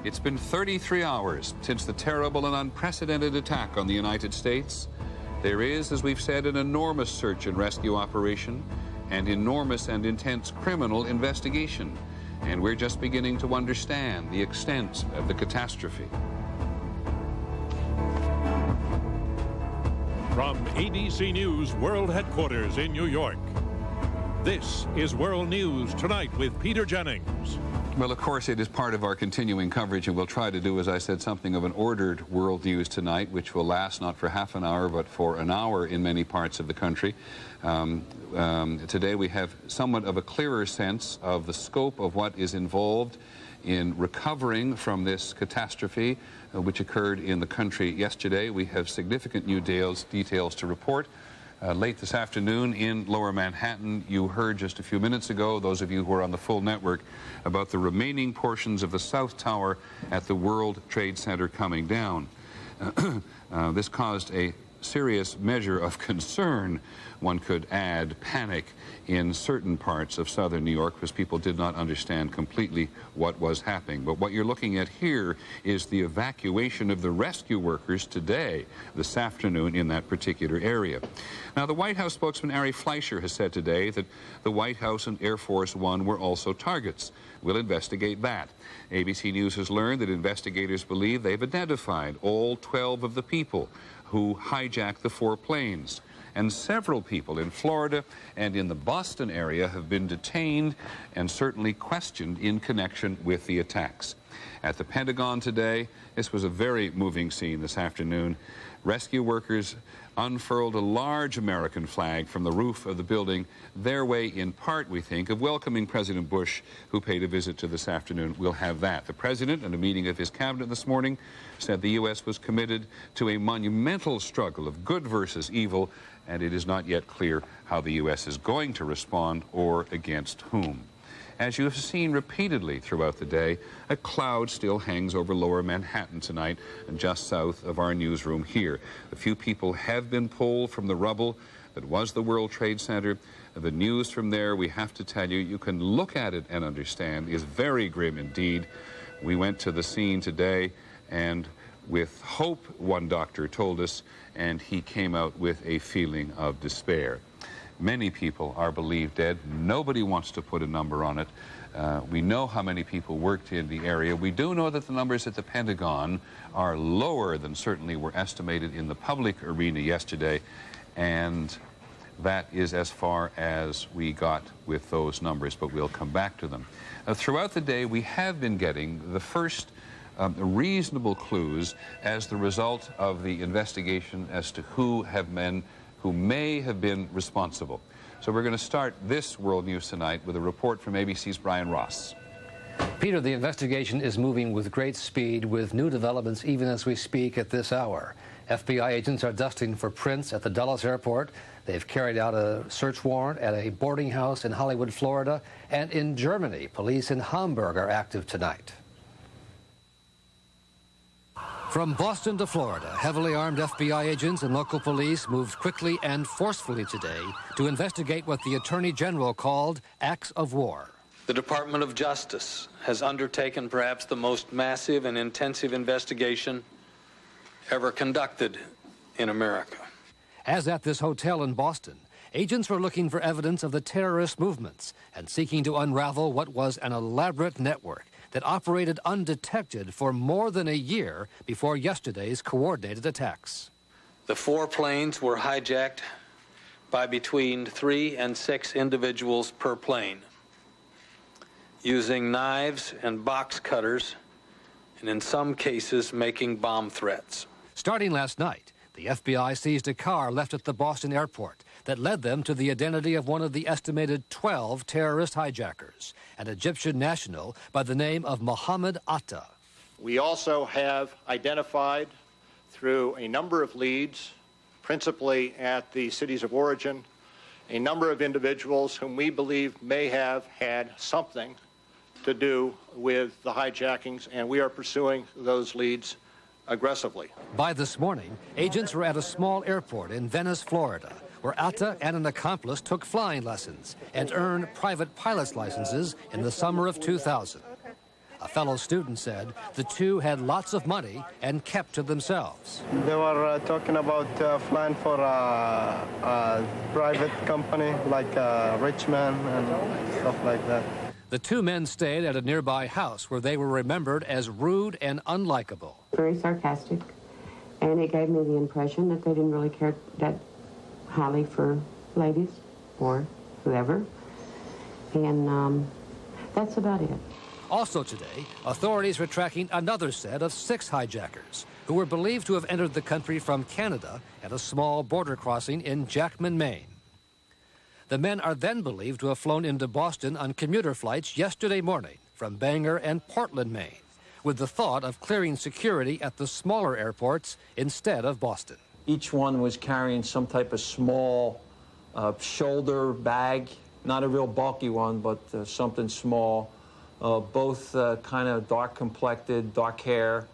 It's been 33 hours since the terrible and unprecedented attack on the United States. There is, as we've said, an enormous search and rescue operation and enormous and intense criminal investigation. And we're just beginning to understand the extent of the catastrophe. From ABC News World Headquarters in New York, this is World News Tonight with Peter Jennings. Well, of course, it is part of our continuing coverage, and we'll try to do, as I said, something of an ordered World News Tonight, which will last not for half an hour, but for an hour in many parts of the country. Today we have somewhat of a clearer sense of the scope of what is involved in recovering from this catastrophe, which occurred in the country yesterday. We have significant new details to report. Late this afternoon in Lower Manhattan, you heard just a few minutes ago, those of you who are on the full network, about the remaining portions of the South Tower at the World Trade Center coming down. This caused a serious measure of concern, one could add, panic in certain parts of southern New York, because people did not understand completely what was happening. But what you're looking at here is the evacuation of the rescue workers today, this afternoon, in that particular area. Now, the White House spokesman Ari Fleischer has said today that the White House and Air Force One were also targets. We'll investigate that. ABC News has learned that investigators believe they've identified all 12 of the people who hijacked the 4 planes. And several people in Florida and in the Boston area have been detained and certainly questioned in connection with the attacks. At the Pentagon today, this was a very moving scene this afternoon. Rescue workers unfurled a large American flag from the roof of the building, their way, in part, we think, of welcoming President Bush, who paid a visit to this afternoon. We'll have that. The President, in a meeting of his cabinet this morning, said the U.S. was committed to a monumental struggle of good versus evil, and it is not yet clear how the U.S. is going to respond or against whom. As you have seen repeatedly throughout the day, a cloud still hangs over Lower Manhattan tonight, and just south of our newsroom here. A few people have been pulled from the rubble that was the World Trade Center. The news from there, we have to tell you, you can look at it and understand, is very grim indeed. We went to the scene today, and with hope, one doctor told us, and he came out with a feeling of despair. Many people are believed dead. Nobody wants to put a number on it. We know how many people worked in the area. We do know that the numbers at the Pentagon are lower than certainly were estimated in the public arena yesterday, and that is as far as we got with those numbers, but we'll come back to them. Throughout the day, we have been getting the first reasonable clues as the result of the investigation as to who may have been responsible. So we're going to start this World News Tonight with a report from ABC's Brian Ross. Peter, the investigation is moving with great speed, with new developments even as we speak at this hour. FBI agents are dusting for prints at the Dulles airport. They've carried out a search warrant at a boarding house in Hollywood, Florida. And in Germany, police in Hamburg are active tonight. From Boston to Florida, heavily armed FBI agents and local police moved quickly and forcefully today to investigate what the Attorney General called acts of war. The Department of Justice has undertaken perhaps the most massive and intensive investigation ever conducted in America. As at this hotel in Boston, agents were looking for evidence of the terrorist movements and seeking to unravel what was an elaborate network that operated undetected for more than a year before yesterday's coordinated attacks. The 4 planes were hijacked by between 3 and 6 individuals per plane, using knives and box cutters, and in some cases making bomb threats. Starting last night, the FBI seized a car left at the Boston airport that led them to the identity of one of the estimated 12 terrorist hijackers, an Egyptian national by the name of Mohammed Atta. We also have identified through a number of leads, principally at the cities of origin, a number of individuals whom we believe may have had something to do with the hijackings, and we are pursuing those leads aggressively. By this morning, agents were at a small airport in Venice, Florida, where Atta and an accomplice took flying lessons and earned private pilot's licenses in the summer of 2000. A fellow student said the two had lots of money and kept to themselves. They were talking about flying for a private company like Richmond and stuff like that. The two men stayed at a nearby house where they were remembered as rude and unlikable. Very sarcastic, and it gave me the impression that they didn't really care that highly for ladies or whoever, and that's about it. Also today, authorities were tracking another set of 6 hijackers who were believed to have entered the country from Canada at a small border crossing in Jackman, Maine. The men are then believed to have flown into Boston on commuter flights yesterday morning from Bangor and Portland, Maine, with the thought of clearing security at the smaller airports instead of Boston. Each one was carrying some type of small shoulder bag, not a real bulky one, but something small. Both kind of dark-complected, dark hair.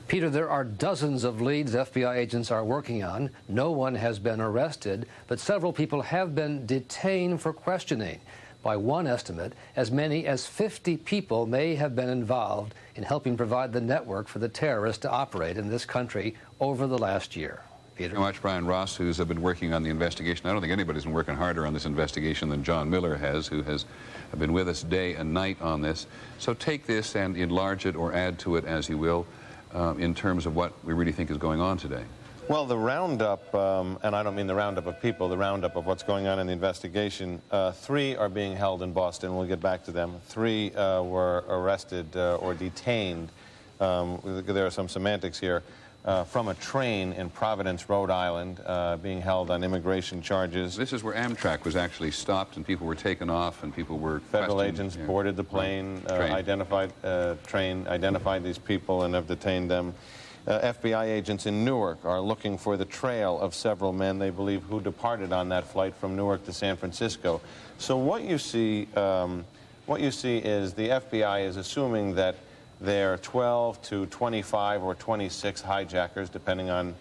Peter, there are dozens of leads FBI agents are working on. No one has been arrested, but several people have been detained for questioning. By one estimate, as many as 50 people may have been involved in helping provide the network for the terrorists to operate in this country over the last year. Peter? I watched Brian Ross, who's been working on the investigation. I don't think anybody's been working harder on this investigation than John Miller has, who has been with us day and night on this. So take this and enlarge it or add to it as you will in terms of what we really think is going on today. Well, the roundup, and I don't mean the roundup of people, the roundup of what's going on in the investigation, 3 are being held in Boston. We'll get back to them. 3 were arrested or detained. There are some semantics here. From a train in Providence, Rhode Island, being held on immigration charges. This is where Amtrak was actually stopped and people were taken off and people were Federal agents boarded the plane, identified these people and have detained them. FBI agents in Newark are looking for the trail of several men they believe who departed on that flight from Newark to San Francisco. So what you see is the FBI is assuming that there are 12 to 25 or 26 hijackers, depending on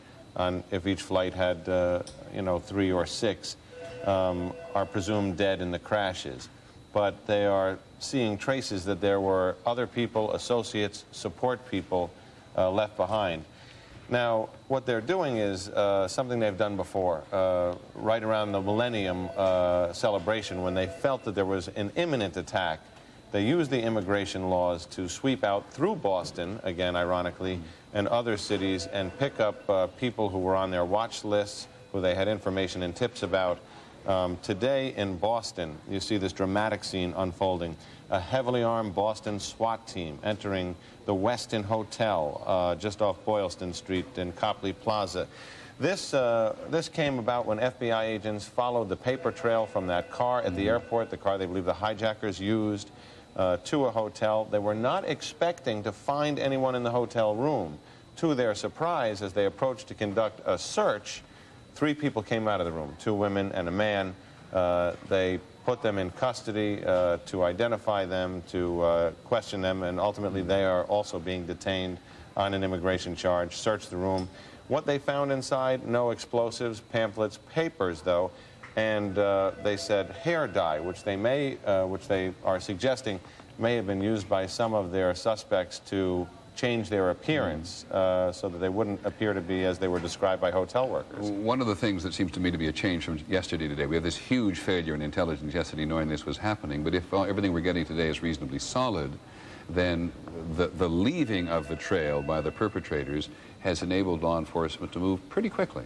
if each flight had, 3 or 6, are presumed dead in the crashes. But they are seeing traces that there were other people, associates, support people left behind. Now, what they're doing is something they've done before. Right around the Millennium celebration, when they felt that there was an imminent attack, they used the immigration laws to sweep out through Boston, again, ironically, and other cities, and pick up people who were on their watch lists, who they had information and tips about. Today in Boston, you see this dramatic scene unfolding. A heavily armed Boston SWAT team entering the Westin Hotel just off Boylston Street in Copley Plaza. This came about when FBI agents followed the paper trail from that car at the airport, the car they believe the hijackers used, to a hotel. They were not expecting to find anyone in the hotel room. To their surprise, as they approached to conduct a search, 3 people came out of the room, 2 women and a man. They put them in custody to identify them, to question them, and ultimately they are also being detained on an immigration charge. Searched the room. What they found inside, no explosives, pamphlets, papers, though, and they said hair dye, which they are suggesting may have been used by some of their suspects to change their appearance so that they wouldn't appear to be as they were described by hotel workers. One of the things that seems to me to be a change from yesterday to today, we have this huge failure in intelligence yesterday knowing this was happening, but if everything we're getting today is reasonably solid, then the leaving of the trail by the perpetrators has enabled law enforcement to move pretty quickly.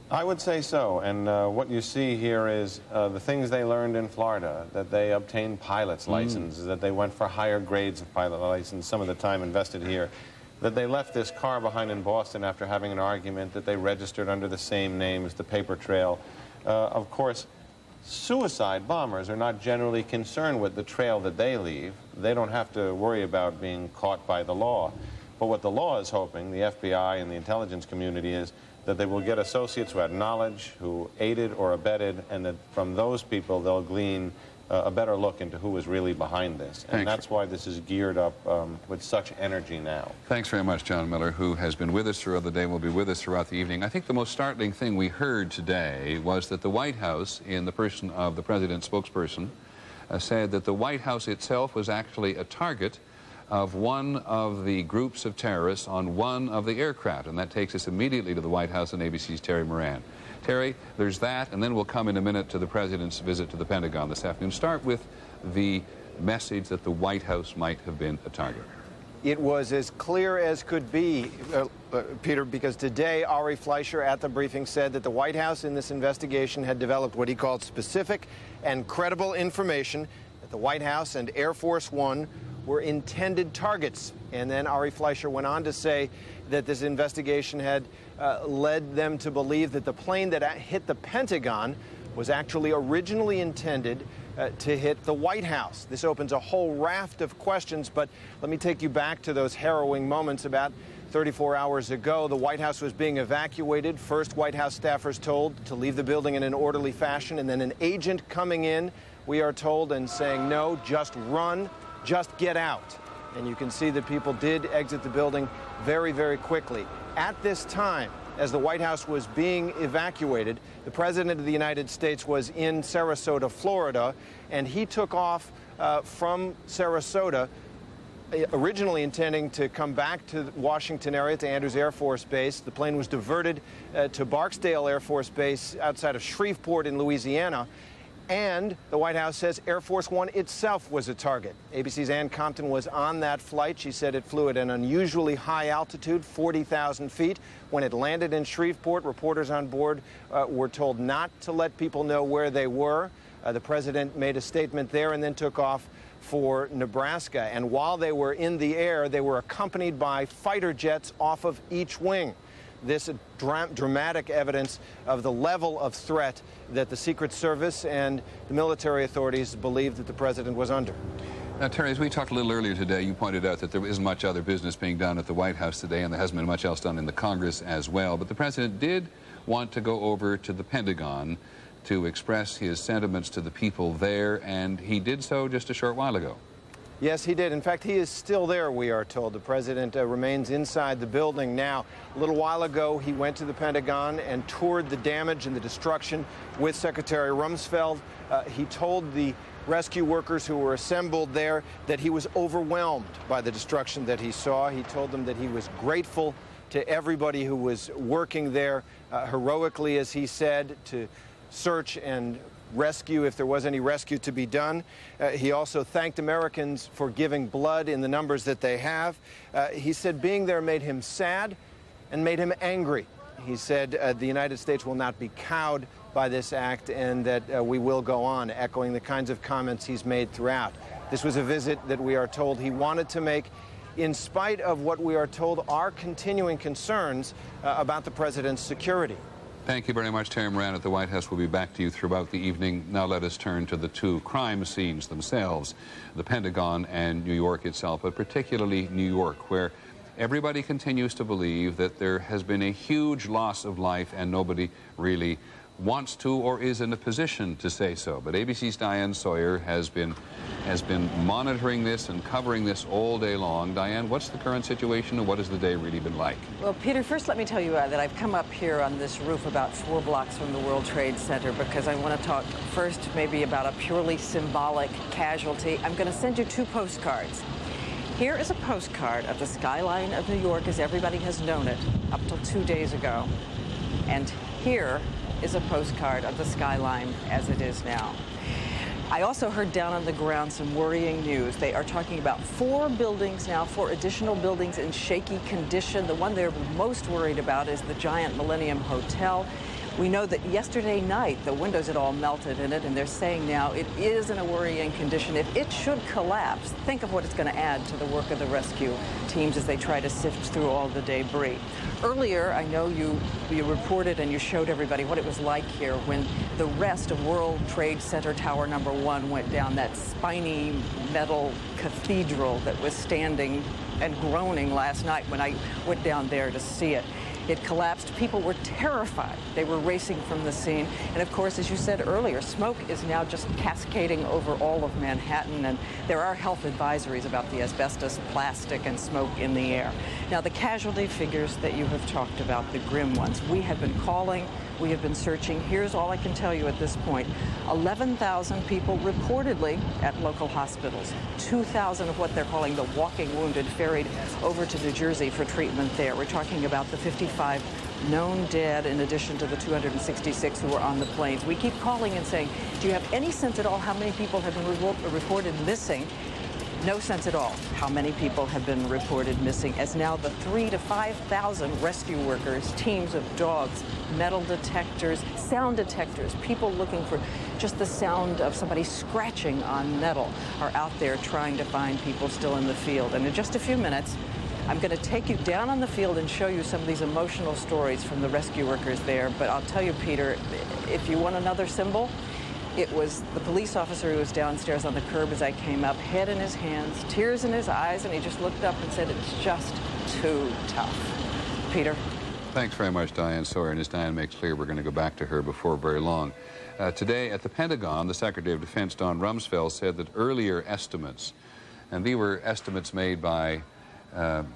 I would say so, and what you see here is the things they learned in Florida, that they obtained pilot's licenses, that they went for higher grades of pilot license, some of the time invested here, that they left this car behind in Boston after having an argument, that they registered under the same name as the paper trail. Of course, suicide bombers are not generally concerned with the trail that they leave. They don't have to worry about being caught by the law. But what the law is hoping, the FBI and the intelligence community, is that they will get associates who had knowledge, who aided or abetted, and that from those people they'll glean a better look into who is really behind this. And that's why this is geared up with such energy now. Thanks very much, John Miller, who has been with us throughout the day and will be with us throughout the evening. I think the most startling thing we heard today was that the White House, in the person of the president's spokesperson, said that the White House itself was actually a target of one of the groups of terrorists on one of the aircraft. And that takes us immediately to the White House and ABC's Terry Moran. Terry, there's that, and then we'll come in a minute to the president's visit to the Pentagon this afternoon. Start with the message that the White House might have been a target. It was as clear as could be, Peter, because today Ari Fleischer at the briefing said that the White House in this investigation had developed what he called specific and credible information that the White House and Air Force One were intended targets. And then Ari Fleischer went on to say that this investigation had led them to believe that the plane that hit the Pentagon was actually originally intended to hit the White House. This opens a whole raft of questions, but let me take you back to those harrowing moments. About 34 hours ago, the White House was being evacuated. First, White House staffers told to leave the building in an orderly fashion, and then an agent coming in, we are told, and saying, no, just run, just get out. And you can see that people did exit the building very, very quickly. At this time, as the White House was being evacuated, the President of the United States was in Sarasota, Florida, and he took off from Sarasota, originally intending to come back to the Washington area, to Andrews Air Force Base. The plane was diverted to Barksdale Air Force Base outside of Shreveport in Louisiana. And the White House says Air Force One itself was a target. ABC's Ann Compton was on that flight. She said it flew at an unusually high altitude, 40,000 feet. When it landed in Shreveport, reporters on board were told not to let people know where they were. The president made a statement there and then took off for Nebraska. And while they were in the air, they were accompanied by fighter jets off of each wing. This dramatic evidence of the level of threat that the Secret Service and the military authorities believed that the president was under. Now, Terry, as we talked a little earlier today, you pointed out that there isn't much other business being done at the White House today, and there hasn't been much else done in the Congress as well. But the president did want to go over to the Pentagon to express his sentiments to the people there, and he did so just a short while ago. Yes, he did. In fact, he is still there, we are told. The president remains inside the building now. A little while ago, he went to the Pentagon and toured the damage and the destruction with Secretary Rumsfeld. He told the rescue workers who were assembled there that he was overwhelmed by the destruction that he saw. He told them that he was grateful to everybody who was working there heroically, as he said, to search and rescue if there was any rescue to be done. He also thanked Americans for giving blood in the numbers that they have. He said being there made him sad and made him angry. He said the United States will not be cowed by this act and that we will go on, echoing the kinds of comments he's made throughout. This was a visit that we are told he wanted to make in spite of what we are told are continuing concerns about the president's security. Thank you very much, Terry Moran at the White House. We'll be back to you throughout the evening. Now let us turn to the two crime scenes themselves, the Pentagon and New York itself, but particularly New York, where everybody continues to believe that there has been a huge loss of life and nobody really wants to or is in a position to say so. But ABC's Diane Sawyer has been monitoring this and covering this all day long. Diane, what's the current situation and what has the day really been like? Well, Peter, first let me tell you that I've come up here on this roof about 4 blocks from the World Trade Center because I want to talk first maybe about a purely symbolic casualty. I'm going to send you 2 postcards. Here is a postcard of the skyline of New York as everybody has known it up till 2 days ago. And here is a postcard of the skyline as it is now. I also heard down on the ground some worrying news. They are talking about 4 buildings now, 4 additional buildings in shaky condition. The one they're most worried about is the giant Millennium Hotel. We know that yesterday night the windows had all melted in it, and they're saying now it is in a worrying condition. If it should collapse, think of what it's going to add to the work of the rescue teams as they try to sift through all the debris. Earlier, I know you reported and you showed everybody what it was like here when the rest of World Trade Center Tower number 1 went down, that spiny metal cathedral that was standing and groaning last night when I went down there to see it. It collapsed. People were terrified. They were racing from the scene. And of course, as you said earlier, smoke is now just cascading over all of Manhattan, and there are health advisories about the asbestos, plastic, and smoke in the air. Now, the casualty figures that you have talked about, the grim ones, we have been calling, we have been searching. Here's all I can tell you at this point. 11,000 people reportedly at local hospitals. 2,000 of what they're calling the walking wounded ferried over to New Jersey for treatment there. We're talking about the 55 known dead in addition to the 266 who were on the planes. We keep calling and saying, do you have any sense at all how many people have been reported missing? No sense at all how many people have been reported missing, as now the 3,000 to 5,000 rescue workers, teams of dogs, metal detectors, sound detectors, people looking for just the sound of somebody scratching on metal are out there trying to find people still in the field. And in just a few minutes, I'm going to take you down on the field and show you some of these emotional stories from the rescue workers there. But I'll tell you, Peter, if you want another symbol, it was the police officer who was downstairs on the curb as I came up, head in his hands, tears in his eyes, and he just looked up and said, it's just too tough. Peter? Thanks very much, Diane Sawyer. And as Diane makes clear, we're going to go back to her before very long. Today at the Pentagon, the Secretary of Defense, Don Rumsfeld, said that earlier estimates, and these were estimates made by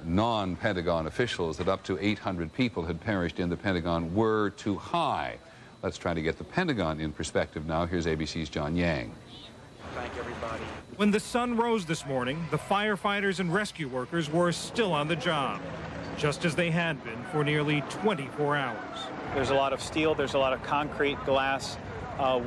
non-Pentagon officials, that up to 800 people had perished in the Pentagon, were too high. Let's try to get the Pentagon in perspective now. Here's ABC's John Yang. Thank everybody. When the sun rose this morning, the firefighters and rescue workers were still on the job, just as they had been for nearly 24 hours. There's a lot of steel, there's a lot of concrete, glass,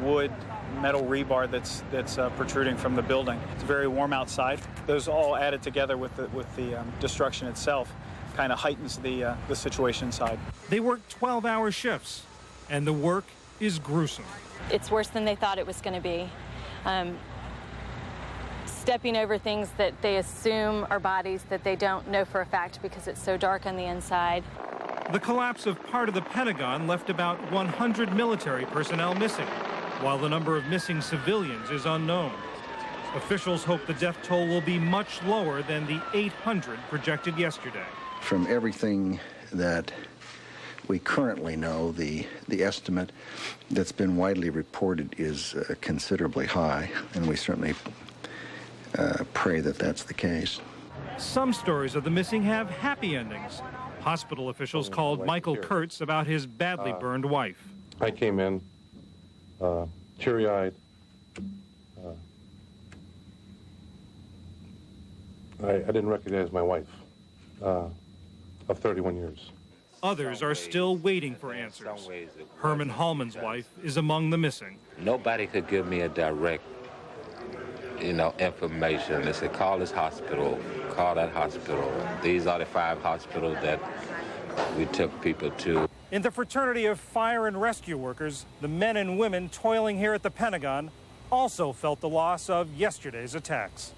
wood, metal rebar that's protruding from the building. It's very warm outside. Those all added together with the destruction itself kind of heightens the situation inside. They worked 12-hour shifts, and the work is gruesome. It's worse than they thought it was going to be. Stepping over things that they assume are bodies that they don't know for a fact because it's so dark on the inside. The collapse of part of the Pentagon left about 100 military personnel missing, while the number of missing civilians is unknown. Officials hope the death toll will be much lower than the 800 projected yesterday. From everything that we currently know, the estimate that's been widely reported is considerably high, and we certainly pray that that's the case. Some stories of the missing have happy endings. Hospital officials called Michael Kurtz about his badly burned wife. I came in teary-eyed. I didn't recognize my wife of 31 years. Others are still waiting for answers. Herman Hallman's wife is among the missing. Nobody could give me a direct, information. They said, call this hospital, call that hospital. These are the 5 hospitals that we took people to. In the fraternity of fire and rescue workers, the men and women toiling here at the Pentagon also felt the loss of yesterday's attacks.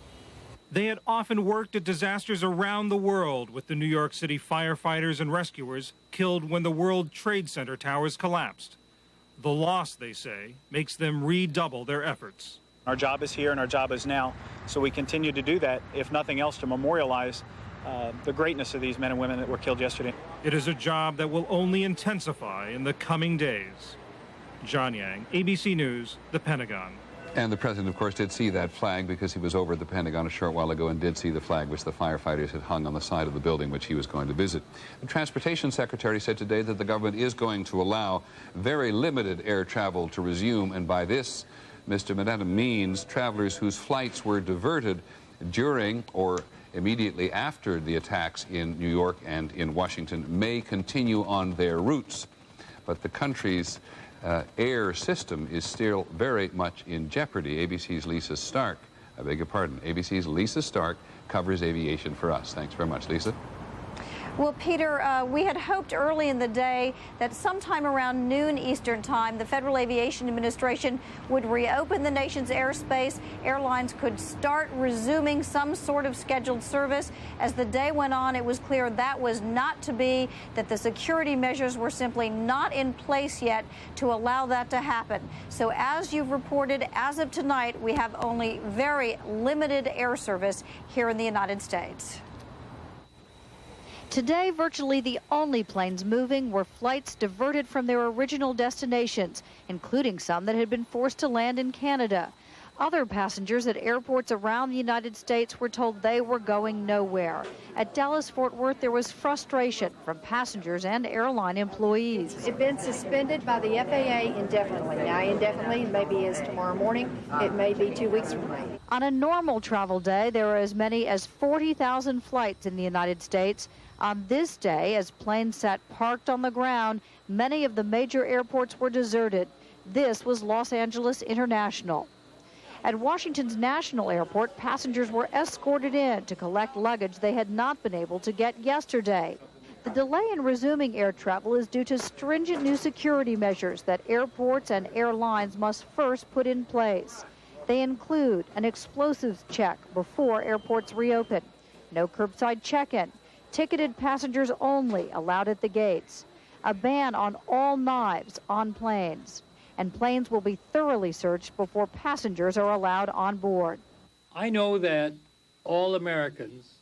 They had often worked at disasters around the world with the New York City firefighters and rescuers killed when the World Trade Center towers collapsed. The loss, they say, makes them redouble their efforts. Our job is here and our job is now, so we continue to do that, if nothing else, to memorialize the greatness of these men and women that were killed yesterday. It is a job that will only intensify in the coming days. John Yang, ABC News, the Pentagon. And the president, of course, did see that flag because he was over at the Pentagon a short while ago and did see the flag which the firefighters had hung on the side of the building which he was going to visit. The Transportation Secretary said today that the government is going to allow very limited air travel to resume, and by this, Mr. Mineta means travelers whose flights were diverted during or immediately after the attacks in New York and in Washington may continue on their routes. But the country's air system is still very much in jeopardy. ABC's Lisa Stark, ABC's Lisa Stark covers aviation for us. Thanks very much, Lisa. Well, Peter, we had hoped early in the day that sometime around noon Eastern time, the Federal Aviation Administration would reopen the nation's airspace. Airlines could start resuming some sort of scheduled service. As the day went on, it was clear that was not to be, that the security measures were simply not in place yet to allow that to happen. So as you've reported, as of tonight, we have only very limited air service here in the United States. Today, virtually the only planes moving were flights diverted from their original destinations, including some that had been forced to land in Canada. Other passengers at airports around the United States were told they were going nowhere. At Dallas-Fort Worth, there was frustration from passengers and airline employees. It's been suspended by the FAA indefinitely. Now, indefinitely maybe is tomorrow morning. It may be 2 weeks from now. On a normal travel day, there are as many as 40,000 flights in the United States. On this day, as planes sat parked on the ground, many of the major airports were deserted. This was Los Angeles International. At Washington's National Airport, passengers were escorted in to collect luggage they had not been able to get yesterday. The delay in resuming air travel is due to stringent new security measures that airports and airlines must first put in place. They include an explosives check before airports reopen, no curbside check-in, ticketed passengers only allowed at the gates, a ban on all knives on planes, and planes will be thoroughly searched before passengers are allowed on board. I know that all Americans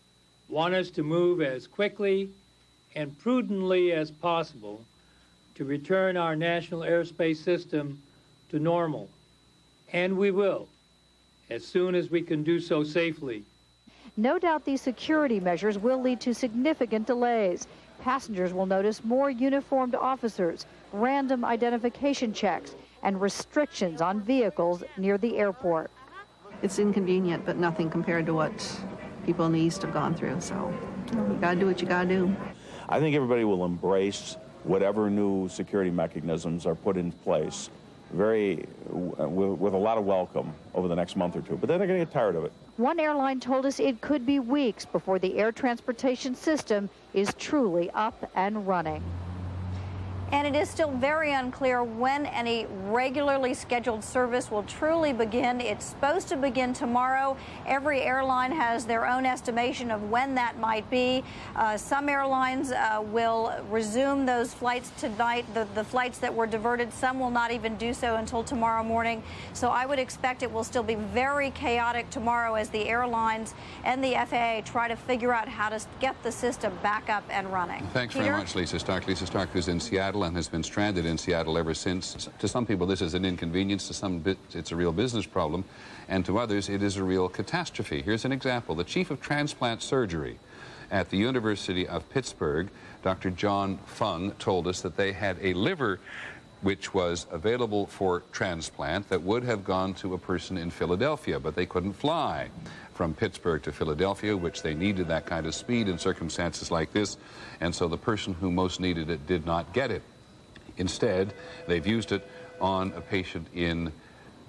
want us to move as quickly and prudently as possible to return our national airspace system to normal. And we will, as soon as we can do so safely. No doubt these security measures will lead to significant delays. Passengers will notice more uniformed officers, random identification checks, and restrictions on vehicles near the airport. It's inconvenient, but nothing compared to what people in the East have gone through. So you gotta do what you gotta do. I think everybody will embrace whatever new security mechanisms are put in place with a lot of welcome over the next month or two. But then they're gonna get tired of it. One airline told us it could be weeks before the air transportation system is truly up and running. And it is still very unclear when any regularly scheduled service will truly begin. It's supposed to begin tomorrow. Every airline has their own estimation of when that might be. Some airlines will resume those flights tonight, the flights that were diverted. Some will not even do so until tomorrow morning. So I would expect it will still be very chaotic tomorrow as the airlines and the FAA try to figure out how to get the system back up and running. Thanks Peter? very much, Lisa Stark. Lisa Stark, who's in Seattle and has been stranded in Seattle ever since. To some people, this is an inconvenience. To some, it's a real business problem. And to others, it is a real catastrophe. Here's an example. The chief of transplant surgery at the University of Pittsburgh, Dr. John Fung, told us that they had a liver which was available for transplant that would have gone to a person in Philadelphia, but they couldn't fly from Pittsburgh to Philadelphia, which they needed that kind of speed in circumstances like this, and so the person who most needed it did not get it. Instead, they've used it on a patient in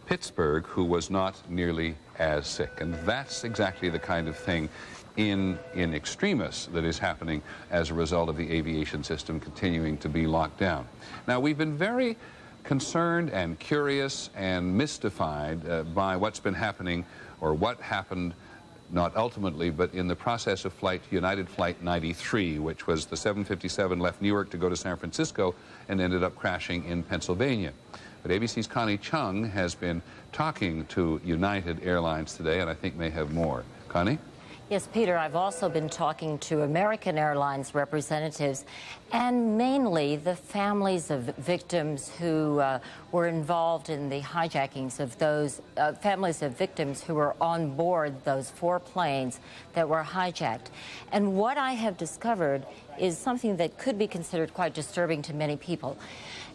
Pittsburgh who was not nearly as sick, and that's exactly the kind of thing in extremis that is happening as a result of the aviation system continuing to be locked down. Now, we've been very concerned and curious and mystified by what's been happening, or what happened, not ultimately, but in the process of United Flight 93, which was the 757 left Newark to go to San Francisco and ended up crashing in Pennsylvania. But ABC's Connie Chung has been talking to United Airlines today, and I think may have more. Connie? Yes, Peter, I've also been talking to American Airlines representatives and mainly the families of victims who were involved in the hijackings of those families of victims who were on board those 4 planes that were hijacked. And what I have discovered is something that could be considered quite disturbing to many people.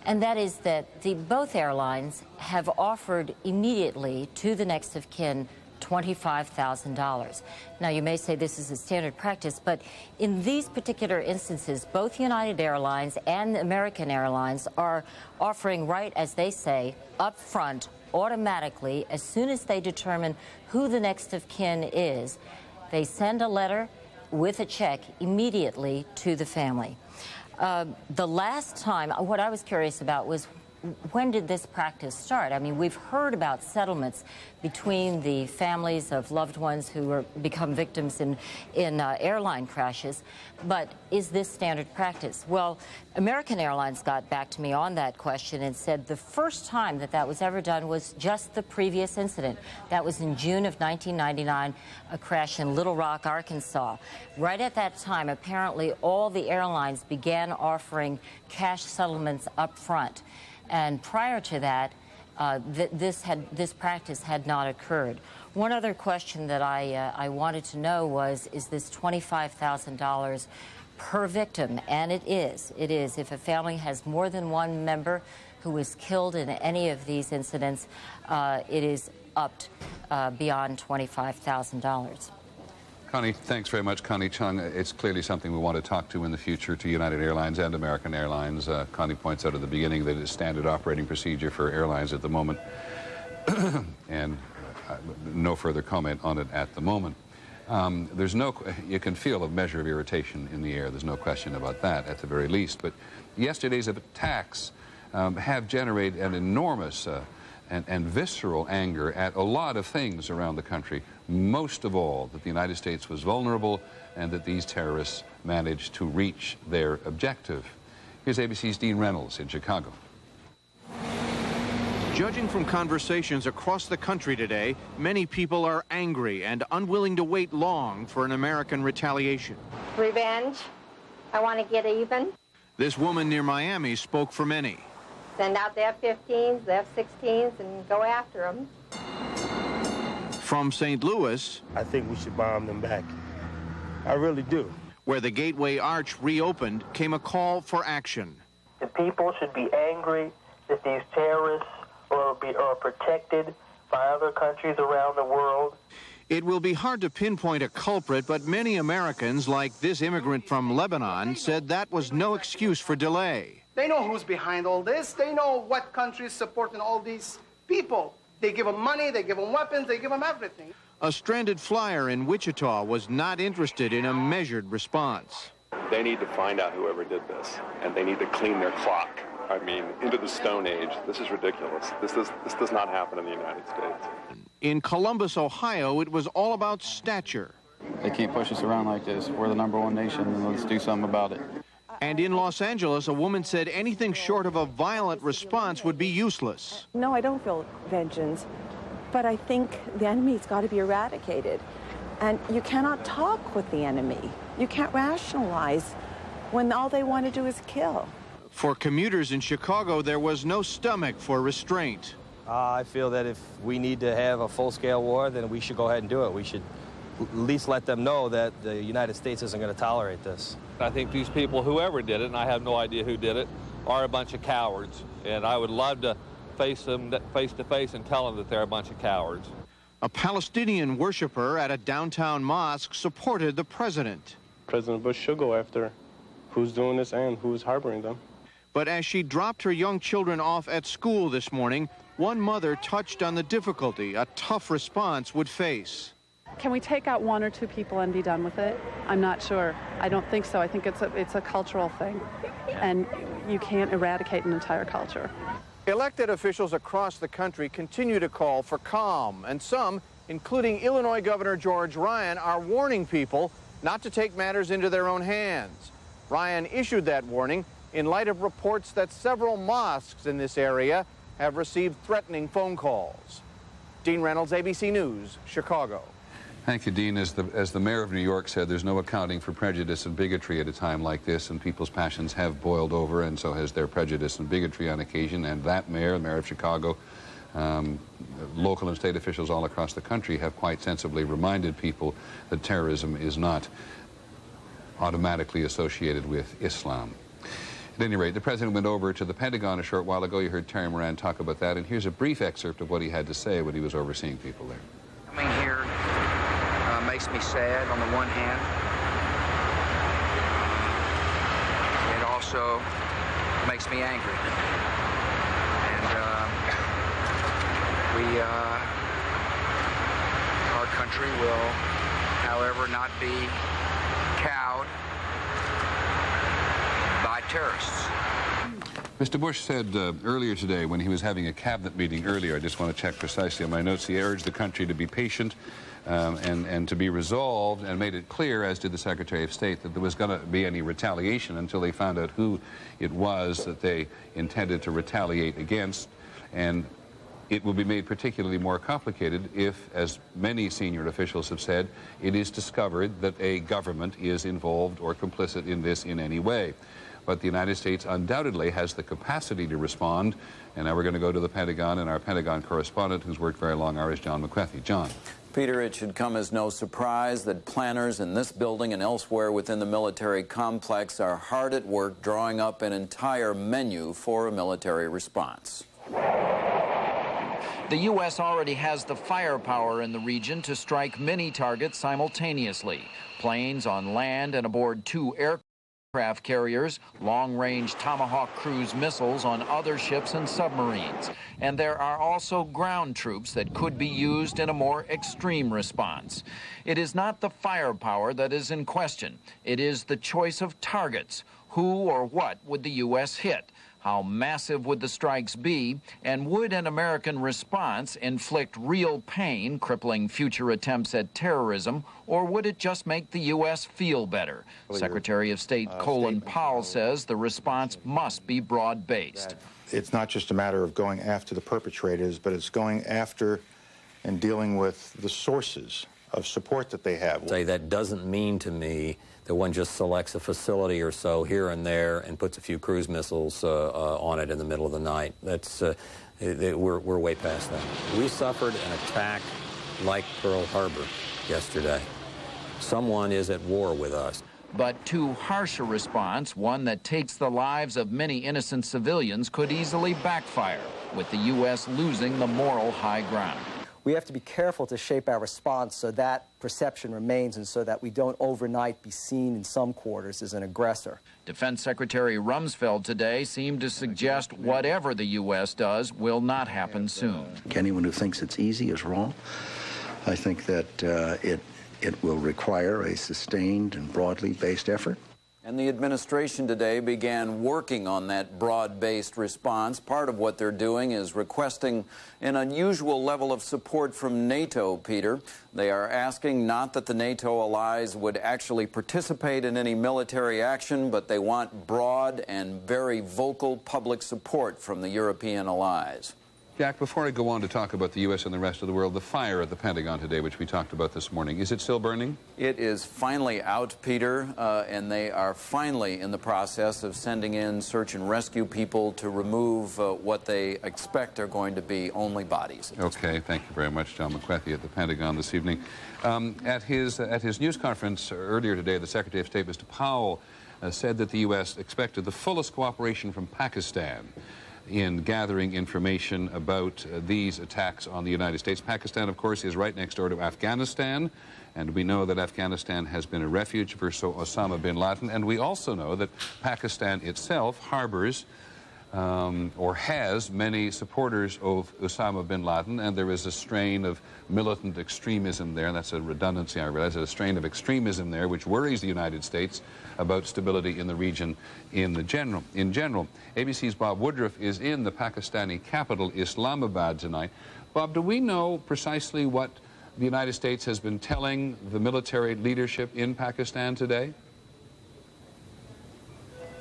And that is that both airlines have offered immediately to the next of kin $25,000. Now, you may say this is a standard practice, but in these particular instances, both United Airlines and American Airlines are offering, right as they say, up front, automatically, as soon as they determine who the next of kin is, they send a letter with a check immediately to the family. The last time, what I was curious about was when did this practice start? I mean, we've heard about settlements between the families of loved ones who become victims in airline crashes, but is this standard practice? Well, American Airlines got back to me on that question and said the first time that that was ever done was just the previous incident. That was in June of 1999, a crash in Little Rock, Arkansas. Right at that time, apparently all the airlines began offering cash settlements up front. And prior to that, this practice had not occurred. One other question that I wanted to know was, is this $25,000 per victim? And it is. It is. If a family has more than one member who was killed in any of these incidents, it is upped beyond $25,000. Connie, thanks very much. Connie Chung, it's clearly something we want to talk to in the future to United Airlines and American Airlines. Connie points out at the beginning that it's standard operating procedure for airlines at the moment, and no further comment on it at the moment. You can feel a measure of irritation in the air. There's no question about that, at the very least. But yesterday's attacks have generated an enormous and visceral anger at a lot of things around the country, most of all that the United States was vulnerable and that these terrorists managed to reach their objective. Here's ABC's Dean Reynolds in Chicago. Judging from conversations across the country today, many people are angry and unwilling to wait long for an American retaliation. Revenge. I want to get even. This woman near Miami spoke for many. Send out the F-15s, the F-16s, and go after them. From St. Louis, I think we should bomb them back. I really do. Where the Gateway Arch reopened, came a call for action. The people should be angry that these terrorists are protected by other countries around the world. It will be hard to pinpoint a culprit, but many Americans, like this immigrant from Lebanon, said that was no excuse for delay. They know who's behind all this. They know what countries supporting all these people. They give them money, they give them weapons, they give them everything. A stranded flyer in Wichita was not interested in a measured response. They need to find out whoever did this, and they need to clean their clock. I mean, into the Stone Age. This is ridiculous. This does not happen in the United States. In Columbus, Ohio, it was all about stature. They can't push us around like this. We're the #1 nation, and let's do something about it. And in Los Angeles, a woman said anything short of a violent response would be useless. No, I don't feel vengeance, but I think the enemy's got to be eradicated. And you cannot talk with the enemy. You can't rationalize when all they want to do is kill. For commuters in Chicago, there was no stomach for restraint. I feel that if we need to have a full-scale war, then we should go ahead and do it. We should at least let them know that the United States isn't going to tolerate this. I think these people, whoever did it, and I have no idea who did it, are a bunch of cowards. And I would love to face them face to face and tell them that they're a bunch of cowards. A Palestinian worshiper at a downtown mosque supported the president. President Bush should go after who's doing this and who's harboring them. But as she dropped her young children off at school this morning, one mother touched on the difficulty a tough response would face. Can we take out 1 or 2 people and be done with it? I'm not sure. I don't think so. I think it's a cultural thing, and you can't eradicate an entire culture. Elected officials across the country continue to call for calm, and some, including Illinois Governor George Ryan, are warning people not to take matters into their own hands. Ryan issued that warning in light of reports that several mosques in this area have received threatening phone calls. Dean Reynolds, ABC News, Chicago. Thank you, Dean. As the mayor of New York said, there's no accounting for prejudice and bigotry at a time like this, and people's passions have boiled over, and so has their prejudice and bigotry on occasion. And that mayor, the mayor of Chicago, local and state officials all across the country have quite sensibly reminded people that terrorism is not automatically associated with Islam. At any rate, the president went over to the Pentagon a short while ago. You heard Terry Moran talk about that, and here's a brief excerpt of what he had to say when he was overseeing people there. Coming here makes me sad on the one hand. It also makes me angry. And our country will, however, not be cowed by terrorists. Mr. Bush said earlier today, when he was having a cabinet meeting earlier, I just want to check precisely on my notes, he urged the country to be patient and to be resolved, and made it clear, as did the Secretary of State, that there was going to be any retaliation until they found out who it was that they intended to retaliate against. And it will be made particularly more complicated if, as many senior officials have said, it is discovered that a government is involved or complicit in this in any way. But the United States undoubtedly has the capacity to respond. And now we're going to go to the Pentagon, and our Pentagon correspondent, who's worked very long hours, John McWethy. John. Peter, it should come as no surprise that planners in this building and elsewhere within the military complex are hard at work drawing up an entire menu for a military response. The U.S. already has the firepower in the region to strike many targets simultaneously. Planes on land and aboard 2 aircraft carriers, long-range Tomahawk cruise missiles on other ships and submarines. And there are also ground troops that could be used in a more extreme response. It is not the firepower that is in question. It is the choice of targets. Who or what would the U.S. hit? How massive would the strikes be, and would an American response inflict real pain, crippling future attempts at terrorism, or would it just make the U.S. feel better? Secretary of State Colin Powell says the response must be broad-based. It's not just a matter of going after the perpetrators, but it's going after and dealing with the sources of support that they have. Say that doesn't mean to me that one just selects a facility or so here and there and puts a few cruise missiles on it in the middle of the night. That's we're way past that. We suffered an attack like Pearl Harbor yesterday. Someone is at war with us. But too harsh a response, one that takes the lives of many innocent civilians, could easily backfire, with the U.S. losing the moral high ground. We have to be careful to shape our response so that perception remains and so that we don't overnight be seen in some quarters as an aggressor. Defense Secretary Rumsfeld today seemed to suggest whatever the U.S. does will not happen soon. Anyone who thinks it's easy is wrong. I think that it will require a sustained and broadly based effort. And the administration today began working on that broad-based response. Part of what they're doing is requesting an unusual level of support from NATO, Peter. They are asking not that the NATO allies would actually participate in any military action, but they want broad and very vocal public support from the European allies. Jack, before I go on to talk about the U.S. and the rest of the world, the fire at the Pentagon today, which we talked about this morning, is it still burning? It is finally out, Peter, and they are finally in the process of sending in search and rescue people to remove what they expect are going to be only bodies. Okay, thank you very much, John McWethy at the Pentagon this evening. At his news conference earlier today, the Secretary of State, Mr. Powell, said that the U.S. expected the fullest cooperation from Pakistan in gathering information about these attacks on the United States. Pakistan, of course, is right next door to Afghanistan, and we know that Afghanistan has been a refuge for Osama bin Laden, and we also know that Pakistan itself harbors or has many supporters of Osama bin Laden, and there is a strain of militant extremism there, and that's a redundancy, I realize, a strain of extremism there which worries the United States about stability in the region in general. ABC's Bob Woodruff is in the Pakistani capital, Islamabad, tonight. Bob, do we know precisely what the United States has been telling the military leadership in Pakistan today?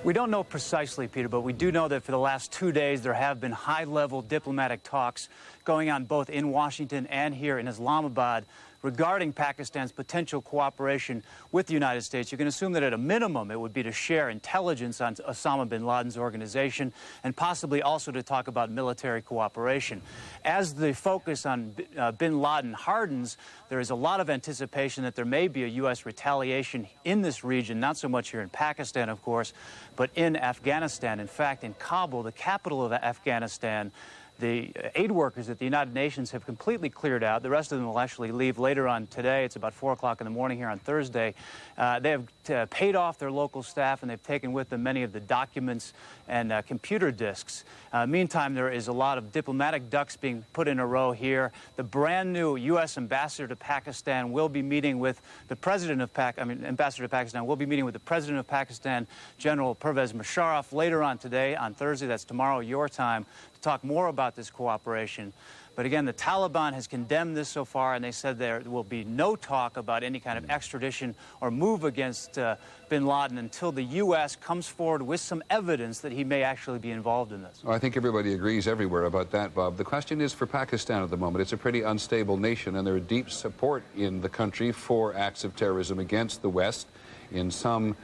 We don't know precisely, Peter, but we do know that for the last 2 days there have been high-level diplomatic talks going on both in Washington and here in Islamabad regarding Pakistan's potential cooperation with the United States. You can assume that at a minimum it would be to share intelligence on Osama bin Laden's organization and possibly also to talk about military cooperation. As the focus on bin Laden hardens, there is a lot of anticipation that there may be a U.S. retaliation in this region, not so much here in Pakistan, of course, but in Afghanistan. In fact, in Kabul, the capital of Afghanistan, The aid workers at the United Nations have completely cleared out. The rest of them will actually leave later on today. It's about 4 o'clock in the morning here on Thursday. They have paid off their local staff, and they've taken with them many of the documents and computer disks. Meantime, there is a lot of diplomatic ducks being put in a row here. The brand new U.S. ambassador to Pakistan will be meeting with the president of ambassador to Pakistan will be meeting with the president of Pakistan, General Pervez Musharraf, later on today, on Thursday. That's tomorrow, your time, to talk more about this cooperation. But again, the Taliban has condemned this so far, and they said there will be no talk about any kind of extradition or move against bin Laden until the U.S. comes forward with some evidence that he may actually be involved in this. Well, I think everybody agrees everywhere about that, Bob. The question is for Pakistan at the moment. It's a pretty unstable nation, and there is deep support in the country for acts of terrorism against the West in some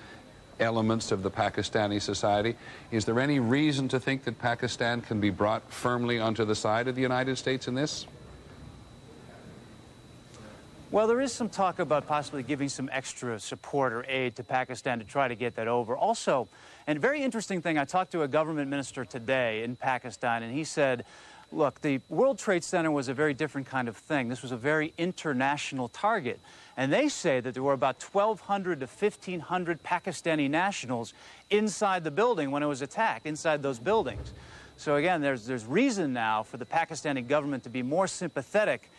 elements of the Pakistani society. Is there any reason to think that Pakistan can be brought firmly onto the side of the United States in this? Well, there is some talk about possibly giving some extra support or aid to Pakistan to try to get that over. Also, and a very interesting thing, I talked to a government minister today in Pakistan, and he said, look, the World Trade Center was a very different kind of thing. This was a very international target. And they say that there were about 1,200 to 1,500 Pakistani nationals inside the building when it was attacked, inside those buildings. So again, there's reason now for the Pakistani government to be more sympathetic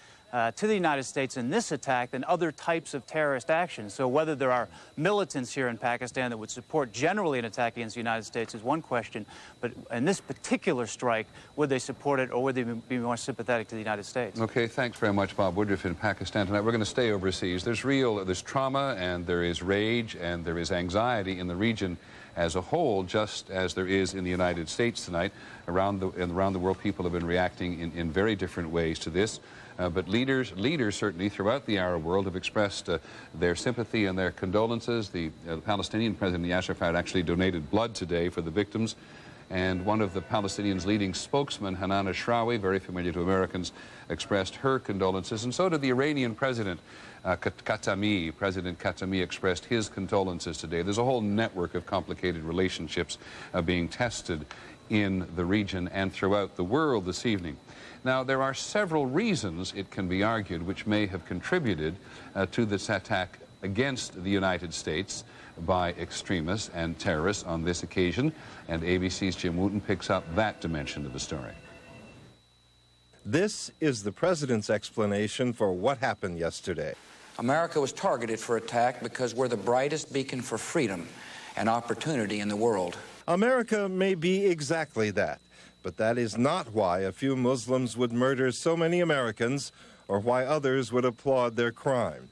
to the United States in this attack than other types of terrorist actions. So whether there are militants here in Pakistan that would support generally an attack against the United States is one question, but in this particular strike, would they support it or would they be more sympathetic to the United States? Okay, thanks very much, Bob Woodruff in Pakistan tonight. We're going to stay overseas. There's trauma and there is rage and there is anxiety in the region as a whole, just as there is in the United States tonight. Around the world, people have been reacting in very different ways to this. But leaders certainly throughout the Arab world have expressed their sympathy and their condolences. The Palestinian President Yasser Arafat actually donated blood today for the victims. And one of the Palestinians' leading spokesmen, Hanan Ashrawi, very familiar to Americans, expressed her condolences. And so did the Iranian President, Khatami. President Khatami expressed his condolences today. There's a whole network of complicated relationships being tested in the region and throughout the world this evening. Now, there are several reasons, it can be argued, which may have contributed to this attack against the United States by extremists and terrorists on this occasion, and ABC's Jim Wooten picks up that dimension of the story. This is the president's explanation for what happened yesterday. America was targeted for attack because we're the brightest beacon for freedom and opportunity in the world. America may be exactly that, but that is not why a few Muslims would murder so many Americans or why others would applaud their crime.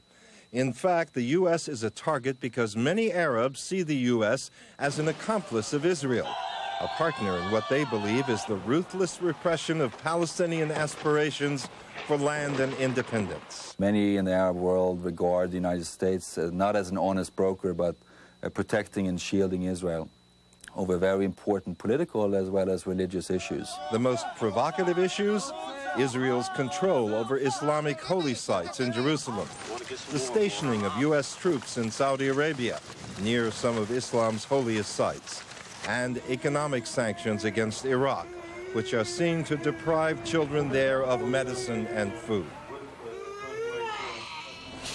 In fact, the U.S. is a target because many Arabs see the U.S. as an accomplice of Israel, a partner in what they believe is the ruthless repression of Palestinian aspirations for land and independence. Many in the Arab world regard the United States not as an honest broker, but protecting and shielding Israel over very important political as well as religious issues. The most provocative issues? Israel's control over Islamic holy sites in Jerusalem, the stationing of U.S. troops in Saudi Arabia near some of Islam's holiest sites, and economic sanctions against Iraq, which are seen to deprive children there of medicine and food.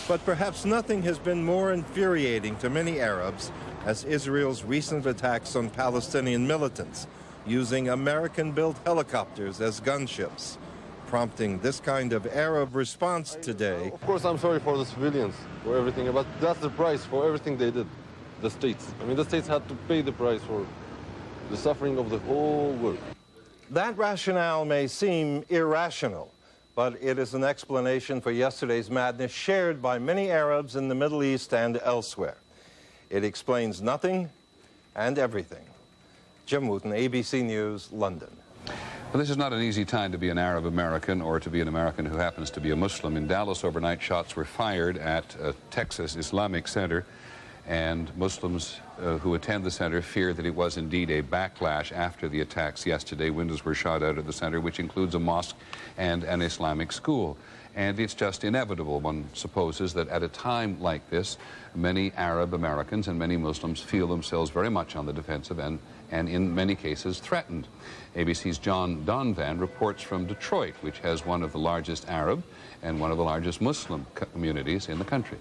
But perhaps nothing has been more infuriating to many Arabs as Israel's recent attacks on Palestinian militants, using American-built helicopters as gunships, prompting this kind of Arab response today. Of course, I'm sorry for the civilians, for everything, but that's the price for everything they did, the states. I mean, the states had to pay the price for the suffering of the whole world. That rationale may seem irrational, but it is an explanation for yesterday's madness shared by many Arabs in the Middle East and elsewhere. It explains nothing and everything. Jim Wooten, ABC News, London. Well, this is not an easy time to be an Arab American or to be an American who happens to be a Muslim. In Dallas overnight, shots were fired at a Texas Islamic center, and Muslims who attend the center fear that it was indeed a backlash after the attacks yesterday. Windows were shot out of the center, which includes a mosque and an Islamic school. And it's just inevitable. One supposes that at a time like this, many Arab Americans and many Muslims feel themselves very much on the defensive and in many cases threatened. ABC's John Donvan reports from Detroit, which has one of the largest Arab and one of the largest Muslim communities in the country.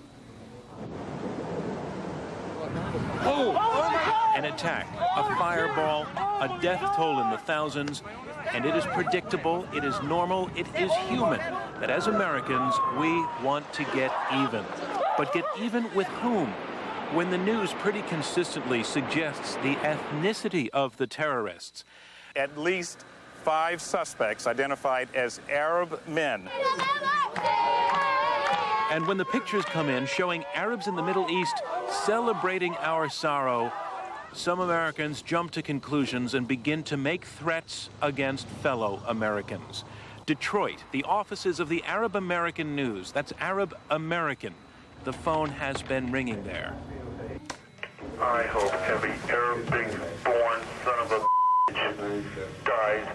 An attack, a fireball, a death toll in the thousands, and it is predictable, it is normal, it is human that as Americans we want to get even. But get even with whom? When the news pretty consistently suggests the ethnicity of the terrorists. At least 5 suspects identified as Arab men. And when the pictures come in showing Arabs in the Middle East celebrating our sorrow, some Americans jump to conclusions and begin to make threats against fellow Americans. Detroit, the offices of the Arab American News, that's Arab American. The phone has been ringing there. I hope every Arab born son of a bitch dies.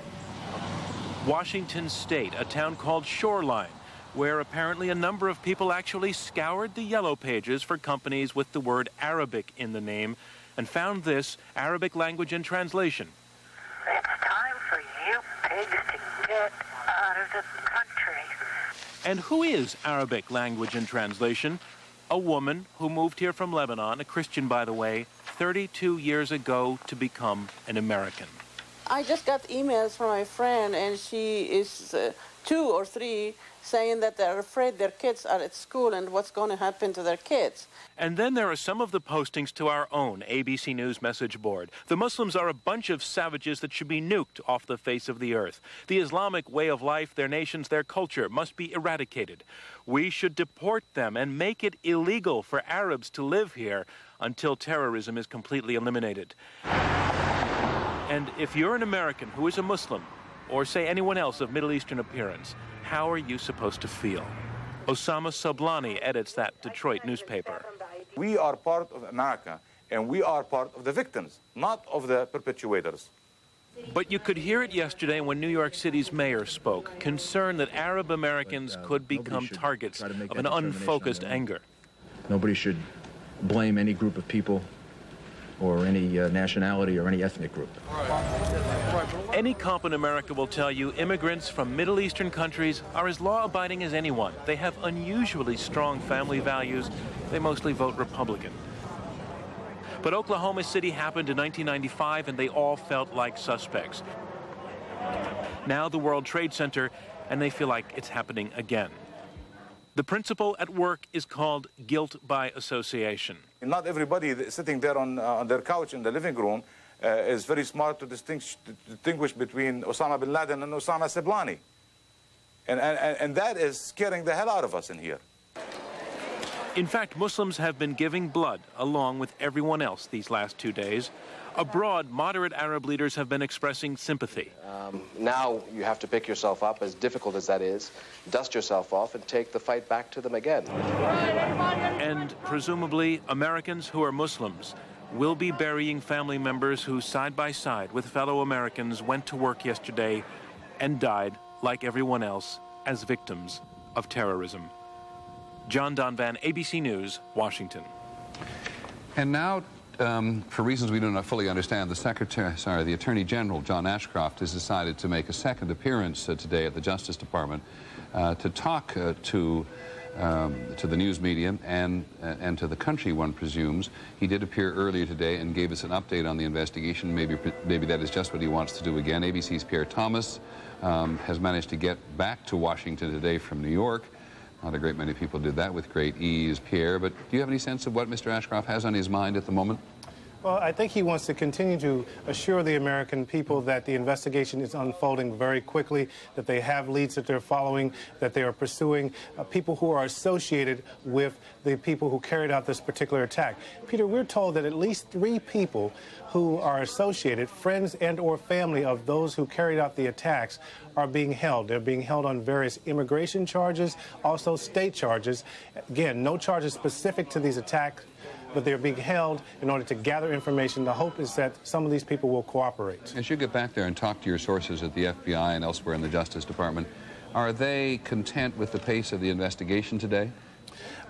Washington State, a town called Shoreline, where apparently a number of people actually scoured the yellow pages for companies with the word Arabic in the name and found this, Arabic language and translation. It's time for you pigs to get out of the country. And who is Arabic language and translation? A woman who moved here from Lebanon, a Christian by the way, 32 years ago to become an American. I just got emails from my friend, and she is 2 or 3 saying that they're afraid their kids are at school and what's going to happen to their kids. And then there are some of the postings to our own ABC News message board. The Muslims are a bunch of savages that should be nuked off the face of the earth. The Islamic way of life, their nations, their culture must be eradicated. We should deport them and make it illegal for Arabs to live here until terrorism is completely eliminated. And if you're an American who is a Muslim, or say anyone else of Middle Eastern appearance, how are you supposed to feel? Osama Sablani edits that Detroit newspaper. We are part of America, and we are part of the victims, not of the perpetuators. But you could hear it yesterday when New York City's mayor spoke, concerned that Arab Americans could become targets of an unfocused anger. Nobody should blame any group of people or any nationality or any ethnic group. Any cop in America will tell you immigrants from Middle Eastern countries are as law-abiding as anyone. They have unusually strong family values. They mostly vote Republican. But Oklahoma City happened in 1995, and they all felt like suspects. Now the World Trade Center, and they feel like it's happening again. The principle at work is called guilt by association. Not everybody sitting there on their couch in the living room is very smart to distinguish between Osama bin Laden and Osama Sablani. And that is scaring the hell out of us in here. In fact, Muslims have been giving blood along with everyone else these last 2 days. Abroad, moderate Arab leaders have been expressing sympathy. Now you have to pick yourself up, as difficult as that is, dust yourself off and take the fight back to them again. And presumably, Americans who are Muslims will be burying family members who, side by side with fellow Americans, went to work yesterday and died, like everyone else, as victims of terrorism. John Donvan, ABC News, Washington. And now, for reasons we do not fully understand, the Attorney General, John Ashcroft, has decided to make a second appearance today at the Justice Department to talk to the news media and to the country, one presumes. He did appear earlier today and gave us an update on the investigation. Maybe that is just what he wants to do again. ABC's Pierre Thomas has managed to get back to Washington today from New York. Not a great many people did that with great ease, Pierre, but do you have any sense of what Mr. Ashcroft has on his mind at the moment? Well, I think he wants to continue to assure the American people that the investigation is unfolding very quickly, that they have leads that they're following, that they are pursuing people who are associated with the people who carried out this particular attack. Peter, we're told that at least 3 people who are associated, friends and or family of those who carried out the attacks, are being held. They're being held on various immigration charges, also state charges. Again, no charges specific to these attacks, but they're being held in order to gather information. The hope is that some of these people will cooperate. As you get back there and talk to your sources at the FBI and elsewhere in the Justice Department, Are they content with the pace of the investigation today?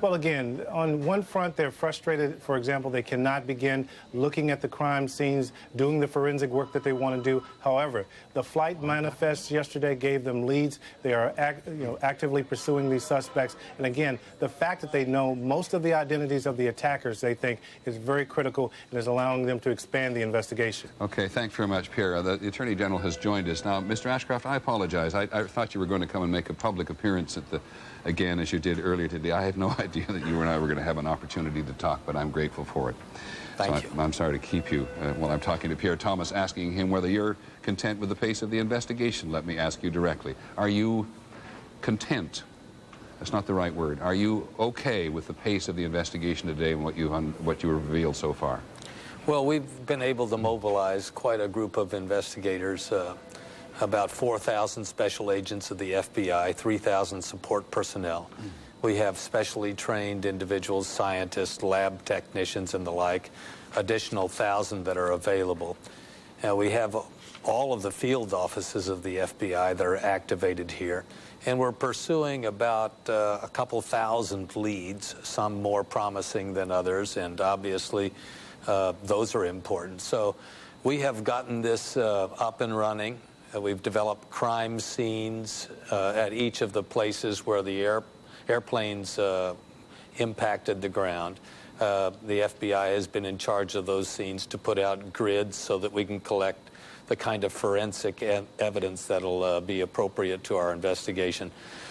Well, again, on one front, they're frustrated. For example, they cannot begin looking at the crime scenes, doing the forensic work that they want to do. However, the flight manifest yesterday gave them leads. They are actively pursuing these suspects. And again, the fact that they know most of the identities of the attackers, they think, is very critical and is allowing them to expand the investigation. Okay, thanks very much, Pierre. The Attorney General has joined us. Now, Mr. Ashcroft, I apologize. I thought you were going to come and make a public appearance at again, as you did earlier today. I had no idea that you and I were going to have an opportunity to talk, but I'm grateful for it. Thank you. I'm sorry to keep you while I'm talking to Pierre Thomas, asking him whether you're content with the pace of the investigation. Let me ask you directly. Are you content? That's not the right word. Are you okay with the pace of the investigation today and what you revealed so far? Well, we've been able to mobilize quite a group of investigators, about 4,000 special agents of the FBI, 3,000 support personnel. We have specially trained individuals, scientists, lab technicians, and the like, additional 1,000 that are available. We have all of the field offices of the FBI that are activated here, and we're pursuing about a couple thousand leads, some more promising than others, and obviously those are important. So we have gotten this up and running. We've developed crime scenes at each of the places where the airplanes impacted the ground. The FBI has been in charge of those scenes to put out grids so that we can collect the kind of forensic evidence that'll be appropriate to our investigation.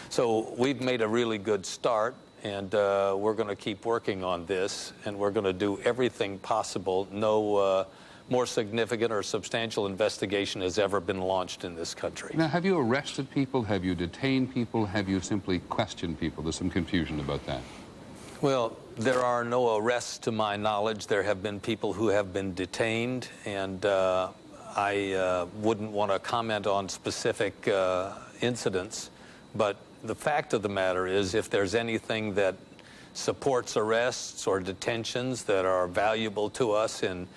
So we've made a really good start, and we're going to keep working on this, and we're going to do everything possible. No more significant or substantial investigation has ever been launched in this country. Now, have you arrested people? Have you detained people? Have you simply questioned people? There's some confusion about that. Well, there are no arrests to my knowledge. There have been people who have been detained, and I wouldn't want to comment on specific incidents, but the fact of the matter is, if there's anything that supports arrests or detentions that are valuable to us in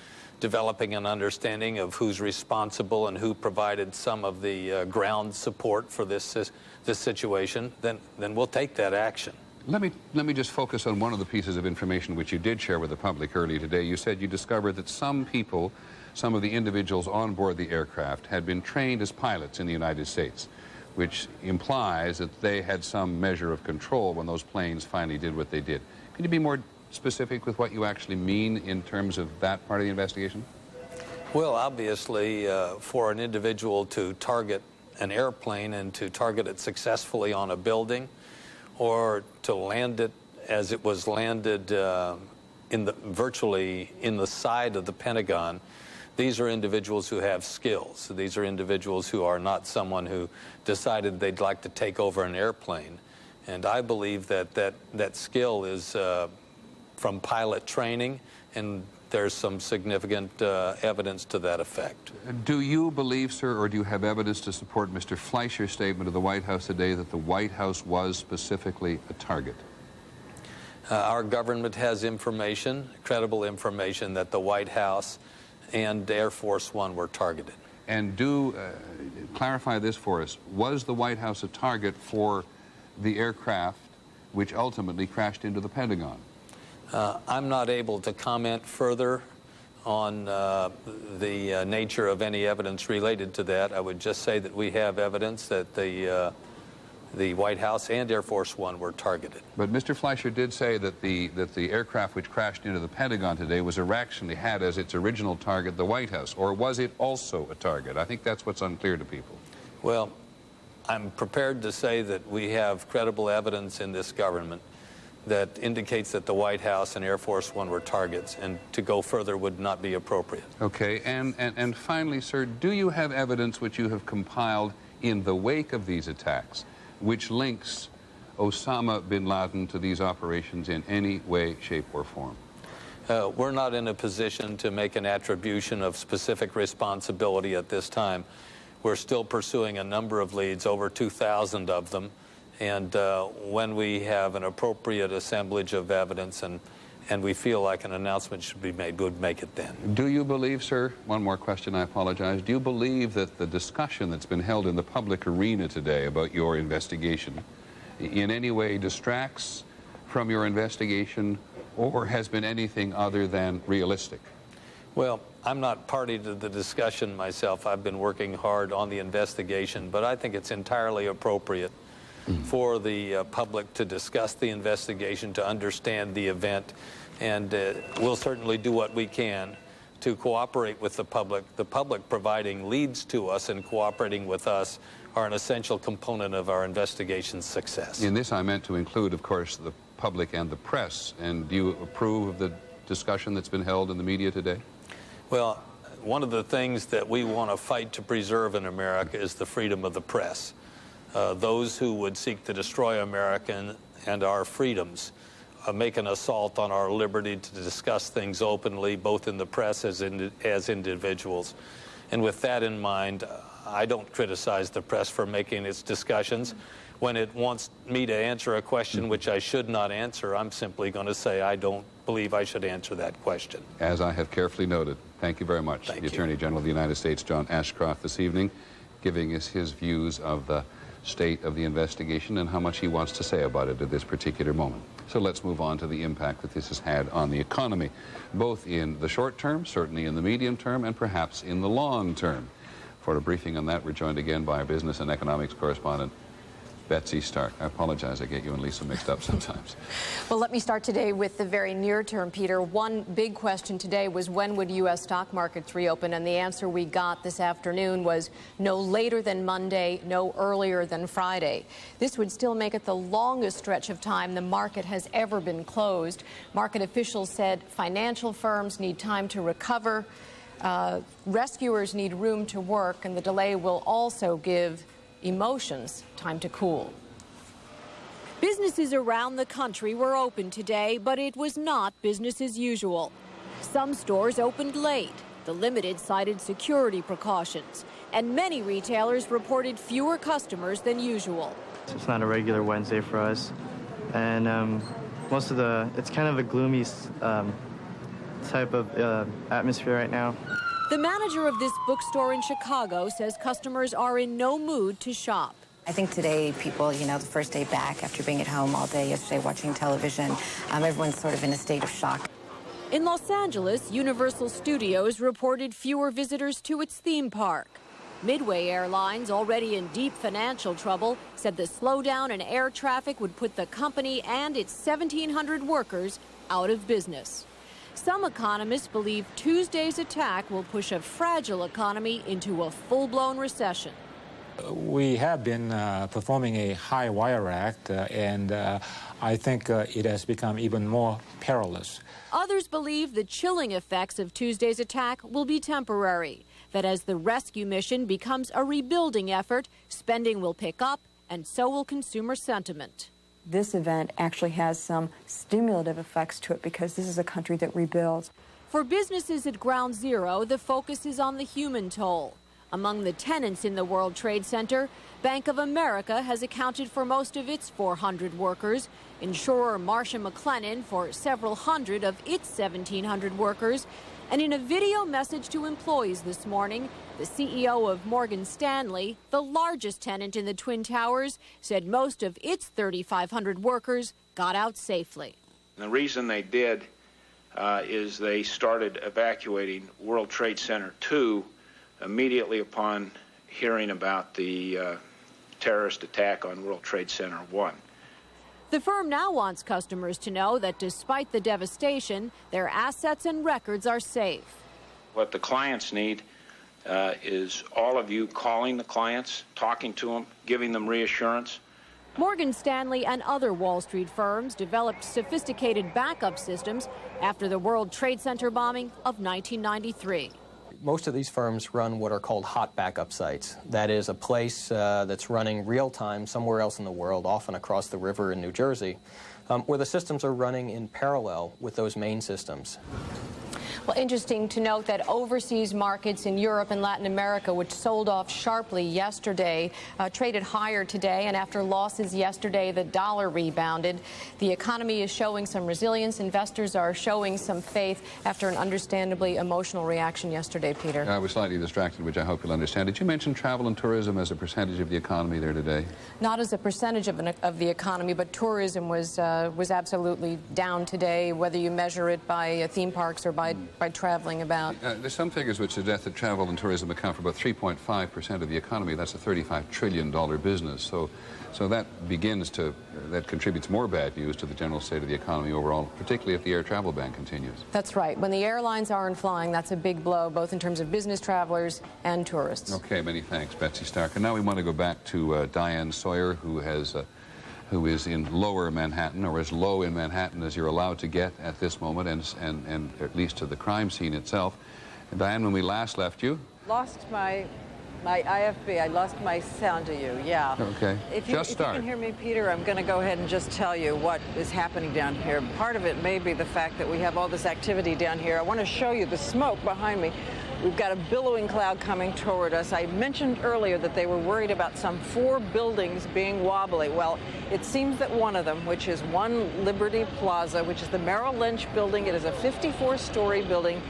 developing an understanding of who's responsible and who provided some of the ground support for this situation, then we'll take that action. Let me just focus on one of the pieces of information which you did share with the public earlier today. You said you discovered that some people, some of the individuals on board the aircraft, had been trained as pilots in the United States, which implies that they had some measure of control when those planes finally did what they did. Can you be more specific with what you actually mean in terms of that part of the investigation? Well, obviously, for an individual to target an airplane and to target it successfully on a building, or to land it as it was landed virtually in the side of the Pentagon, these are individuals who have skills. These are individuals who are not someone who decided they'd like to take over an airplane. And I believe that skill is from pilot training, and there's some significant evidence to that effect. Do you believe, sir, or do you have evidence to support Mr. Fleischer's statement of the White House today that the White House was specifically a target? Our government has information, credible information, that the White House and Air Force One were targeted. And do clarify this for us. Was the White House a target for the aircraft which ultimately crashed into the Pentagon? I'm not able to comment further on the nature of any evidence related to that. I would just say that we have evidence that the White House and Air Force One were targeted. But Mr. Fleischer did say that the aircraft which crashed into the Pentagon today was actually had as its original target the White House, or was it also a target? I think that's what's unclear to people. Well, I'm prepared to say that we have credible evidence in this government that indicates that the White House and Air Force One were targets, and to go further would not be appropriate. Okay, and finally, sir, do you have evidence which you have compiled in the wake of these attacks which links Osama bin Laden to these operations in any way, shape, or form? We're not in a position to make an attribution of specific responsibility at this time. We're still pursuing a number of leads, over 2,000 of them, and when we have an appropriate assemblage of evidence and and we feel like an announcement should be made, would make it then. Do you believe, sir, one more question, I apologize, do you believe that the discussion that's been held in the public arena today about your investigation in any way distracts from your investigation or has been anything other than realistic? Well, I'm not party to the discussion myself. I've been working hard on the investigation, but I think it's entirely appropriate for the public to discuss the investigation, to understand the event, and we'll certainly do what we can to cooperate with the public. The public providing leads to us and cooperating with us are an essential component of our investigation's success. In this I meant to include, of course, the public and the press, and do you approve of the discussion that's been held in the media today? Well, one of the things that we want to fight to preserve in America is the freedom of the press. Those who would seek to destroy America and our freedoms make an assault on our liberty to discuss things openly, both in the press as individuals. And with that in mind, I don't criticize the press for making its discussions. When it wants me to answer a question which I should not answer, I'm simply going to say I don't believe I should answer that question. As I have carefully noted. Thank you very much. The Attorney General of the United States, John Ashcroft, this evening, giving us his views of the state of the investigation and how much he wants to say about it at this particular moment. So let's move on to the impact that this has had on the economy, both in the short term, certainly in the medium term, and perhaps in the long term. For a briefing on that, we're joined again by our business and economics correspondent, Betsy Stark. I apologize, I get you and Lisa mixed up sometimes. Well, let me start today with the very near term, Peter. One big question today was when would U.S. stock markets reopen, and the answer we got this afternoon was no later than Monday, no earlier than Friday. This would still make it the longest stretch of time the market has ever been closed. Market officials said financial firms need time to recover, rescuers need room to work, and the delay will also give emotions time to cool. Businesses around the country were open today, but it was not business as usual. Some stores opened late. The Limited cited security precautions, and many retailers reported fewer customers than usual. It's not a regular Wednesday for us, and it's kind of a gloomy type of atmosphere right now. The manager of this bookstore in Chicago says customers are in no mood to shop. I think today people, the first day back after being at home all day yesterday watching television, everyone's sort of in a state of shock. In Los Angeles, Universal Studios reported fewer visitors to its theme park. Midway Airlines, already in deep financial trouble, said the slowdown in air traffic would put the company and its 1,700 workers out of business. Some economists believe Tuesday's attack will push a fragile economy into a full-blown recession. We have been performing a high wire act, and I think it has become even more perilous. Others believe the chilling effects of Tuesday's attack will be temporary, that as the rescue mission becomes a rebuilding effort, spending will pick up, and so will consumer sentiment. This event actually has some stimulative effects to it because this is a country that rebuilds. For businesses at Ground Zero, the focus is on the human toll. Among the tenants in the World Trade Center, Bank of America has accounted for most of its 400 workers, insurer Marsh & McLennan for several hundred of its 1,700 workers, and in a video message to employees this morning, the CEO of Morgan Stanley, the largest tenant in the Twin Towers, said most of its 3,500 workers got out safely. The reason they did is they started evacuating World Trade Center 2 immediately upon hearing about the terrorist attack on World Trade Center 1. The firm now wants customers to know that despite the devastation, their assets and records are safe. What the clients need is all of you calling the clients, talking to them, giving them reassurance. Morgan Stanley and other Wall Street firms developed sophisticated backup systems after the World Trade Center bombing of 1993. Most of these firms run what are called hot backup sites. That is a place that's running real-time somewhere else in the world, often across the river in New Jersey, where the systems are running in parallel with those main systems. Well, interesting to note that overseas markets in Europe and Latin America, which sold off sharply yesterday, traded higher today. And after losses yesterday, the dollar rebounded. The economy is showing some resilience. Investors are showing some faith after an understandably emotional reaction yesterday, Peter. I was slightly distracted, which I hope you'll understand. Did you mention travel and tourism as a percentage of the economy there today? Not as a percentage of the economy, but tourism was absolutely down today, whether you measure it by theme parks or by traveling about. There's some figures which suggest that travel and tourism account for about 3.5% of the economy. That's a $35 trillion business. So that that contributes more bad news to the general state of the economy overall, particularly if the air travel ban continues. That's right. When the airlines aren't flying, that's a big blow, both in terms of business travelers and tourists. Okay, many thanks, Betsy Stark. And now we want to go back to Diane Sawyer, who is in lower Manhattan, or as low in Manhattan as you're allowed to get at this moment, and at least to the crime scene itself. And Diane, when we last left you... Lost my IFB. I lost my sound to you, yeah. Okay, if you can hear me, Peter, I'm going to go ahead and just tell you what is happening down here. Part of it may be the fact that we have all this activity down here. I want to show you the smoke behind me. We've got a billowing cloud coming toward us. I mentioned earlier that they were worried about some 4 buildings being wobbly. Well, it seems that one of them, which is One Liberty Plaza, which is the Merrill Lynch building, it is a 54-story building,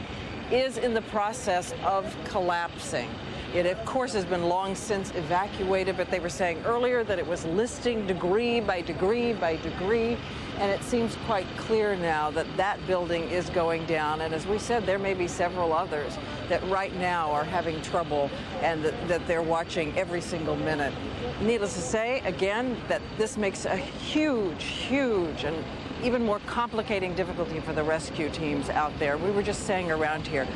is in the process of collapsing. It, of course, has been long since evacuated, but they were saying earlier that it was listing degree by degree by degree, and it seems quite clear now that that building is going down. And as we said, there may be several others that right now are having trouble and that they're watching every single minute. Needless to say, again, that this makes a huge, huge and even more complicating difficulty for the rescue teams out there. We were just saying around here,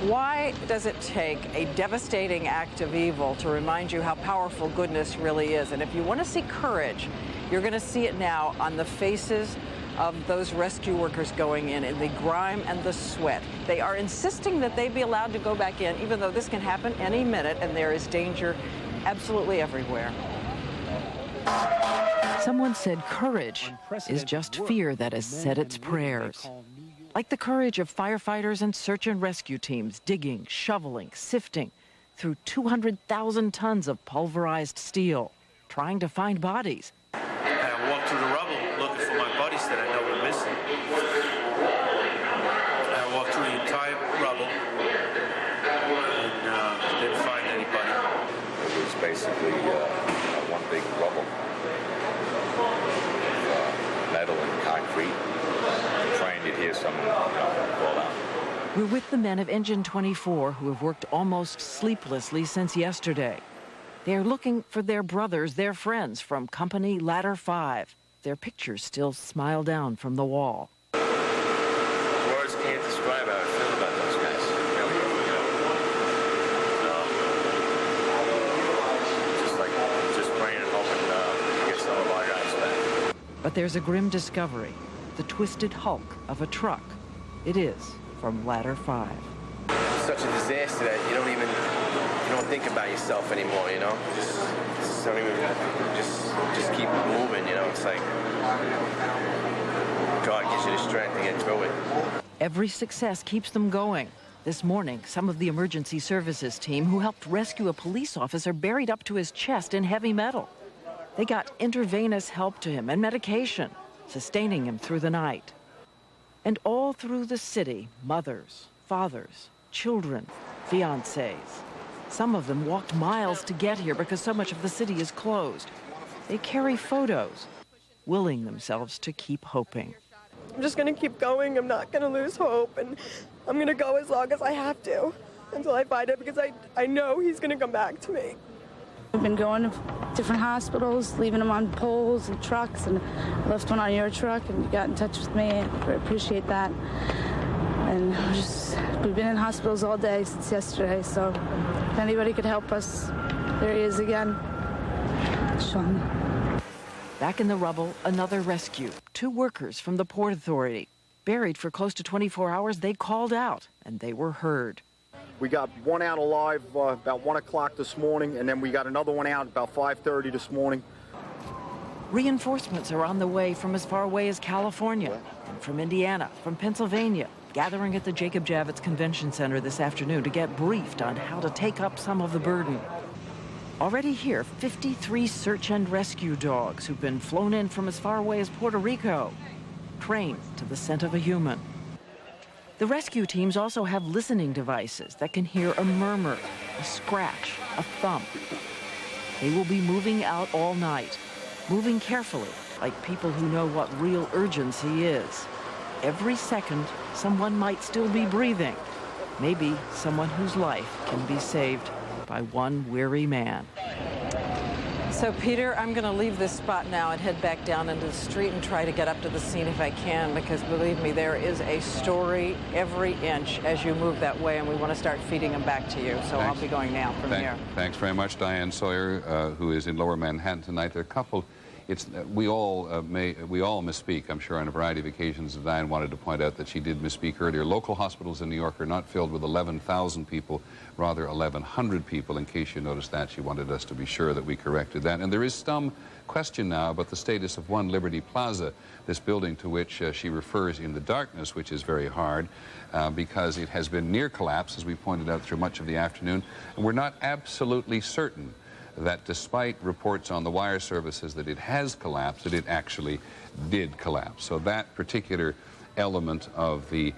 why does it take a devastating act of evil to remind you how powerful goodness really is? And if you want to see courage, you're going to see it now on the faces of those rescue workers going in the grime and the sweat. They are insisting that they be allowed to go back in, even though this can happen any minute, and there is danger absolutely everywhere. Someone said courage is just fear that has said its prayers. Like the courage of firefighters and search and rescue teams digging, shoveling, sifting through 200,000 tons of pulverized steel, trying to find bodies. I walked through the rubble looking for my buddies that I know were missing. I walked through the entire rubble and didn't find anybody. It was basically one big rubble, metal and concrete. You'd hear someone fall out. We're with the men of Engine 24 who have worked almost sleeplessly since yesterday. They are looking for their brothers, their friends from Company Ladder 5. Their pictures still smile down from the wall. Words can't describe how I feel about those guys. Really, just praying and hoping to get some of our guys back. But there's a grim discovery. The twisted hulk of a truck. It is from Ladder 5. It's such a disaster that you don't think about yourself anymore, you know? Just don't even, just keep moving, you know? It's like God gives you the strength to get through it. Every success keeps them going. This morning, some of the emergency services team who helped rescue a police officer buried up to his chest in heavy metal. They got intravenous help to him and medication, sustaining him through the night. And all through the city, mothers, fathers, children, fiancés. Some of them walked miles to get here because so much of the city is closed. They carry photos, willing themselves to keep hoping. I'm just going to keep going. I'm not going to lose hope, and I'm going to go as long as I have to until I find it, because I know he's going to come back to me. We've been going to different hospitals, leaving them on poles and trucks, and I left one on your truck, and you got in touch with me. I appreciate that. And we've been in hospitals all day since yesterday, so if anybody could help us, there he is again. Sean. Back in the rubble, another rescue. 2 workers from the Port Authority. Buried for close to 24 hours, they called out, and they were heard. We got one out alive about 1 o'clock this morning, and then we got another one out about 5:30 this morning. Reinforcements are on the way from as far away as California, and from Indiana, from Pennsylvania, gathering at the Jacob Javits Convention Center this afternoon to get briefed on how to take up some of the burden. Already here, 53 search and rescue dogs who've been flown in from as far away as Puerto Rico, trained to the scent of a human. The rescue teams also have listening devices that can hear a murmur, a scratch, a thump. They will be moving out all night, moving carefully, like people who know what real urgency is. Every second, someone might still be breathing. Maybe someone whose life can be saved by one weary man. So, Peter, I'm going to leave this spot now and head back down into the street and try to get up to the scene if I can, because believe me, there is a story every inch as you move that way, and we want to start feeding them back to you. So I'll be going now from here. Thanks very much, Diane Sawyer, who is in Lower Manhattan tonight. There are a couple. We all misspeak, I'm sure, on a variety of occasions. Diane wanted to point out that she did misspeak earlier. Local hospitals in New York are not filled with 11,000 people, rather 1,100 people. In case you noticed that, she wanted us to be sure that we corrected that. And there is some question now about the status of One Liberty Plaza, this building to which she refers in the darkness, which is very hard because it has been near collapse, as we pointed out through much of the afternoon. And we're not absolutely certain that despite reports on the wire services that it has collapsed, that it actually did collapse. So that particular element of the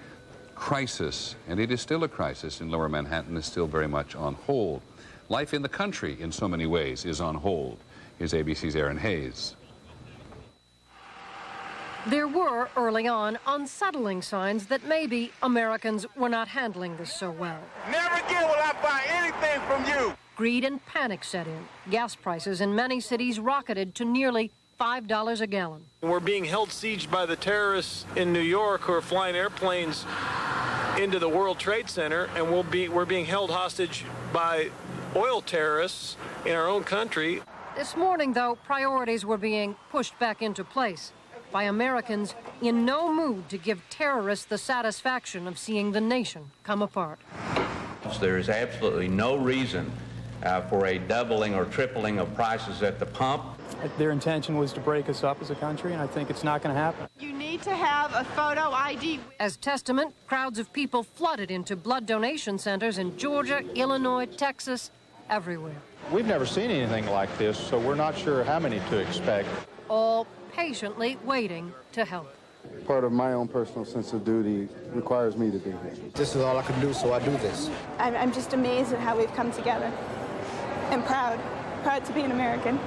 crisis, and it is still a crisis in Lower Manhattan, is still very much on hold. Life in the country, in so many ways, is on hold. Here's ABC's Aaron Hayes. There were, early on, unsettling signs that maybe Americans were not handling this so well. Never again will I buy anything from you. Greed and panic set in. Gas prices in many cities rocketed to nearly $5 a gallon. We're being held sieged by the terrorists in New York who are flying airplanes into the World Trade Center, and we're being held hostage by oil terrorists in our own country. This morning, though, priorities were being pushed back into place by Americans in no mood to give terrorists the satisfaction of seeing the nation come apart. There is absolutely no reason for a doubling or tripling of prices at the pump. Their intention was to break us up as a country, and I think it's not going to happen. You need to have a photo ID. As testament, crowds of people flooded into blood donation centers in Georgia, Illinois, Texas, everywhere. We've never seen anything like this, so we're not sure how many to expect. All patiently waiting to help. Part of my own personal sense of duty requires me to be here. This is all I can do, so I do this. I'm just amazed at how we've come together. And proud to be an American.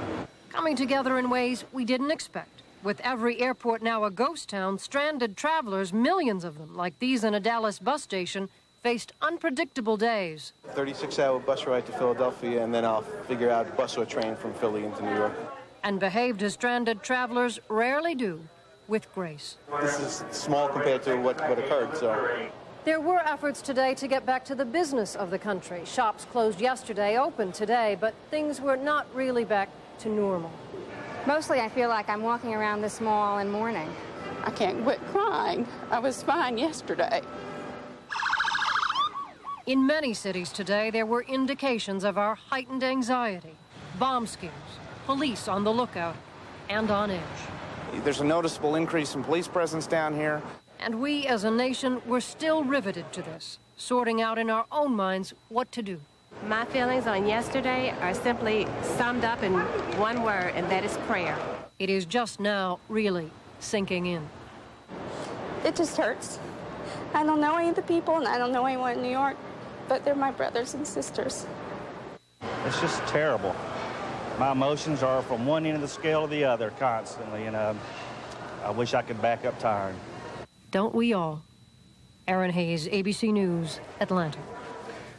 Coming together in ways we didn't expect. With every airport now a ghost town, stranded travelers, millions of them, like these in a Dallas bus station, faced unpredictable days. 36-hour bus ride to Philadelphia, and then I'll figure out bus or train from Philly into New York. And behaved as stranded travelers rarely do, with grace. This is small compared to what occurred, so. There were efforts today to get back to the business of the country. Shops closed yesterday, opened today, but things were not really back to normal. Mostly I feel like I'm walking around this mall in mourning. I can't quit crying. I was fine yesterday. In many cities today, there were indications of our heightened anxiety. Bomb scares, police on the lookout, and on edge. There's a noticeable increase in police presence down here. And we, as a nation, were still riveted to this, sorting out in our own minds what to do. My feelings on yesterday are simply summed up in one word, and that is prayer. It is just now really sinking in. It just hurts. I don't know any of the people, and I don't know anyone in New York, but they're my brothers and sisters. It's just terrible. My emotions are from one end of the scale to the other constantly, and I wish I could back up time. Don't we all? Aaron Hayes, ABC News, Atlanta.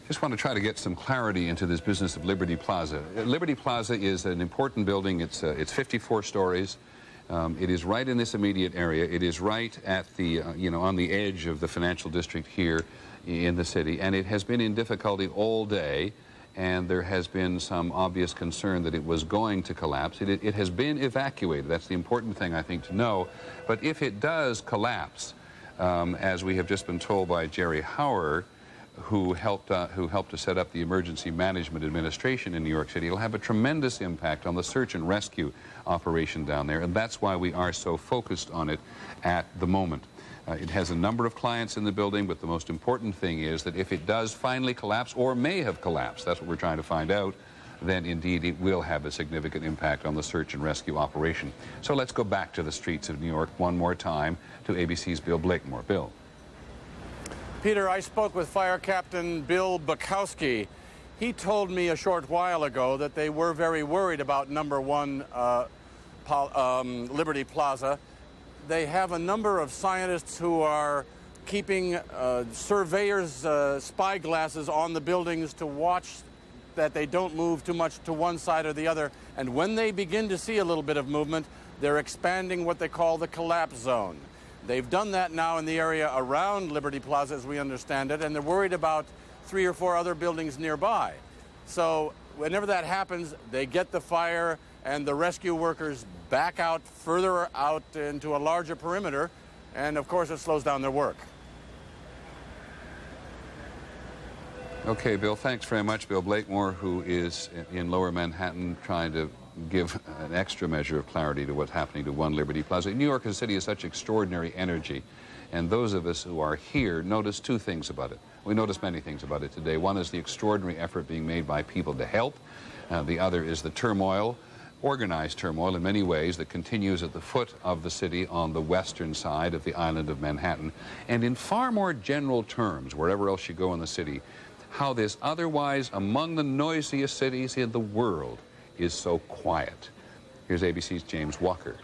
Just want to try to get some clarity into this business of Liberty Plaza. Liberty Plaza is an important building. It's 54 stories. It is right in this immediate area. It is right at the, on the edge of the financial district here in the city. And it has been in difficulty all day. And there has been some obvious concern that it was going to collapse. It has been evacuated. That's the important thing, I think, to know. But if it does collapse, as we have just been told by Jerry Hauer, who helped to set up the Emergency Management Administration in New York City. It'll have a tremendous impact on the search and rescue operation down there, and that's why we are so focused on it at the moment. It has a number of clients in the building, but the most important thing is that if it does finally collapse, or may have collapsed, that's what we're trying to find out, then indeed it will have a significant impact on the search and rescue operation. So let's go back to the streets of New York one more time to ABC's Bill Blakemore. Bill. Peter, I spoke with Fire Captain Bill Bukowski. He told me a short while ago that they were very worried about number 1 Liberty Plaza. They have a number of scientists who are keeping surveyors' spy glasses on the buildings to watch that they don't move too much to one side or the other. And when they begin to see a little bit of movement, they're expanding what they call the collapse zone. They've done that now in the area around Liberty Plaza, as we understand it, and they're worried about 3 or 4 other buildings nearby. So whenever that happens, they get the fire and the rescue workers back out further out into a larger perimeter, and of course it slows down their work. Okay, Bill, thanks very much. Bill Blakemore, who is in Lower Manhattan, trying to give an extra measure of clarity to what's happening to 1 Liberty Plaza. New York City has such extraordinary energy, and those of us who are here notice 2 things about it. We notice many things about it today. One is the extraordinary effort being made by people to help. The other is the turmoil, organized turmoil in many ways, that continues at the foot of the city on the western side of the island of Manhattan. And in far more general terms, wherever else you go in the city, how this otherwise among the noisiest cities in the world is so quiet. Here's ABC's James Walker.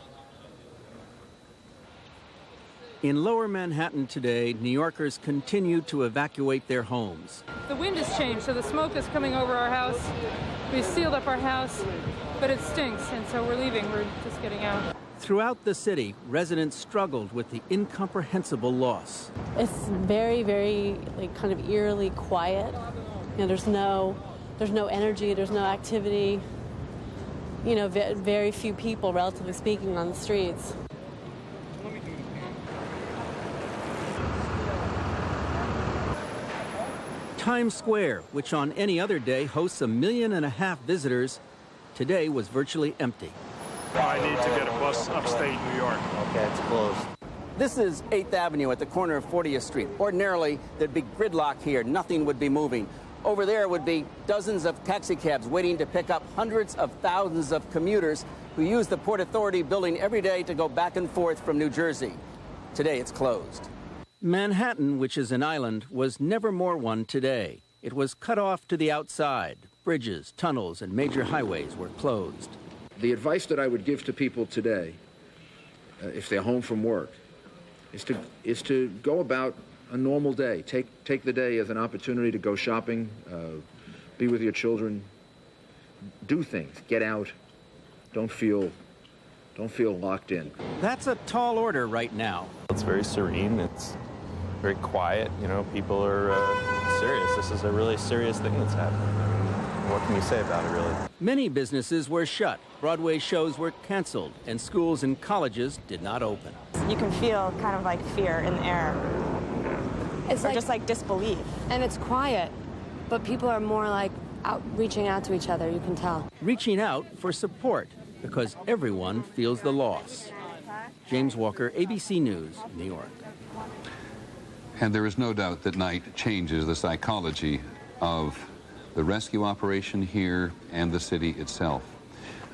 In Lower Manhattan today, New Yorkers continue to evacuate their homes. The wind has changed, so the smoke is coming over our house. We sealed up our house, but it stinks, and so we're leaving. We're just getting out. Throughout the city, residents struggled with the incomprehensible loss. It's very, very, kind of eerily quiet. You know, there's no energy, there's no activity. You know, very few people, relatively speaking, on the streets. Times Square, which on any other day hosts 1.5 million visitors, today was virtually empty. I need to get a bus upstate New York. Okay, it's closed. This is 8th Avenue at the corner of 40th Street. Ordinarily, there'd be gridlock here. Nothing would be moving. Over there would be dozens of taxicabs waiting to pick up hundreds of thousands of commuters who use the Port Authority building every day to go back and forth from New Jersey. Today, it's closed. Manhattan, which is an island, was never more one today. It was cut off to the outside. Bridges, tunnels, and major highways were closed. The advice that I would give to people today, if they're home from work, is to go about a normal day. Take the day as an opportunity to go shopping, be with your children, do things, get out, don't feel locked in. That's a tall order right now. It's very serene. It's very quiet. You know, people are serious. This is a really serious thing that's happening. What can you say about it, really? Many businesses were shut. Broadway shows were canceled, and schools and colleges did not open. You can feel kind of like fear in the air. It's just like disbelief. And it's quiet, but people are more like reaching out to each other, you can tell. Reaching out for support, because everyone feels the loss. James Walker, ABC News, New York. And there is no doubt that night changes the psychology of the rescue operation here and the city itself.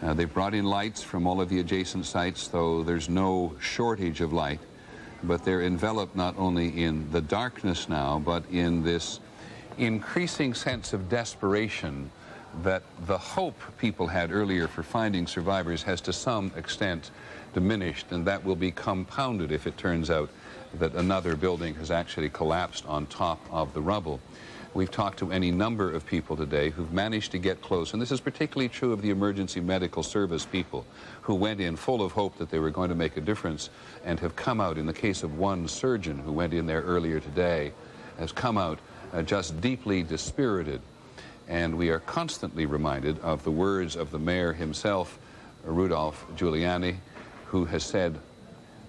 They've brought in lights from all of the adjacent sites, though there's no shortage of light, but they're enveloped not only in the darkness now, but in this increasing sense of desperation that the hope people had earlier for finding survivors has to some extent diminished, and that will be compounded if it turns out that another building has actually collapsed on top of the rubble. We've talked to any number of people today who've managed to get close, and this is particularly true of the emergency medical service people who went in full of hope that they were going to make a difference and have come out. In the case of one surgeon who went in there earlier today, has come out just deeply dispirited. And we are constantly reminded of the words of the mayor himself, Rudolph Giuliani, who has said,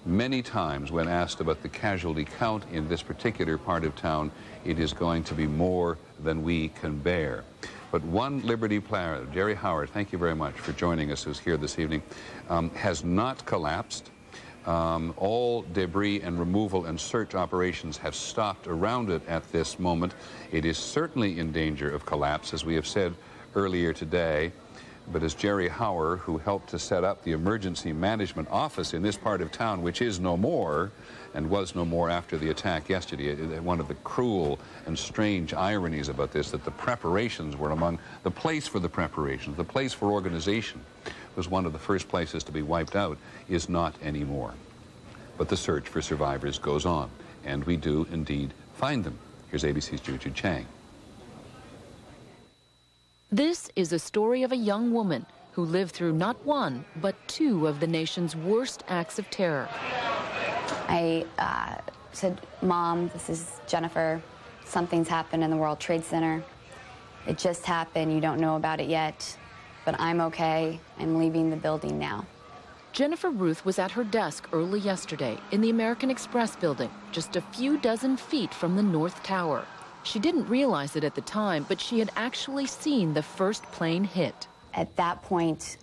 Many times when asked about the casualty count in this particular part of town, it is going to be more than we can bear. But one Liberty player, Jerry Howard, thank you very much for joining us, who's here this evening, has not collapsed. All debris and removal and search operations have stopped around it at this moment. It is certainly in danger of collapse, as we have said earlier today. But as Jerry Howard, who helped to set up the emergency management office in this part of town, which is no more, and was no more after the attack yesterday, one of the cruel and strange ironies about this, that the preparations were among the place for the preparations, the place for organization, was one of the first places to be wiped out, is not anymore. But the search for survivors goes on, and we do indeed find them. Here's ABC's Juju Chang. This is a story of a young woman who lived through not one, but two of the nation's worst acts of terror. I said, "Mom, this is Jennifer. Something's happened in the World Trade Center. It just happened. You don't know about it yet, but I'm okay. I'm leaving the building now." Jennifer Ruth was at her desk early yesterday in the American Express building, just a few dozen feet from the North Tower. She didn't realize it at the time, but she had actually seen the first plane hit. At that point,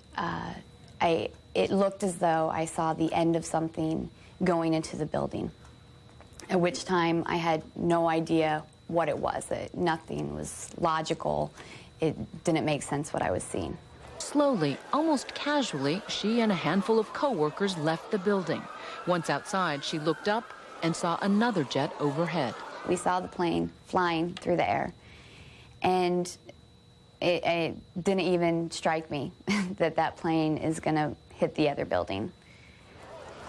it looked as though I saw the end of something going into the building, at which time I had no idea what it was. Nothing was logical. It didn't make sense what I was seeing. Slowly, almost casually, she and a handful of co-workers left the building. Once outside, she looked up and saw another jet overhead. We saw the plane flying through the air, and it didn't even strike me that that plane is going to hit the other building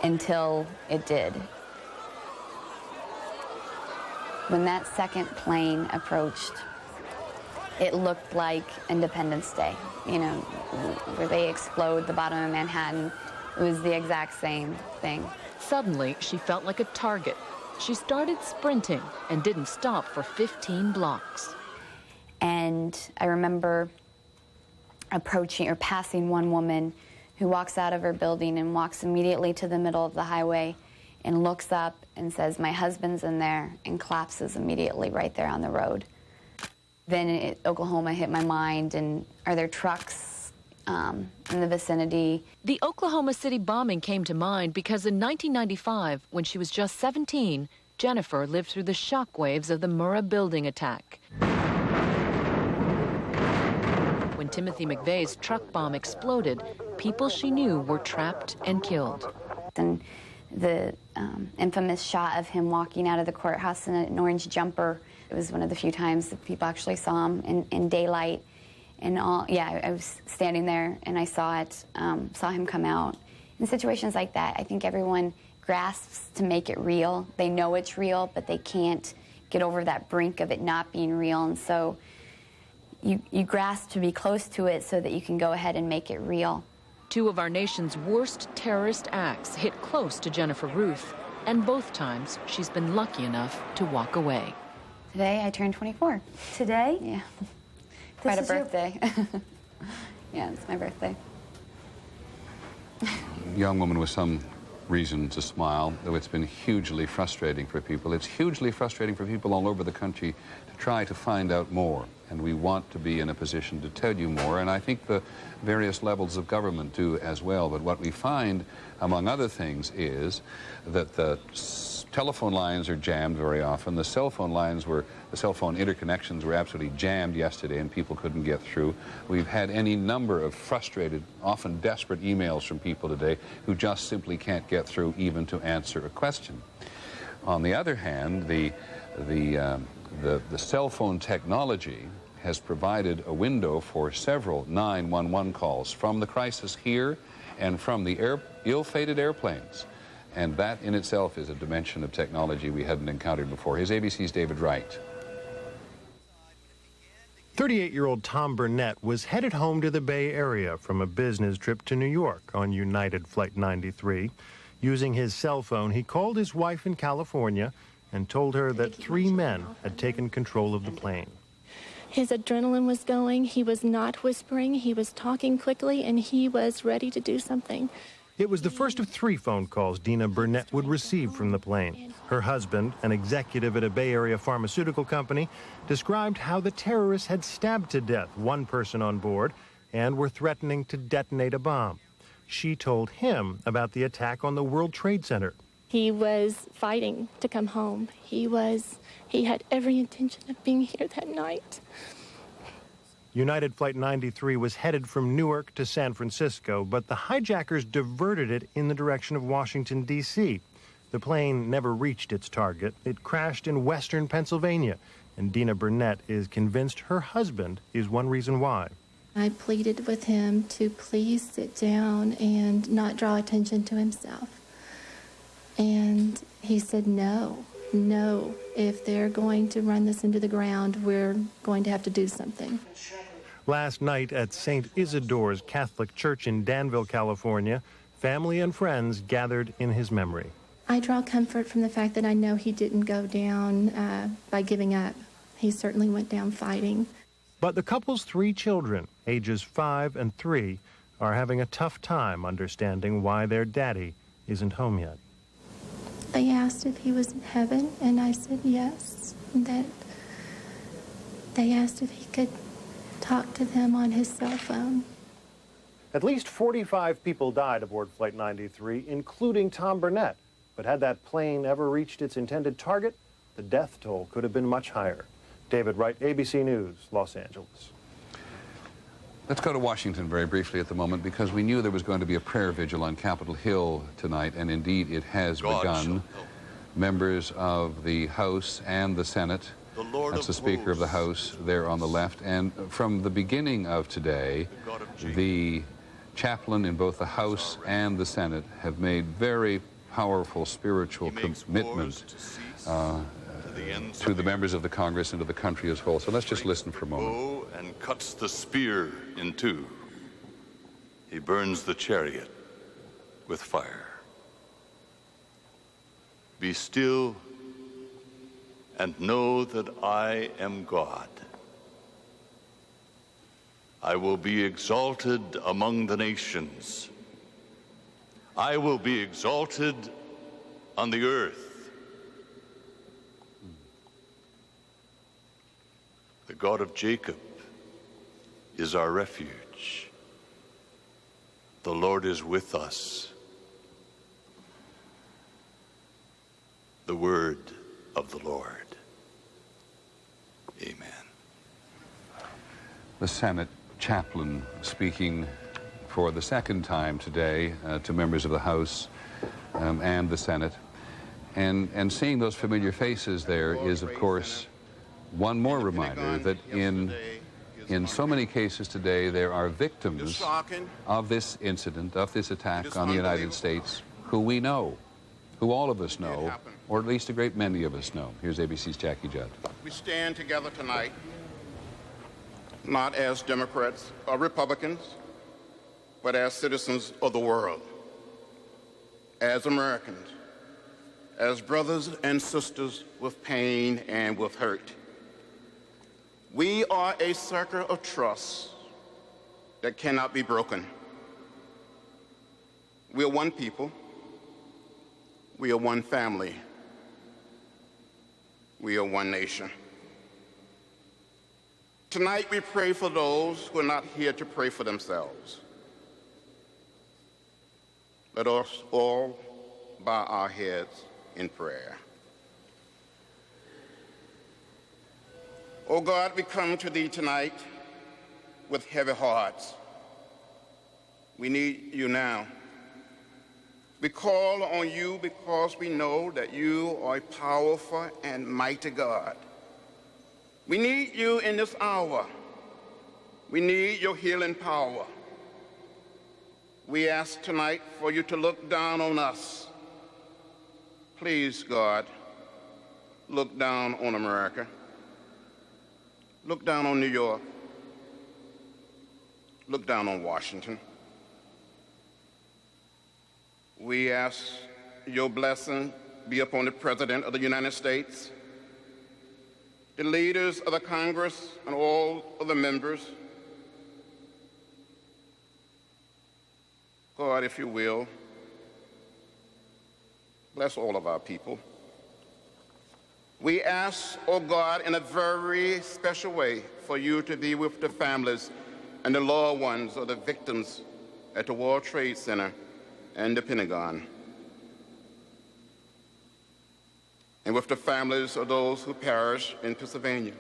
until it did. When that second plane approached, it looked like Independence Day, you know, where they explode the bottom of Manhattan. It was the exact same thing. Suddenly, she felt like a target. She started sprinting and didn't stop for 15 blocks. And I remember approaching or passing one woman who walks out of her building and walks immediately to the middle of the highway and looks up and says, "My husband's in there," and collapses immediately right there on the road. Then Oklahoma hit my mind, and are there trucks in the vicinity? The Oklahoma City bombing came to mind because in 1995, when she was just 17, Jennifer lived through the shockwaves of the Murrah building attack. When Timothy McVeigh's truck bomb exploded, people she knew were trapped and killed. And the infamous shot of him walking out of the courthouse in an orange jumper, it was one of the few times that people actually saw him in daylight. And I was standing there and I saw it, saw him come out. In situations like that, I think everyone grasps to make it real. They know it's real, but they can't get over that brink of it not being real. And so you grasp to be close to it so that you can go ahead and make it real. Two of our nation's worst terrorist acts hit close to Jennifer Ruth, and both times she's been lucky enough to walk away. Today I turned 24. Today? Yeah. Quite a birthday. Yeah, it's my birthday. Young woman with some reason to smile, though it's been hugely frustrating for people. It's hugely frustrating for people all over the country to try to find out more. And we want to be in a position to tell you more, and I think the various levels of government do as well. But what we find, among other things, is that the telephone lines are jammed very often. The cell phone interconnections were absolutely jammed yesterday, and people couldn't get through. We've had any number of frustrated, often desperate emails from people today who just simply can't get through even to answer a question. On the other hand, the cell phone technology has provided a window for several 911 calls from the crisis here and from the ill-fated airplanes. And that in itself is a dimension of technology we hadn't encountered before. Here's ABC's David Wright. 38-year-old Tom Burnett was headed home to the Bay Area from a business trip to New York on United Flight 93. Using his cell phone, he called his wife in California and told her that 3 men had taken control of the plane. His adrenaline was going. He was not whispering. He was talking quickly, and he was ready to do something. It was the first of 3 phone calls Dina Burnett would receive from the plane. Her husband, an executive at a Bay Area pharmaceutical company, described how the terrorists had stabbed to death one person on board and were threatening to detonate a bomb. She told him about the attack on the World Trade Center. He was fighting to come home. He had every intention of being here that night. United Flight 93 was headed from Newark to San Francisco, but the hijackers diverted it in the direction of Washington, D.C. The plane never reached its target. It crashed in western Pennsylvania, and Dina Burnett is convinced her husband is one reason why. I pleaded with him to please sit down and not draw attention to himself. And he said, no, if they're going to run this into the ground, we're going to have to do something. Last night at St. Isidore's Catholic Church in Danville, California, family and friends gathered in his memory. I draw comfort from the fact that I know he didn't go down by giving up. He certainly went down fighting. But the couple's 3 children, ages 5 and 3, are having a tough time understanding why their daddy isn't home yet. They asked if he was in heaven, and I said yes. And that they asked if he could talk to them on his cell phone. At least 45 people died aboard Flight 93, including Tom Burnett. But had that plane ever reached its intended target, the death toll could have been much higher. David Wright, ABC News, Los Angeles. Let's go to Washington very briefly at the moment, because we knew there was going to be a prayer vigil on Capitol Hill tonight, and indeed it has begun. Members of the House and the Senate, that's the Speaker of the House there on the left, and from the beginning of today, the chaplain in both the House and the Senate have made very powerful spiritual commitment to the members of the Congress and to the country as whole. So let's just listen for a moment. And cuts the spear in 2. He burns the chariot with fire. Be still and know that I am God. I will be exalted among the nations. I will be exalted on the earth. The God of Jacob is our refuge. The Lord is with us. The word of the Lord. Amen. The Senate chaplain speaking for the second time today to members of the House and the Senate. And seeing those familiar faces there is, of course, one more reminder that in so many cases today there are victims of this incident, of this attack on the United States, who we know, who all of us know, or at least a great many of us know. Here's ABC's Jackie Judd. We stand together tonight, not as Democrats or Republicans, but as citizens of the world, as Americans, as brothers and sisters with pain and with hurt. We are a circle of trust that cannot be broken. We are one people. We are one family. We are one nation. Tonight we pray for those who are not here to pray for themselves. Let us all bow our heads in prayer. Oh God, we come to thee tonight with heavy hearts. We need you now. We call on you because we know that you are a powerful and mighty God. We need you in this hour. We need your healing power. We ask tonight for you to look down on us. Please, God, look down on America. Look down on New York. Look down on Washington. We ask your blessing be upon the President of the United States, the leaders of the Congress, and all of the members. God, if you will, bless all of our people. We ask, oh God, in a very special way for you to be with the families and the loved ones of the victims at the World Trade Center and the Pentagon, and with the families of those who perished in Pennsylvania.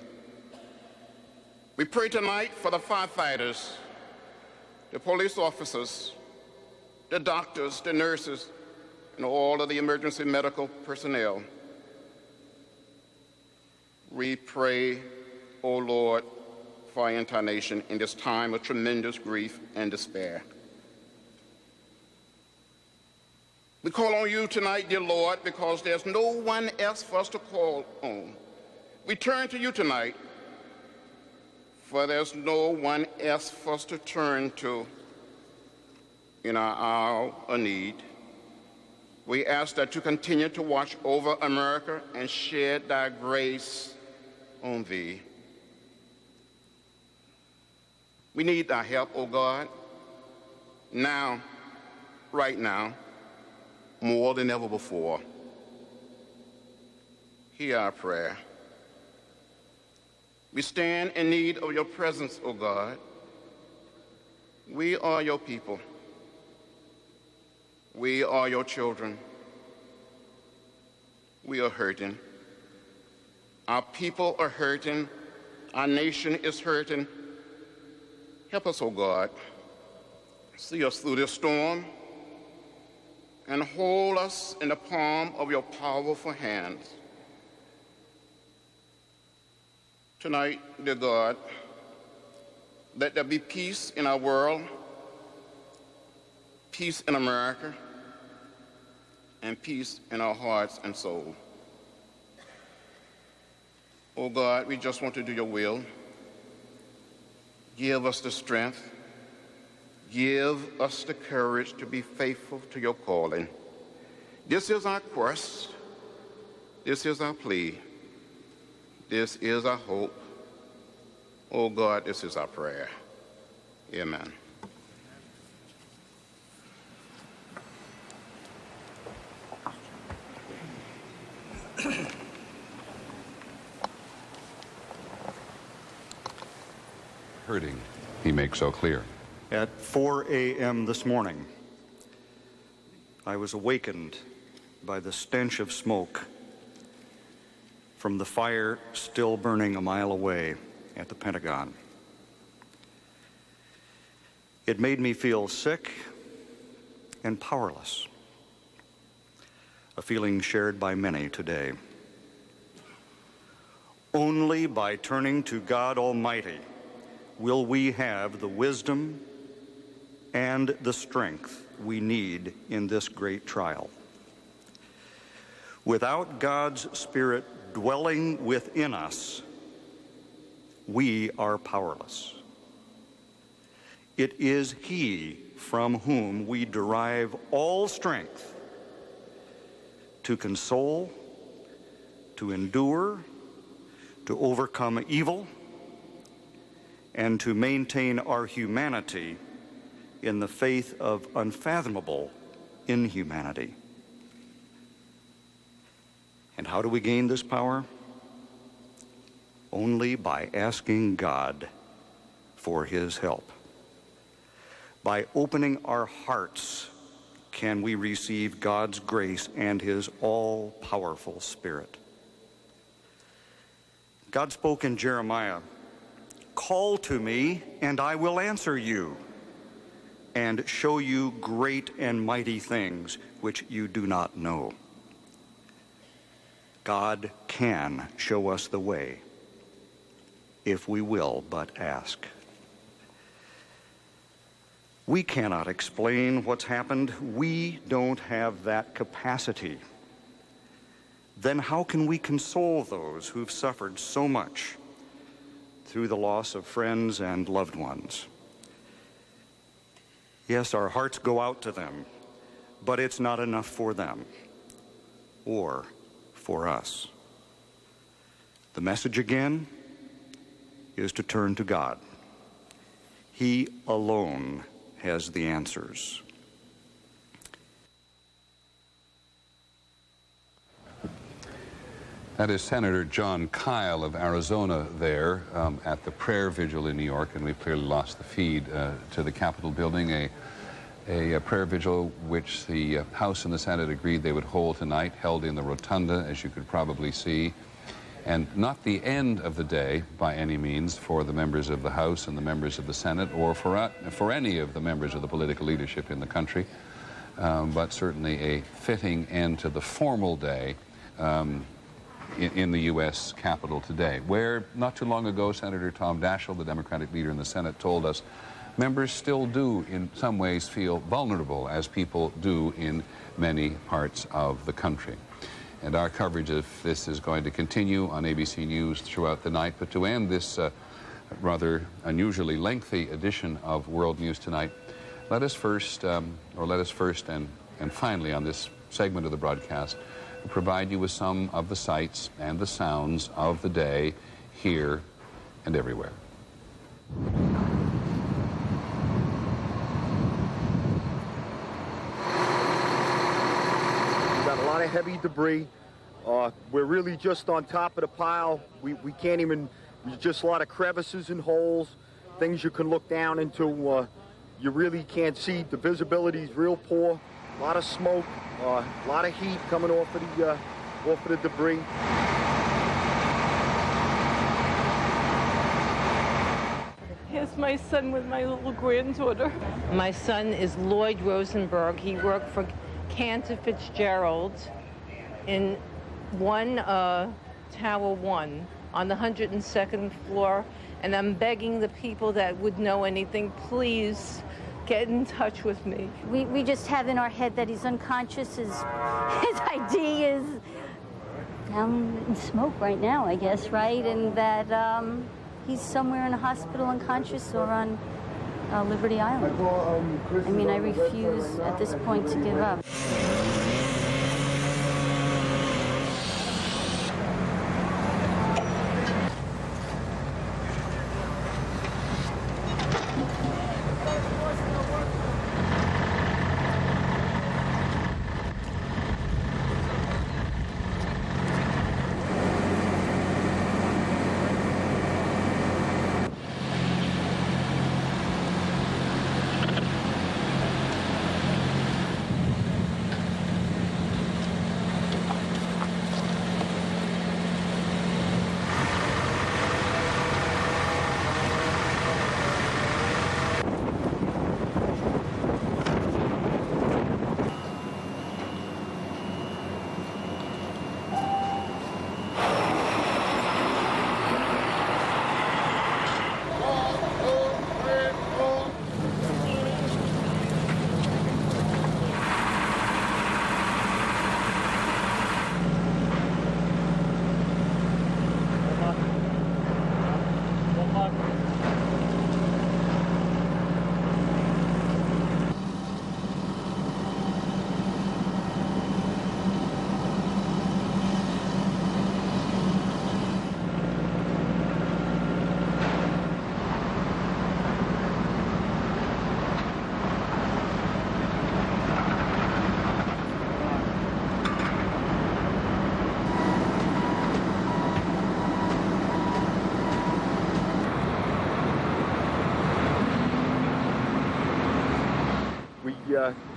We pray tonight for the firefighters, the police officers, the doctors, the nurses, and all of the emergency medical personnel. We pray, O Lord, for our entire nation in this time of tremendous grief and despair. We call on you tonight, dear Lord, because there's no one else for us to call on. We turn to you tonight, for there's no one else for us to turn to in our hour of need. We ask that you continue to watch over America and shed thy grace on thee. We need thy help, O God, now, right now, more than ever before. Hear our prayer. We stand in need of your presence, O God. We are your people. We are your children. We are hurting. Our people are hurting. Our nation is hurting. Help us, O God. See us through this storm and hold us in the palm of your powerful hands. Tonight, dear God, let there be peace in our world, peace in America, and peace in our hearts and soul. Oh God, we just want to do your will. Give us the strength. Give us the courage to be faithful to your calling. This is our quest. This is our plea. This is our hope. Oh God, this is our prayer. Amen. Hurting, he makes so clear. At 4 a.m. this morning, I was awakened by the stench of smoke from the fire still burning a mile away at the Pentagon. It made me feel sick and powerless, a feeling shared by many today. Only by turning to God Almighty will we have the wisdom and the strength we need in this great trial. Without God's Spirit dwelling within us, we are powerless. It is He from whom we derive all strength to console, to endure, to overcome evil, and to maintain our humanity in the faith of unfathomable inhumanity. And how do we gain this power? Only by asking God for His help. By opening our hearts can we receive God's grace and His all-powerful Spirit. God spoke in Jeremiah, "Call to me, and I will answer you, and show you great and mighty things which you do not know." God can show us the way, if we will but ask. We cannot explain what's happened. We don't have that capacity. Then how can we console those who've suffered so much through the loss of friends and loved ones? Yes, our hearts go out to them, but it's not enough for them or for us. The message again is to turn to God. He alone has the answers. That is Senator John Kyle of Arizona there at the prayer vigil in New York, and we've clearly lost the feed to the Capitol building, a prayer vigil which the House and the Senate agreed they would hold tonight, held in the rotunda, as you could probably see. And not the end of the day, by any means, for the members of the House and the members of the Senate, or for any of the members of the political leadership in the country, but certainly a fitting end to the formal day in the U.S. Capitol today, where not too long ago Senator Tom Daschle, the Democratic leader in the Senate, told us members still do in some ways feel vulnerable, as people do in many parts of the country. And our coverage of this is going to continue on ABC News throughout the night. But to end this rather unusually lengthy edition of World News Tonight, let us first and finally on this segment of the broadcast, provide you with some of the sights and the sounds of the day here and everywhere. Of heavy debris. We're really just on top of the pile. We can't even, there's just a lot of crevices and holes, things you can look down into. You really can't see. The visibility is real poor. A lot of smoke, a lot of heat coming off of the debris. Here's my son with my little granddaughter. My son is Lloyd Rosenberg. He worked for Cantor Fitzgerald in Tower 1 on the 102nd floor, and I'm begging the people that would know anything, please get in touch with me. We just have in our head that he's unconscious. His ID is down in smoke right now, I guess, right? And that he's somewhere in a hospital unconscious or on Liberty Island. I mean, I refuse at this point to give up.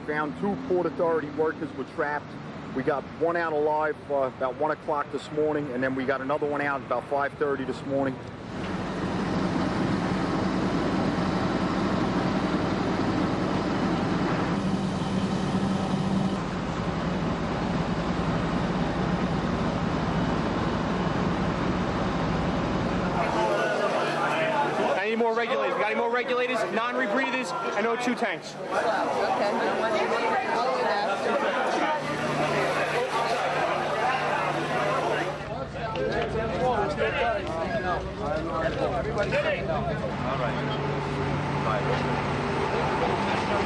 Found 2 Port Authority workers were trapped. We got one out alive about 1 o'clock this morning, and then we got another one out about 5:30 this morning. I need more regulators. We got any more regulators? Non-rebreathers. I know 2 tanks.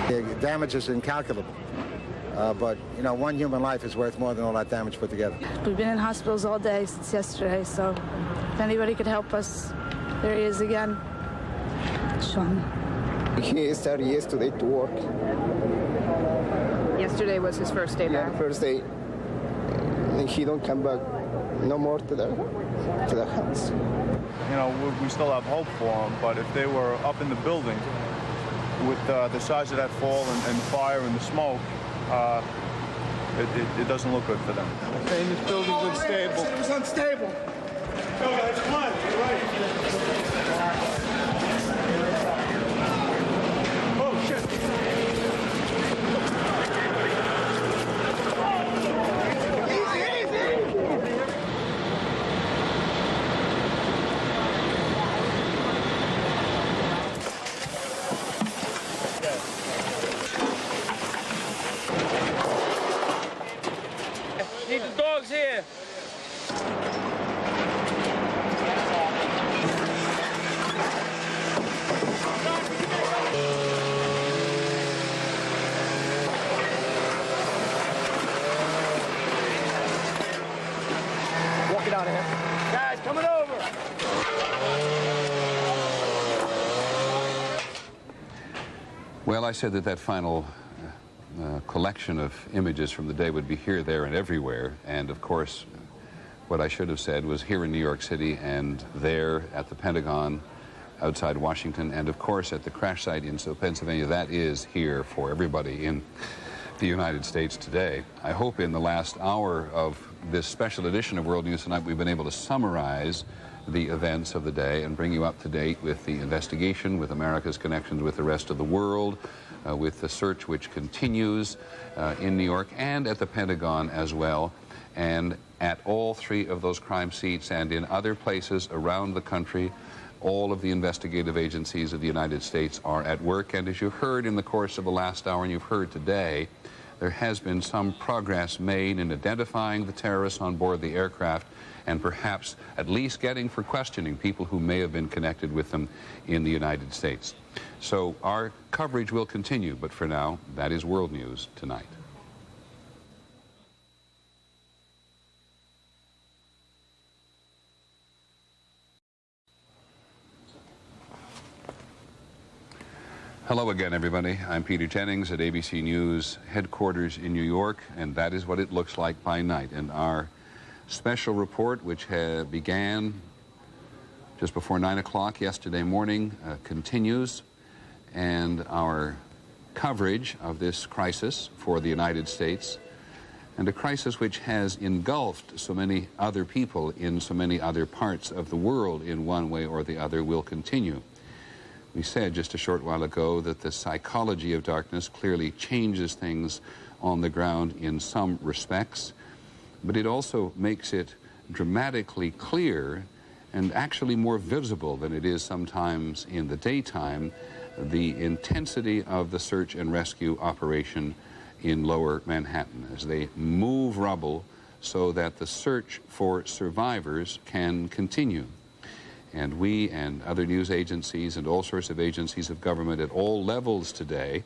The damage is incalculable, but you know, one human life is worth more than all that damage put together. We've been in hospitals all day since yesterday, so if anybody could help us, there he is again. Sean. He started yesterday to work. Yesterday was his first day back? Yeah, first day. And he don't come back no more to their hands. You know, we still have hope for them, but if they were up in the building with the size of that fall and fire and the smoke, it doesn't look good for them. And this building's unstable. It was unstable. Go guys, come on. You're right. Oh, shit. Need the dogs here. Walk it out of here. Guys, coming over. Well, I said that final collection of images from the day would be here, there, and everywhere. And of course, what I should have said was here in New York City and there at the Pentagon, outside Washington, and of course at the crash site in Pennsylvania. That is here for everybody in the United States today. I hope in the last hour of this special edition of World News Tonight we've been able to summarize the events of the day and bring you up to date with the investigation, with America's connections with the rest of the world, with the search which continues in New York and at the Pentagon as well, and at all three of those crime seats and in other places around the country. All of the investigative agencies of the United States are at work, and as you heard in the course of the last hour and you've heard today, there has been some progress made in identifying the terrorists on board the aircraft and perhaps at least getting for questioning people who may have been connected with them in the United States. So our coverage will continue, but for now, that is World News Tonight. Hello again, everybody. I'm Peter Jennings at ABC News headquarters in New York, and that is what it looks like by night. And our special report, which began just before 9 o'clock yesterday morning, continues, and our coverage of this crisis for the United States, and a crisis which has engulfed so many other people in so many other parts of the world in one way or the other, will continue. We said just a short while ago that the psychology of darkness clearly changes things on the ground in some respects, but it also makes it dramatically clear and actually more visible than it is sometimes in the daytime, the intensity of the search and rescue operation in Lower Manhattan as they move rubble so that the search for survivors can continue. And we and other news agencies and all sorts of agencies of government at all levels today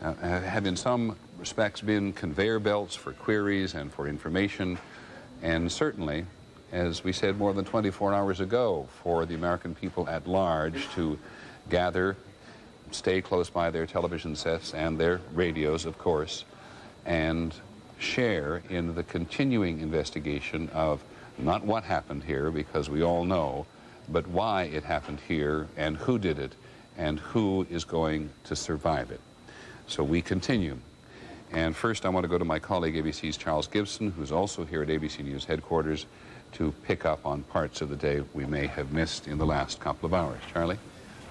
have in some respects been conveyor belts for queries and for information, and certainly, as we said more than 24 hours ago, for the American people at large to gather, stay close by their television sets and their radios, of course, and share in the continuing investigation of not what happened here, because we all know, but why it happened here and who did it and who is going to survive it. So we continue. And first I want to go to my colleague ABC's Charles Gibson, who's also here at ABC News headquarters, to pick up on parts of the day we may have missed in the last couple of hours. Charlie?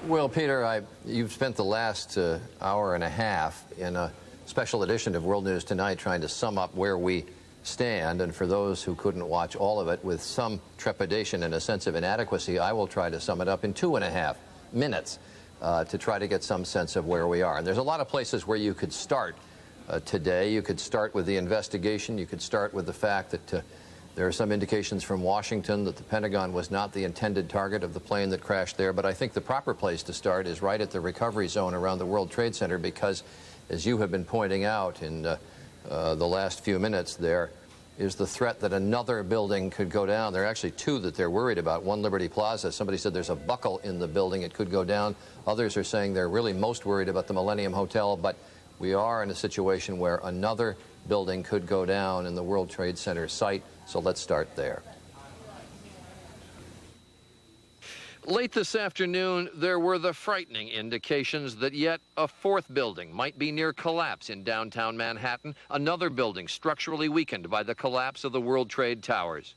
Well, Peter, you've spent the last hour and a half in a special edition of World News Tonight trying to sum up where we stand, and for those who couldn't watch all of it with some trepidation and a sense of inadequacy, I will try to sum it up in 2.5 minutes to try to get some sense of where we are. And there's a lot of places where you could start today. You could start with the investigation. You could start with the fact that there are some indications from Washington that the Pentagon was not the intended target of the plane that crashed there. But I think the proper place to start is right at the recovery zone around the World Trade Center, because, as you have been pointing out in the last few minutes, there is the threat that another building could go down. There are actually two that they're worried about. One, Liberty Plaza. Somebody said there's a buckle in the building. It could go down. Others are saying they're really most worried about the Millennium Hotel. But we are in a situation where another building could go down in the World Trade Center site. So let's start there. Late this afternoon, there were the frightening indications that yet a fourth building might be near collapse in downtown Manhattan, another building structurally weakened by the collapse of the World Trade Towers.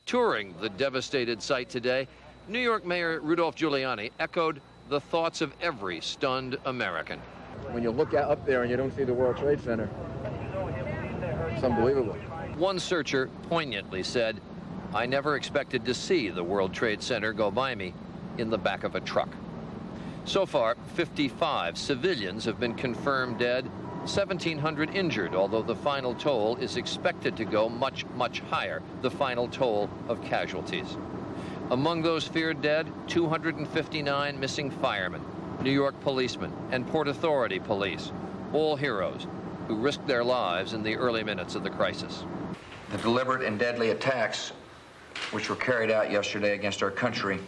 Touring the devastated site today, New York Mayor Rudolph Giuliani echoed the thoughts of every stunned American. When you look up there and you don't see the World Trade Center, it's unbelievable. One searcher poignantly said, "I never expected to see the World Trade Center go by me in the back of a truck." So far, 55 civilians have been confirmed dead, 1,700 injured, although the final toll is expected to go much, much higher, the final toll of casualties. Among those feared dead, 259 missing firemen, New York policemen, and Port Authority police, all heroes who risked their lives in the early minutes of the crisis. The deliberate and deadly attacks which were carried out yesterday against our country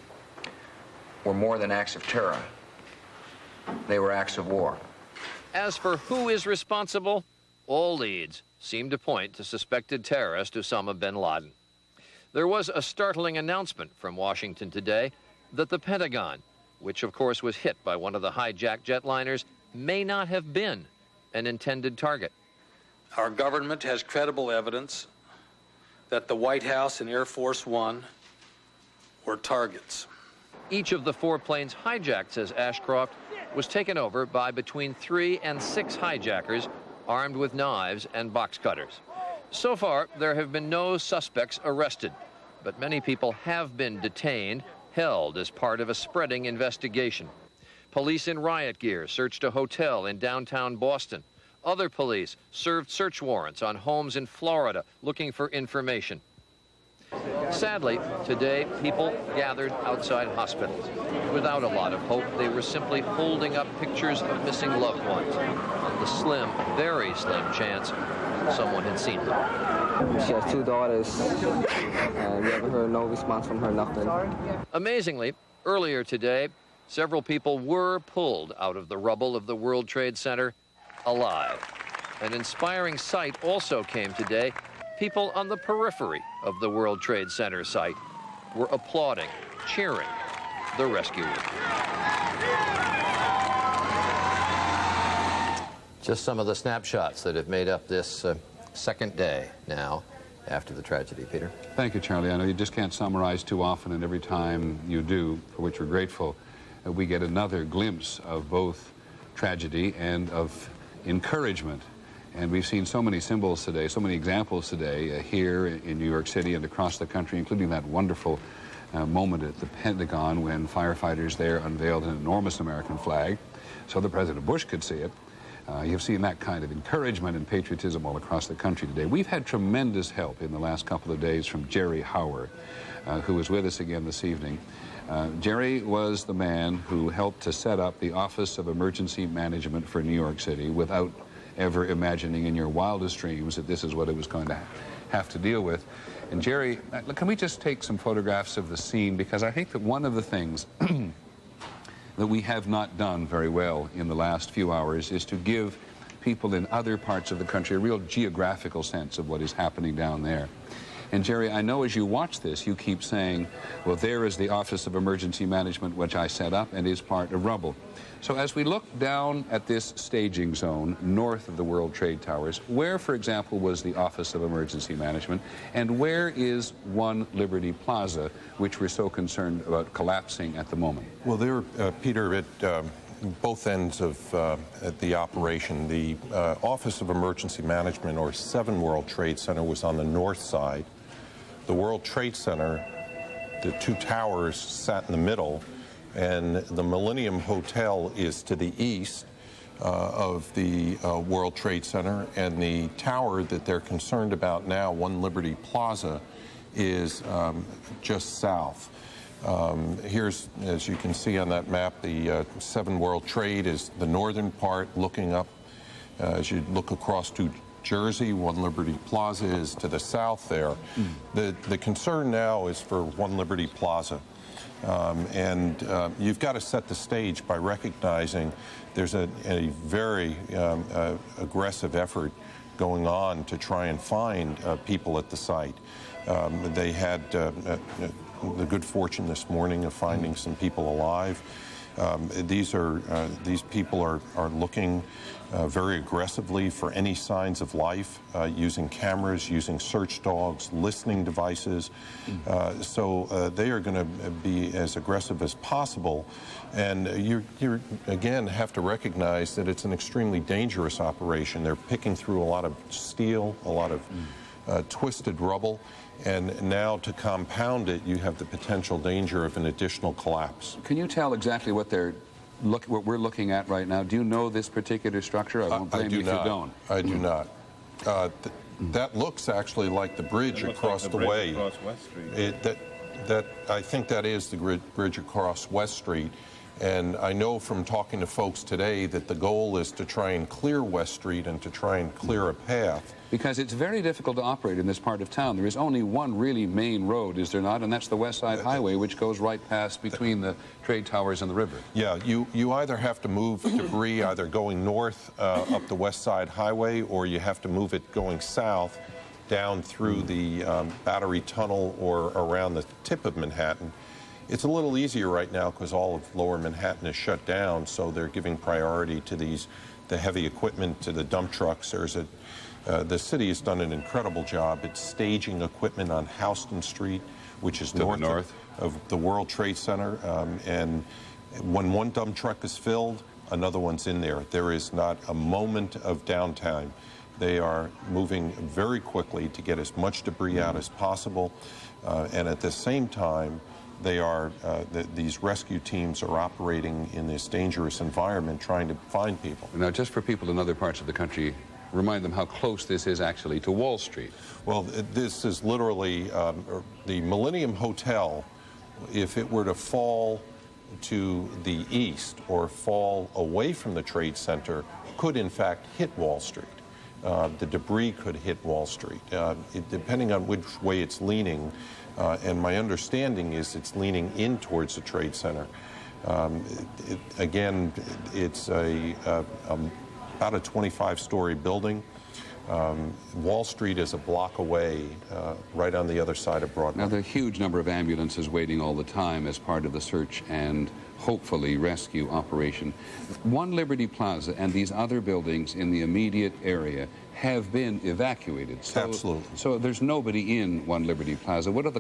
were more than acts of terror. They were acts of war. As for who is responsible, all leads seem to point to suspected terrorist Osama bin Laden. There was a startling announcement from Washington today that the Pentagon, which of course was hit by one of the hijacked jetliners, may not have been an intended target. Our government has credible evidence that the White House and Air Force One were targets. Each of the 4 planes hijacked, says Ashcroft, was taken over by between 3 and 6 hijackers armed with knives and box cutters. So far, there have been no suspects arrested, but many people have been detained, held as part of a spreading investigation. Police in riot gear searched a hotel in downtown Boston. Other police served search warrants on homes in Florida looking for information. Sadly, today, people gathered outside hospitals. Without a lot of hope, they were simply holding up pictures of missing loved ones on the slim, very slim chance someone had seen them. She has 2 daughters, and we haven't heard no response from her, nothing. Amazingly, earlier today, several people were pulled out of the rubble of the World Trade Center alive. An inspiring sight also came today. People on the periphery of the World Trade Center site were applauding, cheering the rescuers. Just some of the snapshots that have made up this second day now after the tragedy. Peter? Thank you, Charlie. I know you just can't summarize too often, and every time you do, for which we're grateful, we get another glimpse of both tragedy and of encouragement. And we've seen so many symbols today, so many examples today here in New York City and across the country, including that wonderful moment at the Pentagon when firefighters there unveiled an enormous American flag so that President Bush could see it. You've seen that kind of encouragement and patriotism all across the country today. We've had tremendous help in the last couple of days from Jerry Howard, who was with us again this evening. Jerry was the man who helped to set up the Office of Emergency Management for New York City without ever imagining in your wildest dreams that this is what it was going to have to deal with. And Jerry, can we just take some photographs of the scene? Because I think that one of the things that we have not done very well in the last few hours is to give people in other parts of the country a real geographical sense of what is happening down there. And Jerry, I know as you watch this, you keep saying, well, there is the Office of Emergency Management, which I set up and is part of rubble. So as we look down at this staging zone north of the World Trade Towers, where, for example, was the Office of Emergency Management, and where is One Liberty Plaza, which we're so concerned about collapsing at the moment? Well, there, Peter, at both ends of the operation, the Office of Emergency Management, or 7 World Trade Center, was on the north side. The World Trade Center, the 2 towers sat in the middle, and the Millennium Hotel is to the east of the World Trade Center, and the tower that they're concerned about now, One Liberty Plaza, is just south. Here's, as you can see on that map, the 7 World Trade is the northern part looking up. As you look across to Jersey, One Liberty Plaza is to the south there. The concern now is for One Liberty Plaza. You've got to set the stage by recognizing there's a very aggressive effort going on to try and find people at the site. They had the good fortune this morning of finding some people alive. These people are looking very aggressively for any signs of life, using cameras, using search dogs, listening devices. So they are going to be as aggressive as possible. And you again have to recognize that it's an extremely dangerous operation. They're picking through a lot of steel, a lot of twisted rubble. And now, to compound it, you have the potential danger of an additional collapse. Can you tell exactly what what we're looking at right now? Do you know this particular structure? I won't blame you if you don't. I do not. That looks actually like the bridge across the way. Across West Street. I think that is the bridge across West Street. And I know from talking to folks today that the goal is to try and clear West Street and to try and clear a path. Because it's very difficult to operate in this part of town. There is only one really main road, is there not? And that's the West Side Highway, which goes right past between the trade towers and the river. Yeah, you either have to move debris either going north up the West Side Highway, or you have to move it going south down through the Battery Tunnel or around the tip of Manhattan. It's a little easier right now because all of lower Manhattan is shut down, so they're giving priority to the heavy equipment, to the dump trucks. The city has done an incredible job at staging equipment on Houston Street, which is north of the World Trade Center. And when one dump truck is filled, another one's in there. There is not a moment of downtime. They are moving very quickly to get as much debris out as possible. And at the same time, these rescue teams are operating in this dangerous environment trying to find people. Now, just for people in other parts of the country, remind them how close this is actually to Wall Street. Well, this is literally the Millennium Hotel. If it were to fall to the east or fall away from the Trade Center, could in fact hit Wall Street. The debris could hit Wall Street, depending on which way it's leaning. And my understanding is it's leaning in towards the Trade Center. Again, it's about a 25-story building. Wall Street is a block away, right on the other side of Broadway. Now, there are a huge number of ambulances waiting all the time as part of the search and hopefully rescue operation. One Liberty Plaza and these other buildings in the immediate area have been evacuated. Absolutely. So there's nobody in One Liberty Plaza. What are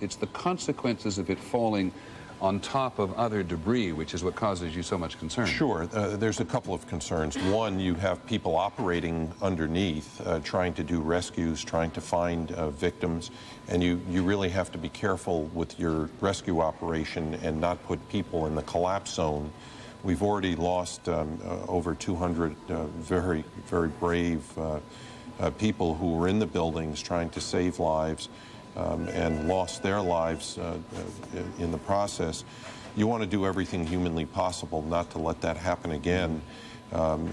it's the consequences of it falling on top of other debris, which is what causes you so much concern? Sure. There's a couple of concerns. One, you have people operating underneath, trying to do rescues, trying to find victims, and you really have to be careful with your rescue operation and not put people in the collapse zone. We've already lost over 200 very, very brave people who were in the buildings trying to save lives. And lost their lives in the process. You want to do everything humanly possible not to let that happen again.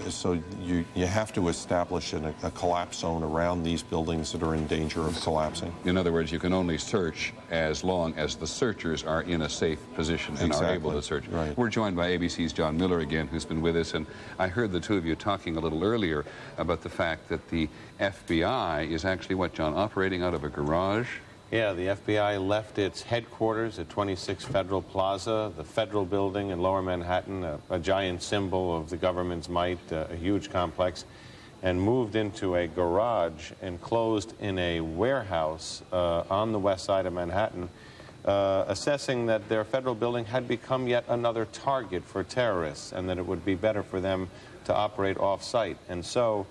So you have to establish a collapse zone around these buildings that are in danger of collapsing. In other words, you can only search as long as the searchers are in a safe position and are able to search. Right. We're joined by ABC's John Miller again, who's been with us, and I heard the two of you talking a little earlier about the fact that the FBI is actually, what, John, operating out of a garage? Yeah, the FBI left its headquarters at 26 Federal Plaza, the Federal Building in Lower Manhattan, a giant symbol of the government's might, a huge complex, and moved into a garage enclosed in a warehouse on the west side of Manhattan, assessing that their federal building had become yet another target for terrorists and that it would be better for them to operate off-site. And so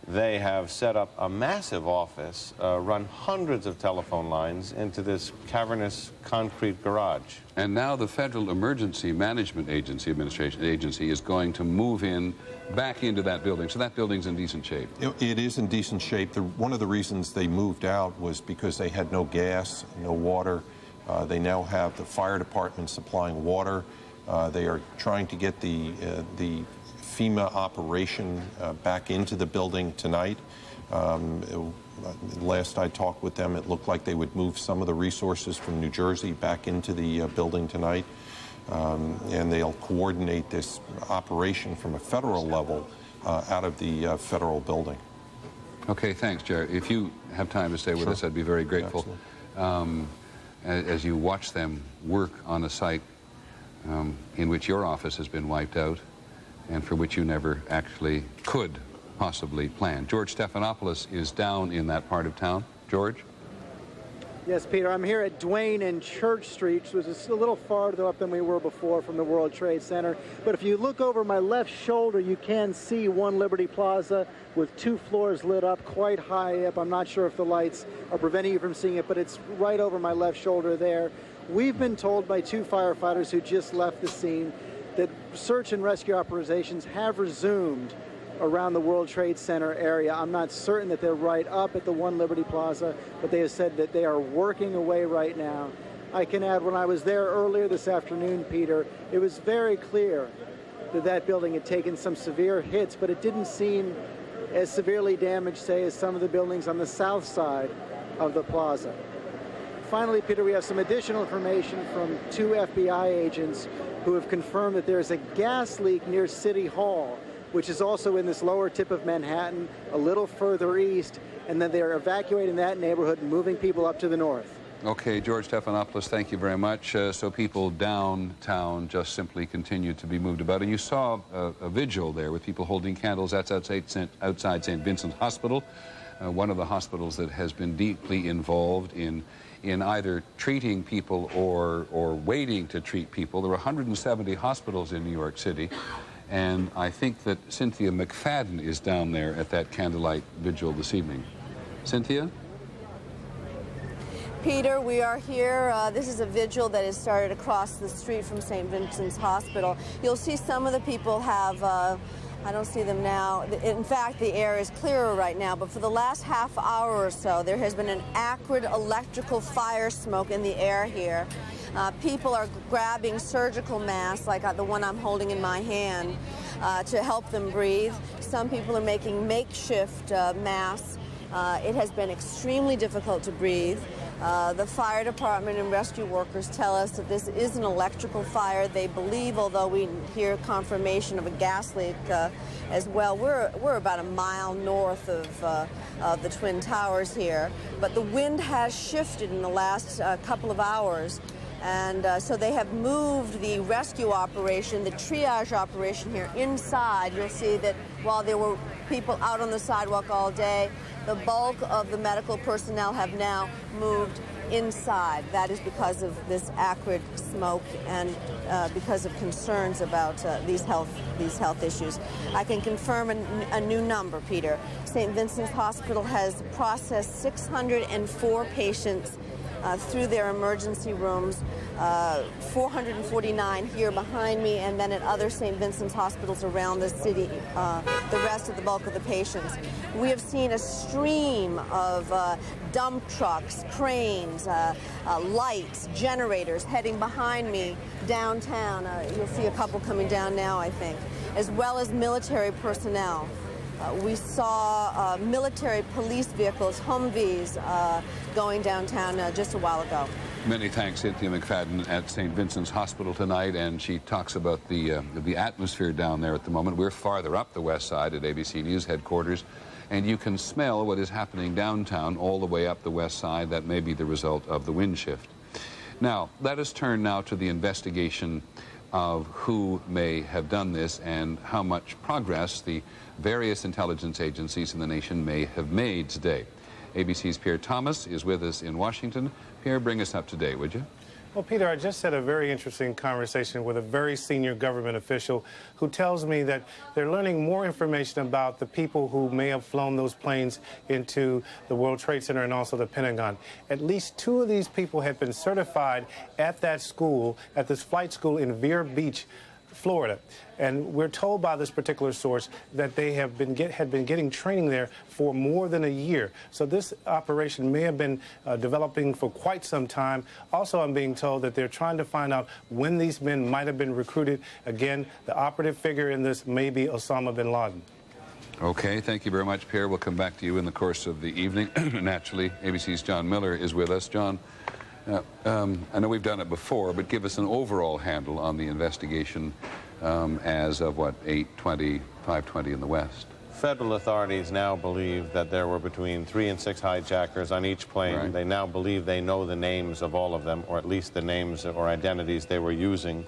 they have set up a massive office, run hundreds of telephone lines into this cavernous concrete garage. And now the Federal Emergency Management Agency is going to move back into that building. So that building's in decent shape. It is in decent shape. One of the reasons they moved out was because they had no gas, no water. They now have the fire department supplying water. They are trying to get the FEMA operation back into the building tonight. Last I talked with them, it looked like they would move some of the resources from New Jersey back into the building tonight. And they'll coordinate this operation from a federal level out of the federal building. Okay, thanks, Jerry. If you have time to stay with us, I'd be very grateful. Absolutely. as you watch them work on a site in which your office has been wiped out and for which you never actually could possibly plan. George Stephanopoulos is down in that part of town. George? Yes, Peter, I'm here at Duane and Church Street, which is a little farther up than we were before from the World Trade Center. But if you look over my left shoulder, you can see One Liberty Plaza with 2 floors lit up quite high up. I'm not sure if the lights are preventing you from seeing it, but it's right over my left shoulder there. We've been told by 2 firefighters who just left the scene that search and rescue operations have resumed around the World Trade Center area. I'm not certain that they're right up at the One Liberty Plaza, but they have said that they are working away right now. I can add, when I was there earlier this afternoon, Peter, it was very clear that that building had taken some severe hits, but it didn't seem as severely damaged, say, as some of the buildings on the south side of the plaza. Finally, Peter, we have some additional information from 2 FBI agents who have confirmed that there's a gas leak near City Hall, which is also in this lower tip of Manhattan, a little further east, and then they're evacuating that neighborhood and moving people up to the north. Okay, George Stephanopoulos, thank you very much. So people downtown just simply continue to be moved about. And you saw a vigil there with people holding candles. That's outside St. Vincent's Hospital, one of the hospitals that has been deeply involved in either treating people or waiting to treat people. There are 170 hospitals in New York City. And I think that Cynthia McFadden is down there at that candlelight vigil this evening. Cynthia? Peter, we are here. This is a vigil that has started across the street from St. Vincent's Hospital. You'll see some of the people have, I don't see them now. In fact, the air is clearer right now, but for the last half hour or so, there has been an acrid electrical fire smoke in the air here. People are grabbing surgical masks, like the one I'm holding in my hand, to help them breathe. Some people are making makeshift masks. It has been extremely difficult to breathe. The fire department and rescue workers tell us that this is an electrical fire. They believe, although we hear confirmation of a gas leak as well. We're about a mile north of the Twin Towers here, but the wind has shifted in the last couple of hours. And so they have moved the rescue operation, the triage operation here inside. You'll see that while there were people out on the sidewalk all day, the bulk of the medical personnel have now moved inside. That is because of this acrid smoke and because of concerns about these health issues. I can confirm a new number, Peter. St. Vincent's Hospital has processed 604 patients through their emergency rooms, 449 here behind me, and then at other St. Vincent's hospitals around the city, the rest of the bulk of the patients. We have seen a stream of dump trucks, cranes, lights, generators heading behind me downtown. You'll see a couple coming down now, I think, as well as military personnel. We saw military police vehicles, Humvees, going downtown just a while ago. Many thanks, Cynthia McFadden at St. Vincent's Hospital tonight, and she talks about the atmosphere down there at the moment. We're farther up the west side at ABC News headquarters, and you can smell what is happening downtown all the way up the west side. That may be the result of the wind shift. Now, let us turn now to the investigation of who may have done this and how much progress the various intelligence agencies in the nation may have made today. ABC's Pierre Thomas is with us in Washington. Pierre, bring us up to date, would you? Well, Peter, I just had a very interesting conversation with a very senior government official who tells me that they're learning more information about the people who may have flown those planes into the World Trade Center and also the Pentagon. At least 2 of these people had been certified at that school, at this flight school in Vero Beach, Florida. And we're told by this particular source that they had been getting training there for more than a year. So this operation may have been developing for quite some time. Also, I'm being told that they're trying to find out when these men might have been recruited. Again, the operative figure in this may be Osama bin Laden. Okay, thank you very much, Pierre. We'll come back to you in the course of the evening. Naturally, ABC's John Miller is with us. John, I know we've done it before, but give us an overall handle on the investigation as of, what, 8:20, 5:20 in the West. Federal authorities now believe that there were between 3 and 6 hijackers on each plane. Right. They now believe they know the names of all of them, or at least the names or identities they were using.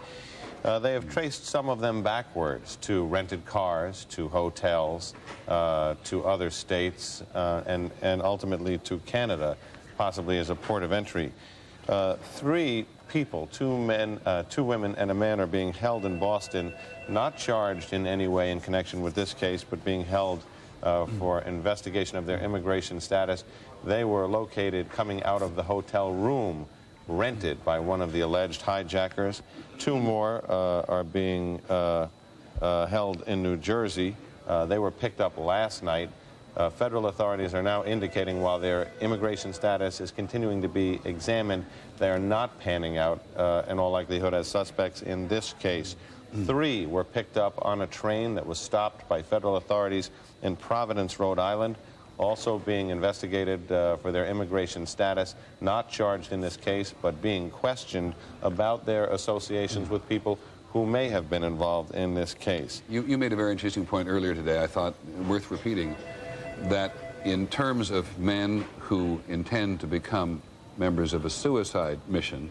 They have traced some of them backwards to rented cars, to hotels, to other states, and ultimately to Canada, possibly as a port of entry. 3 people, 2 men, 2 women, and a man are being held in Boston, not charged in any way in connection with this case, but being held for investigation of their immigration status. They were located coming out of the hotel room rented by one of the alleged hijackers. 2 more are being held in New Jersey. They were picked up last night. Federal authorities are now indicating while their immigration status is continuing to be examined, they are not panning out, in all likelihood, as suspects in this case. 3 were picked up on a train that was stopped by federal authorities in Providence, Rhode Island, also being investigated for their immigration status, not charged in this case, but being questioned about their associations with people who may have been involved in this case. You made a very interesting point earlier today, I thought worth repeating, that in terms of men who intend to become members of a suicide mission,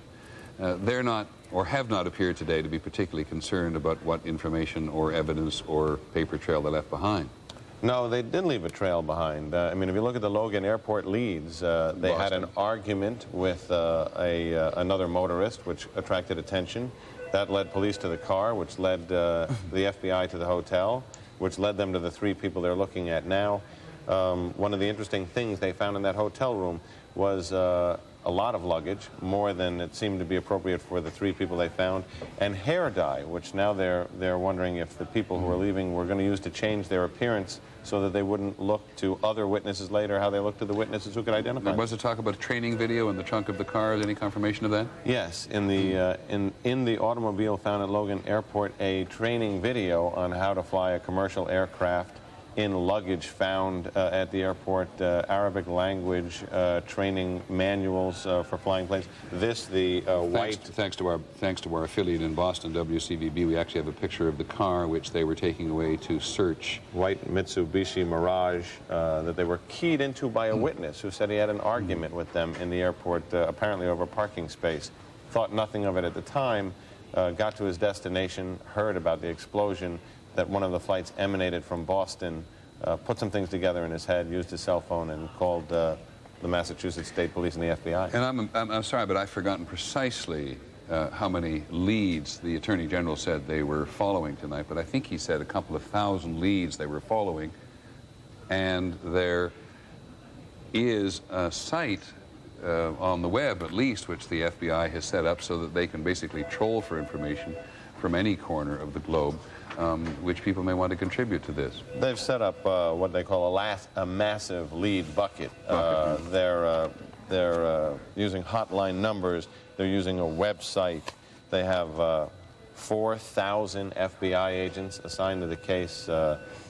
they're not or have not appeared today to be particularly concerned about what information or evidence or paper trail they left behind. No, they did leave a trail behind. I mean, if you look at the Logan Airport leads, they had an argument with another motorist, which attracted attention. That led police to the car, which led the FBI to the hotel, which led them to the 3 people they're looking at now. One of the interesting things they found in that hotel room was a lot of luggage, more than it seemed to be appropriate for the 3 people they found, and hair dye, which now they're wondering if the people who are leaving were going to use to change their appearance so that they wouldn't look to other witnesses later how they looked to the witnesses who could identify them. Was there talk about a training video in the trunk of the car? Any confirmation of that? Yes, in the automobile found at Logan Airport, a training video on how to fly a commercial aircraft. In luggage found at the airport, Arabic language training manuals for flying planes. This, the white... Thanks to our affiliate in Boston, WCVB, we actually have a picture of the car which they were taking away to search. White Mitsubishi Mirage that they were keyed into by a witness who said he had an argument with them in the airport, apparently over parking space. Thought nothing of it at the time, got to his destination, heard about the explosion, that one of the flights emanated from Boston, put some things together in his head, used his cell phone, and called the Massachusetts State Police and the FBI. And I'm sorry, but I've forgotten precisely how many leads the Attorney General said they were following tonight, but I think he said a couple of thousand leads they were following, and there is a site on the web, at least, which the FBI has set up so that they can basically troll for information from any corner of the globe. Which people may want to contribute to this. They've set up what they call a massive lead bucket. They're using hotline numbers. They're using a website. They have 4,000 FBI agents assigned to the case,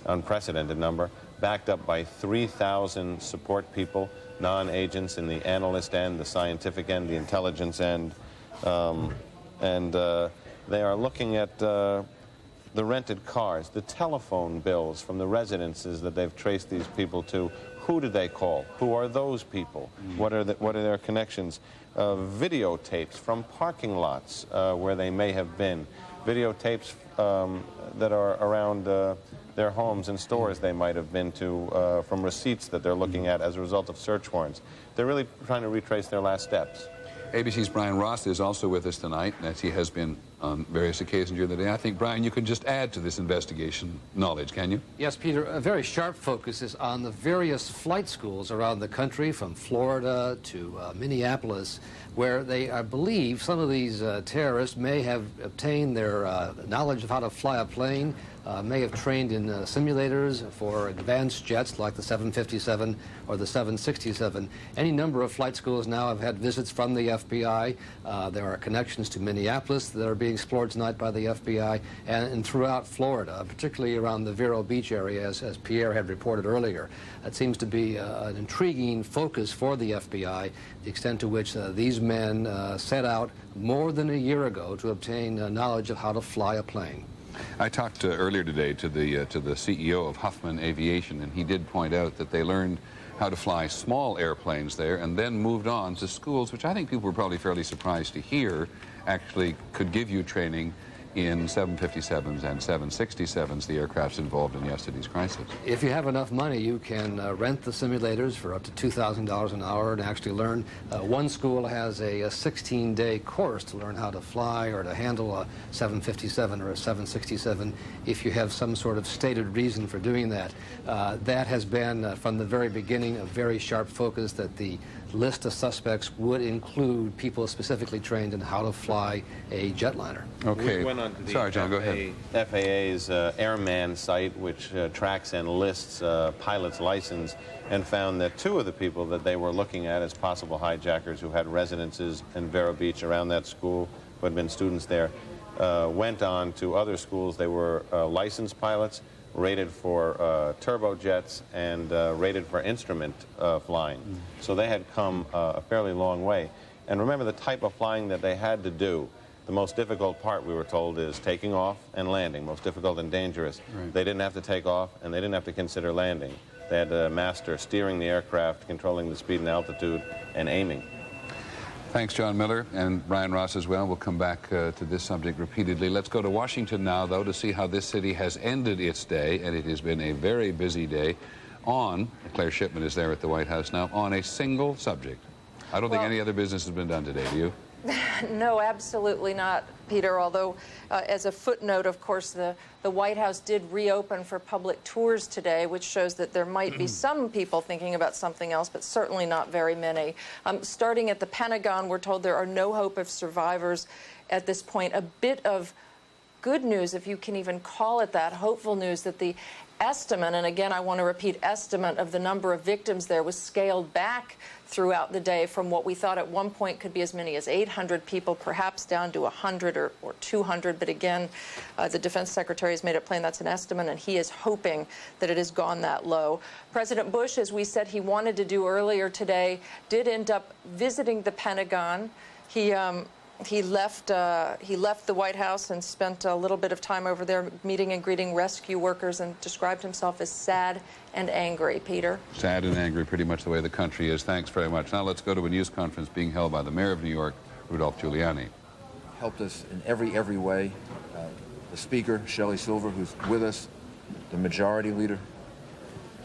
unprecedented number, backed up by 3,000 support people, non-agents in the analyst end, the scientific end, the intelligence end. They are looking at the rented cars, the telephone bills from the residences that they've traced these people to. Who did they call? Who are those people? What are their connections? Videotapes from parking lots where they may have been. Videotapes that are around their homes and stores they might have been to from receipts that they're looking at as a result of search warrants. They're really trying to retrace their last steps. ABC's Brian Ross is also with us tonight, as he has been on various occasions during the day. I think, Brian, you can just add to this investigation knowledge, can you? Yes, Peter. A very sharp focus is on the various flight schools around the country, from Florida to Minneapolis, where they believe some of these terrorists may have obtained their knowledge of how to fly a plane, may have trained in simulators for advanced jets like the 757 or the 767. Any number of flight schools now have had visits from the FBI. There are connections to Minneapolis that are being explored tonight by the FBI and throughout Florida, particularly around the Vero Beach area, as Pierre had reported earlier. It seems to be an intriguing focus for the FBI, the extent to which these men set out more than a year ago to obtain knowledge of how to fly a plane. I talked earlier today to the CEO of Huffman Aviation, and he did point out that they learned how to fly small airplanes there and then moved on to schools, which I think people were probably fairly surprised to hear actually could give you training in 757s and 767s, the aircrafts involved in yesterday's crisis. If you have enough money, you can rent the simulators for up to $2,000 an hour and actually learn. One school has a 16-day course to learn how to fly or to handle a 757 or a 767 if you have some sort of stated reason for doing that. That has been, from the very beginning, a very sharp focus that the list of suspects would include people specifically trained in how to fly a jetliner. Okay. We went on to the Sorry, John, go ahead. FAA's Airman site, which tracks and lists pilots' license, and found that 2 of the people that they were looking at as possible hijackers who had residences in Vero Beach around that school, who had been students there, went on to other schools. They were licensed pilots, rated for turbojets, and rated for instrument flying. So they had come a fairly long way. And remember the type of flying that they had to do. The most difficult part, we were told, is taking off and landing, most difficult and dangerous. Right. They didn't have to take off, and they didn't have to consider landing. They had to master steering the aircraft, controlling the speed and altitude, and aiming. Thanks, John Miller, and Brian Ross as well. We'll come back to this subject repeatedly. Let's go to Washington now, though, to see how this city has ended its day, and it has been a very busy day on, Claire Shipman is there at the White House now, on a single subject. I don't think any other business has been done today, do you? No, absolutely not, Peter, although as a footnote, of course, the White House did reopen for public tours today, which shows that there might be some people thinking about something else, but certainly not very many. Starting at the Pentagon, we're told there are no hope of survivors at this point. A bit of good news, if you can even call it that, hopeful news that the estimate, and again, I want to repeat, estimate of the number of victims there was scaled back throughout the day from what we thought at one point could be as many as 800 people, perhaps down to 100 or 200. But again, the Defense Secretary has made it plain that's an estimate, and he is hoping that it has gone that low. President Bush, as we said he wanted to do earlier today, did end up visiting the Pentagon. He left the White House and spent a little bit of time over there meeting and greeting rescue workers and described himself as sad and angry. Peter? Sad and angry, pretty much the way the country is. Thanks very much. Now let's go to a news conference being held by the Mayor of New York, Rudolph Giuliani. Helped us in every way. The Speaker, Shelley Silver, who's with us, the Majority Leader.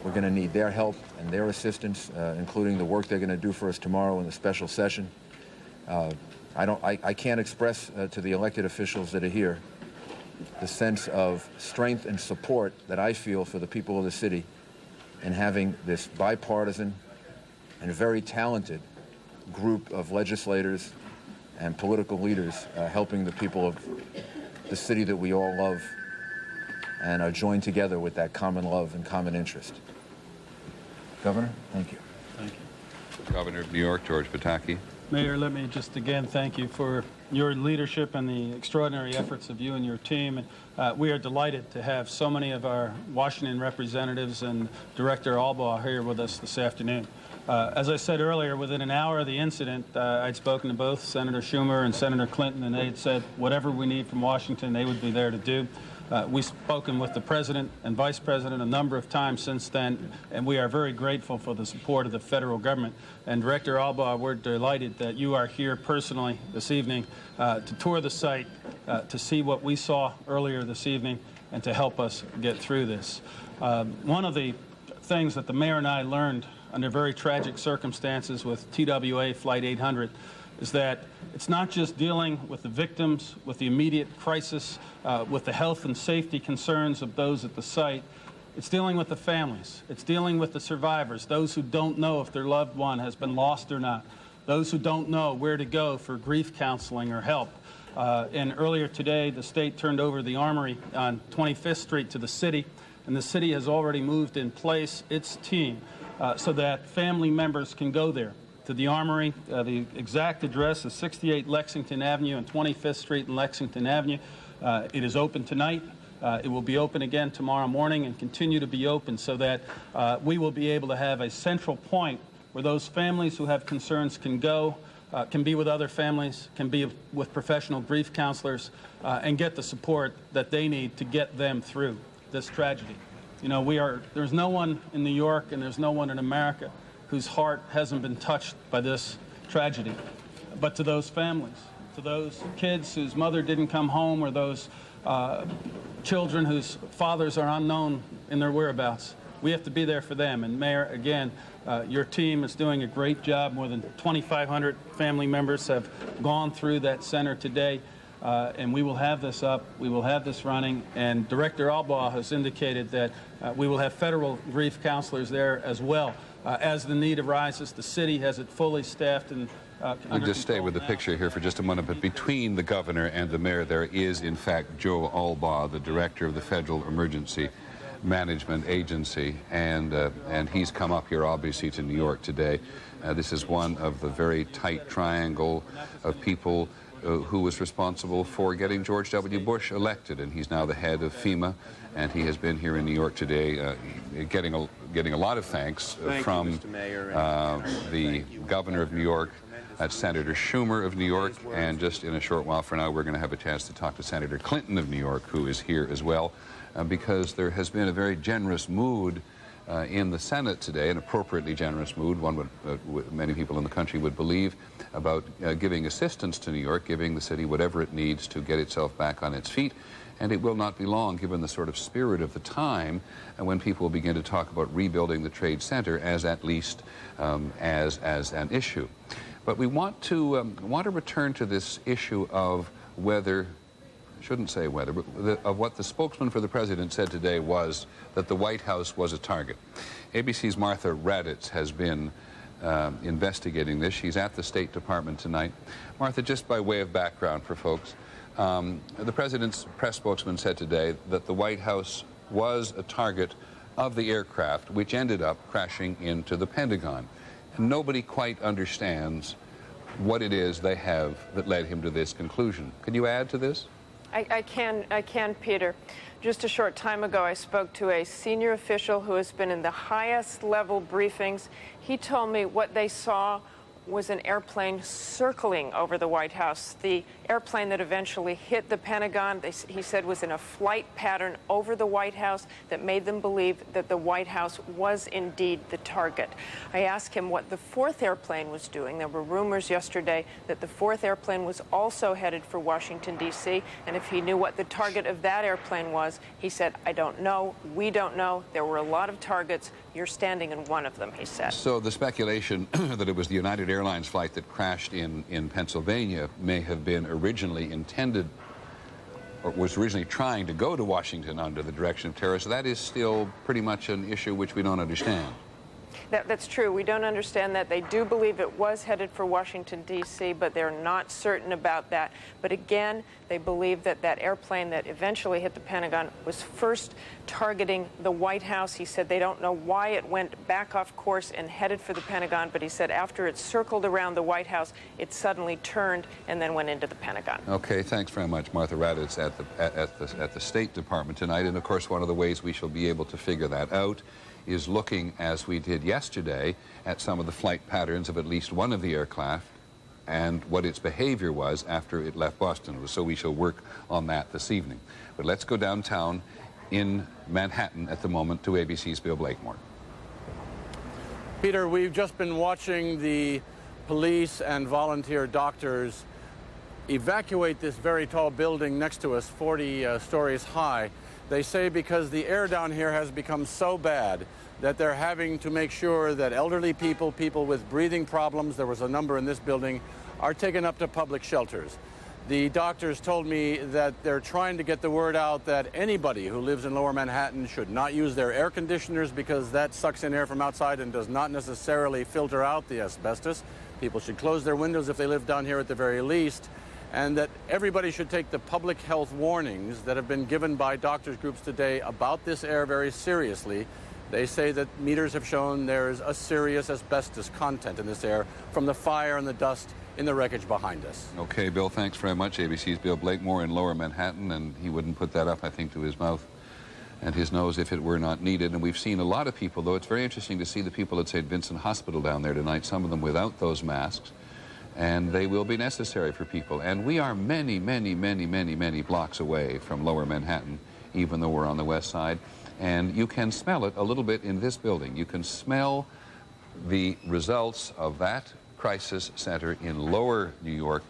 We're going to need their help and their assistance, including the work they're going to do for us tomorrow in the special session. I can't express to the elected officials that are here the sense of strength and support that I feel for the people of the city in having this bipartisan and very talented group of legislators and political leaders helping the people of the city that we all love and are joined together with that common love and common interest. Governor, thank you. Thank you. Governor of New York, George Pataki. Mayor, let me just again thank you for your leadership and the extraordinary efforts of you and your team. We are delighted to have so many of our Washington representatives and Director Albaugh here with us this afternoon. As I said earlier, within an hour of the incident, I'd spoken to both Senator Schumer and Senator Clinton, and they had said whatever we need from Washington, they would be there to do. We've spoken with the President and Vice President a number of times since then, and we are very grateful for the support of the federal government. And Director Albaugh, we're delighted that you are here personally this evening to tour the site, to see what we saw earlier this evening, and to help us get through this. One of the things that the Mayor and I learned under very tragic circumstances with TWA Flight 800 is that it's not just dealing with the victims, with the immediate crisis, with the health and safety concerns of those at the site. It's dealing with the families. It's dealing with the survivors, those who don't know if their loved one has been lost or not, those who don't know where to go for grief counseling or help. And earlier today, the state turned over the armory on 25th Street to the city, and the city has already moved in place its team so that family members can go there to the armory. The exact address is 68 Lexington Avenue and 25th Street and Lexington Avenue. It is open tonight. It will be open again tomorrow morning and continue to be open so that we will be able to have a central point where those families who have concerns can go, can be with other families, can be with professional grief counselors, and get the support that they need to get them through this tragedy. You know, there's no one in New York and there's no one in America whose heart hasn't been touched by this tragedy. But to those families, to those kids whose mother didn't come home, or those children whose fathers are unknown in their whereabouts, we have to be there for them. And Mayor, again, your team is doing a great job. More than 2,500 family members have gone through that center today. And we will have this up, we will have this running, and Director Albaugh has indicated that we will have federal grief counselors there as well. As the need arises, the city has it fully staffed and I'll just stay with the picture here for just a moment, but between the governor and the mayor there is, in fact, Joe Albaugh, the director of the Federal Emergency Management Agency, and he's come up here obviously to New York today. This is one of the very tight triangle of people who was responsible for getting George W. Bush elected, and he's now the head of FEMA, and he has been here in New York today getting a lot of thanks from the governor of New York, Senator Schumer of New York, and just in a short while from now we're going to have a chance to talk to Senator Clinton of New York, who is here as well, because there has been a very generous mood in the Senate today, an appropriately generous mood, one would, many people in the country would believe, about giving assistance to New York, giving the city whatever it needs to get itself back on its feet. And it will not be long, given the sort of spirit of the time, when people begin to talk about rebuilding the Trade Center as at least as an issue. But we want to return to this issue of whether, shouldn't say whether, but of what the spokesman for the president said today was that the White House was a target. ABC's Martha Raddatz has been investigating this. She's at the State Department tonight. Martha, just by way of background for folks, the president's press spokesman said today that the White House was a target of the aircraft which ended up crashing into the Pentagon. And nobody quite understands what it is they have that led him to this conclusion. Can you add to this? I can, Peter. Just a short time ago, I spoke to a senior official who has been in the highest level briefings. He told me what they saw was an airplane circling over the White House. The airplane that eventually hit the Pentagon, he said, was in a flight pattern over the White House that made them believe that the White House was indeed the target. I asked him what the fourth airplane was doing. There were rumors yesterday that the fourth airplane was also headed for Washington, D.C., and if he knew what the target of that airplane was, he said, I don't know, we don't know. There were a lot of targets. You're standing in one of them, he said. So the speculation that it was the United Airlines flight that crashed in Pennsylvania may have been originally intended, or was originally trying to go to Washington under the direction of terrorists. That is still pretty much an issue which we don't understand. That's true. We don't understand that. They do believe it was headed for Washington, D.C., but they're not certain about that. But again, they believe that that airplane that eventually hit the Pentagon was first targeting the White House. He said they don't know why it went back off course and headed for the Pentagon, but he said after it circled around the White House, it suddenly turned and then went into the Pentagon. Okay, thanks very much, Martha Raddatz at the State Department tonight. And of course, one of the ways we shall be able to figure that out is looking, as we did yesterday, at some of the flight patterns of at least one of the aircraft and what its behavior was after it left Boston. So we shall work on that this evening. But let's go downtown in Manhattan at the moment to ABC's Bill Blakemore. Peter, we've just been watching the police and volunteer doctors evacuate this very tall building next to us, 40 stories high. They say because the air down here has become so bad that they're having to make sure that elderly people, people with breathing problems, there was a number in this building, are taken up to public shelters. The doctors told me that they're trying to get the word out that anybody who lives in Lower Manhattan should not use their air conditioners because that sucks in air from outside and does not necessarily filter out the asbestos. People should close their windows if they live down here at the very least, and that everybody should take the public health warnings that have been given by doctors' groups today about this air very seriously. They say that meters have shown there's a serious asbestos content in this air from the fire and the dust in the wreckage behind us. Okay, Bill, thanks very much. ABC's Bill Blakemore in Lower Manhattan, and he wouldn't put that up, I think, to his mouth and his nose if it were not needed. And we've seen a lot of people, though it's very interesting to see the people at St. Vincent Hospital down there tonight, some of them without those masks. and they will be necessary for people. And we are many, many, many, many, many blocks away from Lower Manhattan, even though we're on the west side. And you can smell it a little bit in this building. You can smell the results of that crisis center in Lower New York,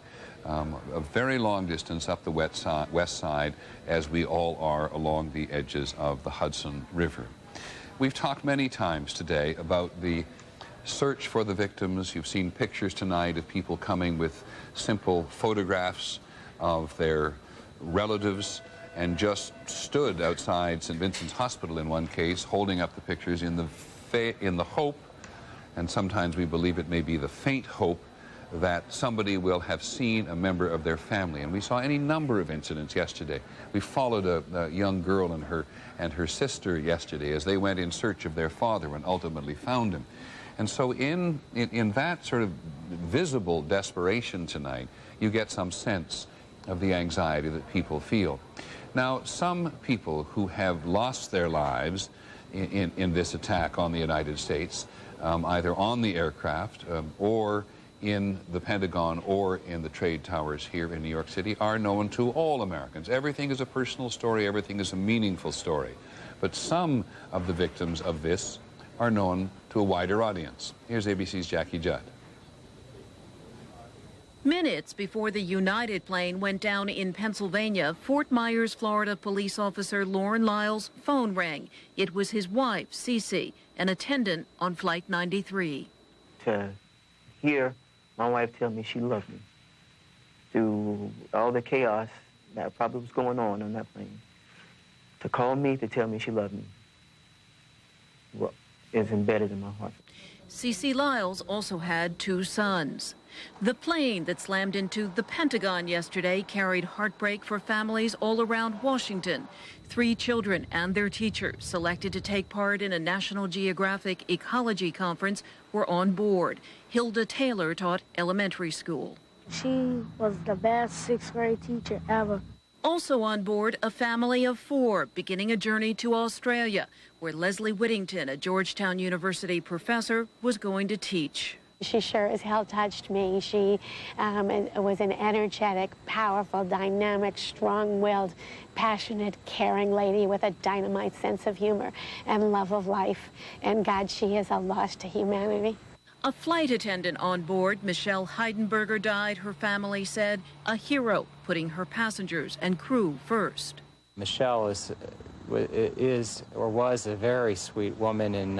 a very long distance up the west side, as we all are along the edges of the Hudson River. We've talked many times today about the search for the victims. You've seen pictures tonight of people coming with simple photographs of their relatives and just stood outside St. Vincent's Hospital in one case, holding up the pictures in the hope, and sometimes we believe it may be the faint hope, that somebody will have seen a member of their family. And we saw any number of incidents yesterday. We followed a young girl and her sister yesterday as they went in search of their father and ultimately found him. And so in that sort of visible desperation tonight, you get some sense of the anxiety that people feel. Now, some people who have lost their lives in this attack on the United States, either on the aircraft or in the Pentagon or in the trade towers here in New York City, are known to all Americans. Everything is a personal story, everything is a meaningful story. But some of the victims of this are known to a wider audience. Here's ABC's Jackie Judd. Minutes before the United plane went down in Pennsylvania, Fort Myers, Florida police officer Lauren Lyle's phone rang. It was his wife, Cece, an attendant on Flight 93. To hear my wife tell me she loved me through all the chaos that probably was going on that plane, to call me to tell me she loved me, well, is embedded in my heart. Cece Lyles also had two sons. The plane that slammed into the Pentagon yesterday carried heartbreak for families all around Washington. 3 children and their teachers, selected to take part in a National Geographic ecology conference, were on board. Hilda Taylor taught elementary school. She was the best 6th grade teacher ever. Also on board, a family of 4 beginning a journey to Australia, where Leslie Whittington, a Georgetown University professor, was going to teach. She sure as hell touched me. She was an energetic, powerful, dynamic, strong-willed, passionate, caring lady with a dynamite sense of humor and love of life. And God, she is a loss to humanity. A flight attendant on board, Michelle Heidenberger, died, her family said, a hero, putting her passengers and crew first. Michelle is or was a very sweet woman and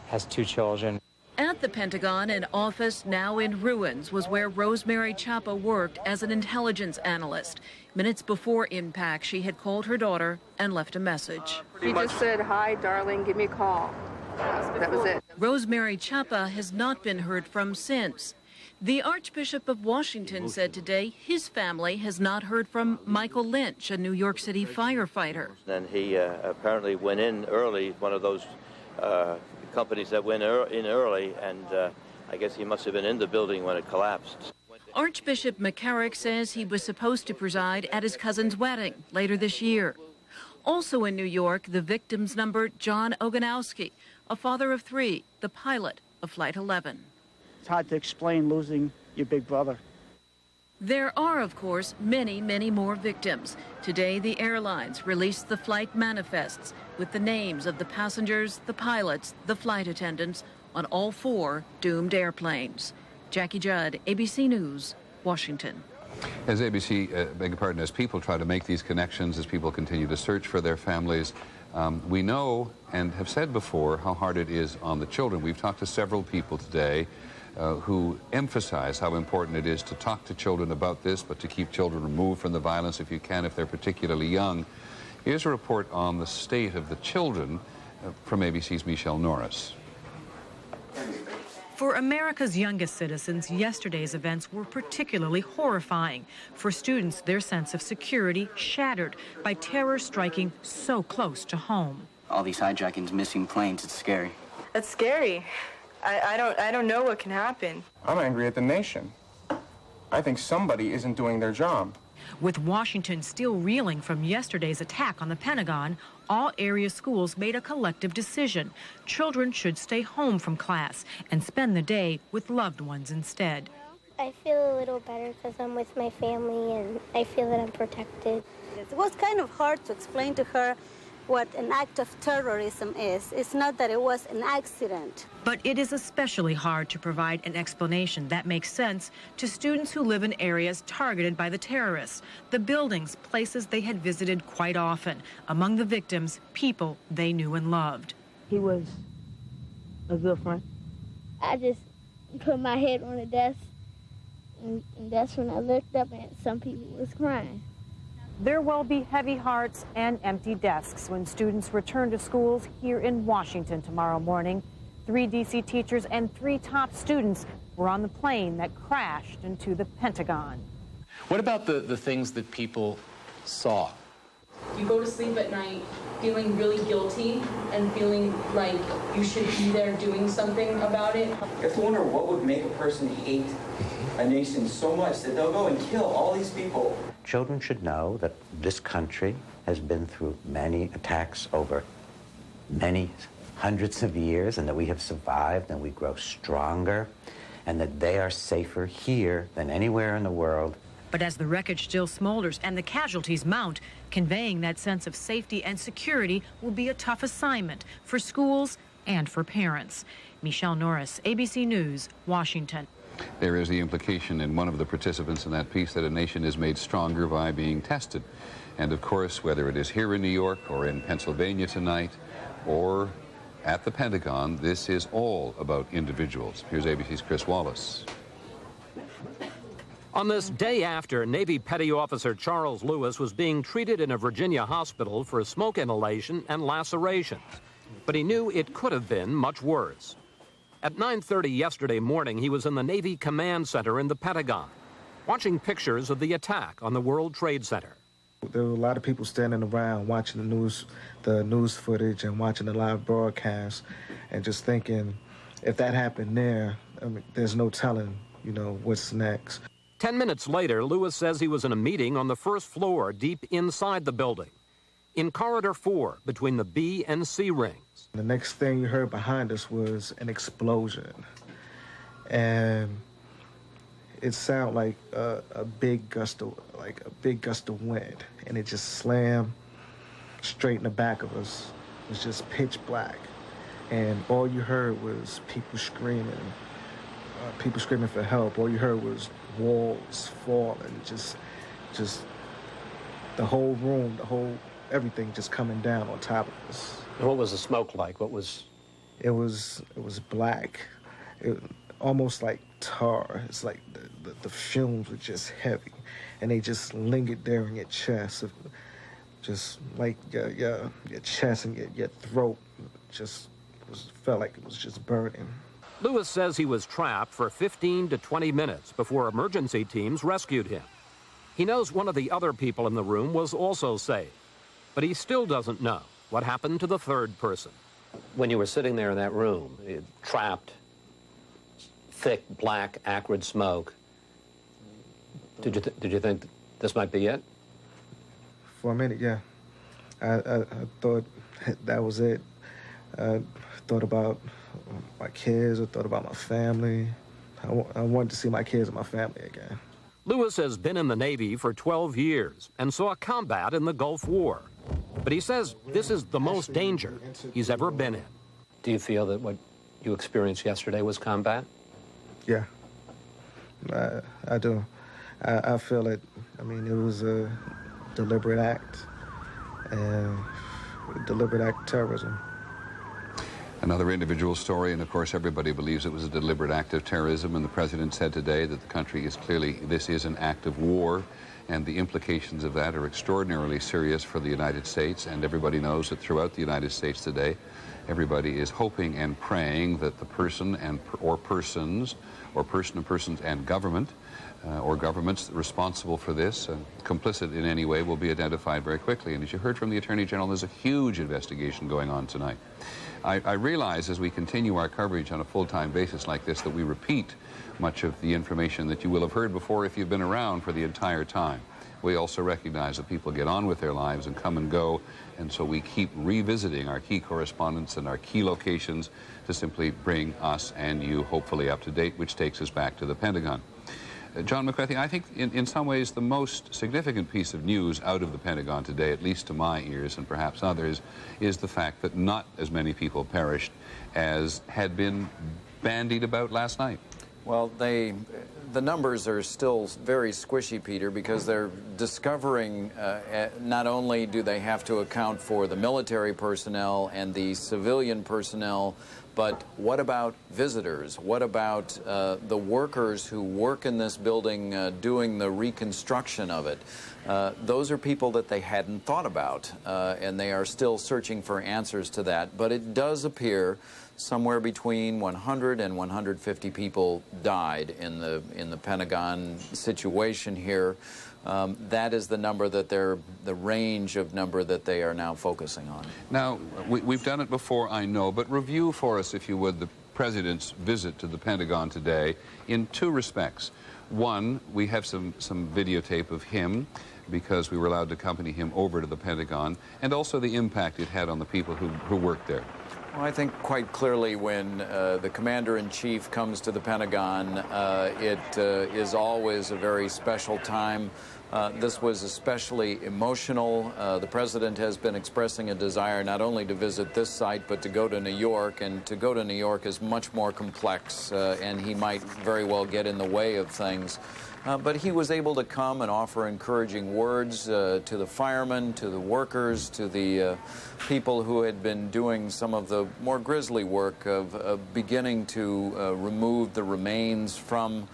has 2 children. At the Pentagon, an office now in ruins was where Rosemary Chapa worked as an intelligence analyst. Minutes before impact, she had called her daughter and left a message. She just said, "Hi, darling, give me a call." That was it. Rosemary Chapa has not been heard from since. The Archbishop of Washington said today his family has not heard from Michael Lynch, a New York City firefighter. And he apparently went in early, one of those companies that went in early, and I guess he must have been in the building when it collapsed. Archbishop McCarrick says he was supposed to preside at his cousin's wedding later this year. Also in New York, the victim's number, John Oganowski, a father of 3, the pilot of Flight 11. It's hard to explain losing your big brother. There are, of course, many, many more victims. Today, the airlines released the flight manifests with the names of the passengers, the pilots, the flight attendants on all 4 doomed airplanes. Jackie Judd, ABC News, Washington. As ABC, beg your pardon, as people try to make these connections, as people continue to search for their families, we know and have said before how hard it is on the children. We've talked to several people today who emphasize how important it is to talk to children about this, but to keep children removed from the violence if you can, if they're particularly young. Here's a report on the state of the children from ABC's Michelle Norris. For America's youngest citizens, yesterday's events were particularly horrifying. For students, their sense of security shattered by terror striking so close to home. All these hijackings, missing planes, it's scary. It's scary. I don't know what can happen. I'm angry at the nation. I think somebody isn't doing their job. With Washington still reeling from yesterday's attack on the Pentagon, all area schools made a collective decision. Children should stay home from class and spend the day with loved ones instead. I feel a little better because I'm with my family and I feel that I'm protected. It was kind of hard to explain to her what an act of terrorism is. It's not that it was an accident. But it is especially hard to provide an explanation that makes sense to students who live in areas targeted by the terrorists, the buildings, places they had visited quite often. Among the victims, people they knew and loved. He was a good friend. I just put my head on the desk, and that's when I looked up and some people was crying. There will be heavy hearts and empty desks when students return to schools here in Washington tomorrow morning. 3 D.C. teachers and 3 top students were on the plane that crashed into the Pentagon. What about the things that people saw? You go to sleep at night feeling really guilty and feeling like you should be there doing something about it. You have to wonder what would make a person hate a nation so much that they'll go and kill all these people. Children should know that this country has been through many attacks over many hundreds of years, and that we have survived and we grow stronger, and that they are safer here than anywhere in the world. But as the wreckage still smolders and the casualties mount, conveying that sense of safety and security will be a tough assignment for schools and for parents. Michelle Norris, ABC News, Washington. There is the implication in one of the participants in that piece that a nation is made stronger by being tested. And of course, whether it is here in New York or in Pennsylvania tonight or at the Pentagon, this is all about individuals. Here's ABC's Chris Wallace. On this day after Navy Petty Officer Charles Lewis was being treated in a Virginia hospital for smoke inhalation and lacerations, but he knew it could have been much worse. At 9:30 yesterday morning, he was in the Navy Command Center in the Pentagon, watching pictures of the attack on the World Trade Center. There were a lot of people standing around watching the news footage and watching the live broadcast, and just thinking, if that happened there, I mean, there's no telling, you know, what's next. 10 minutes later, Lewis says he was in a meeting on the first floor deep inside the building, in Corridor 4 between the B and C rings. The next thing you heard behind us was an explosion, and it sounded like a big gust of wind, and it just slammed straight in the back of us. It was just pitch black, and all you heard was people screaming for help. All you heard was walls falling, just the whole room, everything just coming down on top of us. And what was the smoke like? What was? It was black, almost like tar. It's like the fumes were just heavy, and they just lingered there in your chest, just like your chest and your throat. Felt like it was just burning. Lewis says he was trapped for 15 to 20 minutes before emergency teams rescued him. He knows one of the other people in the room was also saved, but he still doesn't know what happened to the third person. When you were sitting there in that room, trapped, thick, black, acrid smoke, did you think this might be it? For a minute, yeah. I thought that was it. I thought about my kids. I thought about my family. I wanted to see my kids and my family again. Lewis has been in the Navy for 12 years and saw combat in the Gulf War. But he says this is the most danger he's ever been in. Do you feel that what you experienced yesterday was combat? Yeah, I do. I feel it. I mean, it was a deliberate act, and a deliberate act of terrorism. Another individual story, and of course everybody believes it was a deliberate act of terrorism, and the president said today that the country is clearly, this is an act of war, and the implications of that are extraordinarily serious for the United States, and everybody knows that throughout the United States today, everybody is hoping and praying that the person or persons and government or governments responsible for this, complicit in any way, will be identified very quickly. And as you heard from the Attorney General, there's a huge investigation going on tonight. I realize as we continue our coverage on a full-time basis like this that we repeat much of the information that you will have heard before if you've been around for the entire time. We also recognize that people get on with their lives and come and go, and so we keep revisiting our key correspondents and our key locations to simply bring us and you hopefully up to date, which takes us back to the Pentagon. John McCarthy, I think in some ways the most significant piece of news out of the Pentagon today, at least to my ears and perhaps others, is the fact that not as many people perished as had been bandied about last night. Well, the numbers are still very squishy, Peter, because they're discovering not only do they have to account for the military personnel and the civilian personnel, but what about visitors? What about the workers who work in this building doing the reconstruction of it? Those are people that they hadn't thought about, and they are still searching for answers to that. But it does appear somewhere between 100 and 150 people died in the Pentagon situation here. That is the number that the range of number that they are now focusing on. Now, We've done it before, I know, but review for us, if you would, the President's visit to the Pentagon today in two respects. One, we have some videotape of him because we were allowed to accompany him over to the Pentagon, and also the impact it had on the people who worked there. Well, I think quite clearly when the Commander-in-Chief comes to the Pentagon, it is always a very special time. This was especially emotional. The President has been expressing a desire not only to visit this site, but to go to New York, and to go to New York is much more complex, and he might very well get in the way of things. But he was able to come and offer encouraging words to the firemen, to the workers, to the people who had been doing some of the more grisly work of beginning to remove the remains from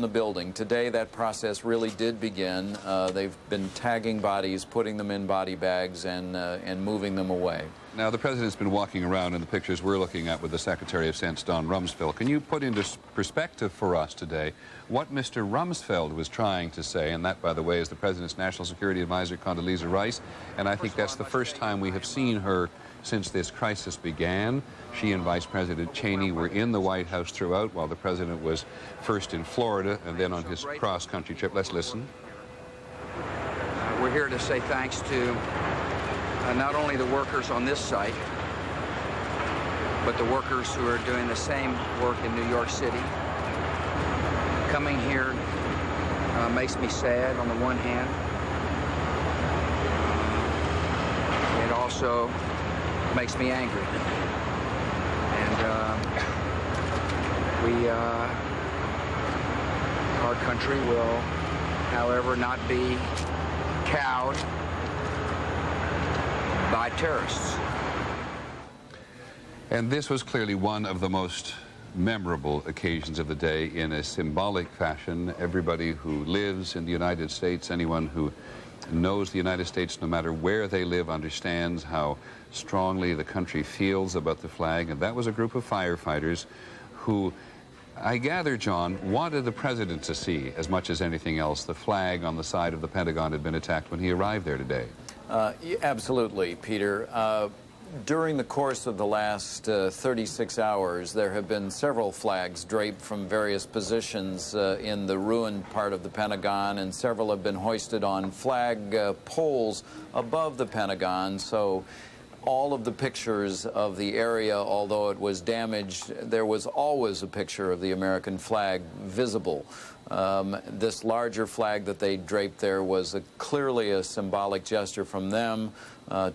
the building. Today, that process really did begin. They've been tagging bodies, putting them in body bags, and moving them away. Now, the President's been walking around in the pictures we're looking at with the Secretary of Defense, Don Rumsfeld. Can you put into perspective for us today what Mr. Rumsfeld was trying to say? And that, by the way, is the President's National Security Advisor, Condoleezza Rice. And I think that's the first time we have seen her since this crisis began. She and Vice President Cheney were in the White House throughout, while the President was first in Florida and then on his cross-country trip. Let's listen. We're here to say thanks to not only the workers on this site, but the workers who are doing the same work in New York City. Coming here makes me sad on the one hand. It also makes me angry. And our country will, however, not be cowed by terrorists. And this was clearly one of the most memorable occasions of the day in a symbolic fashion. Everybody who lives in the United States, anyone who knows the United States, no matter where they live, understands how strongly the country feels about the flag. And that was a group of firefighters who, I gather, John, wanted the President to see, as much as anything else, the flag on the side of the Pentagon had been attacked when he arrived there today. Absolutely, Peter. During the course of the last 36 hours, there have been several flags draped from various positions in the ruined part of the Pentagon, and several have been hoisted on flag poles above the Pentagon. So all of the pictures of the area, although it was damaged, there was always a picture of the American flag visible. This larger flag that they draped there was clearly a symbolic gesture from them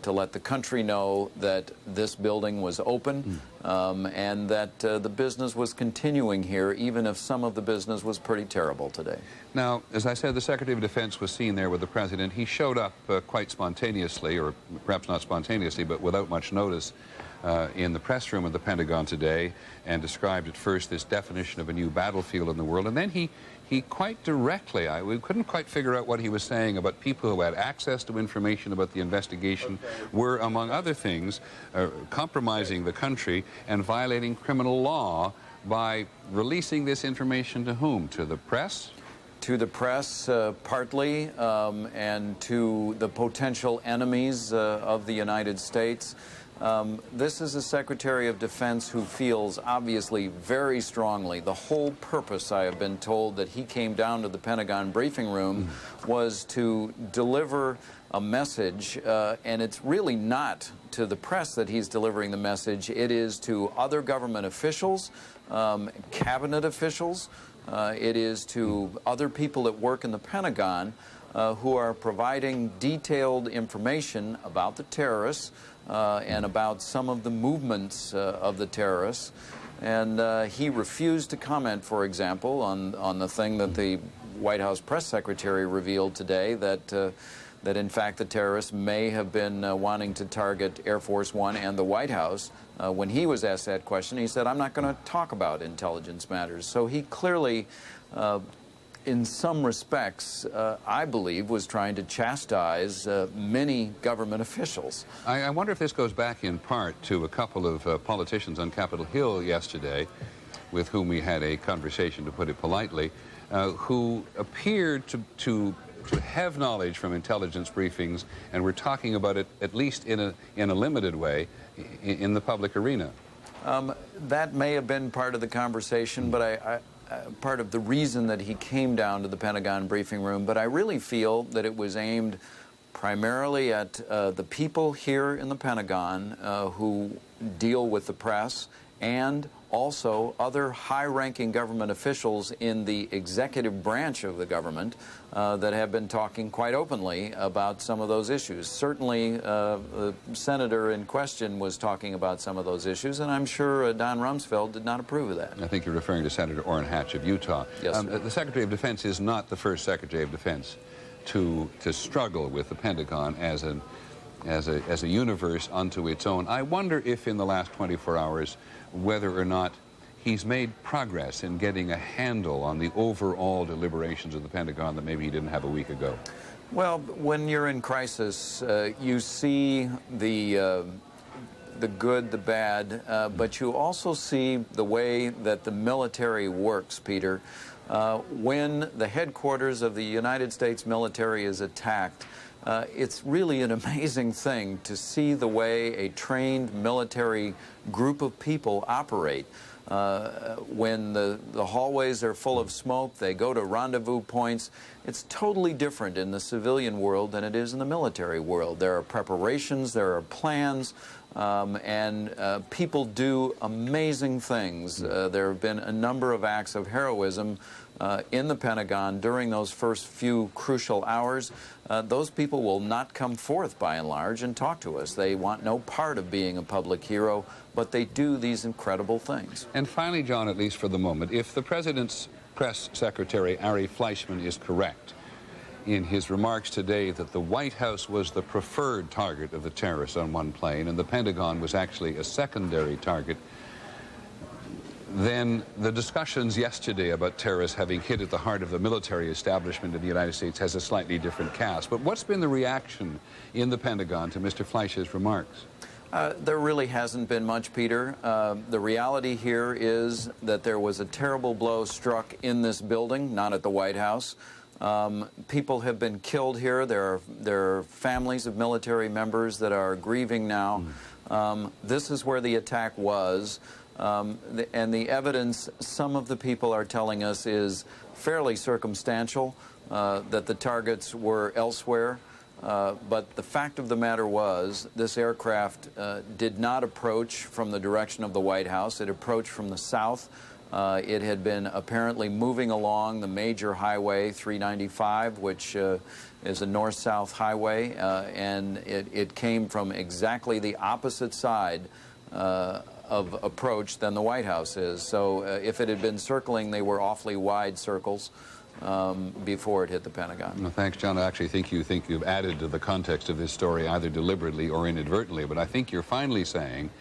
to let the country know that this building was open and that the business was continuing here, even if some of the business was pretty terrible today. Now, as I said, the Secretary of Defense was seen there with the President. He showed up quite spontaneously, or perhaps not spontaneously, but without much notice, in the press room of the Pentagon today, and described at first this definition of a new battlefield in the world. And then he quite directly, we couldn't quite figure out what he was saying about people who had access to information about the investigation were, among other things, compromising the country and violating criminal law by releasing this information to whom? To the press? To the press, partly, and to the potential enemies of the United States. This is a Secretary of Defense who feels obviously very strongly the whole purpose, I have been told, that he came down to the Pentagon briefing room was to deliver a message, and it's really not to the press that he's delivering the message. It is to other government officials, cabinet officials, It is to other people that work in the Pentagon who are providing detailed information about the terrorists and about some of the movements of the terrorists. And he refused to comment, for example, on the thing that the White House press secretary revealed today, that in fact the terrorists may have been wanting to target Air Force One and the White House. When he was asked that question, he said, "I'm not going to talk about intelligence matters." So he clearly, in some respects, I believe, was trying to chastise many government officials. I wonder if this goes back in part to a couple of politicians on Capitol Hill yesterday, with whom we had a conversation, to put it politely, who appeared to have knowledge from intelligence briefings, and were talking about it, at least in a limited way, in the public arena. That may have been part of the conversation, but part of the reason that he came down to the Pentagon briefing room. But I really feel that it was aimed primarily at the people here in the Pentagon who deal with the press, and also other high-ranking government officials in the executive branch of the government that have been talking quite openly about some of those issues. Certainly, the senator in question was talking about some of those issues, and I'm sure Don Rumsfeld did not approve of that. I think you're referring to Senator Orrin Hatch of Utah. Yes, sir. The Secretary of Defense is not the first Secretary of Defense to struggle with the Pentagon as a universe unto its own. I wonder if in the last 24 hours whether or not he's made progress in getting a handle on the overall deliberations of the Pentagon that maybe he didn't have a week ago. Well, when you're in crisis, you see the good, the bad, but you also see the way that the military works, Peter. When the headquarters of the United States military is attacked, it's really an amazing thing to see the way a trained military group of people operate. When the hallways are full of smoke, they go to rendezvous points. It's totally different in the civilian world than it is in the military world. There are preparations, there are plans, and people do amazing things. There have been a number of acts of heroism in the Pentagon during those first few crucial hours. Those people will not come forth, by and large, and talk to us. They want no part of being a public hero, but they do these incredible things. And finally, John, at least for the moment, if the President's press secretary, Ari Fleischman, is correct in his remarks today that the White House was the preferred target of the terrorists on one plane and the Pentagon was actually a secondary target, then the discussions yesterday about terrorists having hit at the heart of the military establishment in the United States has a slightly different cast. But what's been the reaction in the Pentagon to Mr. Fleisch's remarks? There really hasn't been much, Peter. The reality here is that there was a terrible blow struck in this building, not at the White House. People have been killed here. There are families of military members that are grieving now. This is where the attack was. And the evidence some of the people are telling us is fairly circumstantial, that the targets were elsewhere. But the fact of the matter was this aircraft did not approach from the direction of the White House. It approached from the south. It had been apparently moving along the major highway 395, which is a north-south highway, and it came from exactly the opposite side of approach than the White House is. So if it had been circling, they were awfully wide circles before it hit the Pentagon. Well, thanks, John. I actually think you've added to the context of this story either deliberately or inadvertently, but I think you're finally saying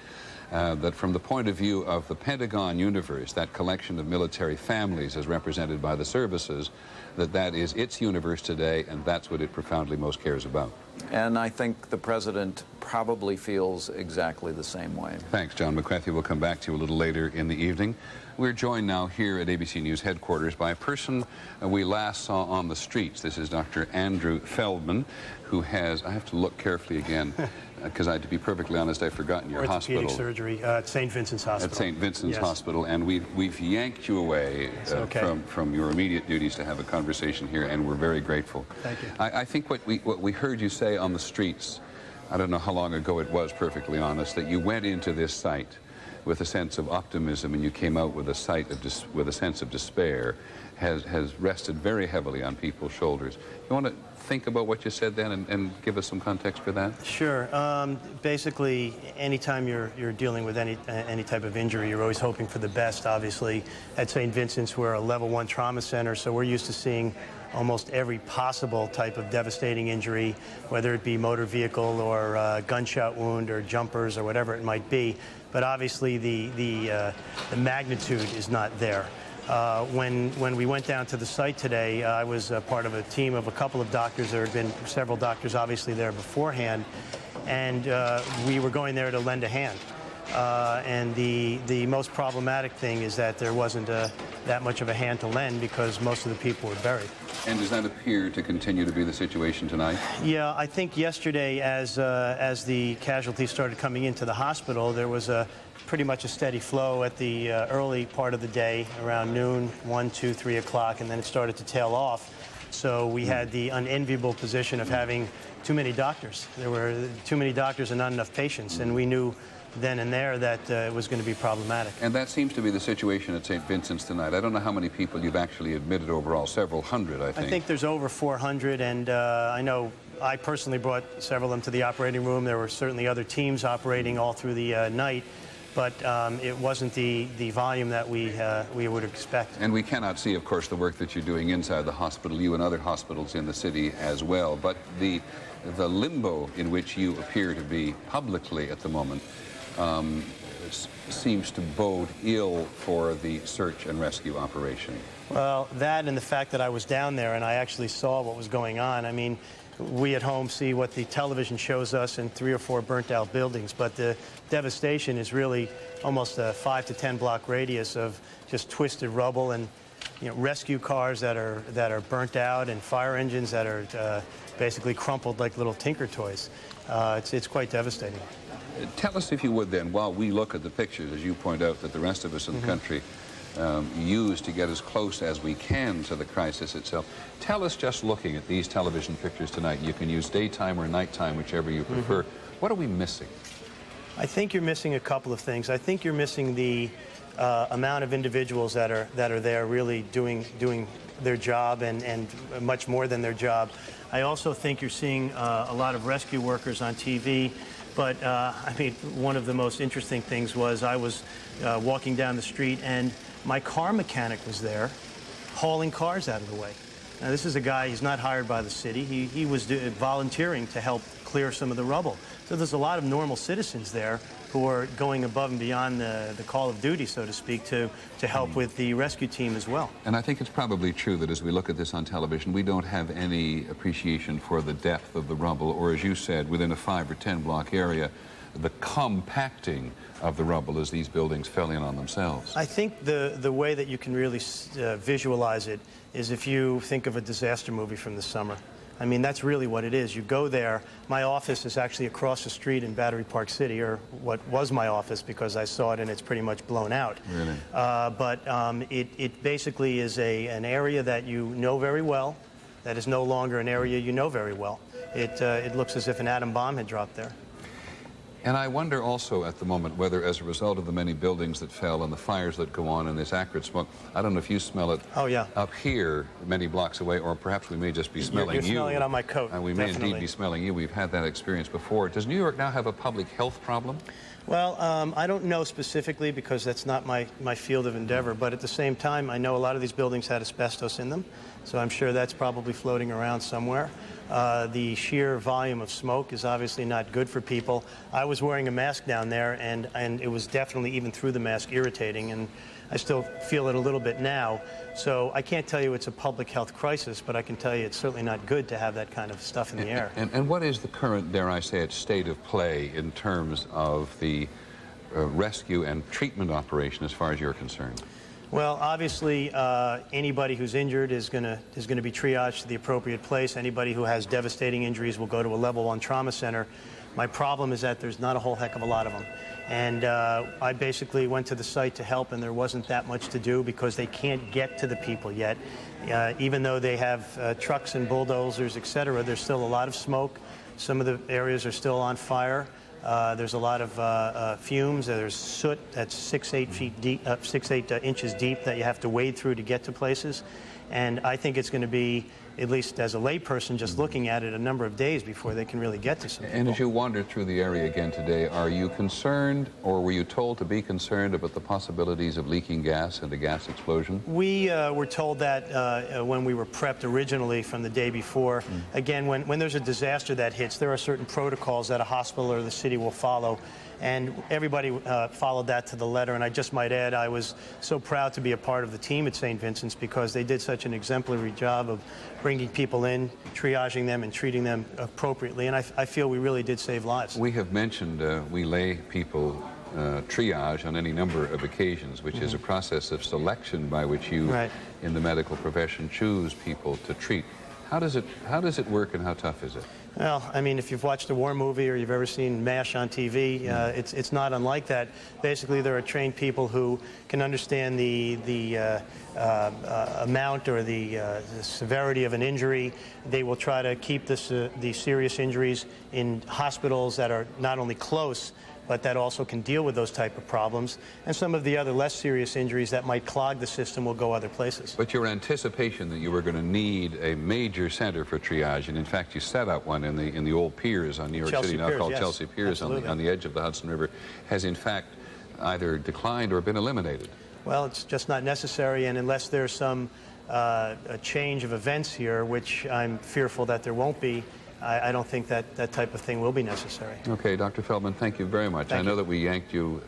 that from the point of view of the Pentagon universe, that collection of military families as represented by the services, that is its universe today, and that's what it profoundly most cares about. And I think the President probably feels exactly the same way. Thanks, John McCarthy. We'll come back to you a little later in the evening. We're joined now here at ABC News headquarters by a person we last saw on the streets. This is Dr. Andrew Feldman, who has, I have to look carefully again, because to be perfectly honest, I've forgotten your hospital. Orthopedic surgery at St. Vincent's Hospital. At St. Vincent's Hospital, and we've yanked you away from your immediate duties to have a conversation here, and we're very grateful. Thank you. I think what we heard you say on the streets, I don't know how long ago it was, perfectly honest, that you went into this site with a sense of optimism and you came out with a sense of despair has rested very heavily on people's shoulders. You want to think about what you said then and give us some context for that? Sure. Basically, anytime you're dealing with any type of injury, you're always hoping for the best. Obviously, at St. Vincent's, we're a level 1 trauma center, so we're used to seeing almost every possible type of devastating injury, whether it be motor vehicle or gunshot wound or jumpers or whatever it might be. But obviously, the magnitude is not there. When we went down to the site today, I was part of a team of a couple of doctors. There had been several doctors obviously there beforehand, and we were going there to lend a hand. And the most problematic thing is that there wasn't that much of a hand to lend because most of the people were buried. And does that appear to continue to be the situation tonight? Yeah, I think yesterday as the casualties started coming into the hospital, there was pretty much a steady flow at the early part of the day, around noon, 1, 2, 3 o'clock, and then it started to tail off. So we had the unenviable position of having too many doctors. There were too many doctors and not enough patients, and we knew then and there that it was going to be problematic. And that seems to be the situation at St. Vincent's tonight. I don't know how many people you've actually admitted overall, several hundred, I think. I think there's over 400, and I know I personally brought several of them to the operating room. There were certainly other teams operating all through the night, but it wasn't the volume that we would expect. And we cannot see, of course, the work that you're doing inside the hospital, you and other hospitals in the city as well, but the limbo in which you appear to be publicly at the moment seems to bode ill for the search and rescue operation. Well, that and the fact that I was down there and I actually saw what was going on. I mean, we at home see what the television shows us in 3 or 4 burnt-out buildings, but the devastation is really almost a 5 to 10 block radius of just twisted rubble and, you know, rescue cars that are burnt out and fire engines that are basically crumpled like little tinker toys. It's quite devastating. Tell us, if you would, then, while we look at the pictures, as you point out, that the rest of us in the country use to get as close as we can to the crisis itself. Tell us, just looking at these television pictures tonight, you can use daytime or nighttime, whichever you prefer. What are we missing? I think you're missing a couple of things. I think you're missing the amount of individuals that are there really doing their job and much more than their job. I also think you're seeing a lot of rescue workers on TV. But, I mean, one of the most interesting things was I was walking down the street and my car mechanic was there hauling cars out of the way. Now, this is a guy, he's not hired by the city. He was volunteering to help clear some of the rubble. So there's a lot of normal citizens there who are going above and beyond the call of duty, so to speak, to help with the rescue team as well. And I think it's probably true that as we look at this on television, we don't have any appreciation for the depth of the rubble, or as you said, within a 5 or 10 block area, the compacting of the rubble as these buildings fell in on themselves. I think the way that you can really visualize it is if you think of a disaster movie from the summer. I mean, that's really what it is. You go there. My office is actually across the street in Battery Park City, or what was my office, because I saw it and it's pretty much blown out. Really? But it basically is an area that you know very well, that is no longer an area you know very well. It looks as if an atom bomb had dropped there. And I wonder also at the moment whether, as a result of the many buildings that fell and the fires that go on and this acrid smoke, I don't know if you smell it up here many blocks away, or perhaps we may just be smelling you. You're smelling it on my coat. And we may indeed be smelling you. We've had that experience before. Does New York now have a public health problem? Well, I don't know specifically because that's not my field of endeavor, but at the same time, I know a lot of these buildings had asbestos in them, so I'm sure that's probably floating around somewhere. The sheer volume of smoke is obviously not good for people. I was wearing a mask down there, and it was definitely, even through the mask, irritating, and I still feel it a little bit now. So I can't tell you it's a public health crisis, but I can tell you it's certainly not good to have that kind of stuff in the air. And what is the current, dare I say it, state of play in terms of the rescue and treatment operation as far as you're concerned? Well, obviously, anybody who's injured is going to be triaged to the appropriate place. Anybody who has devastating injuries will go to a level 1 trauma center. My problem is that there's not a whole heck of a lot of them. And I basically went to the site to help, and there wasn't that much to do because they can't get to the people yet. Even though they have trucks and bulldozers, etc., there's still a lot of smoke. Some of the areas are still on fire. There's a lot of fumes. There's soot that's 6-8 feet deep, 6-8 inches deep that you have to wade through to get to places. And I think it's going to be, at least as a layperson just looking at it, a number of days before they can really get to some people. And as you wander through the area again today, are you concerned, or were you told to be concerned about the possibilities of leaking gas and a gas explosion? We were told that when we were prepped originally from the day before. Again, when there's a disaster that hits, there are certain protocols that a hospital or the city will follow. And everybody followed that to the letter. And I just might add, I was so proud to be a part of the team at St. Vincent's because they did such an exemplary job of bringing people in, triaging them, and treating them appropriately. And I feel we really did save lives. We have mentioned we lay people triage on any number of occasions, which is a process of selection by which you, in the medical profession, choose people to treat. How does it work, and how tough is it? Well, I mean, if you've watched a war movie or you've ever seen MASH on TV, it's not unlike that. Basically, there are trained people who can understand the amount or the severity of an injury. They will try to keep the serious injuries in hospitals that are not only close, but that also can deal with those type of problems. And some of the other less serious injuries that might clog the system will go other places. But your anticipation that you were going to need a major center for triage, and in fact you set up one in the old piers on New York City, now called Chelsea Piers on the edge of the Hudson River, has in fact either declined or been eliminated. Well, it's just not necessary, and unless there's some a change of events here, which I'm fearful that there won't be, I don't think that type of thing will be necessary. Okay, Dr. Feldman, thank you very much. I know that we yanked you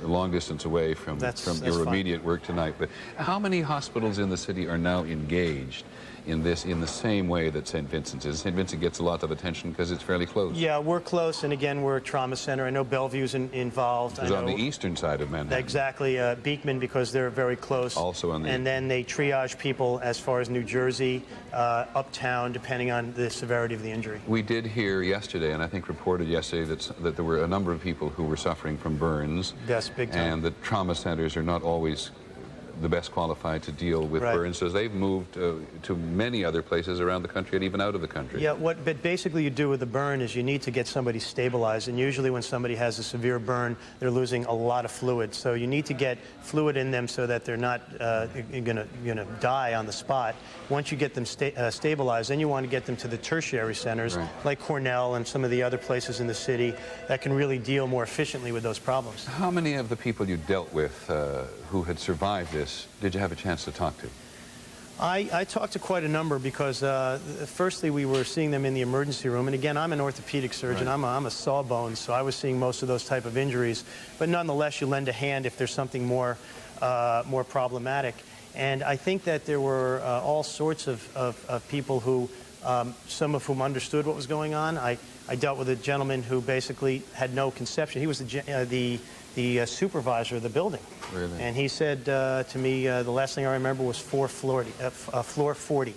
a long distance away from your immediate work tonight, but how many hospitals in the city are now engaged in this in the same way that St. Vincent's is? St. Vincent gets a lot of attention because it's fairly close. Yeah, we're close, and again, we're a trauma center. I know Bellevue's involved. It's on the eastern side of Manhattan. Exactly. Beekman, because they're very close. Also on the... And then they triage people as far as New Jersey, uptown, depending on the severity of the injury. We did hear yesterday, and I think reported yesterday, that there were a number of people who were suffering from burns. Yes, big time. And that trauma centers are not always the best qualified to deal with burns, so they've moved to many other places around the country and even out of the country. Yeah, but basically you do with the burn is you need to get somebody stabilized, and usually when somebody has a severe burn, they're losing a lot of fluid. So you need to get fluid in them so that they're not gonna die on the spot. Once you get them stabilized, then you want to get them to the tertiary centers like Cornell and some of the other places in the city that can really deal more efficiently with those problems. How many of the people you dealt with who had survived this did you have a chance to talk to? I talked to quite a number because firstly we were seeing them in the emergency room, and again I'm an orthopedic surgeon. I'm a sawbones, so I was seeing most of those type of injuries, but nonetheless you lend a hand if there's something more problematic. And I think that there were all sorts of people who some of whom understood what was going on. I dealt with a gentleman who basically had no conception. He was the supervisor of the building. Really? And he said to me, the last thing I remember was floor 40.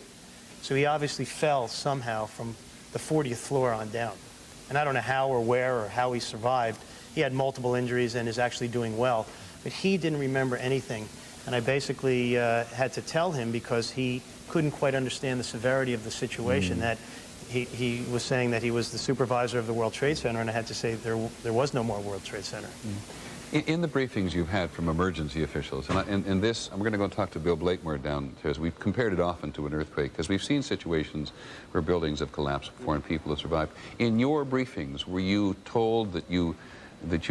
So he obviously fell somehow from the 40th floor on down. And I don't know how or where or how he survived. He had multiple injuries and is actually doing well. But he didn't remember anything. And I basically had to tell him because he couldn't quite understand the severity of the situation, that he was saying that he was the supervisor of the World Trade Center, and I had to say there was no more World Trade Center. In the briefings you've had from emergency officials, and in this, I'm going to go and talk to Bill Blakemore downstairs. We've compared it often to an earthquake because we've seen situations where buildings have collapsed before and people have survived. In your briefings, were you told that you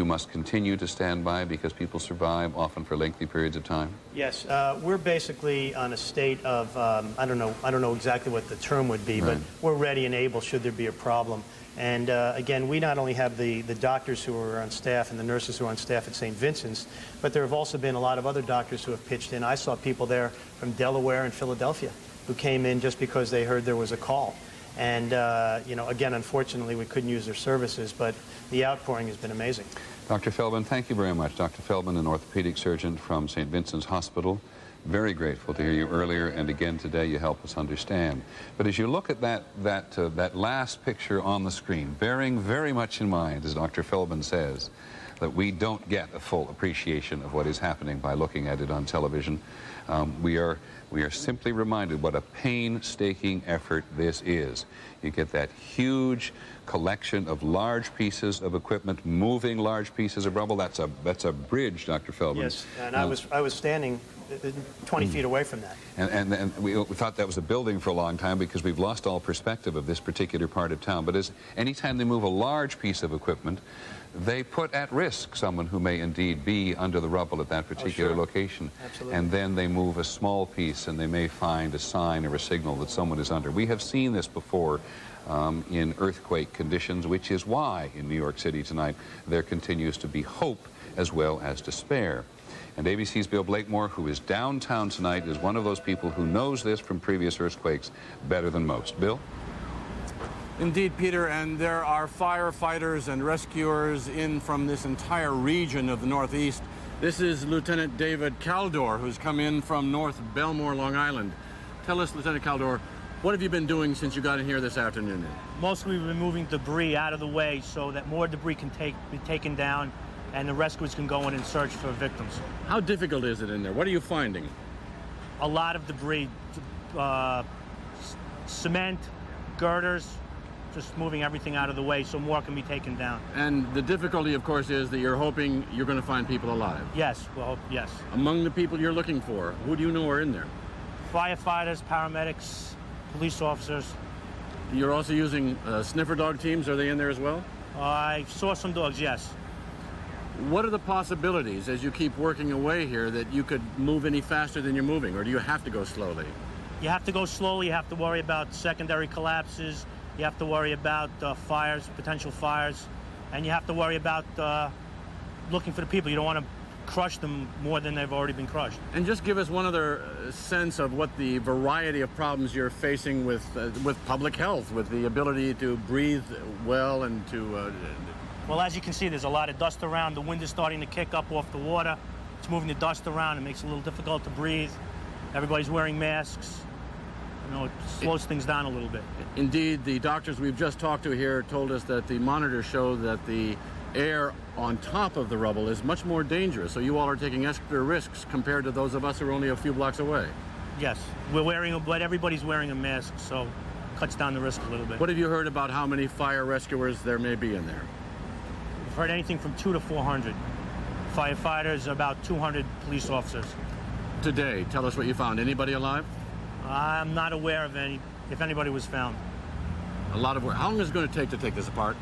must continue to stand by because people survive often for lengthy periods of time? Yes, we're basically on a state of I don't know exactly what the term would be, but we're ready and able should there be a problem. And again, we not only have the doctors who are on staff and the nurses who are on staff at St. Vincent's, but there have also been a lot of other doctors who have pitched in. I saw people there from Delaware and Philadelphia who came in just because they heard there was a call. And, you know, again, unfortunately, we couldn't use their services, but the outpouring has been amazing. Dr. Feldman, thank you very much. Dr. Feldman, an orthopedic surgeon from St. Vincent's Hospital. Very grateful to hear you earlier, and again today you help us understand. But as you look at that last picture on the screen, bearing very much in mind, as Dr. Feldman says, that we don't get a full appreciation of what is happening by looking at it on television. We are simply reminded what a painstaking effort this is. You get that huge collection of large pieces of equipment, moving large pieces of rubble. That's a bridge, Dr. Feldman. Yes, and I was standing 20 feet away from that. And we thought that was a building for a long time because we've lost all perspective of this particular part of town. But anytime they move a large piece of equipment, they put at risk someone who may indeed be under the rubble at that particular location. Absolutely. And then they move a small piece and they may find a sign or a signal that someone is under. We have seen this before in earthquake conditions, which is why in New York City tonight there continues to be hope as well as despair. And ABC's Bill Blakemore, who is downtown tonight, is one of those people who knows this from previous earthquakes better than most. Bill? Indeed, Peter, and there are firefighters and rescuers in from this entire region of the Northeast. This is Lieutenant David Caldor, who's come in from North Belmore, Long Island. Tell us, Lieutenant Caldor, what have you been doing since you got in here this afternoon? Mostly we've been moving debris out of the way so that more debris can be taken down and the rescuers can go in and search for victims. How difficult is it in there? What are you finding? A lot of debris, cement, girders, just moving everything out of the way so more can be taken down. And the difficulty, of course, is that you're hoping you're going to find people alive. Yes, well, yes. Among the people you're looking for, who do you know are in there? Firefighters, paramedics, police officers. You're also using sniffer dog teams. Are they in there as well? I saw some dogs, yes. What are the possibilities as you keep working away here that you could move any faster than you're moving, or do you have to go slowly? You have to go slowly. You have to worry about secondary collapses. You have to worry about fires, potential fires, and you have to worry about looking for the people. You don't want to crush them more than they've already been crushed. And just give us one other sense of what the variety of problems you're facing with public health, with the ability to breathe well and to... Well, as you can see, there's a lot of dust around. The wind is starting to kick up off the water. It's moving the dust around. It makes it a little difficult to breathe. Everybody's wearing masks. You know, it slows things down a little bit. Indeed, the doctors we've just talked to here told us that the monitors show that the air on top of the rubble is much more dangerous, so you all are taking extra risks compared to those of us who are only a few blocks away. Yes, but everybody's wearing a mask, so it cuts down the risk a little bit. What have you heard about how many fire rescuers there may be in there? We've heard anything from 200 to 400. Firefighters, about 200 police officers. Today, tell us what you found. Anybody alive? I'm not aware of if anybody was found. A lot of work. How long is it going to take this apart?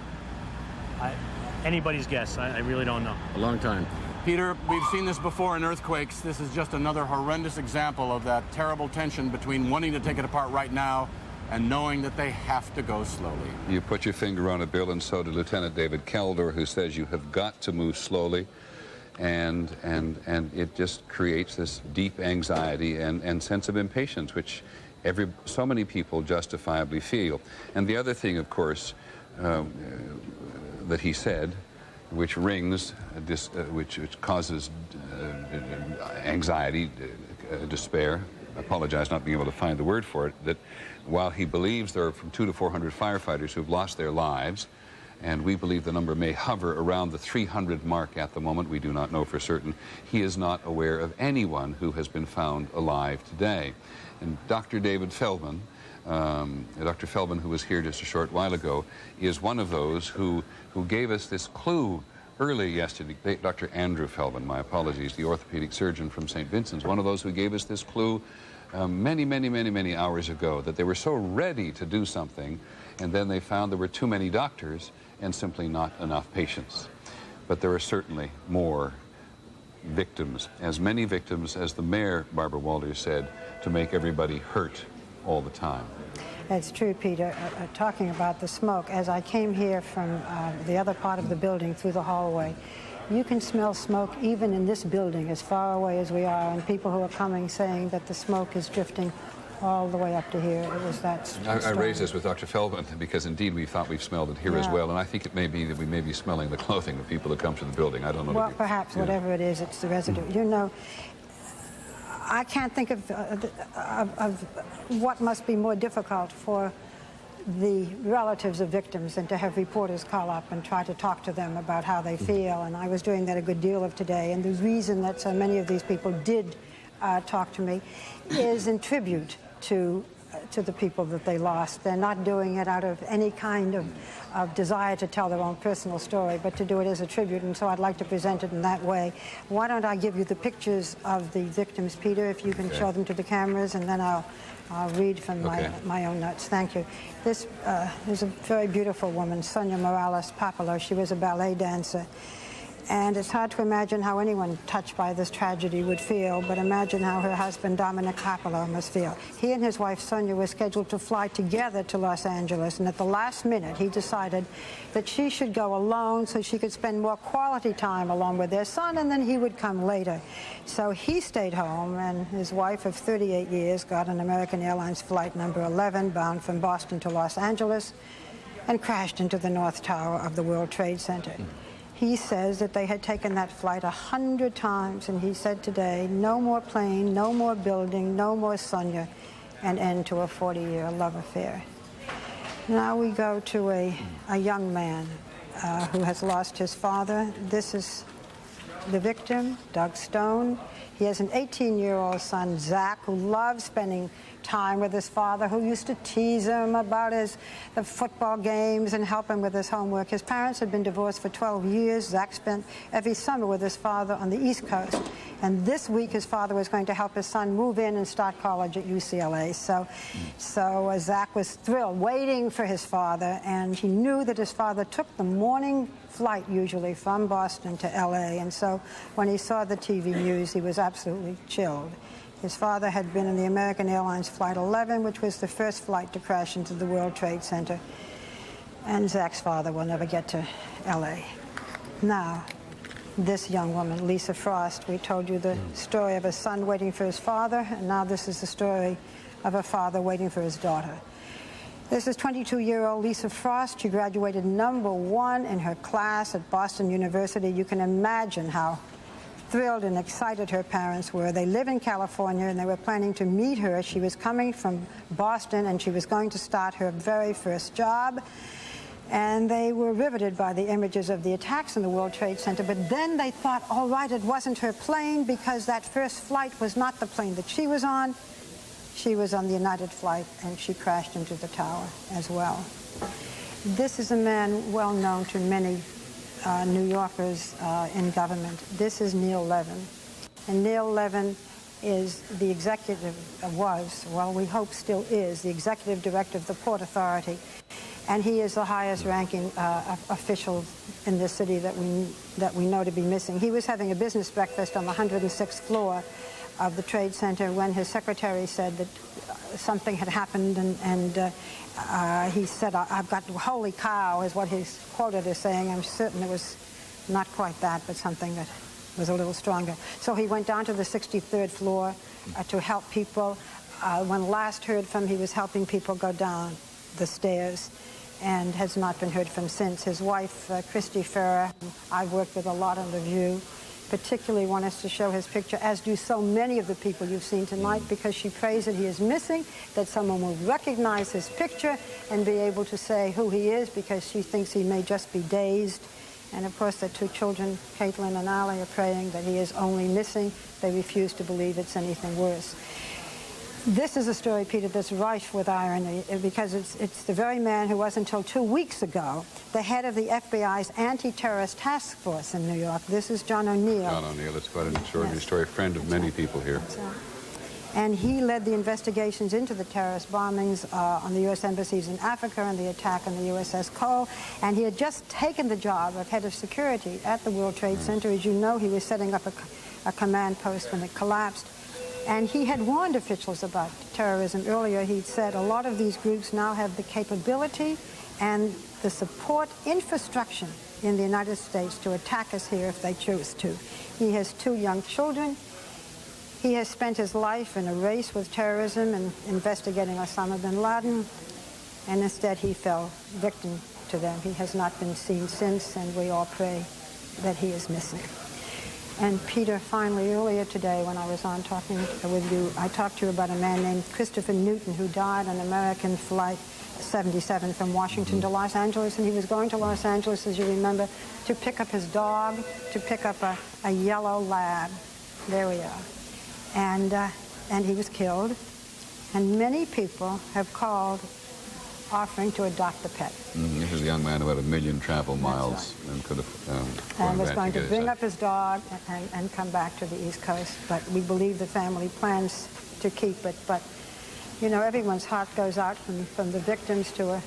Anybody's guess. I really don't know. A long time. Peter, we've seen this before in earthquakes. This is just another horrendous example of that terrible tension between wanting to take it apart right now and knowing that they have to go slowly. You put your finger on it, Bill, and so did Lieutenant David Caldor, who says you have got to move slowly. And it just creates this deep anxiety and sense of impatience, which so many people justifiably feel. And the other thing, of course, that he said, which rings, which causes anxiety, despair, I apologize not being able to find the word for it, that while he believes there are from 200 to 400 firefighters who've lost their lives, and we believe the number may hover around the 300 mark at the moment. We do not know for certain. He is not aware of anyone who has been found alive today. And Dr. David Feldman, Dr. Feldman, who was here just a short while ago, is one of those who gave us this clue early yesterday. Dr. Andrew Feldman, my apologies, the orthopedic surgeon from St. Vincent's, one of those who gave us this clue many hours ago, that they were so ready to do something, and then they found there were too many doctors and simply not enough patients. But there are certainly more victims, as many victims as the mayor, Barbara Walters, said, to make everybody hurt all the time. That's true, Peter. Talking about the smoke, as I came here from the other part of the building through the hallway, you can smell smoke even in this building as far away as we are, and people who are coming saying that the smoke is drifting all the way up to here. It was that strong. I raised this with Dr. Feldman because indeed we thought we've smelled it here as well, and I think it may be that we may be smelling the clothing of people that come to the building. I don't know. Well, perhaps whatever it is, it's the residue. You know, I can't think of what must be more difficult for the relatives of victims and to have reporters call up and try to talk to them about how they feel. And I was doing that a good deal of today. And the reason that so many of these people did talk to me is in tribute to the people that they lost. They're not doing it out of any kind of desire to tell their own personal story, but to do it as a tribute, and so I'd like to present it in that way. Why don't I give you the pictures of the victims, Peter, if you can show them to the cameras, and then I'll read from my own notes. Thank you. This is a very beautiful woman, Sonia Morales Papalo. She was a ballet dancer. And it's hard to imagine how anyone touched by this tragedy would feel, but imagine how her husband, Dominic Papalo, must feel. He and his wife, Sonia, were scheduled to fly together to Los Angeles, and at the last minute, he decided that she should go alone so she could spend more quality time along with their son, and then he would come later. So he stayed home, and his wife of 38 years got an American Airlines flight number 11, bound from Boston to Los Angeles, and crashed into the North Tower of the World Trade Center. He says that they had taken that flight 100 times, and he said today, no more plane, no more building, no more Sonia, an end to a 40-year love affair. Now we go to a young man who has lost his father. This is the victim, Doug Stone. He has an 18-year-old son, Zach, who loves spending time with his father, who used to tease him about the football games and help him with his homework. His parents had been divorced for 12 years. Zach spent every summer with his father on the East Coast. And this week, his father was going to help his son move in and start college at UCLA. So Zach was thrilled, waiting for his father, and he knew that his father took the morning flight usually from Boston to LA. And so when he saw the TV news, he was absolutely chilled. His father had been in the American Airlines Flight 11, which was the first flight to crash into the World Trade Center. And Zach's father will never get to LA. Now, this young woman, Lisa Frost, we told you the story of a son waiting for his father, and now this is the story of a father waiting for his daughter. This is 22-year-old Lisa Frost. She graduated #1 in her class at Boston University. You can imagine how thrilled and excited her parents were. They live in California, and they were planning to meet her. She was coming from Boston, and she was going to start her very first job. And they were riveted by the images of the attacks in the World Trade Center. But then they thought, all right, it wasn't her plane, because that first flight was not the plane that she was on. She was on the United flight, and she crashed into the tower as well. This is a man well known to many New Yorkers in government. This is Neil Levin. And Neil Levin is the executive, we hope still is, the executive director of the Port Authority. And he is the highest ranking official in this city that we know to be missing. He was having a business breakfast on the 106th floor of the Trade Center when his secretary said that something had happened, and he said, I've got, holy cow, is what he's quoted as saying. I'm certain it was not quite that, but something that was a little stronger. So he went down to the 63rd floor to help people. When last heard from, he was helping people go down the stairs, and has not been heard from since. His wife, Christy Ferrer, I've worked with a lot on The View, particularly want us to show his picture, as do so many of the people you've seen tonight, because she prays that he is missing, that someone will recognize his picture and be able to say who he is, because she thinks he may just be dazed. And of course, the two children, Caitlin and Allie, are praying that he is only missing. They refuse to believe it's anything worse. This is a story, Peter, that's rife with irony, because it's the very man who was, until 2 weeks ago, the head of the FBI's anti-terrorist task force in New York. This is John O'Neill. John O'Neill, it's quite an extraordinary story, a friend of many people here. And he led the investigations into the terrorist bombings on the U.S. embassies in Africa and the attack on the USS Cole. And he had just taken the job of head of security at the World Trade Center. As you know, he was setting up a command post when it collapsed. And he had warned officials about terrorism earlier. He'd said a lot of these groups now have the capability and the support infrastructure in the United States to attack us here if they choose to. He has 2 young children. He has spent his life in a race with terrorism and investigating Osama bin Laden, and instead he fell victim to them. He has not been seen since, and we all pray that he is missing. And Peter, finally, earlier today when I was on talking with you, I talked to you about a man named Christopher Newton, who died on American flight 77 from Washington to Los Angeles, and he was going to Los Angeles, as you remember, to pick up his dog, to pick up a yellow lab. There we are. And he was killed. And many people have called offering to adopt the pet. This is a young man who had 1 million travel miles and could have and was going to bring his up his dog and come back to the East Coast. But we believe the family plans to keep it. But, you know, everyone's heart goes out from the victims to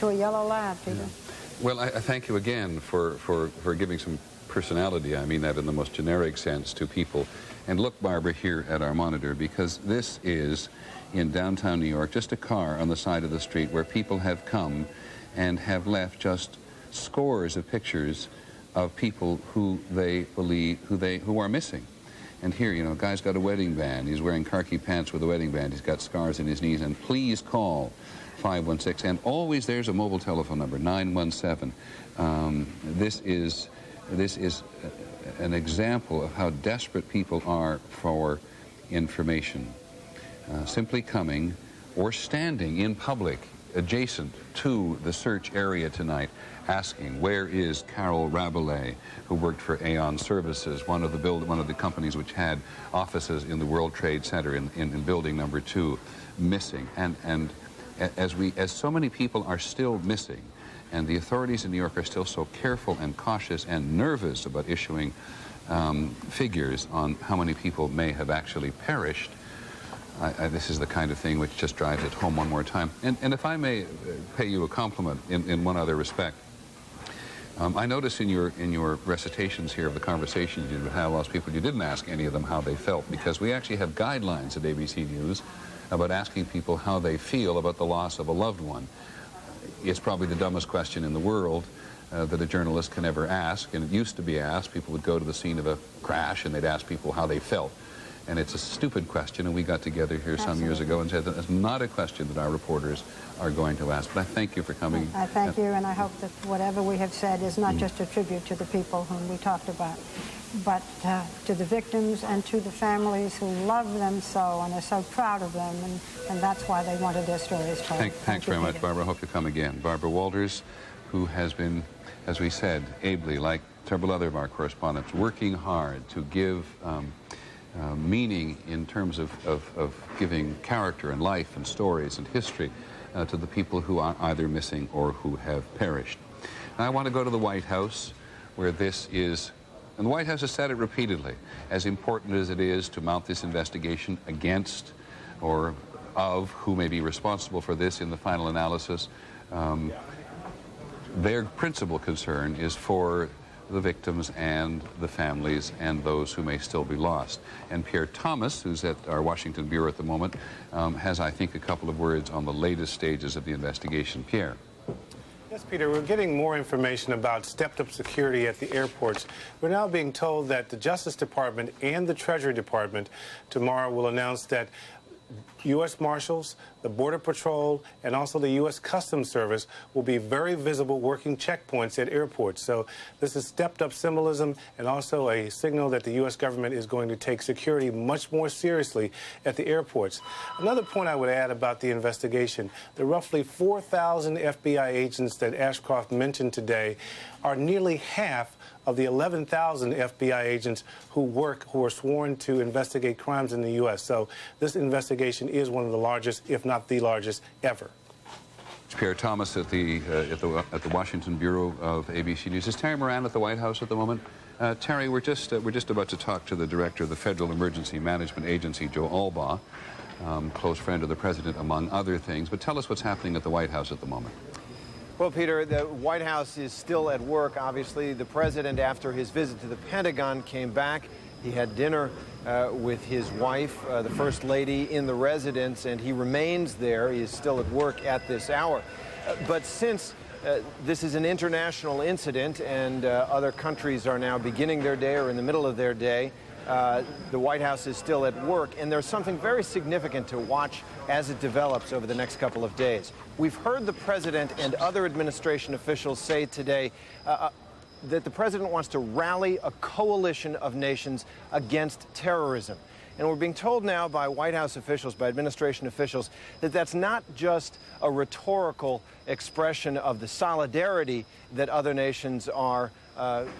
a yellow lab, Peter. Yeah. Well, I thank you again for giving some personality, I mean that in the most generic sense, to people. And look, Barbara, here at our monitor, because this is, in downtown New York, just a car on the side of the street where people have come and have left just scores of pictures of people who they believe, who are missing. And here, you know, a guy's got a wedding band. He's wearing khaki pants with a wedding band. He's got scars in his knees. And please call 516. And always there's a mobile telephone number, 917. This is an example of how desperate people are for information. Simply coming or standing in public adjacent to the search area tonight, asking, where is Carol Rabelais, who worked for Aon Services, one of the companies which had offices in the World Trade Center in building number 2, missing. And as so many people are still missing, and the authorities in New York are still so careful and cautious and nervous about issuing figures on how many people may have actually perished, this is the kind of thing which just drives it home one more time. And if I may pay you a compliment in one other respect, I notice in your recitations here of the conversations you had with lost people, you didn't ask any of them how they felt, because we actually have guidelines at ABC News about asking people how they feel about the loss of a loved one. It's probably the dumbest question in the world that a journalist can ever ask, and it used to be asked. People would go to the scene of a crash and they'd ask people how they felt. And it's a stupid question, and we got together here some years ago and said that it's not a question that our reporters are going to ask. But I thank you for coming. I thank you, and I hope that whatever we have said is not just a tribute to the people whom we talked about, but to the victims and to the families who love them so and are so proud of them, and that's why they wanted their stories told. Thanks very much, Barbara. I hope you come again. Barbara Walters, who has been, as we said, ably, like several other of our correspondents, working hard to give meaning in terms of giving character and life and stories and history to the people who are either missing or who have perished. Now, I want to go to the White House, where this is, and the White House has said it repeatedly, as important as it is to mount this investigation against or of who may be responsible for this in the final analysis, their principal concern is for the victims and the families and those who may still be lost. And Pierre Thomas, who's at our Washington bureau at the moment, has, I think, a couple of words on the latest stages of the investigation. Pierre. Yes, Peter, we're getting more information about stepped-up security at the airports. We're now being told that the Justice Department and the Treasury Department tomorrow will announce that U.S. Marshals, the Border Patrol, and also the U.S. Customs Service will be very visible working checkpoints at airports. So this is stepped-up symbolism and also a signal that the U.S. government is going to take security much more seriously at the airports. Another point I would add about the investigation, the roughly 4,000 FBI agents that Ashcroft mentioned today are nearly half of the 11,000 FBI agents who are sworn to investigate crimes in the U.S. So this investigation is one of the largest, if not the largest, ever. Pierre Thomas at the Washington bureau of ABC News. Is Terry Moran at the White House at the moment? Terry, we're just about to talk to the director of the Federal Emergency Management Agency, Joe Albaugh, close friend of the president, among other things. But tell us what's happening at the White House at the moment. Well, Peter, the White House is still at work. Obviously, the president, after his visit to the Pentagon, came back. He had dinner with his wife, the First Lady, in the residence, and he remains there. He is still at work at this hour. But since this is an international incident and other countries are now beginning their day or in the middle of their day, the White House is still at work, and there's something very significant to watch as it develops over the next couple of days. We've heard the president and other administration officials say today that the president wants to rally a coalition of nations against terrorism. And we're being told now by White House officials, by administration officials, that that's not just a rhetorical expression of the solidarity that other nations are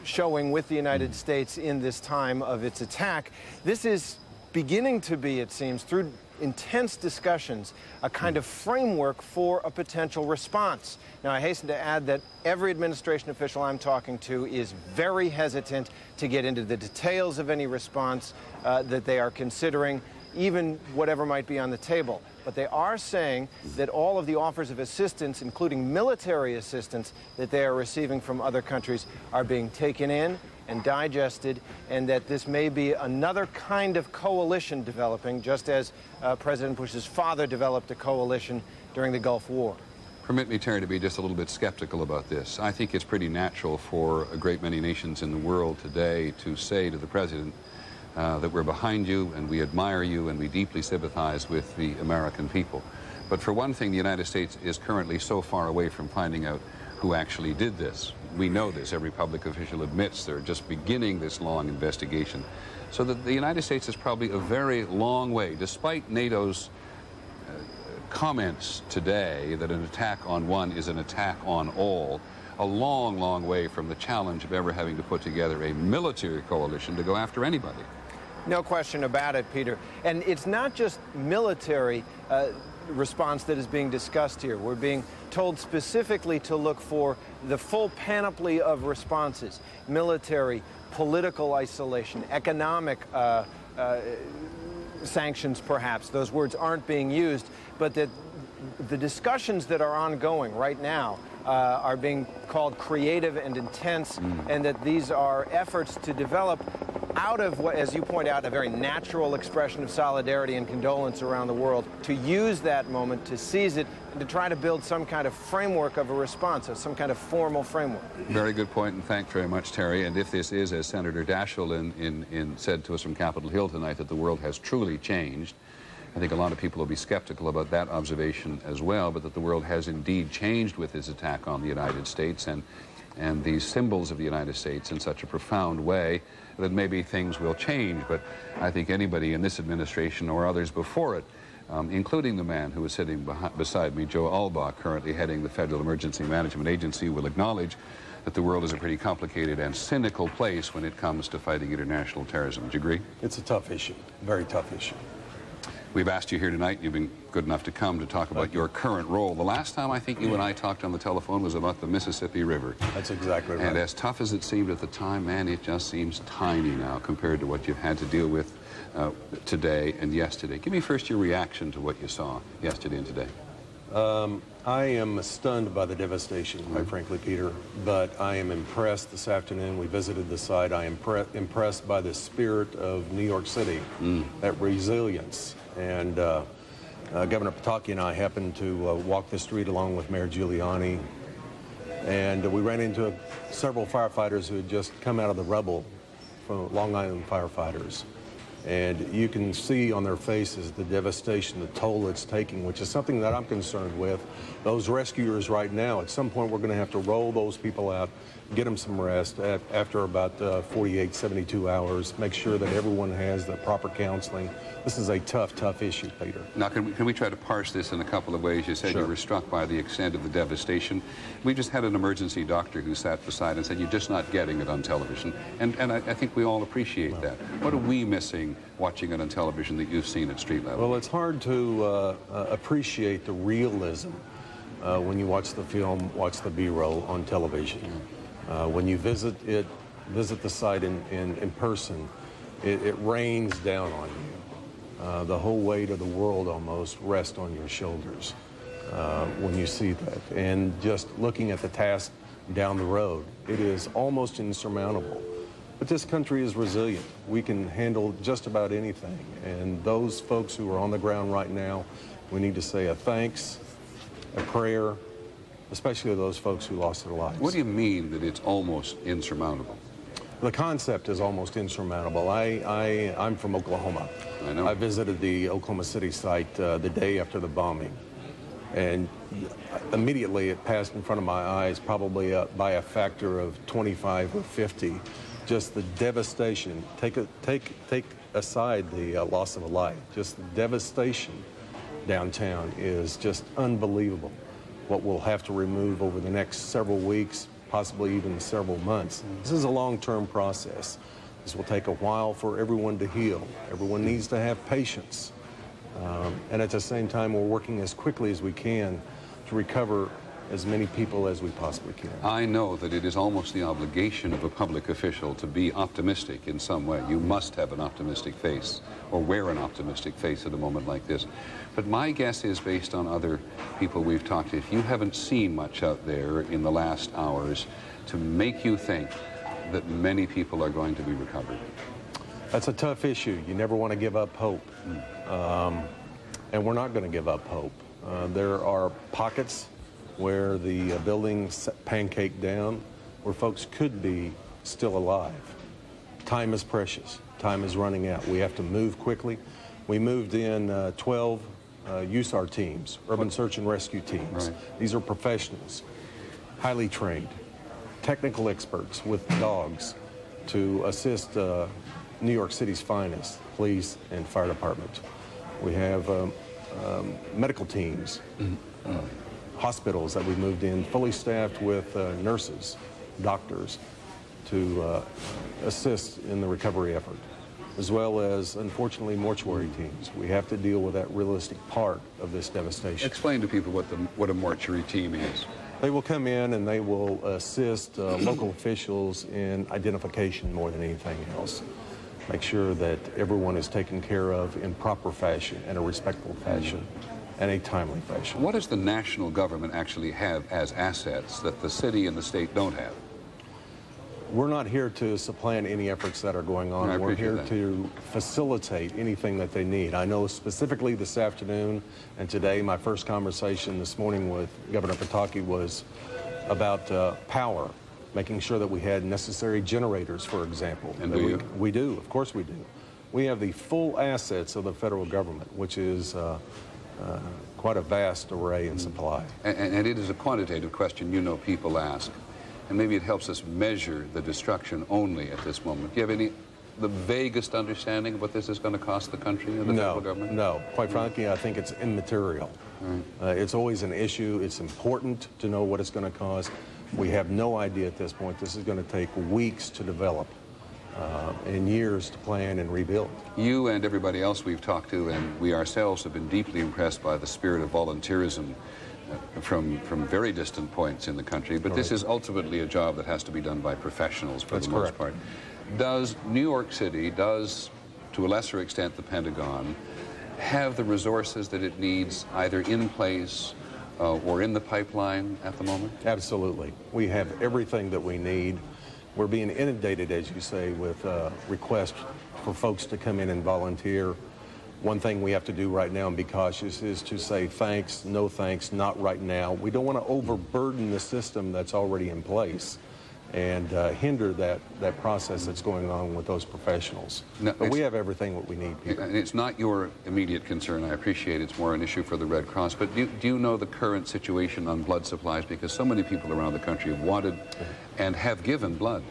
showing with the United States in this time of its attack. This is beginning to be, it seems, through intense discussions, a kind of framework for a potential response. Now, I hasten to add that every administration official I'm talking to is very hesitant to get into the details of any response that they are considering, even whatever might be on the table. But they are saying that all of the offers of assistance, including military assistance, that they are receiving from other countries are being taken in and digested, and that this may be another kind of coalition developing, just as President Bush's father developed a coalition during the Gulf War. Permit me, Terry, to be just a little bit skeptical about this. I think it's pretty natural for a great many nations in the world today to say to the President that we're behind you and we admire you and we deeply sympathize with the American people. But for one thing, the United States is currently so far away from finding out who actually did this. We know this. Every public official admits they're just beginning this long investigation. So that the United States is probably a very long way, despite NATO's comments today that an attack on one is an attack on all, a long, long way from the challenge of ever having to put together a military coalition to go after anybody. No question about it, Peter. And it's not just military response that is being discussed here. We're being told specifically to look for the full panoply of responses: military, political isolation, economic sanctions, perhaps. Those words aren't being used, but that the discussions that are ongoing right now are being called creative and intense, and that these are efforts to develop out of what, as you point out, a very natural expression of solidarity and condolence around the world, to use that moment, to seize it, and to try to build some kind of framework of a response, some kind of formal framework. Very good point, and thanks very much, Terry. And if this is, as Senator Daschle said to us from Capitol Hill tonight, that the world has truly changed, I think a lot of people will be skeptical about that observation as well, but that the world has indeed changed with this attack on the United States and these symbols of the United States in such a profound way that maybe things will change. But I think anybody in this administration or others before it, including the man who is sitting beside me, Joe Albaugh, currently heading the Federal Emergency Management Agency, will acknowledge that the world is a pretty complicated and cynical place when it comes to fighting international terrorism. Do you agree? It's a tough issue, very tough issue. We've asked you here tonight, you've been good enough to come to talk about your current role. The last time I think you and I talked on the telephone was about the Mississippi River. That's exactly right. And as tough as it seemed at the time, man, it just seems tiny now compared to what you've had to deal with today and yesterday. Give me first your reaction to what you saw yesterday and today. I am stunned by the devastation, quite frankly, Peter, but I am impressed this afternoon. We visited the site. I am impressed by the spirit of New York City, that resilience. And Governor Pataki and I happened to walk the street along with Mayor Giuliani, and we ran into several firefighters who had just come out of the rubble from Long Island firefighters. And you can see on their faces the devastation, the toll it's taking, which is something that I'm concerned with. Those rescuers right now, at some point we're going to have to roll those people out, get them some rest after about 48, 72 hours, make sure that everyone has the proper counseling. This is a tough, tough issue, Peter. Now, can we try to parse this in a couple of ways? You said you were struck by the extent of the devastation. We just had an emergency doctor who sat beside and said, you're just not getting it on television. And I think we all appreciate that. What are we missing watching it on television that you've seen at street level? Well, it's hard to appreciate the realism when you watch the film, watch the B-roll on television. When you visit the site in person, it rains down on you. The whole weight of the world almost rests on your shoulders when you see that. And just looking at the task down the road, it is almost insurmountable. But this country is resilient. We can handle just about anything. And those folks who are on the ground right now, we need to say a thanks, a prayer, especially those folks who lost their lives. What do you mean that it's almost insurmountable? The concept is almost insurmountable. I'm from Oklahoma. I know. I visited the Oklahoma City site the day after the bombing. And immediately it passed in front of my eyes, probably by a factor of 25 or 50, just the devastation. Take aside the loss of a life. Just the devastation downtown is just unbelievable. What we'll have to remove over the next several weeks, possibly even several months. This is a long-term process. This will take a while for everyone to heal. Everyone needs to have patience. And at the same time, we're working as quickly as we can to recover as many people as we possibly can. I know that it is almost the obligation of a public official to be optimistic in some way. You must have an optimistic face, or wear an optimistic face at a moment like this. But my guess is, based on other people we've talked to, if you haven't seen much out there in the last hours to make you think that many people are going to be recovered. That's a tough issue. You never want to give up hope. And we're not going to give up hope. There are pockets where the buildings pancake down, where folks could be still alive. Time is precious. Time is running out. We have to move quickly. We moved in 12 USAR teams, urban search and rescue teams. Right. These are professionals, highly trained, technical experts with dogs to assist New York City's finest, police and fire department. We have medical teams, hospitals that we moved in, fully staffed with nurses, doctors to assist in the recovery effort, as well as, unfortunately, mortuary teams. We have to deal with that realistic part of this devastation. Explain to people what a mortuary team is. They will come in and they will assist local officials in identification more than anything else. Make sure that everyone is taken care of in proper fashion, in a respectful fashion, and a timely fashion. What does the national government actually have as assets that the city and the state don't have? We're not here to supplant any efforts that are going on. We're here to facilitate anything that they need. I know specifically this afternoon and today, my first conversation this morning with Governor Pataki was about power, making sure that we had necessary generators, for example. And do you? We do, of course we do. We have the full assets of the federal government, which is quite a vast array in supply. And it is a quantitative question you know people ask. And maybe it helps us measure the destruction only at this moment. Do you have the vaguest understanding of what this is going to cost the country and the federal government? No. Quite frankly, I think it's immaterial. It's always an issue. It's important to know what it's going to cost. We have no idea at this point. This is going to take weeks to develop and years to plan and rebuild. You and everybody else we've talked to, and we ourselves have been deeply impressed by the spirit of volunteerism from very distant points in the country, but this is ultimately a job that has to be done by professionals for the most part. Does New York City, does, to a lesser extent, the Pentagon, have the resources that it needs either in place or in the pipeline at the moment? Absolutely. We have everything that we need. We're being inundated, as you say, with requests for folks to come in and volunteer. One thing we have to do right now and be cautious is to say thanks, no thanks, not right now. We don't want to overburden the system that's already in place and hinder that process that's going on with those professionals. No, but we have everything what we need, Peter. And it's not your immediate concern. I appreciate it's more an issue for the Red Cross. But do you know the current situation on blood supplies? Because so many people around the country have wanted and have given blood.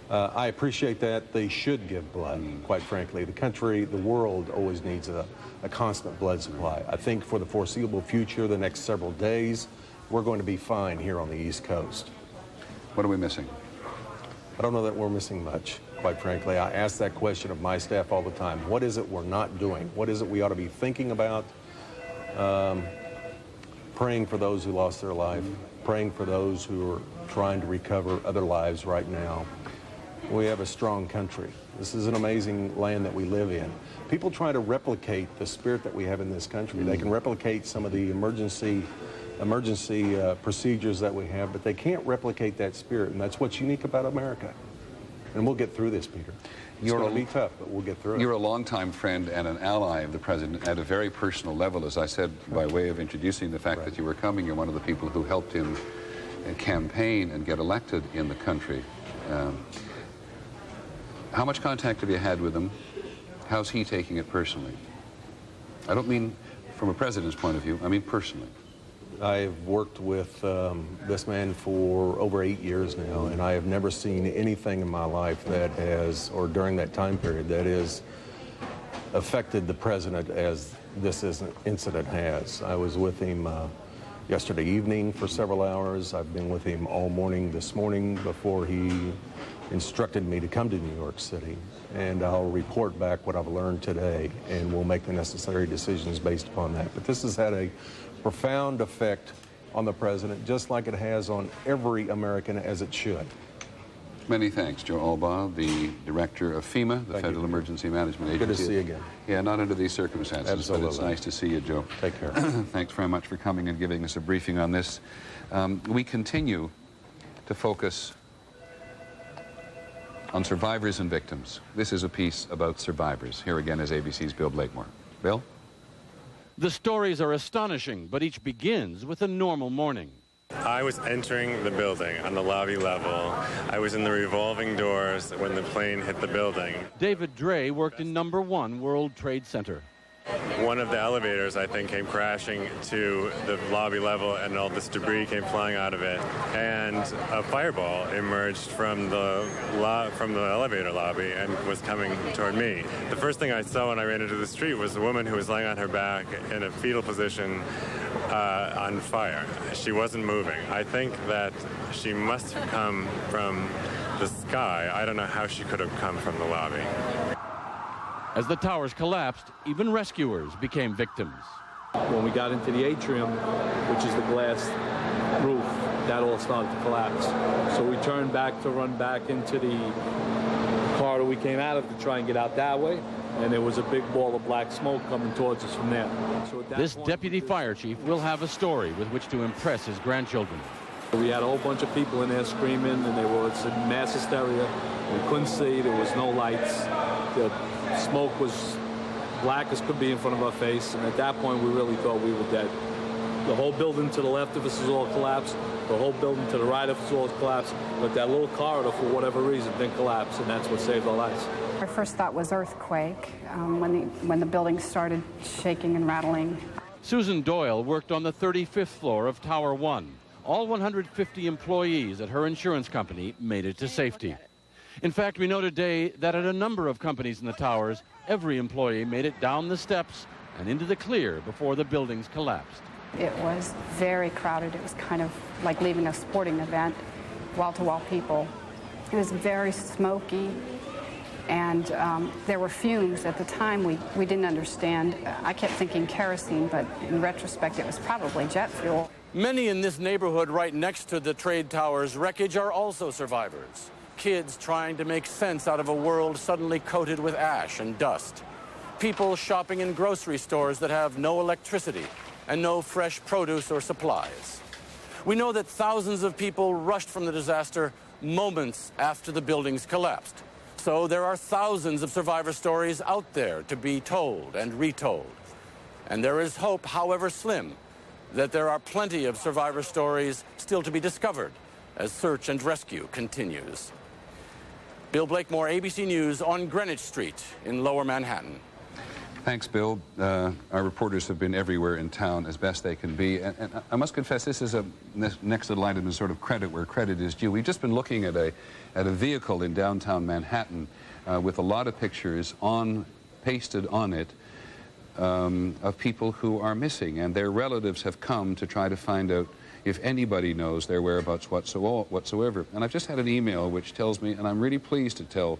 I appreciate that. They should give blood, quite frankly. The country, the world always needs a constant blood supply. I think for the foreseeable future, the next several days, we're going to be fine here on the East Coast. What are we missing? I don't know that we're missing much, quite frankly. I ask that question of my staff all the time. What is it we're not doing? What is it we ought to be thinking about? Praying for those who lost their life, praying for those who are trying to recover other lives right now. We have a strong country. This is an amazing land that we live in. People try to replicate the spirit that we have in this country. They can replicate some of the emergency procedures that we have, but they can't replicate that spirit, and that's what's unique about America. And we'll get through this, Peter. It's going to be tough, but we'll get through it. You're a longtime friend and an ally of the President at a very personal level. As I said, by way of introducing the fact that you were coming, you're one of the people who helped him campaign and get elected in the country. How much contact have you had with him? How's he taking it personally? I don't mean from a president's point of view, I mean personally. I've worked with this man for over 8 years now, and I have never seen anything in my life that has, or during that time period, that has affected the president as this incident has. I was with him yesterday evening for several hours. I've been with him all morning this morning before he instructed me to come to New York City. And I'll report back what I've learned today, and we'll make the necessary decisions based upon that. But this has had a profound effect on the president, just like it has on every American, as it should. Many thanks, Joe Albaugh, the director of FEMA, the Federal Emergency Management Agency. Good to see you again. Yeah, not under these circumstances, Absolutely. but it's nice to see you, Joe. Take care. Thanks very much for coming and giving us a briefing on this. We continue to focus on survivors and victims. This is a piece about survivors. Here again is ABC's Bill Blakemore. Bill? The stories are astonishing, but each begins with a normal morning. I was entering the building on the lobby level. I was in the revolving doors when the plane hit the building. David Dre worked in number 1 World Trade Center. One of the elevators, I think, came crashing to the lobby level, and all this debris came flying out of it. And a fireball emerged from the elevator lobby and was coming toward me. The first thing I saw when I ran into the street was a woman who was laying on her back in a fetal position on fire. She wasn't moving. I think that she must have come from the sky. I don't know how she could have come from the lobby. As the towers collapsed, even rescuers became victims. When we got into the atrium, which is the glass roof, that all started to collapse. So we turned back to run back into the corridor we came out of to try and get out that way, and there was a big ball of black smoke coming towards us from there. So this deputy fire chief will have a story with which to impress his grandchildren. We had a whole bunch of people in there screaming, and there was mass hysteria. We couldn't see, there was no lights. The smoke was black as could be in front of our face, and at that point we really thought we were dead. The whole building to the left of us was all collapsed. The whole building to the right of us was all collapsed, but that little corridor, for whatever reason, didn't collapse, and that's what saved our lives. Our first thought was earthquake when the building started shaking and rattling. Susan Doyle worked on the 35th floor of Tower 1. All 150 employees at her insurance company made it to safety. In fact, we know today that at a number of companies in the towers, every employee made it down the steps and into the clear before the buildings collapsed. It was very crowded. It was kind of like leaving a sporting event, wall-to-wall people. It was very smoky, and there were fumes. At the time, we didn't understand. I kept thinking kerosene, but in retrospect, it was probably jet fuel. Many in this neighborhood right next to the trade towers wreckage are also survivors. Kids trying to make sense out of a world suddenly coated with ash and dust. People shopping in grocery stores that have no electricity and no fresh produce or supplies. We know that thousands of people rushed from the disaster moments after the buildings collapsed. So there are thousands of survivor stories out there to be told and retold. And there is hope, however slim, that there are plenty of survivor stories still to be discovered as search and rescue continues. Bill Blakemore, ABC News on Greenwich Street in Lower Manhattan. Thanks, Bill. Our reporters have been everywhere in town as best they can be. And I must confess, this is a next little item is sort of credit where credit is due. We've just been looking at a vehicle in downtown Manhattan with a lot of pictures pasted on it of people who are missing. And their relatives have come to try to find out if anybody knows their whereabouts whatsoever. And I've just had an email which tells me, and I'm really pleased to tell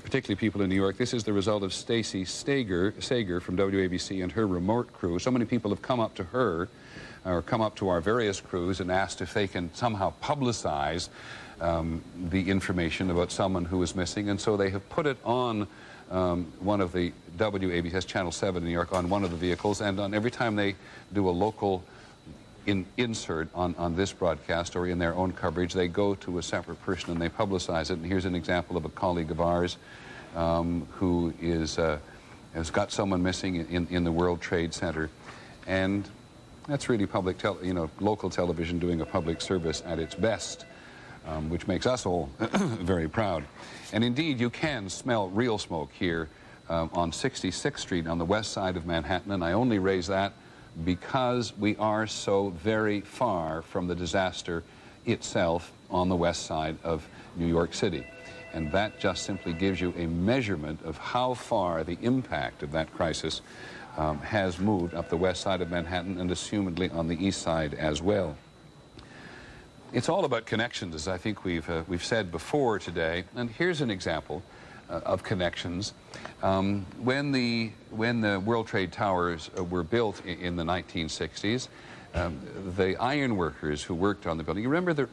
particularly people in New York, this is the result of Stacy Sager from WABC and her remote crew. So many people have come up to her, or come up to our various crews and asked if they can somehow publicize the information about someone who is missing. And so they have put it on one of the WABC, Channel 7 in New York, on one of the vehicles, and on every time they do a local insert on this broadcast or in their own coverage, they go to a separate person and they publicize it. And here's an example of a colleague of ours who has got someone missing in the World Trade Center. And that's really local television doing a public service at its best, which makes us all very proud. And indeed, you can smell real smoke here on 66th Street on the west side of Manhattan, and I only raise that because we are so very far from the disaster itself on the west side of New York City. And that just simply gives you a measurement of how far the impact of that crisis has moved up the west side of Manhattan and assumedly on the east side as well. It's all about connections, as I think we've said before today. And here's an example of connections. When the World Trade Towers were built in the 1960s, the iron workers who worked on the building, you remember that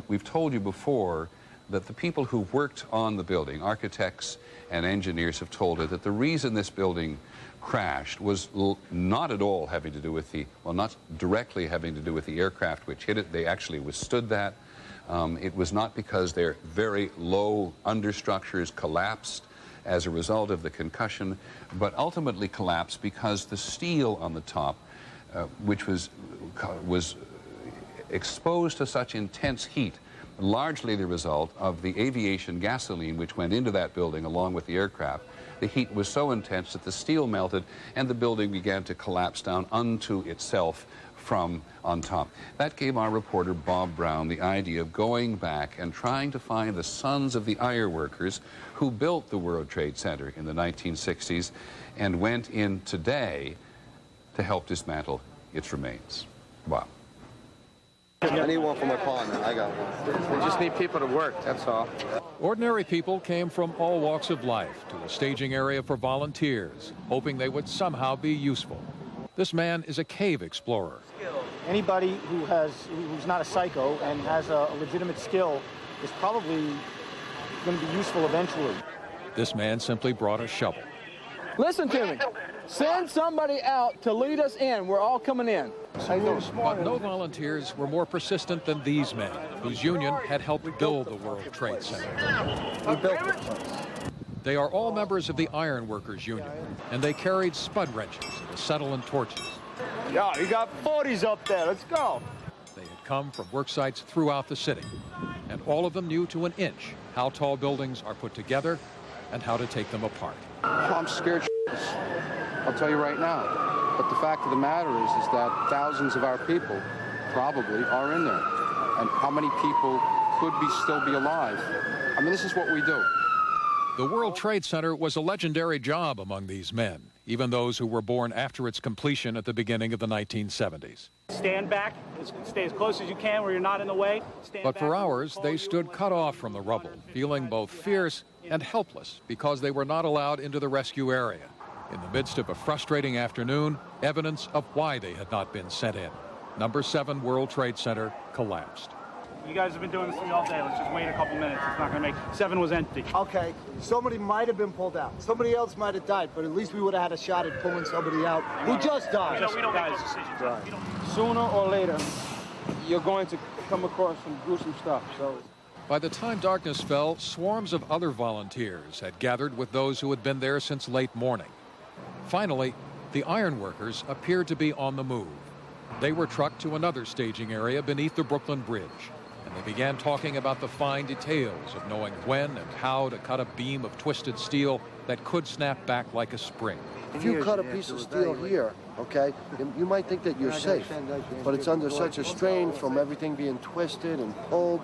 we've told you before that the people who worked on the building, architects and engineers, have told us that the reason this building crashed was not at all having to do with the, well, not directly having to do with the aircraft which hit it. They actually withstood that. It was not because their very low understructures collapsed as a result of the concussion, but ultimately collapsed because the steel on the top, which was exposed to such intense heat, largely the result of the aviation gasoline which went into that building along with the aircraft. The heat was so intense that the steel melted and the building began to collapse down unto itself from on top. That gave our reporter Bob Brown the idea of going back and trying to find the sons of the iron workers who built the World Trade Center in the 1960s and went in today to help dismantle its remains. Bob. I need one for my partner. I got one. We just need people to work, that's all. Ordinary people came from all walks of life to a staging area for volunteers, hoping they would somehow be useful. This man is a cave explorer. Anybody who's not a psycho and has a legitimate skill is probably going to be useful eventually. This man simply brought a shovel. Listen to me. Send somebody out to lead us in. We're all coming in. But no volunteers were more persistent than these men, whose union had helped build the World Trade Center. We built the place. They are all members of the Iron Workers Union, and they carried spud wrenches, acetylene torches. Yeah, you got 40s up there. Let's go. They had come from work sites throughout the city, and all of them knew to an inch how tall buildings are put together and how to take them apart. Well, I'm scared I'll tell you right now. But the fact of the matter is that thousands of our people probably are in there. And how many people could still be alive? I mean, this is what we do. The World Trade Center was a legendary job among these men, even those who were born after its completion at the beginning of the 1970s. Stand back. Stay as close as you can where you're not in the way. But for hours, they stood cut off from the rubble, feeling both fierce and helpless because they were not allowed into the rescue area. In the midst of a frustrating afternoon, evidence of why they had not been sent in. Number 7 World Trade Center collapsed. You guys have been doing this to me all day. Let's just wait a couple minutes. It's not going to make... 7 was empty. Okay, somebody might have been pulled out. Somebody else might have died, but at least we would have had a shot at pulling somebody out who just died. We don't make those decisions. Right. Sooner or later, you're going to come across some gruesome stuff. So. By the time darkness fell, swarms of other volunteers had gathered with those who had been there since late morning. Finally, the iron workers appeared to be on the move. They were trucked to another staging area beneath the Brooklyn Bridge, and they began talking about the fine details of knowing when and how to cut a beam of twisted steel that could snap back like a spring. If you cut a piece of steel here, okay, you might think that you're safe, but it's under such a strain from everything being twisted and pulled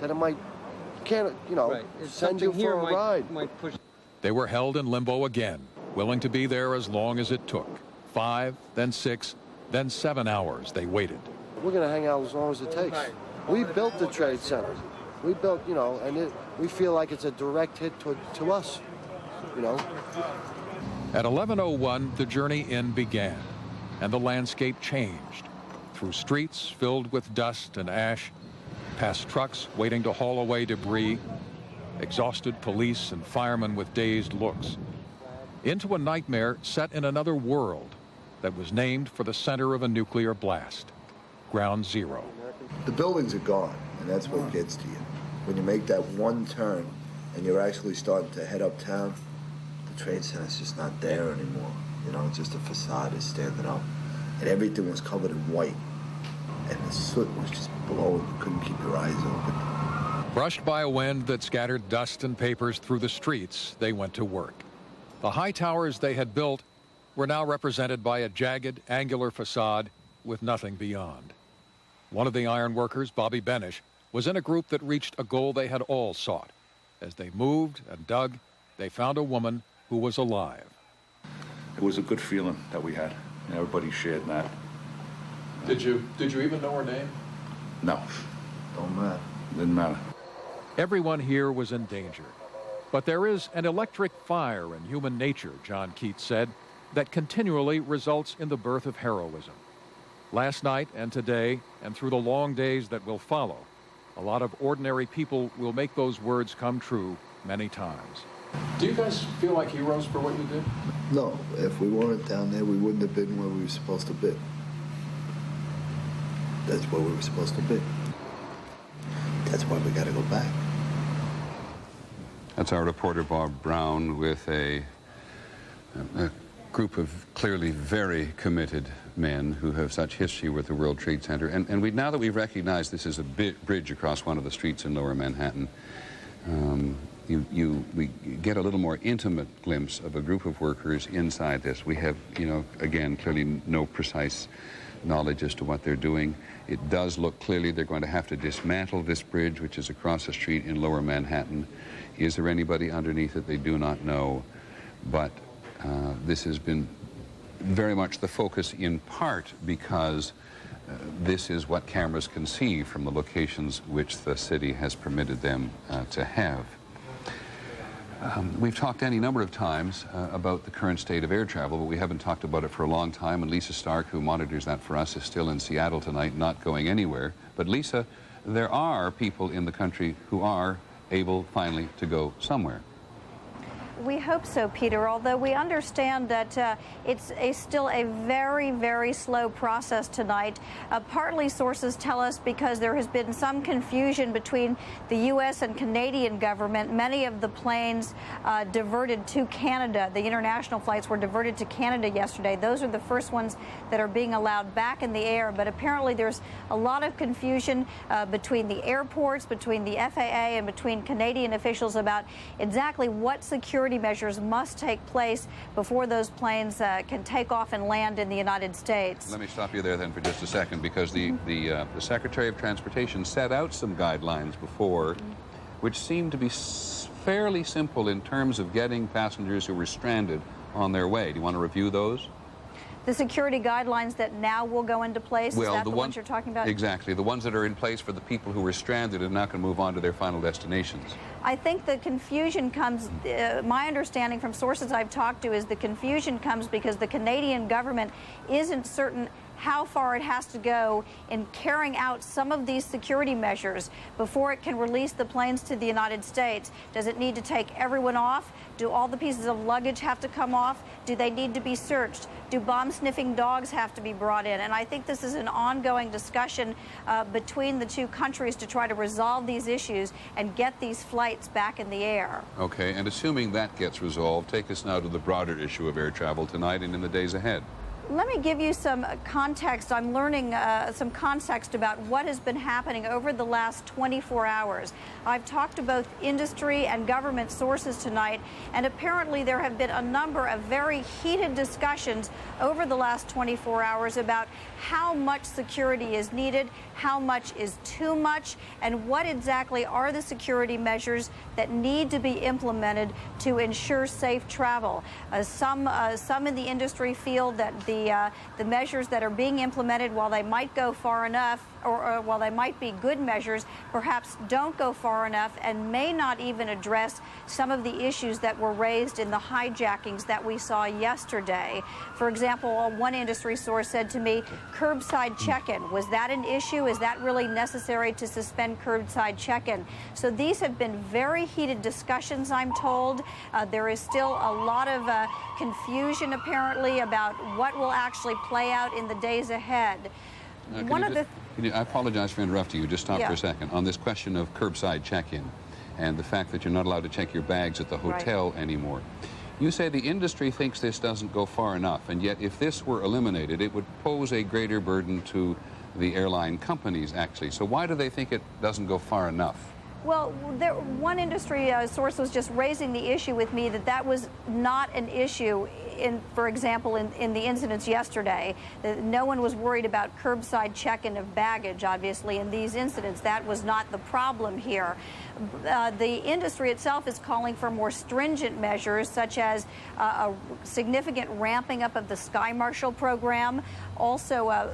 that it might, send you for a ride. They were held in limbo again, willing to be there as long as it took. 5, then 6, then 7 hours they waited. We're going to hang out as long as it takes. We built the Trade Center. We built, and we feel like it's a direct hit to us, At 11:01, the journey in began, and the landscape changed. Through streets filled with dust and ash, past trucks waiting to haul away debris, exhausted police and firemen with dazed looks, into a nightmare set in another world that was named for the center of a nuclear blast, Ground Zero. The buildings are gone, and that's what gets to you. When you make that one turn and you're actually starting to head uptown, the Trade Center's just not there anymore. It's just a facade is standing up, and everything was covered in white, and the soot was just blowing. You couldn't keep your eyes open. Brushed by a wind that scattered dust and papers through the streets, they went to work. The high towers they had built were now represented by a jagged, angular facade with nothing beyond. One of the iron workers, Bobby Benish, was in a group that reached a goal they had all sought. As they moved and dug, they found a woman who was alive. It was a good feeling that we had, and everybody shared that. Did you even know her name? No. Don't matter. Didn't matter. Everyone here was in danger. But there is an electric fire in human nature, John Keats said, that continually results in the birth of heroism. Last night and today, and through the long days that will follow, a lot of ordinary people will make those words come true many times. Do you guys feel like heroes for what you did? No, if we weren't down there, we wouldn't have been where we were supposed to be. That's where we were supposed to be. That's why we got to go back. That's our reporter Bob Brown with a group of clearly very committed men who have such history with the World Trade Center. And now that we've recognized this is a bridge across one of the streets in Lower Manhattan, we get a little more intimate glimpse of a group of workers inside this. We have, again, clearly no precise knowledge as to what they're doing. It does look clearly they're going to have to dismantle this bridge, which is across the street in Lower Manhattan. Is there anybody underneath it? They do not know. But this has been very much the focus, in part because this is what cameras can see from the locations which the city has permitted them to have. We've talked any number of times about the current state of air travel, but we haven't talked about it for a long time, and Lisa Stark, who monitors that for us, is still in Seattle tonight, not going anywhere. But Lisa, there are people in the country who are able finally to go somewhere. We hope so, Peter, although we understand that it's still a very, very slow process tonight. Partly sources tell us because there has been some confusion between the U.S. and Canadian government. Many of the planes diverted to Canada. The international flights were diverted to Canada yesterday. Those are the first ones that are being allowed back in the air. But apparently there's a lot of confusion between the airports, between the FAA, and between Canadian officials about exactly what security measures must take place before those planes can take off and land in the United States. Let me stop you there then for just a second, because the Secretary of Transportation set out some guidelines before which seemed to be fairly simple in terms of getting passengers who were stranded on their way. Do you want to review those? The security guidelines that now will go into place, is that the ones you're talking about? Exactly. The ones that are in place for the people who were stranded and not going to move on to their final destinations. I think the confusion comes, my understanding from sources I've talked to is the confusion comes because the Canadian government isn't certain how far it has to go in carrying out some of these security measures before it can release the planes to the United States. Does it need to take everyone off? Do all the pieces of luggage have to come off? Do they need to be searched? Do bomb-sniffing dogs have to be brought in? And I think this is an ongoing discussion between the two countries to try to resolve these issues and get these flights back in the air. Okay, and assuming that gets resolved, take us now to the broader issue of air travel tonight and in the days ahead. Let me give you some context. I'm learning some context about what has been happening over the last 24 hours. I've talked to both industry and government sources tonight, and apparently there have been a number of very heated discussions over the last 24 hours about how much security is needed, how much is too much, and what exactly are the security measures that need to be implemented to ensure safe travel. Some in the industry feel that the measures that are being implemented, while they might go far enough, or while they might be good measures, perhaps don't go far enough and may not even address some of the issues that were raised in the hijackings that we saw yesterday. For example, one industry source said to me, curbside check-in, was that an issue? Is that really necessary to suspend curbside check-in? So these have been very heated discussions, I'm told. There is still a lot of confusion, apparently, about what will actually play out in the days ahead. I apologize for interrupting you. Just stop for a second. On this question of curbside check-in and the fact that you're not allowed to check your bags at the hotel anymore. You say the industry thinks this doesn't go far enough, and yet if this were eliminated, it would pose a greater burden to the airline companies, actually. So why do they think it doesn't go far enough? Well, one industry source was just raising the issue with me that that was not an issue for example, in the incidents yesterday, no one was worried about curbside check-in of baggage, obviously, in these incidents. That was not the problem here. The industry itself is calling for more stringent measures, such as a significant ramping up of the Sky Marshal program, also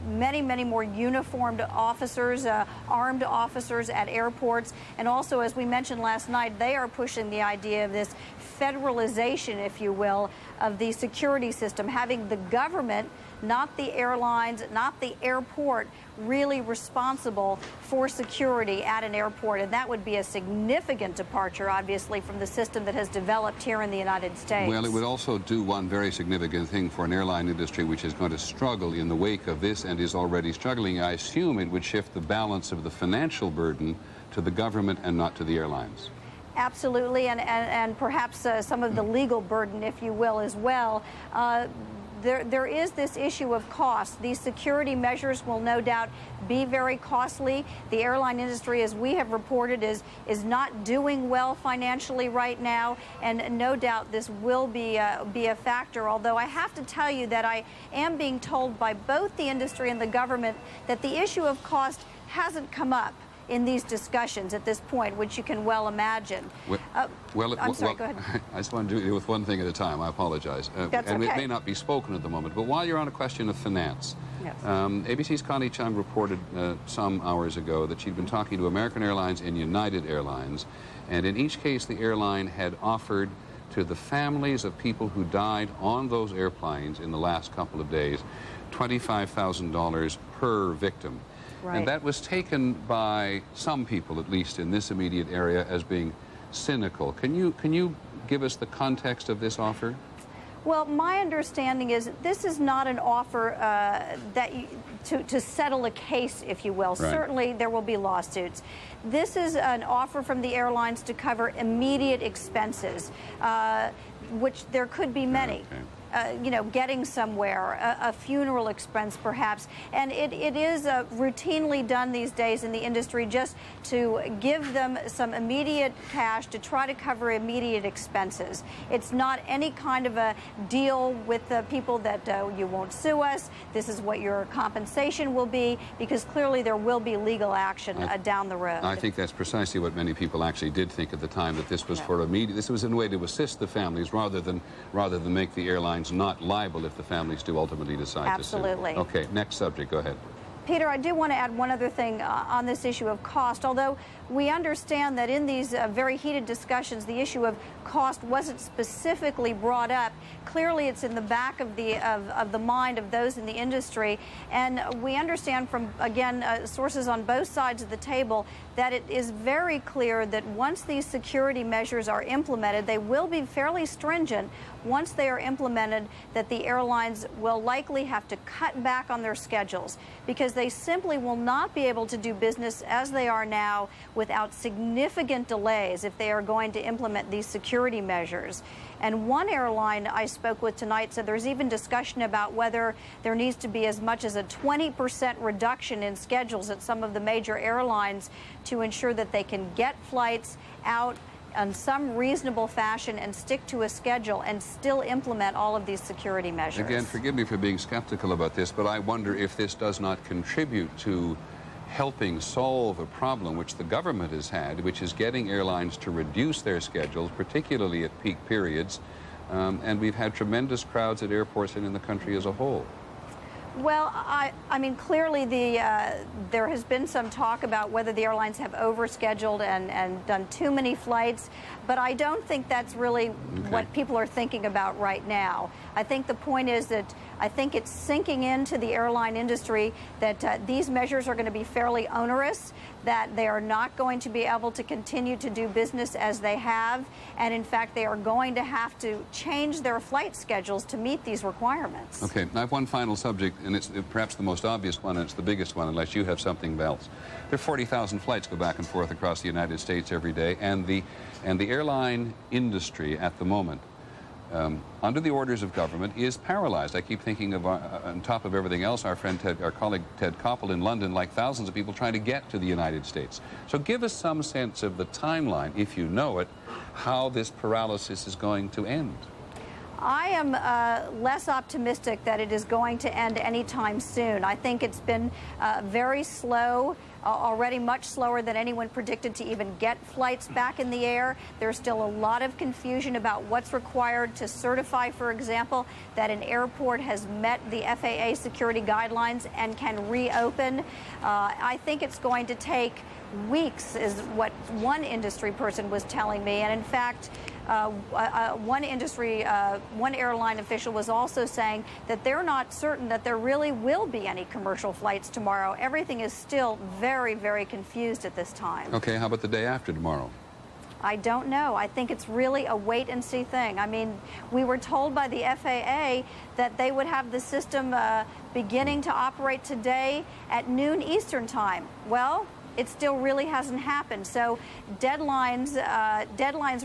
many more uniformed officers, armed officers at airports, and also, as we mentioned last night, they are pushing the idea of this federalization, if you will, of the security system, having the government, not the airlines, not the airport, really responsible for security at an airport. And that would be a significant departure, obviously, from the system that has developed here in the United States. Well, it would also do one very significant thing for an airline industry which is going to struggle in the wake of this and is already struggling. I assume it would shift the balance of the financial burden to the government and not to the airlines. Absolutely, and perhaps some of the legal burden, if you will, as well. There is this issue of cost. These security measures will no doubt be very costly. The airline industry, as we have reported, is not doing well financially right now, and no doubt this will be a factor. Although I have to tell you that I am being told by both the industry and the government that the issue of cost hasn't come up in these discussions at this point, which you can well imagine. I'm sorry, go ahead. I just want to deal with one thing at a time. I apologize. That's and okay. It may not be spoken at the moment, but while you're on a question of finance, yes. ABC's Connie Chung reported some hours ago that she'd been talking to American Airlines and United Airlines, and in each case the airline had offered to the families of people who died on those airplanes in the last couple of days $25,000 per victim. Right. And that was taken by some people, at least in this immediate area, as being cynical. Can you give us the context of this offer? Well, my understanding is this is not an offer to settle a case, if you will. Right. Certainly, there will be lawsuits. This is an offer from the airlines to cover immediate expenses, which there could be many. Okay. You know, getting somewhere, a funeral expense perhaps. And it is routinely done these days in the industry just to give them some immediate cash to try to cover immediate expenses. It's not any kind of a deal with the people that you won't sue us, this is what your compensation will be, because clearly there will be legal action down the road. I think that's precisely what many people actually did think at the time, that this was for immediate, this was in a way to assist the families rather than make the airlines not liable if the families do ultimately decide to sue. Absolutely. Okay, next subject, go ahead. Peter, I do want to add one other thing on this issue of cost. Although we understand that in these very heated discussions, the issue of cost wasn't specifically brought up. Clearly, it's in the back of the mind of those in the industry. And we understand from, again, sources on both sides of the table that it is very clear that once these security measures are implemented, they will be fairly stringent. Once they are implemented, that the airlines will likely have to cut back on their schedules because they simply will not be able to do business as they are now without significant delays if they are going to implement these security measures. And one airline I spoke with tonight said there's even discussion about whether there needs to be as much as a 20% reduction in schedules at some of the major airlines to ensure that they can get flights out in some reasonable fashion and stick to a schedule and still implement all of these security measures. Again, forgive me for being skeptical about this, but I wonder if this does not contribute to helping solve a problem which the government has had, which is getting airlines to reduce their schedules, particularly at peak periods, and we've had tremendous crowds at airports and in the country as a whole. Well, I mean, clearly there has been some talk about whether the airlines have overscheduled and done too many flights, but I don't think that's really what people are thinking about right now. I think the point is that I think it's sinking into the airline industry that these measures are going to be fairly onerous, that they are not going to be able to continue to do business as they have, and in fact they are going to have to change their flight schedules to meet these requirements. Okay, I have one final subject, and it's perhaps the most obvious one, and it's the biggest one, unless you have something else. There are 40,000 flights go back and forth across the United States every day, and the airline industry at the moment, under the orders of government, is paralyzed. I keep thinking of, on top of everything else, our colleague Ted Koppel in London, like thousands of people trying to get to the United States. So give us some sense of the timeline, if you know it, how this paralysis is going to end. I am less optimistic that it is going to end anytime soon. I think it's been very slow, already much slower than anyone predicted to even get flights back in the air. There's still a lot of confusion about what's required to certify, for example, that an airport has met the FAA security guidelines and can reopen. I think it's going to take weeks, is what one industry person was telling me. And in fact, one airline official was also saying that they're not certain that there really will be any commercial flights tomorrow. Everything is still very, very confused at this time. Okay, how about the day after tomorrow? I don't know. I think it's really a wait-and-see thing. I mean, we were told by the FAA that they would have the system beginning to operate today at noon Eastern time. Well, it still really hasn't happened. So deadlines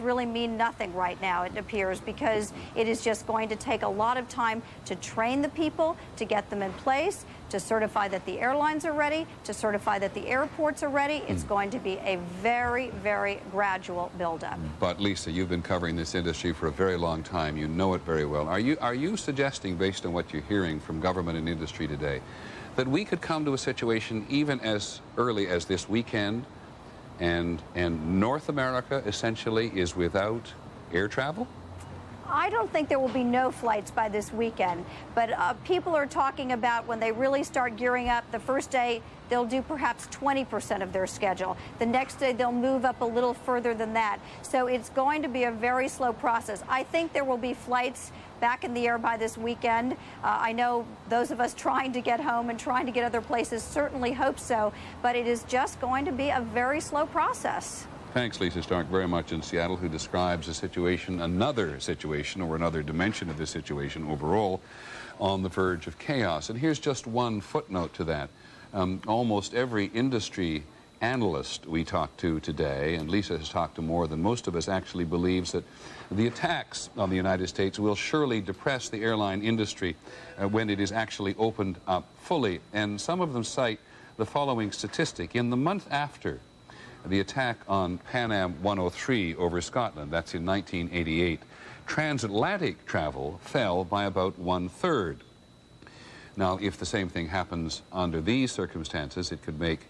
really mean nothing right now, it appears, because it is just going to take a lot of time to train the people, to get them in place, to certify that the airlines are ready, to certify that the airports are ready. It's going to be a very, very gradual buildup. But Lisa, you've been covering this industry for a very long time. You know it very well. Are you suggesting, based on what you're hearing from government and industry today, that we could come to a situation even as early as this weekend and North America essentially is without air travel? I don't think there will be no flights by this weekend, but people are talking about when they really start gearing up, the first day they'll do perhaps 20% of their schedule. The next day they'll move up a little further than that. So it's going to be a very slow process. I think there will be flights back in the air by this weekend. I know those of us trying to get home and trying to get other places certainly hope so, but it is just going to be a very slow process. Thanks, Lisa Stark, very much in Seattle, who describes a situation, another situation, or another dimension of this situation overall, on the verge of chaos. And here's just one footnote to that. Almost every industry analyst we talked to today, and Lisa has talked to more than most of us, actually believes that the attacks on the United States will surely depress the airline industry when it is actually opened up fully. And some of them cite the following statistic. In the month after the attack on Pan Am 103 over Scotland, that's in 1988, transatlantic travel fell by about 1/3. Now, if the same thing happens under these circumstances, it could make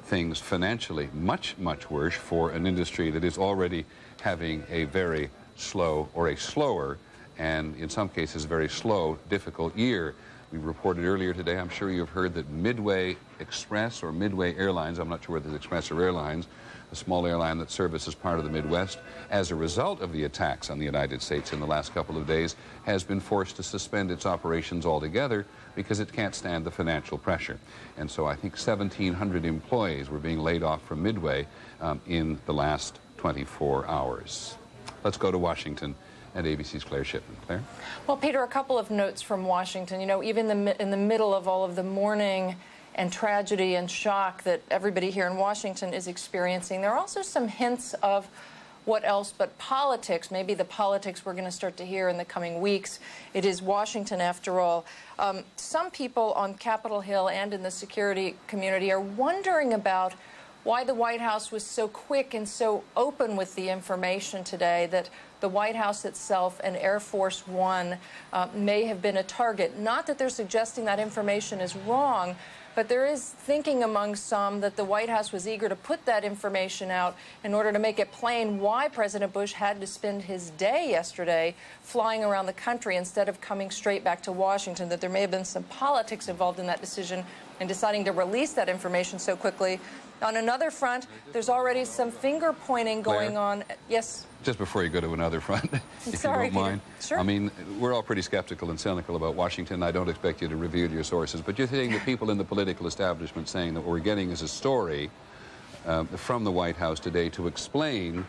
things financially much, much worse for an industry that is already having a very slow, or a slower, and in some cases very slow, difficult year. We reported earlier today, I'm sure you've heard, that Midway Express, or Midway Airlines, I'm not sure whether it's Express or Airlines, a small airline that services part of the Midwest, as a result of the attacks on the United States in the last couple of days, has been forced to suspend its operations altogether because it can't stand the financial pressure. And so I think 1,700 employees were being laid off from Midway in the last 24 hours. Let's go to Washington and ABC's Claire Shipman. Claire? Well, Peter, a couple of notes from Washington. You know, even in the middle of all of the mourning and tragedy and shock that everybody here in Washington is experiencing, there are also some hints of what else but politics, maybe the politics we're going to start to hear in the coming weeks. It is Washington, after all. Some people on Capitol Hill and in the security community are wondering about why the White House was so quick and so open with the information today that the White House itself and Air Force One may have been a target. Not that they're suggesting that information is wrong, but there is thinking among some that the White House was eager to put that information out in order to make it plain why President Bush had to spend his day yesterday flying around the country instead of coming straight back to Washington, that there may have been some politics involved in that decision and deciding to release that information so quickly. On another front, there's already some finger-pointing going on. Yes? Just before you go to another front, if Sorry, you don't mind. Sure. I mean, we're all pretty skeptical and cynical about Washington. I don't expect you to reveal your sources, but you're saying that people in the political establishment saying that what we're getting is a story from the White House today to explain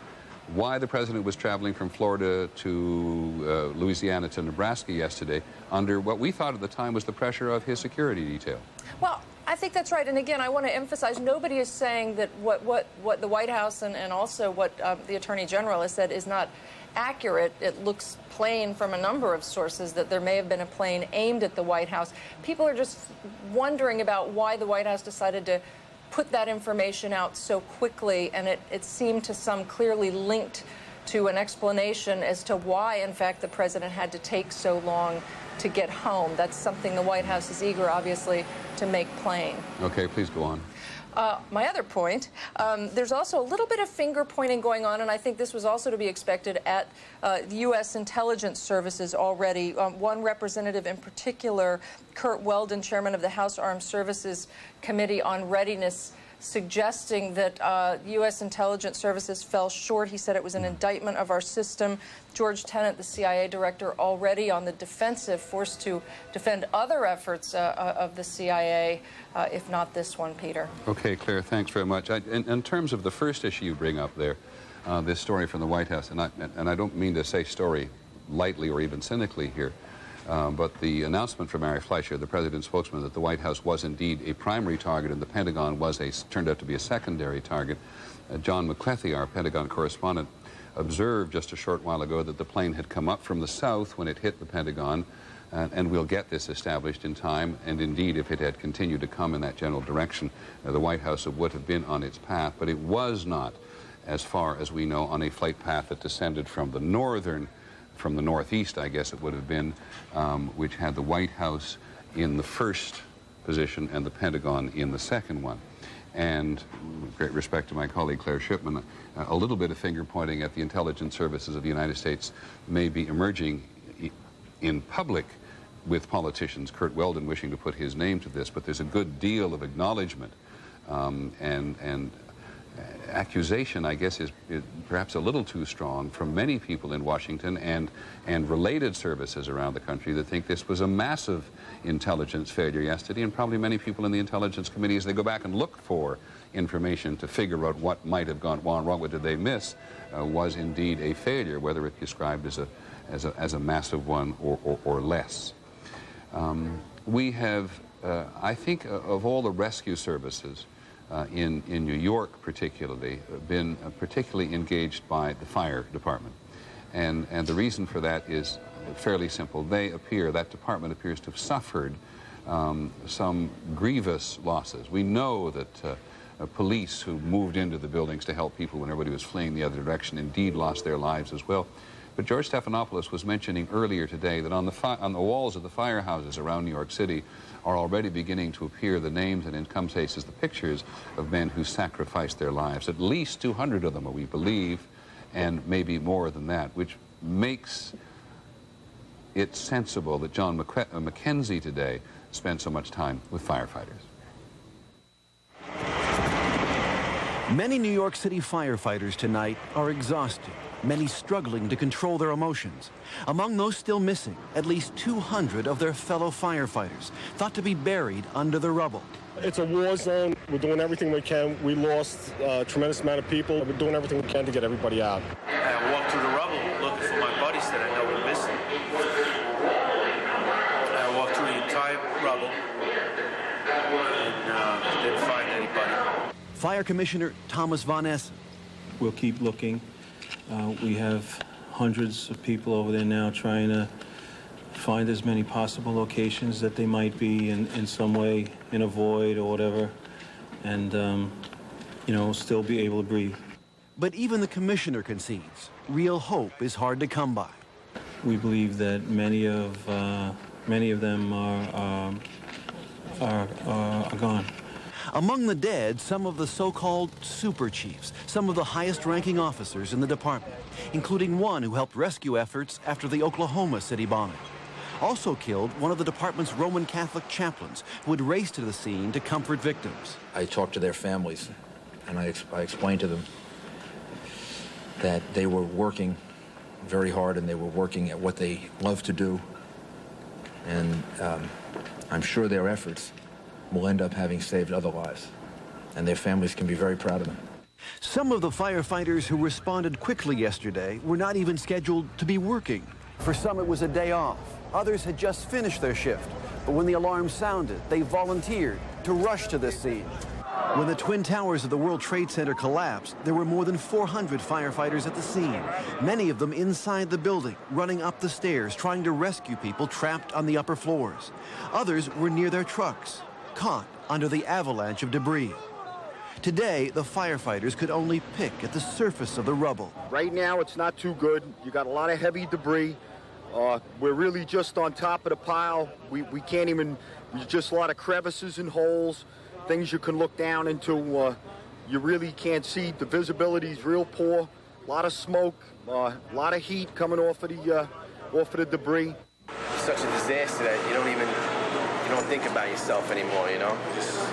why the president was traveling from Florida to Louisiana to Nebraska yesterday under what we thought at the time was the pressure of his security detail. Well, I think that's right. And again, I want to emphasize, nobody is saying that what the White House and also what the Attorney General has said is not accurate. It looks plain from a number of sources that there may have been a plane aimed at the White House. People are just wondering about why the White House decided to put that information out so quickly, and it seemed to some clearly linked to an explanation as to why, in fact, the president had to take so long to get home. That's something the White House is eager, obviously, to make plain. Okay, please go on. My other point, there's also a little bit of finger-pointing going on, and I think this was also to be expected at the U.S. intelligence services already. One representative in particular, Curt Weldon, chairman of the House Armed Services Committee on Readiness, suggesting that U.S. intelligence services fell short. He said it was an indictment of our system. George Tenet, the CIA director, already on the defensive, forced to defend other efforts of the CIA, if not this one, Peter. Okay, Claire, thanks very much. In terms of the first issue you bring up there, this story from the White House, and I don't mean to say story lightly or even cynically here, but the announcement from Mary Fleischer, the president's spokesman, that the White House was indeed a primary target and the Pentagon turned out to be a secondary target. John McClethy, our Pentagon correspondent, observed just a short while ago that the plane had come up from the south when it hit the Pentagon, and we'll get this established in time. And indeed, if it had continued to come in that general direction, the White House would have been on its path, but it was not, as far as we know, on a flight path that descended from the northeast, I guess it would have been, which had the White House in the first position and the Pentagon in the second one. And with great respect to my colleague Claire Shipman, a little bit of finger-pointing at the intelligence services of the United States may be emerging in public with politicians, Curt Weldon wishing to put his name to this, but there's a good deal of acknowledgement and accusation, I guess, is perhaps a little too strong from many people in Washington and related services around the country that think this was a massive intelligence failure yesterday, and probably many people in the intelligence committee, as they go back and look for information to figure out what might have gone wrong, what did they miss, was indeed a failure, whether it's described as a massive one or less. We have, I think, of all the rescue services, in New York particularly, been particularly engaged by the fire department. And the reason for that is fairly simple. That department appears to have suffered some grievous losses. We know that police who moved into the buildings to help people when everybody was fleeing the other direction indeed lost their lives as well. But George Stephanopoulos was mentioning earlier today that on the walls of the firehouses around New York City are already beginning to appear the names and, in some cases, the pictures of men who sacrificed their lives. At least 200 of them, we believe, and maybe more than that, which makes it sensible that John McKenzie today spent so much time with firefighters. Many New York City firefighters tonight are exhausted, many struggling to control their emotions. Among those still missing, at least 200 of their fellow firefighters, thought to be buried under the rubble. It's a war zone. We're doing everything we can. We lost a tremendous amount of people. We're doing everything we can to get everybody out. I walked through the rubble looking for my buddies that I know were missing. I walked through the entire rubble and didn't find anybody. Fire Commissioner Thomas Von Essen. We'll keep looking. We have hundreds of people over there now trying to find as many possible locations that they might be in some way in a void or whatever, and you know, still be able to breathe. But even the commissioner concedes real hope is hard to come by. We believe that many of them are gone. Among the dead, some of the so-called super chiefs, some of the highest-ranking officers in the department, including one who helped rescue efforts after the Oklahoma City bombing. Also killed one of the department's Roman Catholic chaplains who had raced to the scene to comfort victims. I talked to their families, and I explained to them that they were working very hard and they were working at what they love to do. And I'm sure their efforts will end up having saved other lives, and their families can be very proud of them. Some of the firefighters who responded quickly yesterday were not even scheduled to be working. For some, it was a day off. Others had just finished their shift. But when the alarm sounded, they volunteered to rush to this scene. When the Twin Towers of the World Trade Center collapsed, there were more than 400 firefighters at the scene, many of them inside the building, running up the stairs, trying to rescue people trapped on the upper floors. Others were near their trucks, caught under the avalanche of debris. Today, the firefighters could only pick at the surface of the rubble. Right now, it's not too good. You got a lot of heavy debris. We're really just on top of the pile. We can't even, there's just a lot of crevices and holes, things you can look down into. You really can't see. The visibility is real poor. A lot of smoke, a lot of heat coming off of the debris. It's such a disaster that you don't think about yourself anymore, you know? Just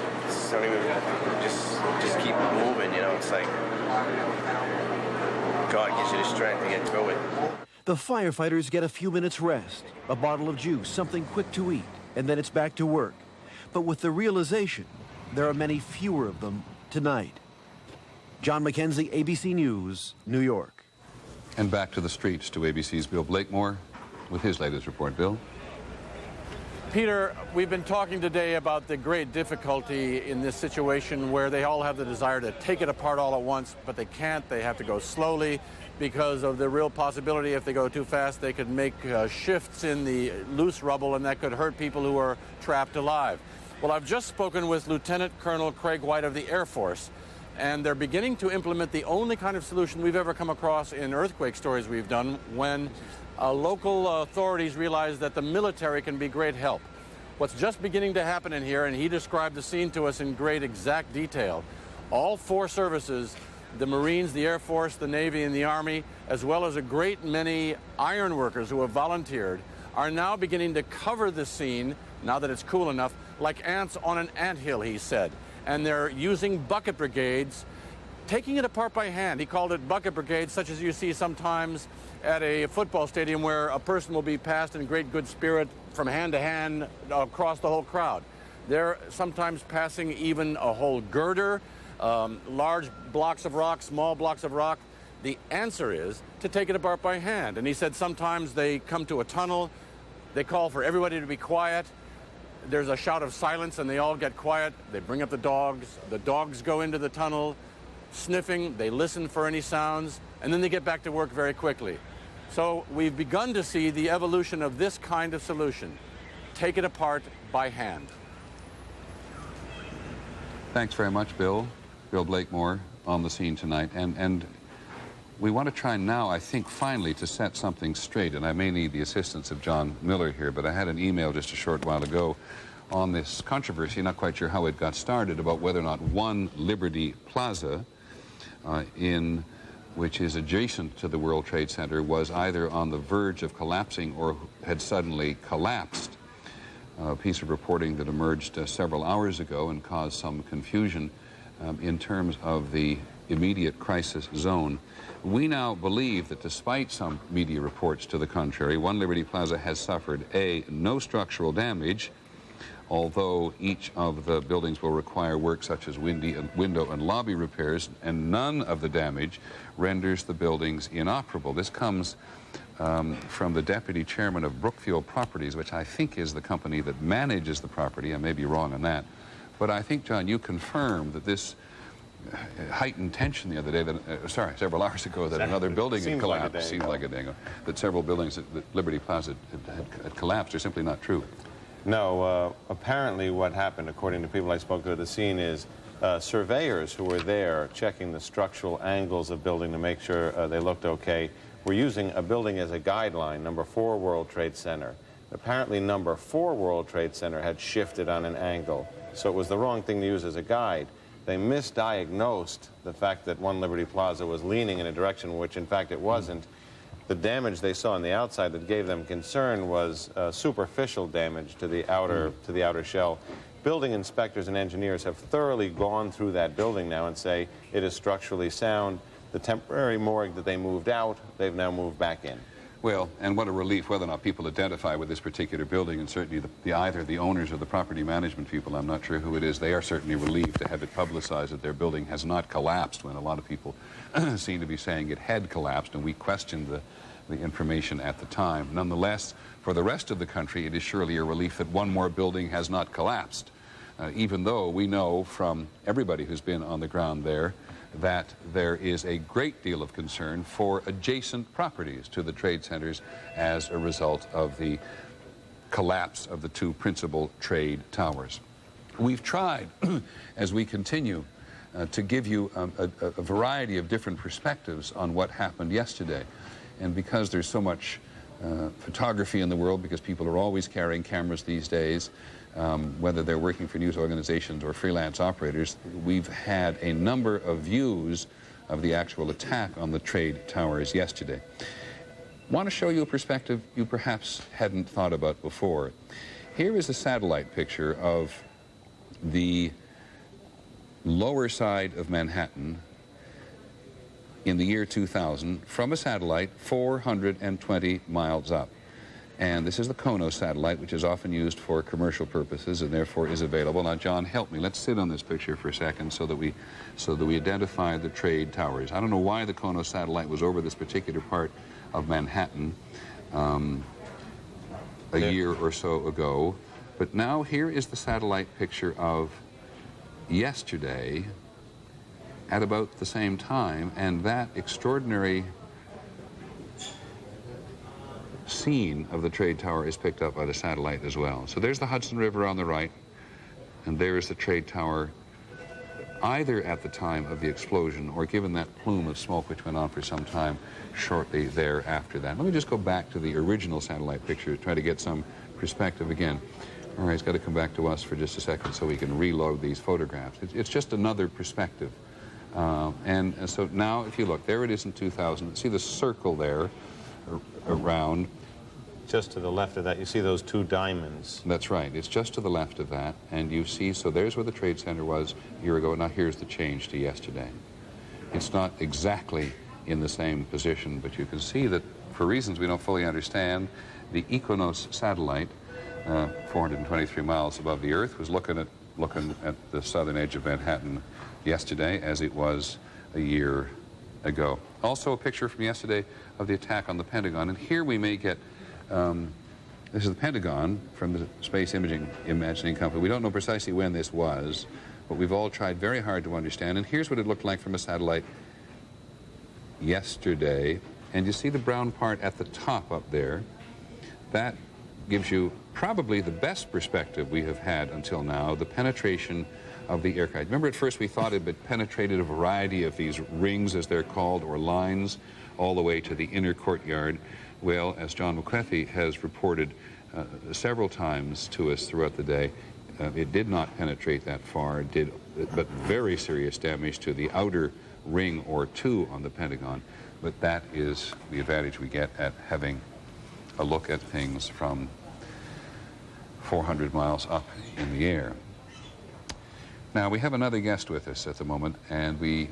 don't even, just keep moving, you know? It's like God gives you the strength to get through it. The firefighters get a few minutes rest, a bottle of juice, something quick to eat, and then it's back to work. But with the realization, there are many fewer of them tonight. John McKenzie, ABC News, New York. And back to the streets to ABC's Bill Blakemore with his latest report. Bill? Peter, we've been talking today about the great difficulty in this situation where they all have the desire to take it apart all at once, but they can't. They have to go slowly because of the real possibility if they go too fast, they could make shifts in the loose rubble, and that could hurt people who are trapped alive. Well, I've just spoken with Lieutenant Colonel Craig White of the Air Force, and they're beginning to implement the only kind of solution we've ever come across in earthquake stories we've done when local authorities realize that the military can be great help. What's just beginning to happen in here, and he described the scene to us in great exact detail, all four services, the Marines, the Air Force, the Navy, and the Army, as well as a great many iron workers who have volunteered, are now beginning to cover the scene, now that it's cool enough, like ants on an anthill, he said. And they're using bucket brigades, taking it apart by hand. He called it bucket brigades, such as you see sometimes at a football stadium where a person will be passed in great good spirit from hand to hand across the whole crowd. They're sometimes passing even a whole girder, large blocks of rock, small blocks of rock. The answer is to take it apart by hand. And he said sometimes they come to a tunnel, they call for everybody to be quiet. There's a shout of silence and they all get quiet. They bring up the dogs go into the tunnel, sniffing, they listen for any sounds, and then they get back to work very quickly. So we've begun to see the evolution of this kind of solution. Take it apart by hand. Thanks very much, Bill. Bill Blakemore on the scene tonight. And we want to try now, I think, finally to set something straight. And I may need the assistance of John Miller here, but I had an email just a short while ago on this controversy, not quite sure how it got started, about whether or not One Liberty Plaza, which is adjacent to the World Trade Center, was either on the verge of collapsing or had suddenly collapsed. A piece of reporting that emerged several hours ago and caused some confusion in terms of the immediate crisis zone. We now believe that despite some media reports to the contrary, One Liberty Plaza has suffered no structural damage, although each of the buildings will require work such as window and lobby repairs, and none of the damage renders the buildings inoperable. This comes from the deputy chairman of Brookfield Properties, which I think is the company that manages the property. I may be wrong on that. But I think, John, you confirmed that this heightened tension the other day, several hours ago, that another building had collapsed. Seems like a day ago. That several buildings at Liberty Plaza had collapsed are simply not true. No, apparently what happened, according to people I spoke to at the scene, is surveyors who were there checking the structural angles of building to make sure they looked okay were using a building as a guideline, number 4 World Trade Center. Apparently number 4 World Trade Center had shifted on an angle, so it was the wrong thing to use as a guide. They misdiagnosed the fact that One Liberty Plaza was leaning in a direction which in fact it wasn't. The damage they saw on the outside that gave them concern was superficial damage to the outer shell. Building inspectors and engineers have thoroughly gone through that building now and say it is structurally sound. The temporary morgue that they moved out, they've now moved back in. Well, and what a relief whether or not people identify with this particular building, and certainly either the owners or the property management people, I'm not sure who it is, they are certainly relieved to have it publicized that their building has not collapsed, when a lot of people seem to be saying it had collapsed, and we questioned the information at the time. Nonetheless, for the rest of the country, it is surely a relief that one more building has not collapsed, even though we know from everybody who's been on the ground there that there is a great deal of concern for adjacent properties to the trade centers as a result of the collapse of the 2 principal trade towers. We've tried, as we continue to give you a variety of different perspectives on what happened yesterday. And because there's so much photography in the world, because people are always carrying cameras these days, whether they're working for news organizations or freelance operators, we've had a number of views of the actual attack on the trade towers yesterday. Want to show you a perspective you perhaps hadn't thought about before. Here is a satellite picture of the lower side of Manhattan in the year 2000 from a satellite 420 miles up. And this is the Kono satellite, which is often used for commercial purposes and therefore is available. Now, John, help me. Let's sit on this picture for a second so that we identify the trade towers. I don't know why the Kono satellite was over this particular part of Manhattan a year or so ago, but now here is the satellite picture of yesterday at about the same time, and that extraordinary scene of the trade tower is picked up by the satellite as well. So there's the Hudson River on the right, and there is the trade tower either at the time of the explosion or given that plume of smoke which went on for some time shortly thereafter that. Let me just go back to the original satellite picture to try to get some perspective again. All right, it's got to come back to us for just a second so we can reload these photographs. It's just another perspective. And so now, if you look, there it is in 2000. See the circle there around. Just to the left of that, you see those two diamonds. That's right. It's just to the left of that. And you see, so there's where the Trade Center was a year ago. Now here's the change to yesterday. It's not exactly in the same position, but you can see that for reasons we don't fully understand, the Ikonos satellite, 423 miles above the Earth, was looking at the southern edge of Manhattan yesterday as it was a year ago. Also a picture from yesterday of the attack on the Pentagon. And here we may get, this is the Pentagon from the Space Imagining Company. We don't know precisely when this was, but we've all tried very hard to understand. And here's what it looked like from a satellite yesterday. And you see the brown part at the top up there. That gives you probably the best perspective we have had until now, the penetration of the aircraft. Remember, at first we thought it had penetrated a variety of these rings, as they're called, or lines, all the way to the inner courtyard. Well, as John McCarthy has reported several times to us throughout the day, it did not penetrate that far, but very serious damage to the outer ring or two on the Pentagon. But that is the advantage we get at having a look at things from 400 miles up in the air. Now, we have another guest with us at the moment, and we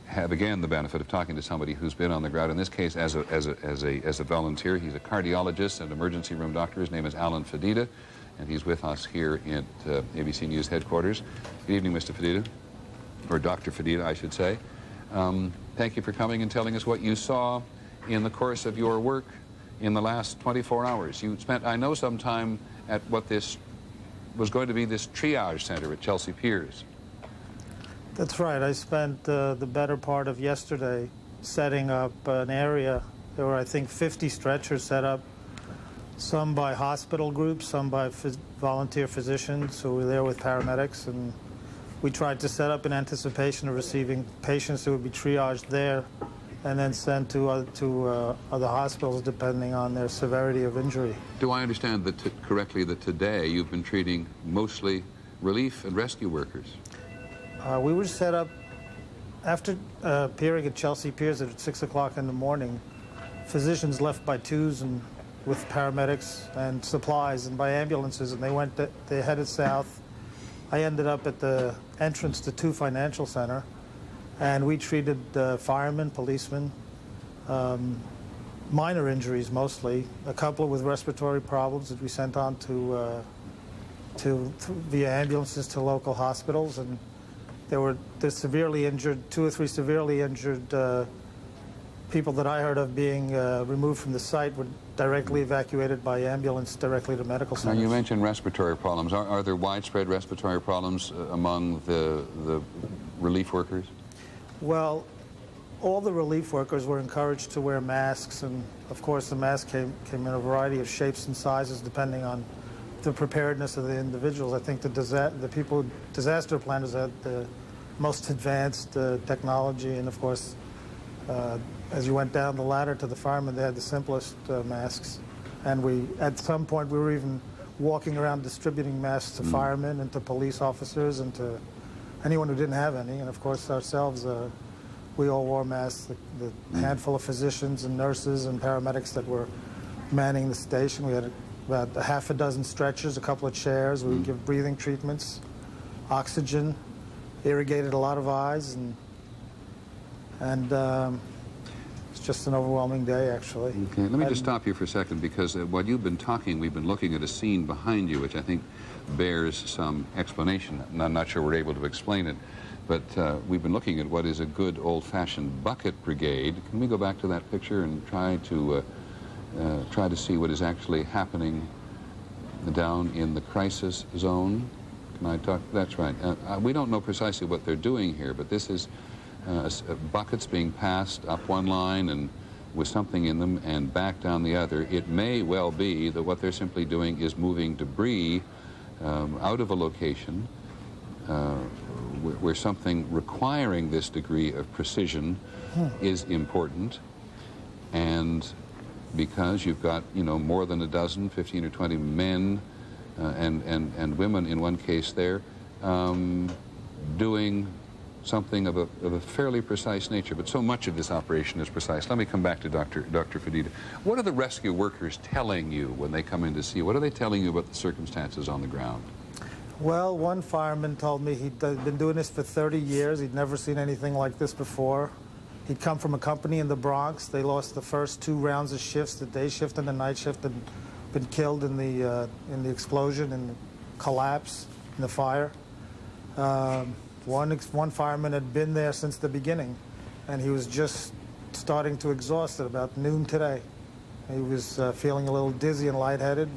have again the benefit of talking to somebody who's been on the ground, in this case as a volunteer. He's a cardiologist and emergency room doctor. His name is Alan Fedida, and he's with us here at ABC News headquarters. Good evening, Mr. Fedida, or Dr. Fedida, I should say. Thank you for coming and telling us what you saw in the course of your work in the last 24 hours. You spent, I know, some time at what this was going to be this triage center at Chelsea Piers. That's right. I spent the better part of yesterday setting up an area. There were, I think, 50 stretchers set up, some by hospital groups, some by volunteer physicians who were there with paramedics. And we tried to set up in anticipation of receiving patients who would be triaged there and then sent to other hospitals depending on their severity of injury. Do I understand that correctly that today you've been treating mostly relief and rescue workers? We were set up after appearing at Chelsea Piers at 6 o'clock in the morning. Physicians left by twos and with paramedics and supplies and by ambulances, and they headed south. I ended up at the entrance to 2 Financial Center, and we treated firemen, policemen, minor injuries mostly, a couple with respiratory problems that we sent on via ambulances to local hospitals, and there were severely injured, 2 or 3 severely injured people that I heard of being removed from the site were directly evacuated by ambulance directly to medical centers. Now, you mentioned respiratory problems. Are there widespread respiratory problems among the relief workers? Well, all the relief workers were encouraged to wear masks, and of course the mask came in a variety of shapes and sizes depending on the preparedness of the individuals. I think the disaster planners had the most advanced technology, and of course, as you went down the ladder to the firemen, they had the simplest masks. And at some point, we were even walking around distributing masks to firemen and to police officers and to anyone who didn't have any. And of course, ourselves, we all wore masks. The handful of physicians and nurses and paramedics that were manning the station. We had about a half a dozen stretchers, a couple of chairs. We would give breathing treatments, oxygen, irrigated a lot of eyes, and it's just an overwhelming day, actually. Okay, let me just stop you for a second, because while you've been talking, we've been looking at a scene behind you, which I think bears some explanation. I'm not sure we're able to explain it, but we've been looking at what is a good old-fashioned bucket brigade. Can we go back to that picture and try to see what is actually happening down in the crisis zone? Can I talk? That's right. We don't know precisely what they're doing here, but this is buckets being passed up one line and with something in them and back down the other. It may well be that what they're simply doing is moving debris out of a location where something requiring this degree of precision is important, and because you've got, you know, more than a dozen, 15 or 20 men and women in one case there, doing something of a fairly precise nature. But so much of this operation is precise. Let me come back to Dr. Fedita. What are the rescue workers telling you when they come in to see you? What are they telling you about the circumstances on the ground? Well, one fireman told me he'd been doing this for 30 years. He'd never seen anything like this before. He'd come from a company in the Bronx. They lost the first 2 rounds of shifts, the day shift and the night shift, and been killed in the explosion and collapse in the fire. One fireman had been there since the beginning, and he was just starting to exhaust at about noon today. He was feeling a little dizzy and lightheaded.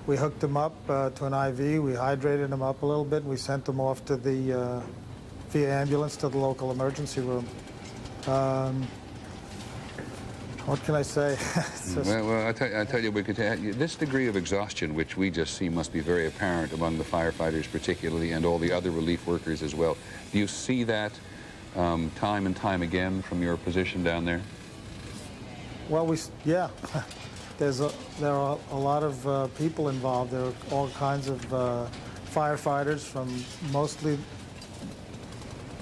We hooked him up to an IV. We hydrated him up a little bit. We sent him off to the via ambulance to the local emergency room. What can I say? Well, I tell you, we could this degree of exhaustion, which we just see, must be very apparent among the firefighters particularly, and all the other relief workers as well. Do you see that time and time again from your position down there? Well, yeah. There are a lot of people involved. There are all kinds of firefighters from mostly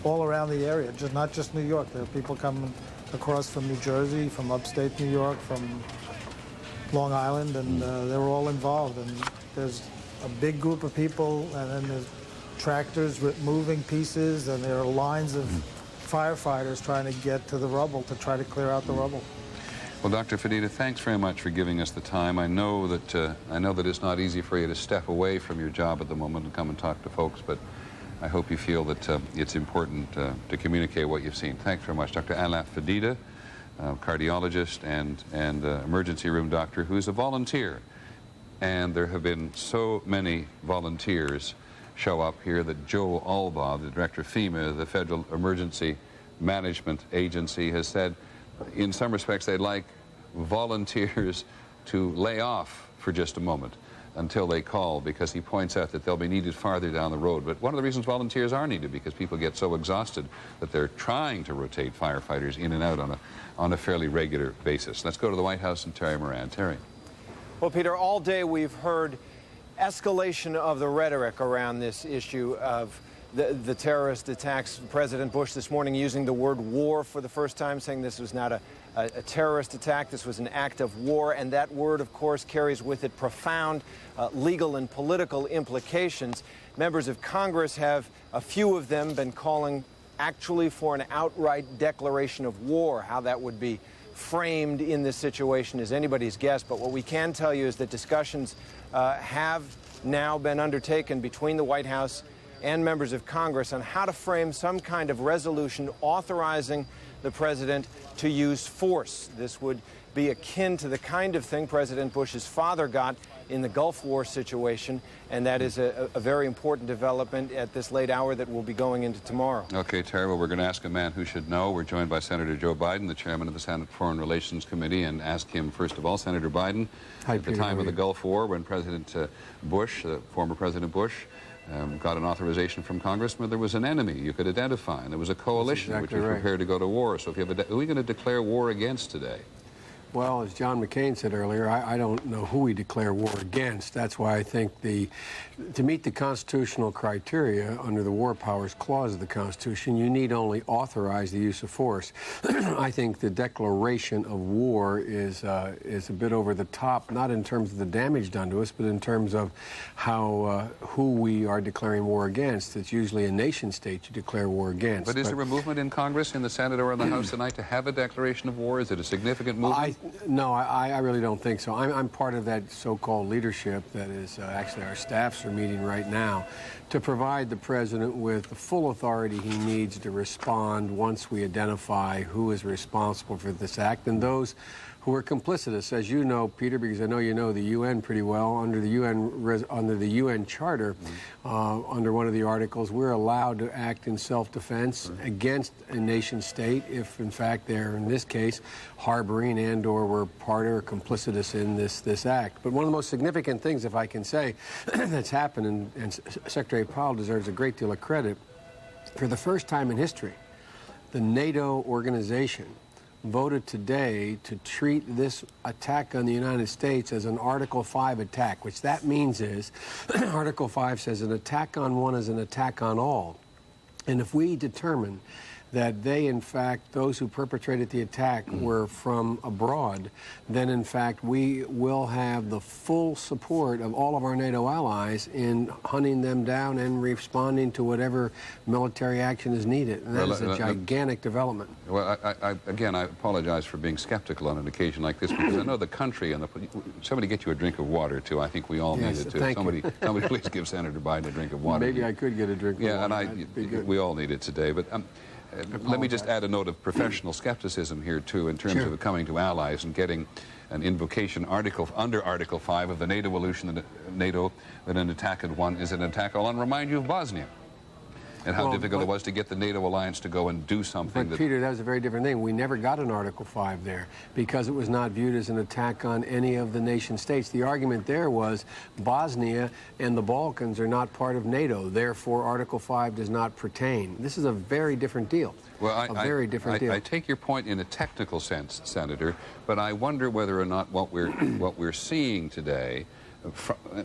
all around the area, not just New York. There are people coming across from New Jersey, from upstate New York, from Long Island, and they're all involved. And there's a big group of people, and then there's tractors with moving pieces, and there are lines of firefighters trying to get to the rubble, to try to clear out the rubble. Well, Dr. Fedita, thanks very much for giving us the time. I know that it's not easy for you to step away from your job at the moment and come and talk to folks, but I hope you feel that it's important to communicate what you've seen. Thanks very much. Dr. Alain Fedita, cardiologist and emergency room doctor, who's a volunteer. And there have been so many volunteers show up here that Joe Albaugh, the director of FEMA, the Federal Emergency Management Agency, has said in some respects they'd like volunteers to lay off for just a moment until they call, because he points out that they'll be needed farther down the road. But one of the reasons volunteers are needed, because people get so exhausted that they're trying to rotate firefighters in and out on a fairly regular basis. Let's go to the White House and Terry Moran. Terry. Well, Peter, all day we've heard escalation of the rhetoric around this issue of the terrorist attacks. President Bush this morning using the word war for the first time, saying this was not a terrorist attack, this was an act of war, and that word, of course, carries with it profound legal and political implications. Members of Congress have, a few of them, been calling actually for an outright declaration of war. How that would be framed in this situation is anybody's guess, but what we can tell you is that discussions have now been undertaken between the White House and members of Congress on how to frame some kind of resolution authorizing the president to use force. This would be akin to the kind of thing President Bush's father got in the Gulf War situation, and that is a very important development at this late hour that we'll be going into tomorrow. Okay, Terry, well, we're going to ask a man who should know. We're joined by Senator Joe Biden, the chairman of the Senate Foreign Relations Committee, and ask him, first of all, Senator Biden, at the time of the Gulf War, when President Bush, former President Bush, got an authorization from Congress where there was an enemy you could identify, and there was a coalition which was prepared to go to war. So if you have who are we going to declare war against today? Well, as John McCain said earlier, I don't know who we declare war against. That's why I think to meet the constitutional criteria under the War Powers Clause of the Constitution, you need only authorize the use of force. I think the declaration of war is a bit over the top, not in terms of the damage done to us, but in terms of how who we are declaring war against. It's usually a nation state you declare war against. But is there a movement in Congress, in the Senate, or in the House tonight to have a declaration of war? Is it a significant movement? No, I really don't think so. I'm part of that so-called leadership that is actually our staffs are meeting right now to provide the president with the full authority he needs to respond once we identify who is responsible for this act and those who are complicitous. As you know, Peter, because I know you know the UN pretty well, under the UN Charter, under one of the articles, we're allowed to act in self-defense against a nation state if, in fact, they're, in this case, harboring and/or were part or complicitous in this act. But one of the most significant things, if I can say, that's happened, and Secretary Powell deserves a great deal of credit, for the first time in history, the NATO organization voted today to treat this attack on the United States as an Article 5 attack, which that means is Article 5 says an attack on one is an attack on all. And if we determine that they, in fact, those who perpetrated the attack were from abroad, then, in fact, we will have the full support of all of our NATO allies in hunting them down and responding to whatever military action is needed. And that is a gigantic development. Well, again, I apologize for being skeptical on an occasion like this, because I know the country and somebody get you a drink of water, too. I think we all need it, too. Somebody please give Senator Biden a drink of water. Maybe I could get a drink of water. Yeah, and we all need it today. But let me just add a note of professional skepticism here, too, in terms of it coming to allies and getting an invocation under Article 5 of the NATO resolution that an attack at one is an attack. I'll remind you of Bosnia and how difficult it was to get the NATO alliance to go and do something. But, Peter, that was a very different thing. We never got an Article 5 there because it was not viewed as an attack on any of the nation states. The argument there was Bosnia and the Balkans are not part of NATO. Therefore, Article 5 does not pertain. This is a very different deal. Well, I take your point in a technical sense, Senator, but I wonder whether or not what we're seeing today,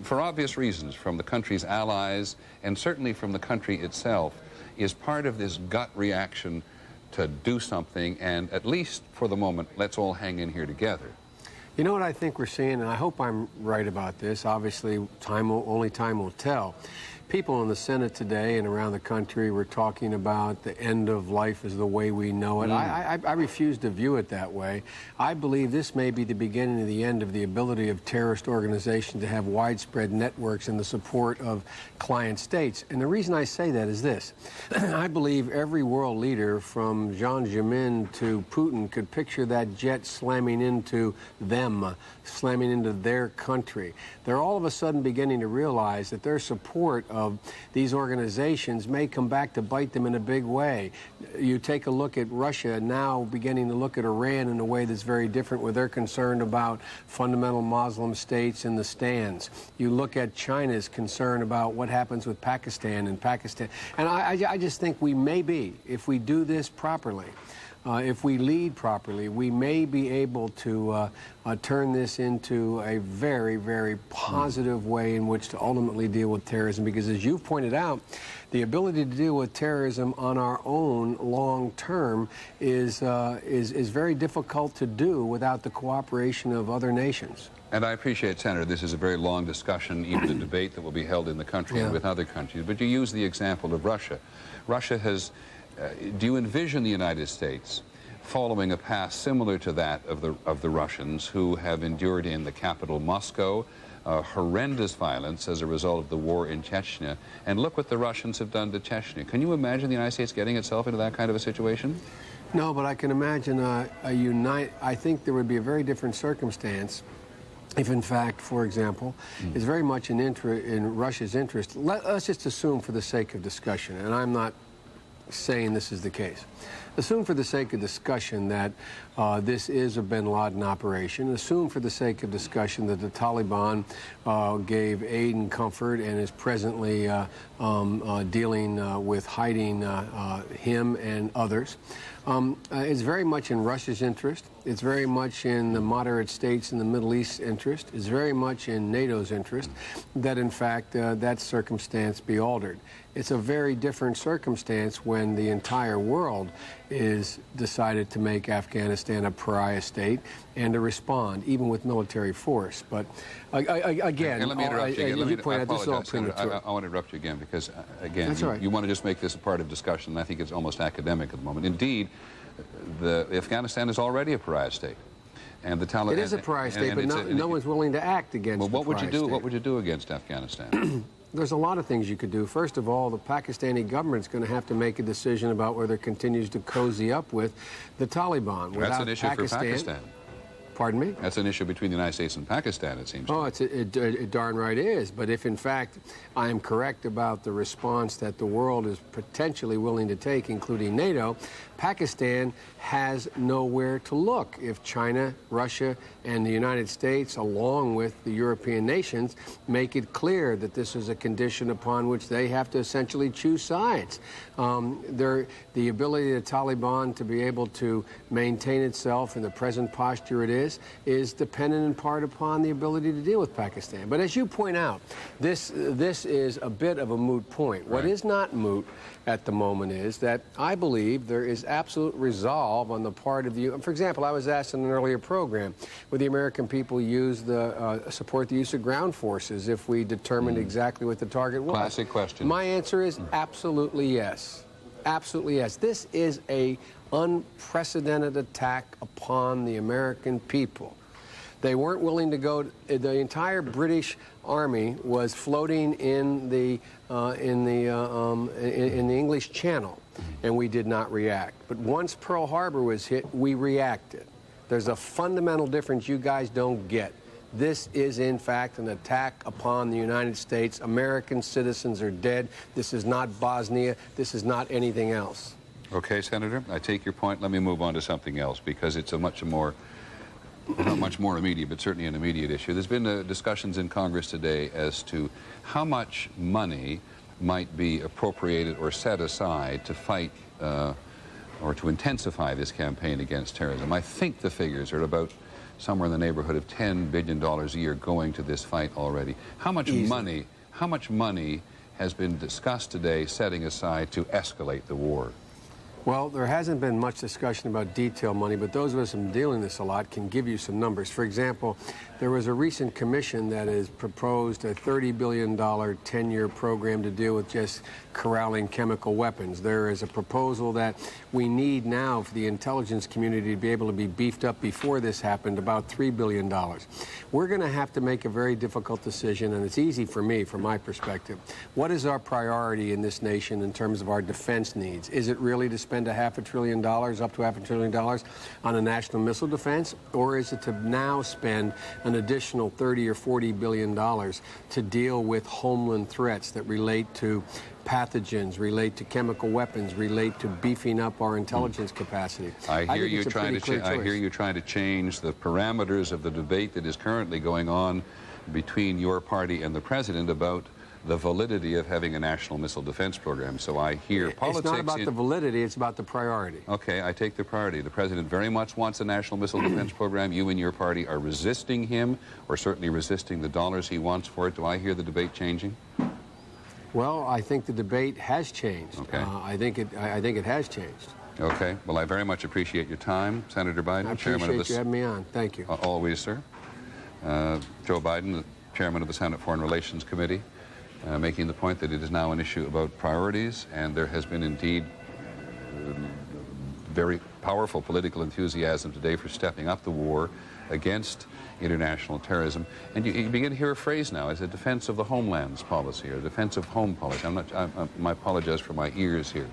for obvious reasons, from the country's allies and certainly from the country itself, is part of this gut reaction to do something, and at least for the moment, let's all hang in here together. You know what I think we're seeing, and I hope I'm right about this. Obviously, only time will tell. People in the Senate today and around the country were talking about the end of life as the way we know it. I refuse to view it that way. I believe this may be the beginning of the end of the ability of terrorist organizations to have widespread networks and the support of client states. And the reason I say that is this. I believe every world leader from Jiang Zemin to Putin could picture that jet slamming into them, slamming into their country. They're all of a sudden beginning to realize that their support of these organizations may come back to bite them in a big way. You take a look at Russia now beginning to look at Iran in a way that's very different, where they're concerned about fundamental Muslim states in the stands. You look at China's concern about what happens with Pakistan. And I just think we may be, if we do this properly, if we lead properly, we may be able to turn this into a very, very positive way in which to ultimately deal with terrorism. Because as you've pointed out, the ability to deal with terrorism on our own long term is very difficult to do without the cooperation of other nations. And I appreciate, Senator, this is a very long discussion, even a debate that will be held in the country and with other countries. But you use the example of Russia. Russia has... do you envision the United States following a path similar to that of the Russians, who have endured in the capital, Moscow, horrendous violence as a result of the war in Chechnya? And look what the Russians have done to Chechnya. Can you imagine the United States getting itself into that kind of a situation? No, but I can imagine I think there would be a very different circumstance if, in fact, for example, it's very much in Russia's interest. Let's just assume for the sake of discussion, and I'm not saying this is the case, Assume for the sake of discussion that this is a bin Laden operation. Assume for the sake of discussion that the Taliban gave aid and comfort and is presently dealing with hiding him and others. It's very much in Russia's interest. It's very much in the moderate states in the Middle East's interest. It's very much in NATO's interest that, in fact, that circumstance be altered. It's a very different circumstance when the entire world is decided to make Afghanistan a pariah state and to respond, even with military force. But again, let me interrupt you again. as you point out, this is all premature. I want to interrupt you again because, again, That's all right. you want to just make this a part of discussion, and I think it's almost academic at the moment. Indeed, Afghanistan is already a pariah state. And the Taliban, it is a pariah state, but no one's willing to act against what would the you do? state. What would you do against Afghanistan? There's a lot of things you could do. First of all, the Pakistani government's going to have to make a decision about whether it continues to cozy up with the Taliban. That's an issue for Pakistan. Pardon me? That's an issue between the United States and Pakistan, it seems. Oh, it darn right is. But if, in fact, I am correct about the response that the world is potentially willing to take, including NATO, Pakistan has nowhere to look if China, Russia, and the United States, along with the European nations, make it clear that this is a condition upon which they have to essentially choose sides. The ability of the Taliban to be able to maintain itself in the present posture it is dependent in part upon the ability to deal with Pakistan. But as you point out, this is a bit of a moot point. Right. What is not moot at the moment is that I believe there is absolute resolve on the part of you. For example, I was asked in an earlier program, would the American people support the use of ground forces if we determined exactly what the target was? Classic question. My answer is absolutely yes. Absolutely yes. This is an unprecedented attack upon the American people. They weren't willing to go. The entire British Army was floating in the English Channel, and we did not react. But once Pearl Harbor was hit, we reacted. There's a fundamental difference you guys don't get. This is, in fact, an attack upon the United States. American citizens are dead. This is not Bosnia. This is not anything else. Okay, Senator, I take your point. Let me move on to something else because it's a much more immediate, but certainly an immediate issue. There's been discussions in Congress today as to how much money might be appropriated or set aside to fight or to intensify this campaign against terrorism. I think the figures are about somewhere in the neighborhood of $10 billion a year going to this fight already. How much money has been discussed today setting aside to escalate the war? Well, there hasn't been much discussion about detail money, but those of us who have been dealing this a lot can give you some numbers. For example, there was a recent commission that has proposed a $30 billion 10-year program to deal with just corralling chemical weapons. There is a proposal that we need now for the intelligence community to be able to be beefed up before this happened, about $3 billion. We're going to have to make a very difficult decision, and it's easy for me, from my perspective. What is our priority in this nation in terms of our defense needs? Is it really to spend $500 billion, up to $500 billion on a national missile defense, or is it to now spend an additional $30 or $40 billion to deal with homeland threats that relate to pathogens, relate to chemical weapons, relate to beefing up our intelligence capacity? I hear you trying to change the parameters of the debate that is currently going on between your party and the president about the validity of having a national missile defense program. So I hear politics... It's not about the validity, it's about the priority. Okay, I take the priority. The president very much wants a national missile defense program. You and your party are resisting him, or certainly resisting the dollars he wants for it. Do I hear the debate changing? Well, I think the debate has changed. Okay. I think it has changed. Okay. Well, I very much appreciate your time, Senator Biden. I appreciate you having me on. Thank you. Always, sir. Joe Biden, the chairman of the Senate Foreign Relations Committee, making the point that it is now an issue about priorities, and there has been indeed very powerful political enthusiasm today for stepping up the war against international terrorism. And you begin to hear a phrase now as a defense of the homelands policy or defense of home policy. I apologize for my ears here.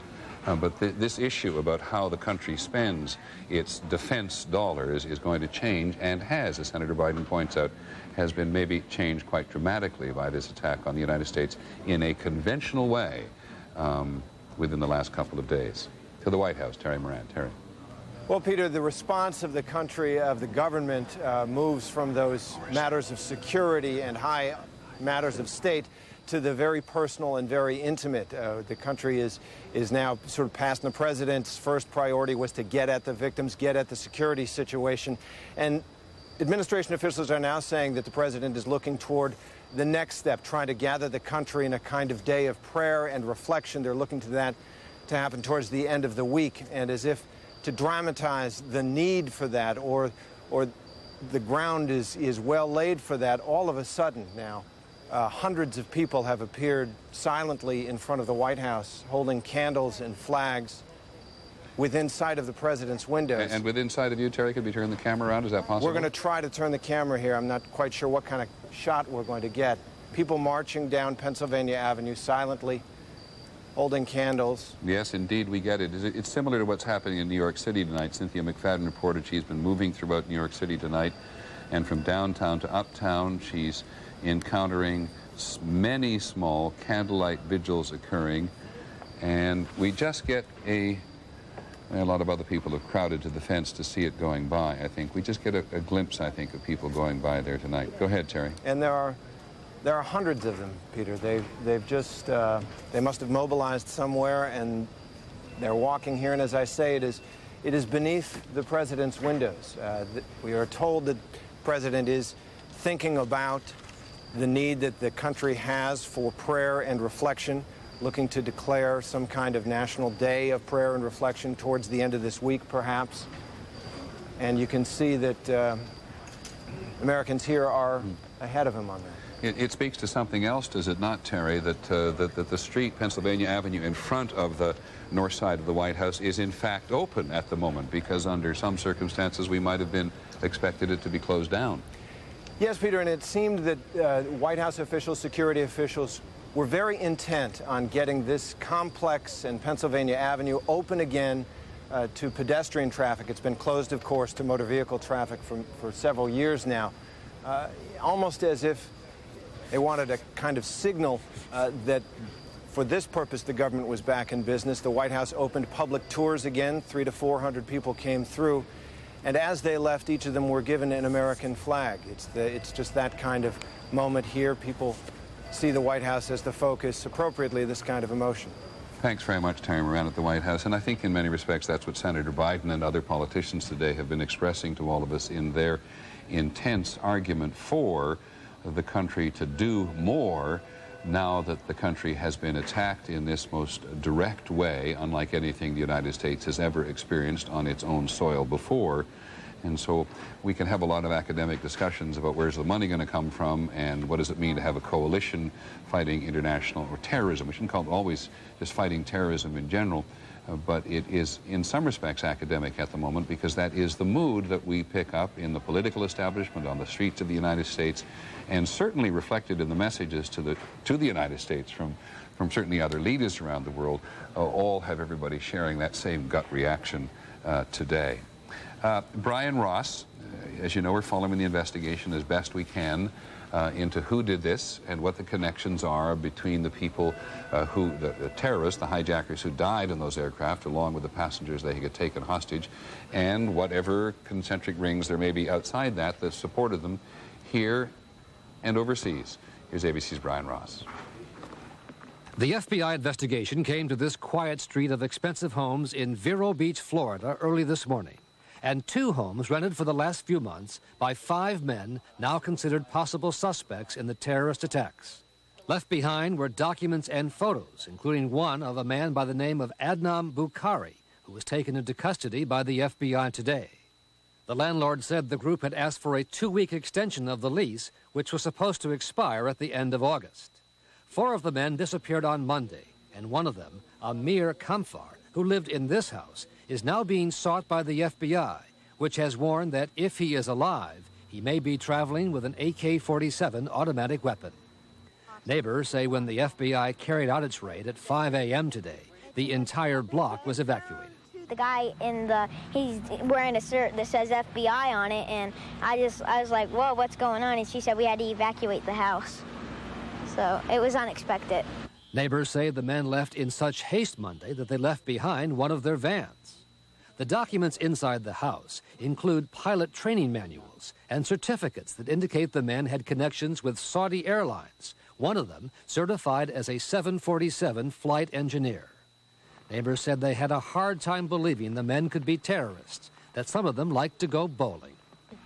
But this issue about how the country spends its defense dollars is going to change, and has, as Senator Biden points out, has been maybe changed quite dramatically by this attack on the United States in a conventional way within the last couple of days. to the White House. Terry Moran. Terry. Well, Peter, the response of the country, of the government, moves from those matters of security and high matters of state to the very personal and very intimate. The country is now sort of past. The president's first priority was to get at the victims, get at the security situation. And administration officials are now saying that the president is looking toward the next step, trying to gather the country in a kind of day of prayer and reflection. They're looking to that to happen towards the end of the week. And as if to dramatize the need for that, or the ground is well laid for that, all of a sudden now, hundreds of people have appeared silently in front of the White House, holding candles and flags within sight of the president's windows. And within sight of you, Terry, could we turn the camera around? Is that possible? We're going to try to turn the camera here. I'm not quite sure what kind of shot we're going to get. People marching down Pennsylvania Avenue silently, holding candles. Yes, indeed, we get it. It's similar to what's happening in New York City tonight. Cynthia McFadden reported she's been moving throughout New York City tonight, and from downtown to uptown, she's encountering many small candlelight vigils occurring, and we just get a lot of other people have crowded to the fence to see it going by, I think. We just get a glimpse, I think, of people going by there tonight. Go ahead, Terry. And there are hundreds of them, Peter. They've just, they must have mobilized somewhere, and they're walking here, and as I say, it is beneath the president's windows. We are told that the president is thinking about the need that the country has for prayer and reflection, looking to declare some kind of national day of prayer and reflection towards the end of this week, perhaps. And you can see that Americans here are ahead of him on that. It speaks to something else, does it not, Terry, that the street, Pennsylvania Avenue, in front of the north side of the White House is in fact open at the moment, because under some circumstances we might have been expected it to be closed down. Yes, Peter, and it seemed that White House officials, security officials, were very intent on getting this complex and Pennsylvania Avenue open again to pedestrian traffic. It's been closed, of course, to motor vehicle traffic for several years now, almost as if they wanted a kind of signal that for this purpose the government was back in business. The White House opened public tours again. 300 to 400 people came through. And as they left, each of them were given an American flag. It's just that kind of moment here. People see the White House as the focus, appropriately, this kind of emotion. Thanks very much, Terry Moran, at the White House. And I think in many respects that's what Senator Biden and other politicians today have been expressing to all of us in their intense argument for the country to do more now that the country has been attacked in this most direct way, unlike anything the United States has ever experienced on its own soil before. And so we can have a lot of academic discussions about where's the money going to come from and what does it mean to have a coalition fighting international or terrorism. We shouldn't call it always just fighting terrorism in general, but it is in some respects academic at the moment, because that is the mood that we pick up in the political establishment on the streets of the United States, and certainly reflected in the messages to the United States from certainly other leaders around the world. All have everybody sharing that same gut reaction today. Brian Ross, as you know, we're following the investigation as best we can into who did this and what the connections are between the people the terrorists, the hijackers who died in those aircraft, along with the passengers they had taken hostage, and whatever concentric rings there may be outside that supported them here and overseas. Here's ABC's Brian Ross. The FBI investigation came to this quiet street of expensive homes in Vero Beach, Florida, early this morning. And 2 homes rented for the last few months by 5 men now considered possible suspects in the terrorist attacks. Left behind were documents and photos, including one of a man by the name of Adnan Bukhari, who was taken into custody by the FBI today. The landlord said the group had asked for a 2-week extension of the lease, which was supposed to expire at the end of August. 4 of the men disappeared on Monday, and one of them, Amir Kamfar, who lived in this house, is now being sought by the FBI, which has warned that if he is alive, he may be traveling with an AK-47 automatic weapon. Neighbors say when the FBI carried out its raid at 5 a.m. today, the entire block was evacuated. The guy he's wearing a shirt that says FBI on it, and I was like, whoa, what's going on? And she said we had to evacuate the house. So it was unexpected. Neighbors say the men left in such haste Monday that they left behind one of their vans. The documents inside the house include pilot training manuals and certificates that indicate the men had connections with Saudi Airlines, one of them certified as a 747 flight engineer. Neighbors said they had a hard time believing the men could be terrorists, that some of them liked to go bowling.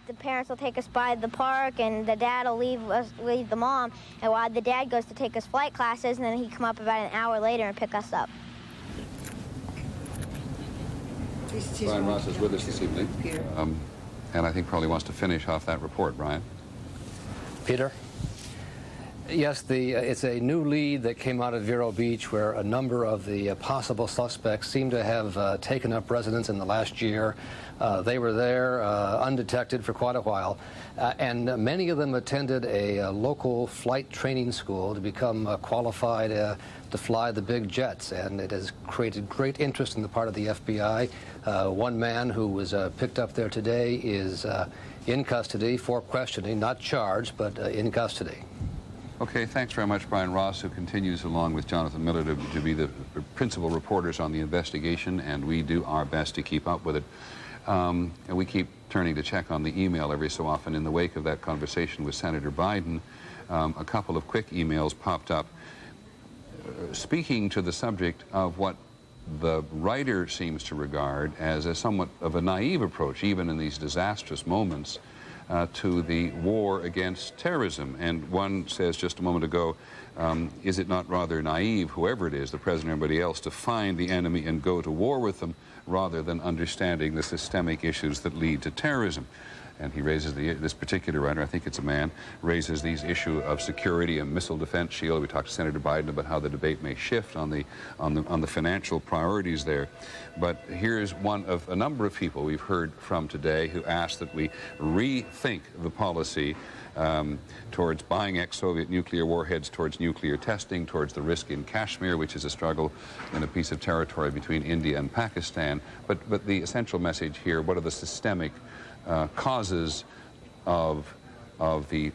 The parents will take us by the park, and the dad will leave the mom, and while the dad goes to take his flight classes, and then he'd come up about an hour later and pick us up. Brian Ross is with us this evening, and I think probably wants to finish off that report. Brian? Peter? Yes, it's a new lead that came out of Vero Beach where a number of the possible suspects seem to have taken up residence in the last year. They were there undetected for quite a while, and many of them attended a local flight training school to become qualified to fly the big jets, and it has created great interest on the part of the FBI. One man who was picked up there today is in custody for questioning, not charged, but in custody. Okay, thanks very much, Brian Ross, who continues along with Jonathan Miller to be the principal reporters on the investigation, and we do our best to keep up with it. And we keep turning to check on the email every so often. In the wake of that conversation with Senator Biden, a couple of quick emails popped up speaking to the subject of what the writer seems to regard as a somewhat of a naive approach, even in these disastrous moments, to the war against terrorism. And one says just a moment ago, is it not rather naive, whoever it is, the president or anybody else, to find the enemy and go to war with them rather than understanding the systemic issues that lead to terrorism? And he raises this particular writer, I think it's a man, raises these issue of security and missile defense shield. We talked to Senator Biden about how the debate may shift on the financial priorities there. But here's one of a number of people we've heard from today who asked that we rethink the policy towards buying ex-Soviet nuclear warheads, towards nuclear testing, towards the risk in Kashmir, which is a struggle in a piece of territory between India and Pakistan. But the essential message here, what are the systemic causes of the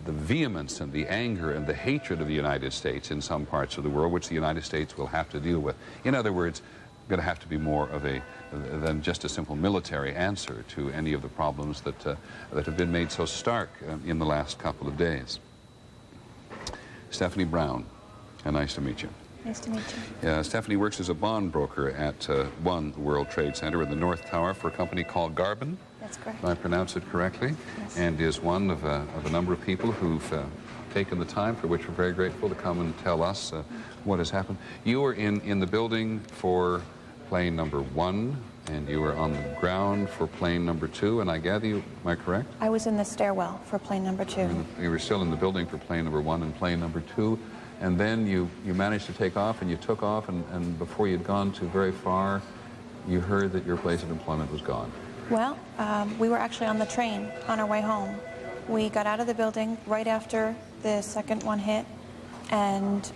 vehemence and the anger and the hatred of the United States in some parts of the world, which the United States will have to deal with? In other words, going to have to be more of than just a simple military answer to any of the problems that have been made so stark in the last couple of days. Stephanie Brown, nice to meet you. Nice to meet you. Stephanie works as a bond broker at One World Trade Center in the North Tower for a company called Garban. That's correct. If I pronounce it correctly. Yes. And is one of a number of people who've taken the time, for which we're very grateful, to come and tell us what has happened. You were in the building for plane number 1, and you were on the ground for plane number 2, and I gather you, am I correct? I was in the stairwell for plane number 2. You were still in the building for plane number 1 and plane number 2, and then you managed to take off, and you took off, and before you'd gone too very far, you heard that your place of employment was gone. Well, we were actually on the train on our way home. We got out of the building right after the second one hit and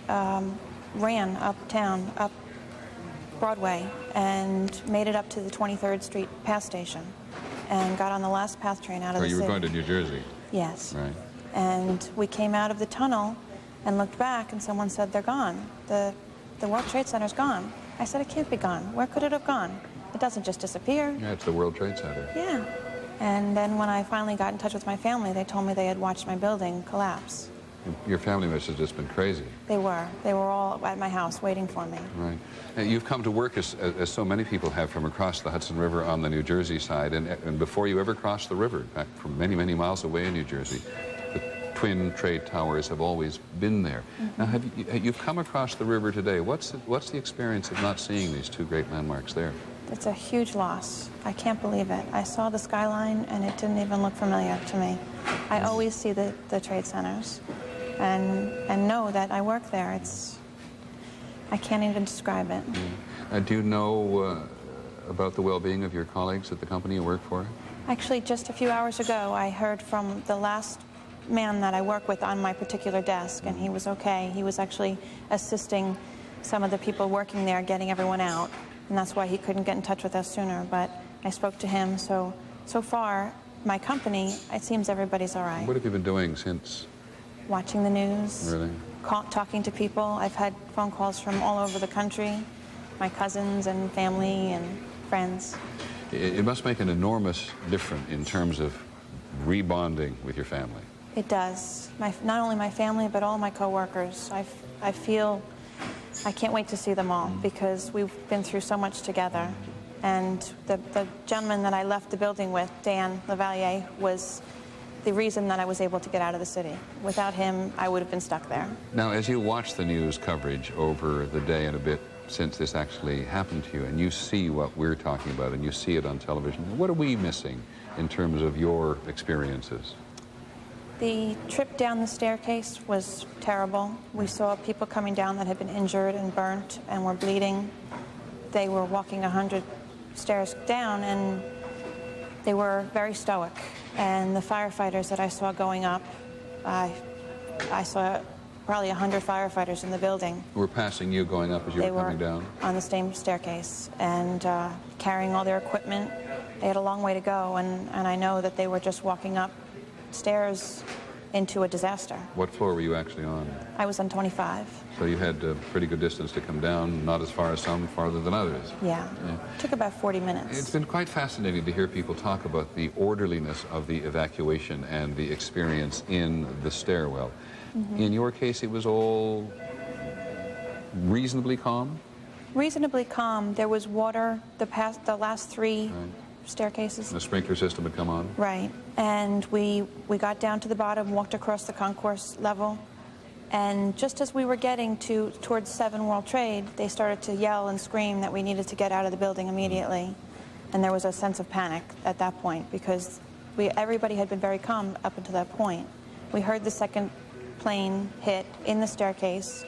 ran uptown, up Broadway, and made it up to the 23rd Street PATH station and got on the last PATH train out of the city. You were going to New Jersey? Yes. Right. And we came out of the tunnel and looked back, and someone said, they're gone. The World Trade Center's gone. I said, it can't be gone. Where could it have gone? It doesn't just disappear. Yeah, it's the World Trade Center. Yeah. And then when I finally got in touch with my family, they told me they had watched my building collapse. Your family must have just been crazy. They were. They were all at my house waiting for me. Right. You've come to work, as so many people have, from across the Hudson River on the New Jersey side, and before you ever crossed the river, back from many, many miles away in New Jersey, the twin trade towers have always been there. Mm-hmm. Now, you've come across the river today. What's the experience of not seeing these two great landmarks there? It's a huge loss. I can't believe it. I saw the skyline, and it didn't even look familiar to me. I always see the trade centers and know that I work there. I can't even describe it. Do you know about the well-being of your colleagues at the company you work for? Actually, just a few hours ago, I heard from the last man that I work with on my particular desk, and he was okay. He was actually assisting some of the people working there, getting everyone out. And that's why he couldn't get in touch with us sooner. But I spoke to him, so far, my company, it seems everybody's all right. What have you been doing since? Watching the news. Really? talking to people. I've had phone calls from all over the country, my cousins and family and friends. It must make an enormous difference in terms of rebonding with your family. It does. Not only my family, but all my coworkers. I feel I can't wait to see them all because we've been through so much together. And the gentleman that I left the building with, Dan Lavalier, was the reason that I was able to get out of the city. Without him, I would have been stuck there. Now, as you watch the news coverage over the day and a bit since this actually happened to you, and you see what we're talking about, and you see it on television, what are we missing in terms of your experiences? The trip down the staircase was terrible. We saw people coming down that had been injured and burnt and were bleeding. They were walking 100 stairs down, and they were very stoic. And the firefighters that I saw going up, I saw probably 100 firefighters in the building. Who were passing you going up as you were coming down? On the same staircase and carrying all their equipment. They had a long way to go, and I know that they were just walking up stairs into a disaster. What floor were you actually on? I was on 25. So you had a pretty good distance to come down, not as far as some, farther than others. Yeah. Took about 40 minutes. It's been quite fascinating to hear people talk about the orderliness of the evacuation and the experience in the stairwell. In your case, it was all reasonably calm? Reasonably calm. There was water the last three staircases. The sprinkler system had come on? Right. And we got down to the bottom, walked across the concourse level, and just as we were getting towards 7 World Trade, they started to yell and scream that we needed to get out of the building immediately. And there was a sense of panic at that point because everybody had been very calm up until that point. We heard the second plane hit in the staircase,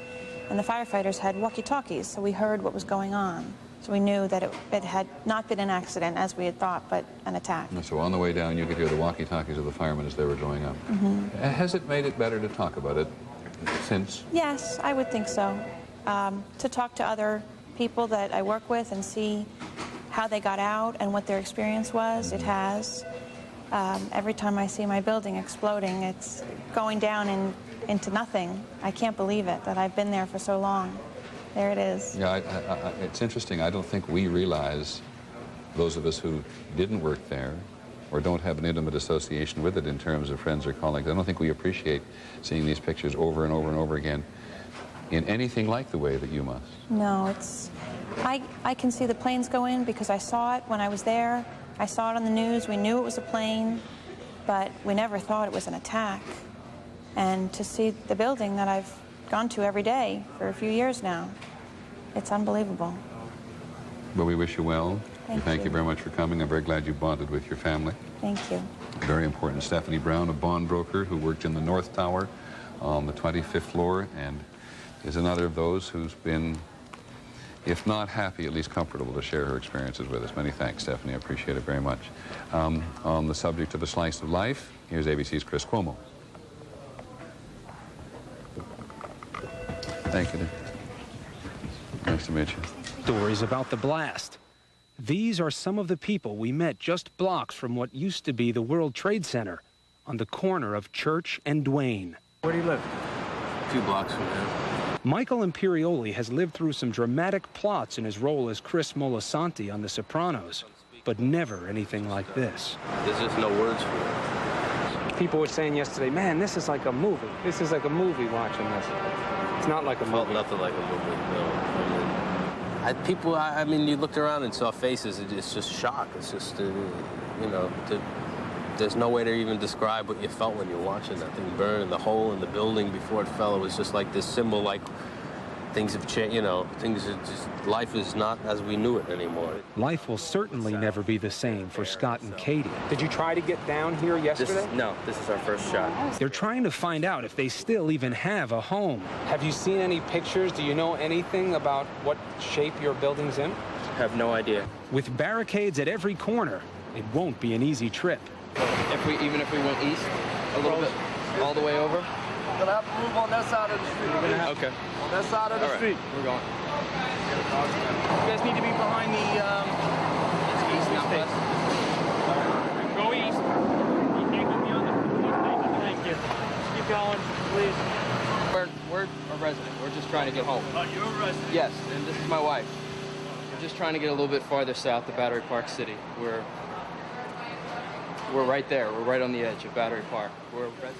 and the firefighters had walkie-talkies, so we heard what was going on. So we knew that it had not been an accident, as we had thought, but an attack. So on the way down, you could hear the walkie-talkies of the firemen as they were going up. Has it made it better to talk about it since? Yes, I would think so. To talk to other people that I work with and see how they got out and what their experience was, it has. Every time I see my building exploding, it's going down into nothing. I can't believe it, that I've been there for so long. There it is. Yeah, it's interesting. I don't think we realize, those of us who didn't work there or don't have an intimate association with it in terms of friends or colleagues, I don't think we appreciate seeing these pictures over and over and over again in anything like the way that you must. No, it's... I can see the planes go in because I saw it when I was there. I saw it on the news. We knew it was a plane, but we never thought it was an attack. And to see the building that I've gone to every day for a few years now, it's unbelievable. Well, we wish you well. Thank you very much for coming. I'm very glad you bonded with your family. Thank you. Very important. Stephanie Brown, a bond broker who worked in the North Tower on the 25th floor and is another of those who's been, if not happy, at least comfortable to share her experiences with us. Many thanks, Stephanie. I appreciate it very much. On the subject of a slice of life, here's ABC's Chris Cuomo. Thank you. Nice to meet you. Stories about the blast. These are some of the people we met just blocks from what used to be the World Trade Center on the corner of Church and Duane. Where do you live? 2 blocks from there. Michael Imperioli has lived through some dramatic plots in his role as Chris Molasanti on The Sopranos, but never anything like this. There's just no words for it. People were saying yesterday, man, this is like a movie. This is like a movie watching this. It's not like a movie. Felt nothing like a movie, no. I mean, you looked around and saw faces. It's just shock. It's just, you know, there's no way to even describe what you felt when you were watching that thing burn. The hole in the building before it fell, it was just like this symbol, like things have changed, you know, life is not as we knew it anymore. Life will certainly never be the same for Scott and Katie. Did you try to get down here yesterday? No, this is our first shot. They're trying to find out if they still even have a home. Have you seen any pictures? Do you know anything about what shape your building's in? Have no idea. With barricades at every corner, it won't be an easy trip. Even if we went east a little bit, all the way over? We're gonna have to move on that side of the street. Okay. On that side of the street. We're going. You guys need to be behind the east, not west. Go east. You can't go beyond the. Thank you. Keep going, please. Where We're a resident. We're just trying to get home. Oh, you're a resident? Yes, and this is my wife. We're just trying to get a little bit farther south of Battery Park City. We're right there. We're right on the edge of Battery Park.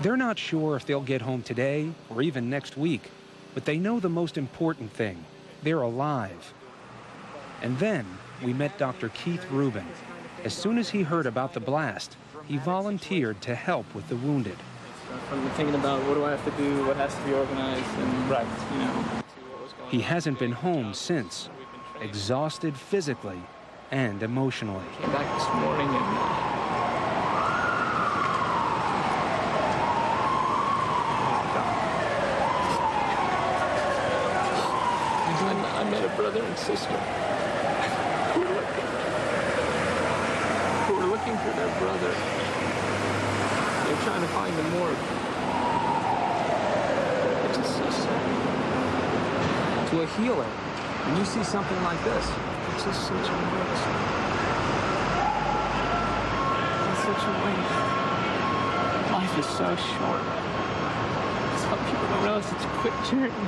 They're not sure if they'll get home today or even next week, but they know the most important thing. They're alive. And then we met Dr. Keith Rubin. As soon as he heard about the blast, he volunteered to help with the wounded. I'm thinking about what do I have to do, what has to be organized, and you know. He hasn't been home since, exhausted physically and emotionally. Came back this morning and I met a brother and sister who were looking for their brother. They're trying to find the morgue. It's just so sad. To a healer, when you see something like this, it's just such a waste. It's such a waste. Life is so short. Some people don't realize it's a quick journey.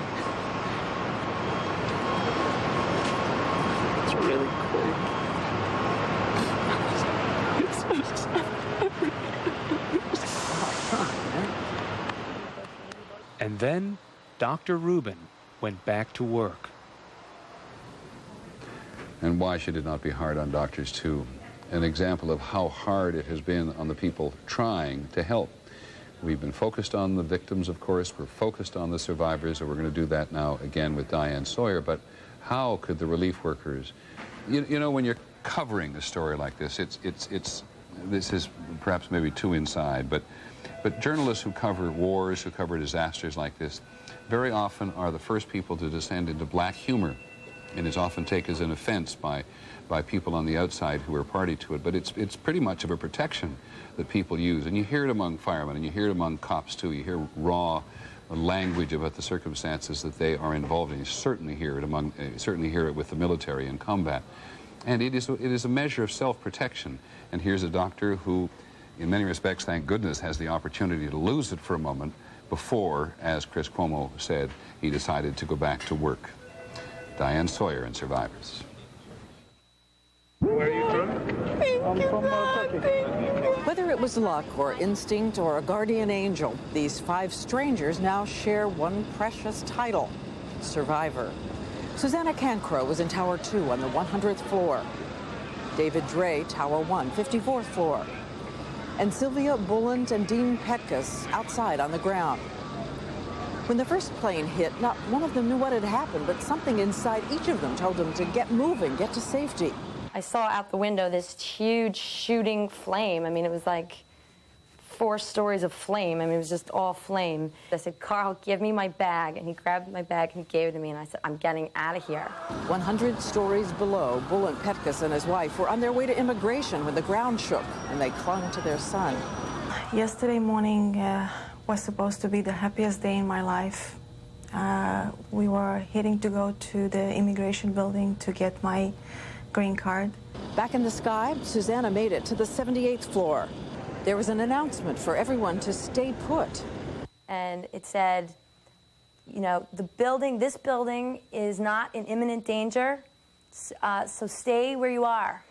It's really quick. It's so sad. And then Dr. Rubin went back to work. And why should it not be hard on doctors, too? An example of how hard it has been on the people trying to help. We've been focused on the victims, of course. We're focused on the survivors, and we're going to do that now again with Diane Sawyer. But how could the relief workers, you know, when you're covering a story like this, this is perhaps maybe too inside, but journalists who cover wars, who cover disasters like this, very often are the first people to descend into black humor, and is often taken as an offense by people on the outside who are party to it. But it's pretty much of a protection that people use, and you hear it among firemen, and you hear it among cops too. You hear raw language about the circumstances that they are involved in. You certainly hear it with the military in combat, and it is a measure of self-protection. And here's a doctor who, in many respects, thank goodness, has the opportunity to lose it for a moment before, as Chris Cuomo said, he decided to go back to work. Diane Sawyer and Survivors. Where are you from? I'm from Turkey. Whether it was luck or instinct or a guardian angel, these 5 strangers now share one precious title, Survivor. Susanna Cancro was in Tower 2 on the 100th floor. David Dre, Tower 1, 54th floor. And Sylvia Bulland and Dean Petkus outside on the ground. When the first plane hit, not one of them knew what had happened, but something inside each of them told them to get moving, get to safety. I saw out the window this huge shooting flame. I mean, it was like 4 stories of flame. I mean, it was just all flame. I said, "Carl, give me my bag." And he grabbed my bag and he gave it to me, and I said, "I'm getting out of here." 100 stories below, Bullant Petkus and his wife were on their way to immigration when the ground shook, and they clung to their son. Yesterday morning was supposed to be the happiest day in my life. We were heading to go to the immigration building to get my green card. Back in the sky, Susanna made it to the 78th floor. There was an announcement for everyone to stay put. And it said, you know, this building is not in imminent danger, so stay where you are.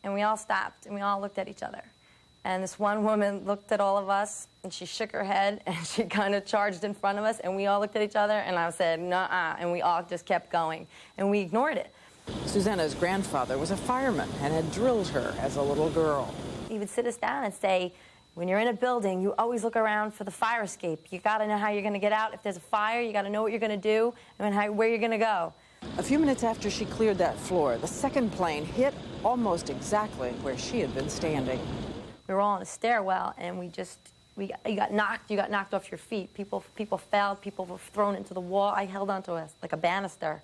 And we all stopped, and we all looked at each other. And this one woman looked at all of us, and she shook her head, and she kind of charged in front of us, and we all looked at each other, and I said, "Nuh-uh," and we all just kept going, and we ignored it. Susanna's grandfather was a fireman and had drilled her as a little girl. He would sit us down and say, when you're in a building, you always look around for the fire escape. You got to know how you're going to get out. If there's a fire, you got to know what you're going to do and where you're going to go. A few minutes after she cleared that floor, the second plane hit almost exactly where she had been standing. We were all in a stairwell, and you got knocked off your feet. People fell, people were thrown into the wall. I held onto us like a banister.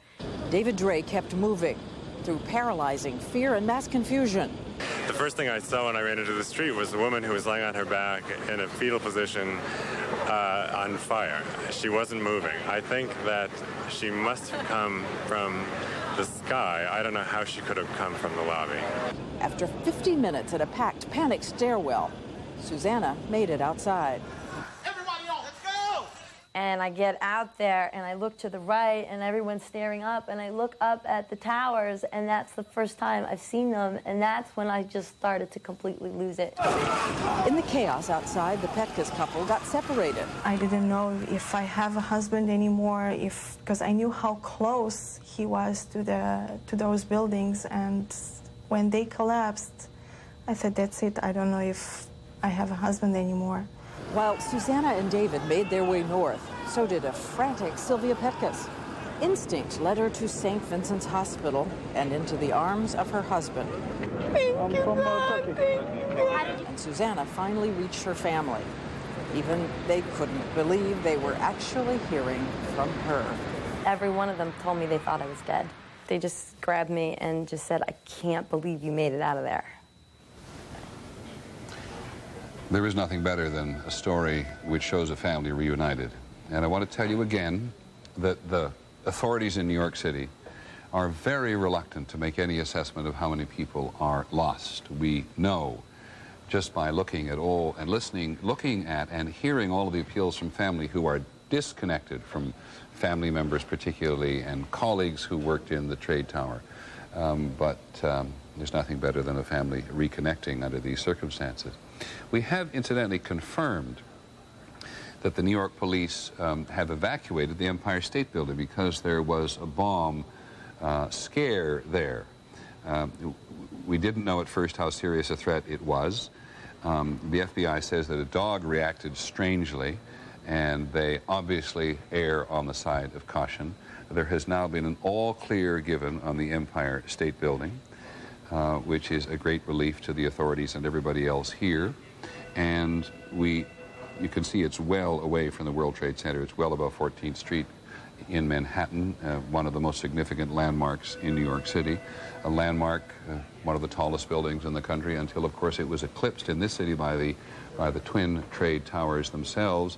David Dre kept moving through paralyzing fear and mass confusion. The first thing I saw when I ran into the street was a woman who was lying on her back in a fetal position on fire. She wasn't moving. I think that she must have come from the sky. I don't know how she could have come from the lobby. After 50 minutes at a packed, panicked stairwell, Susanna made it outside. Everybody on, let's go! And I get out there and I look to the right and everyone's staring up, and I look up at the towers, and that's the first time I've seen them, and that's when I just started to completely lose it. In the chaos outside, the Petkus couple got separated. I didn't know if I have a husband anymore, because I knew how close he was to those buildings, and when they collapsed, I said, that's it, I don't know if I have a husband anymore. While Susanna and David made their way north, so did a frantic Sylvia Petkus. Instinct led her to St. Vincent's Hospital and into the arms of her husband. Thank you, God. And Susanna finally reached her family. Even they couldn't believe they were actually hearing from her. Every one of them told me they thought I was dead. They just grabbed me and just said, I can't believe you made it out of there. There is nothing better than a story which shows a family reunited. And I want to tell you again that the authorities in New York City are very reluctant to make any assessment of how many people are lost. We know just by looking at all and looking at and hearing all of the appeals from family who are disconnected from family members particularly and colleagues who worked in the trade tower. But there's nothing better than a family reconnecting under these circumstances. We have incidentally confirmed that the New York police have evacuated the Empire State Building because there was a bomb scare there. We didn't know at first how serious a threat it was. The FBI says that a dog reacted strangely, and they obviously err on the side of caution. There has now been an all clear given on the Empire State Building, which is a great relief to the authorities and everybody else here. And you can see it's well away from the World Trade Center. It's well above 14th Street in Manhattan, one of the most significant landmarks in New York City. A landmark, one of the tallest buildings in the country, until, of course, it was eclipsed in this city by the twin trade towers themselves.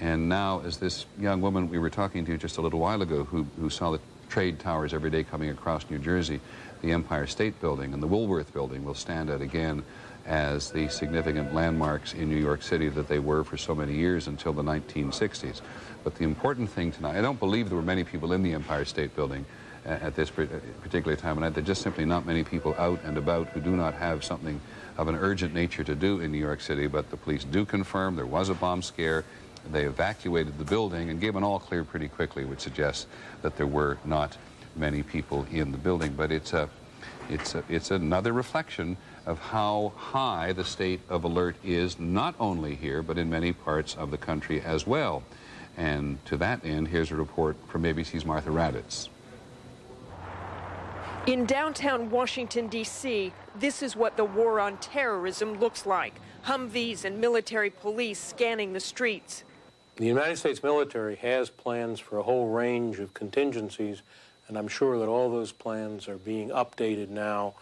And now, as this young woman we were talking to just a little while ago, who saw the trade towers every day coming across New Jersey, the Empire State Building and the Woolworth Building will stand out again as the significant landmarks in New York City that they were for so many years until the 1960s. But the important thing tonight, I don't believe there were many people in the Empire State Building at this particular time of night. There are just simply not many people out and about who do not have something of an urgent nature to do in New York City, but the police do confirm there was a bomb scare. They evacuated the building and gave an all clear pretty quickly, which suggests that there were not many people in the building. But it's another reflection of how high the state of alert is, not only here, but in many parts of the country as well. And to that end, here's a report from ABC's Martha Raddatz. In downtown Washington, D.C., this is what the war on terrorism looks like. Humvees and military police scanning the streets. The United States military has plans for a whole range of contingencies, and I'm sure that all those plans are being updated now,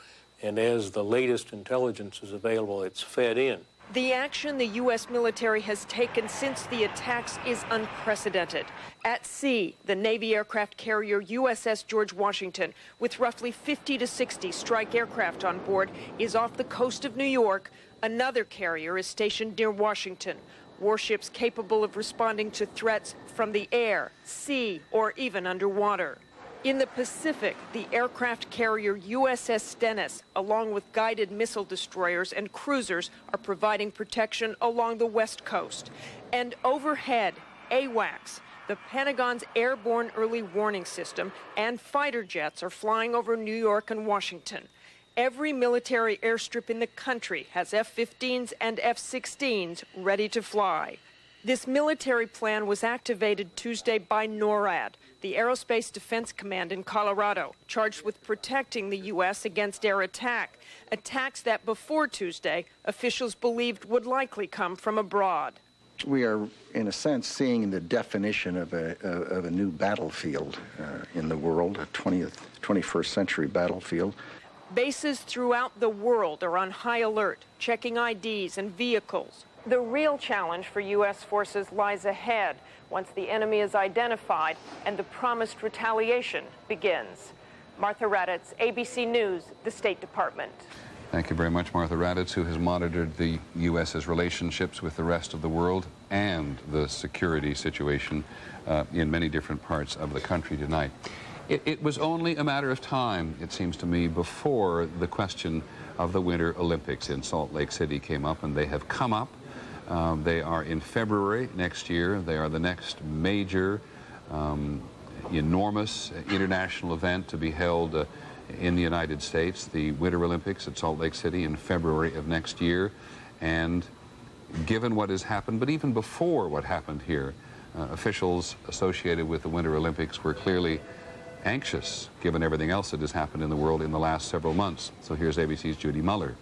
and as the latest intelligence is available, it's fed in. The action the U.S. military has taken since the attacks is unprecedented. At sea, the Navy aircraft carrier USS George Washington, with roughly 50 to 60 strike aircraft on board, is off the coast of New York. Another carrier is stationed near Washington. Warships capable of responding to threats from the air, sea, or even underwater. In the Pacific, the aircraft carrier USS Stennis, along with guided missile destroyers and cruisers, are providing protection along the West Coast. And overhead, AWACS, the Pentagon's airborne early warning system, and fighter jets are flying over New York and Washington. Every military airstrip in the country has F-15s and F-16s ready to fly. This military plan was activated Tuesday by NORAD, the Aerospace Defense Command in Colorado, charged with protecting the U.S. against air attack, attacks that before Tuesday officials believed would likely come from abroad. We are, in a sense, seeing the definition of a new battlefield in the world, a 21st century battlefield. Bases throughout the world are on high alert, checking IDs and vehicles. The real challenge for U.S. forces lies ahead once the enemy is identified and the promised retaliation begins. Martha Raddatz, ABC News, the State Department. Thank you very much, Martha Raddatz, who has monitored the U.S.'s relationships with the rest of the world and the security situation in many different parts of the country tonight. It was only a matter of time, it seems to me, before the question of the Winter Olympics in Salt Lake City came up, and they have come up. They are in February next year. They are the next major, enormous international event to be held in the United States, the Winter Olympics at Salt Lake City in February of next year. And given what has happened, but even before what happened here, officials associated with the Winter Olympics were clearly anxious, given everything else that has happened in the world in the last several months. So here's ABC's Judy Muller.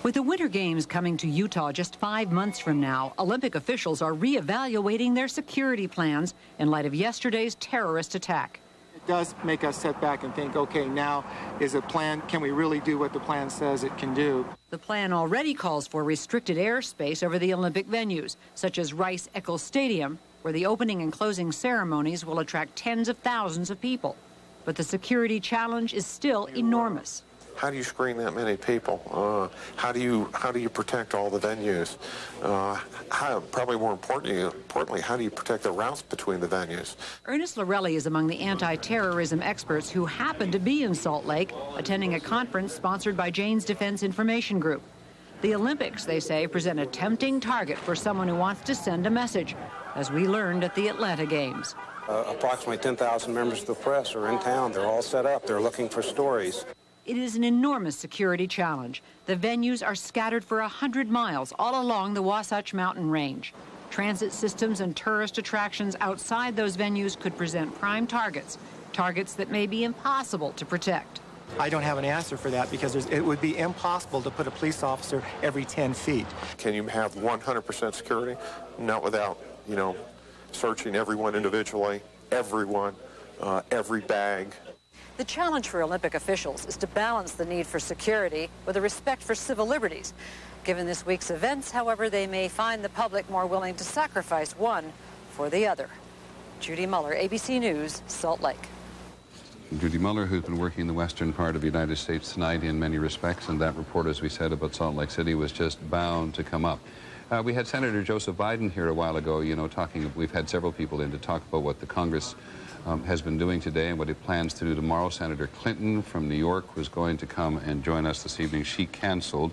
With the Winter Games coming to Utah just 5 months from now, Olympic officials are reevaluating their security plans in light of yesterday's terrorist attack. It does make us sit back and think, okay, now is a plan, can we really do what the plan says it can do? The plan already calls for restricted airspace over the Olympic venues, such as Rice-Eccles Stadium, where the opening and closing ceremonies will attract tens of thousands of people. But the security challenge is still enormous. How do you screen that many people? How do you protect all the venues? Probably more importantly, how do you protect the routes between the venues? Ernest Lorelli is among the anti-terrorism experts who happen to be in Salt Lake, attending a conference sponsored by Jane's Defense Information Group. The Olympics, they say, present a tempting target for someone who wants to send a message, as we learned at the Atlanta Games. Approximately 10,000 members of the press are in town. They're all set up. They're looking for stories. It is an enormous security challenge. The venues are scattered for 100 miles all along the Wasatch Mountain Range. Transit systems and tourist attractions outside those venues could present prime targets that may be impossible to protect. I don't have an answer for that because it would be impossible to put a police officer every 10 feet. Can you have 100% security? Not without, searching everyone individually, everyone, every bag. The challenge for Olympic officials is to balance the need for security with a respect for civil liberties. Given this week's events, however, they may find the public more willing to sacrifice one for the other. Judy Muller, ABC News, Salt Lake. Judy Muller, who's been working in the western part of the United States tonight in many respects, and that report, as we said, about Salt Lake City was just bound to come up. We had Senator Joseph Biden here a while ago, we've had several people in to talk about what the Congress has been doing today and what it plans to do tomorrow. Senator Clinton from New York was going to come and join us this evening. She canceled,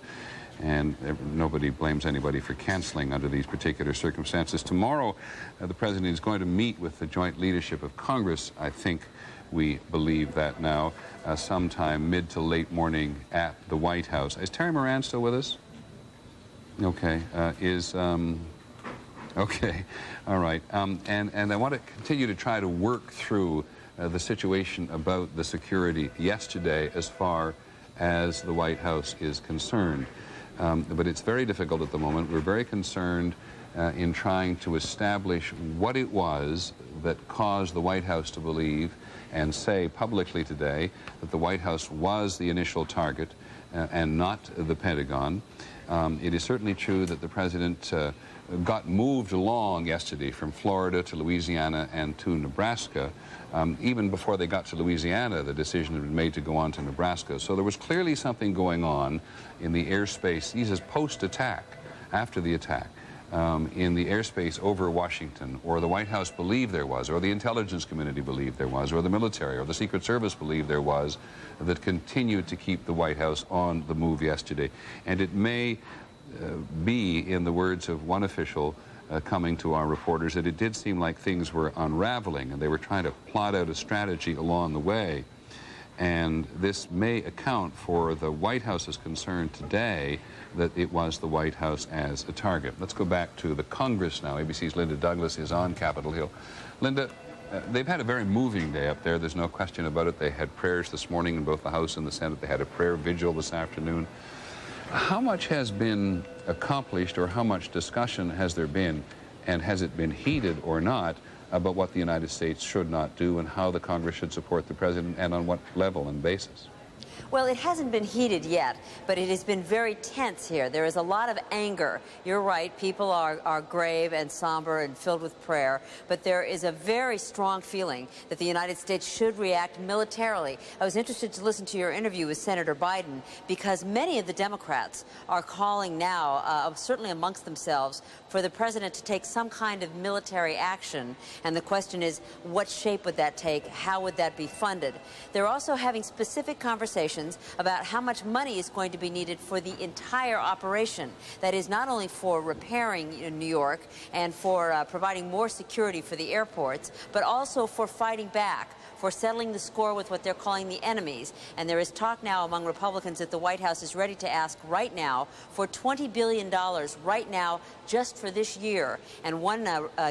and nobody blames anybody for canceling under these particular circumstances. Tomorrow, the President is going to meet with the joint leadership of Congress. I think we believe that now, sometime mid to late morning at the White House. Is Terry Moran still with us? Okay. Okay, all right. And I want to continue to try to work through the situation about the security yesterday as far as the White House is concerned. But it's very difficult at the moment. We're very concerned in trying to establish what it was that caused the White House to believe and say publicly today that the White House was the initial target and not the Pentagon. It is certainly true that the President got moved along yesterday from Florida to Louisiana and to Nebraska. Even before they got to Louisiana, the decision had been made to go on to Nebraska. So there was clearly something going on in the airspace. He says post-attack, after the attack, in the airspace over Washington, or the White House believed there was, or the intelligence community believed there was, or the military or the Secret Service believed there was, that continued to keep the White House on the move yesterday. And it may be, in the words of one official coming to our reporters, that it did seem like things were unraveling and they were trying to plot out a strategy along the way. And this may account for the White House's concern today that it was the White House as a target. Let's go back to the Congress now. ABC's Linda Douglas is on Capitol Hill. Linda, they've had a very moving day up there. There's no question about it. They had prayers this morning in both the House and the Senate. They had a prayer vigil this afternoon. How much has been accomplished, or how much discussion has there been, and has it been heated or not, about what the United States should not do and how the Congress should support the President, and on what level and basis? Well, it hasn't been heated yet, but it has been very tense here. There is a lot of anger. You're right, people are grave and somber and filled with prayer, but there is a very strong feeling that the United States should react militarily. I was interested to listen to your interview with Senator Biden because many of the Democrats are calling now, certainly amongst themselves, for the president to take some kind of military action. And the question is, what shape would that take? How would that be funded? They're also having specific conversations about how much money is going to be needed for the entire operation. That is not only for repairing in New York and for providing more security for the airports, but also for fighting back, for settling the score with what they're calling the enemies. And there is talk now among Republicans that the White House is ready to ask right now for $20 billion right now just for this year. And one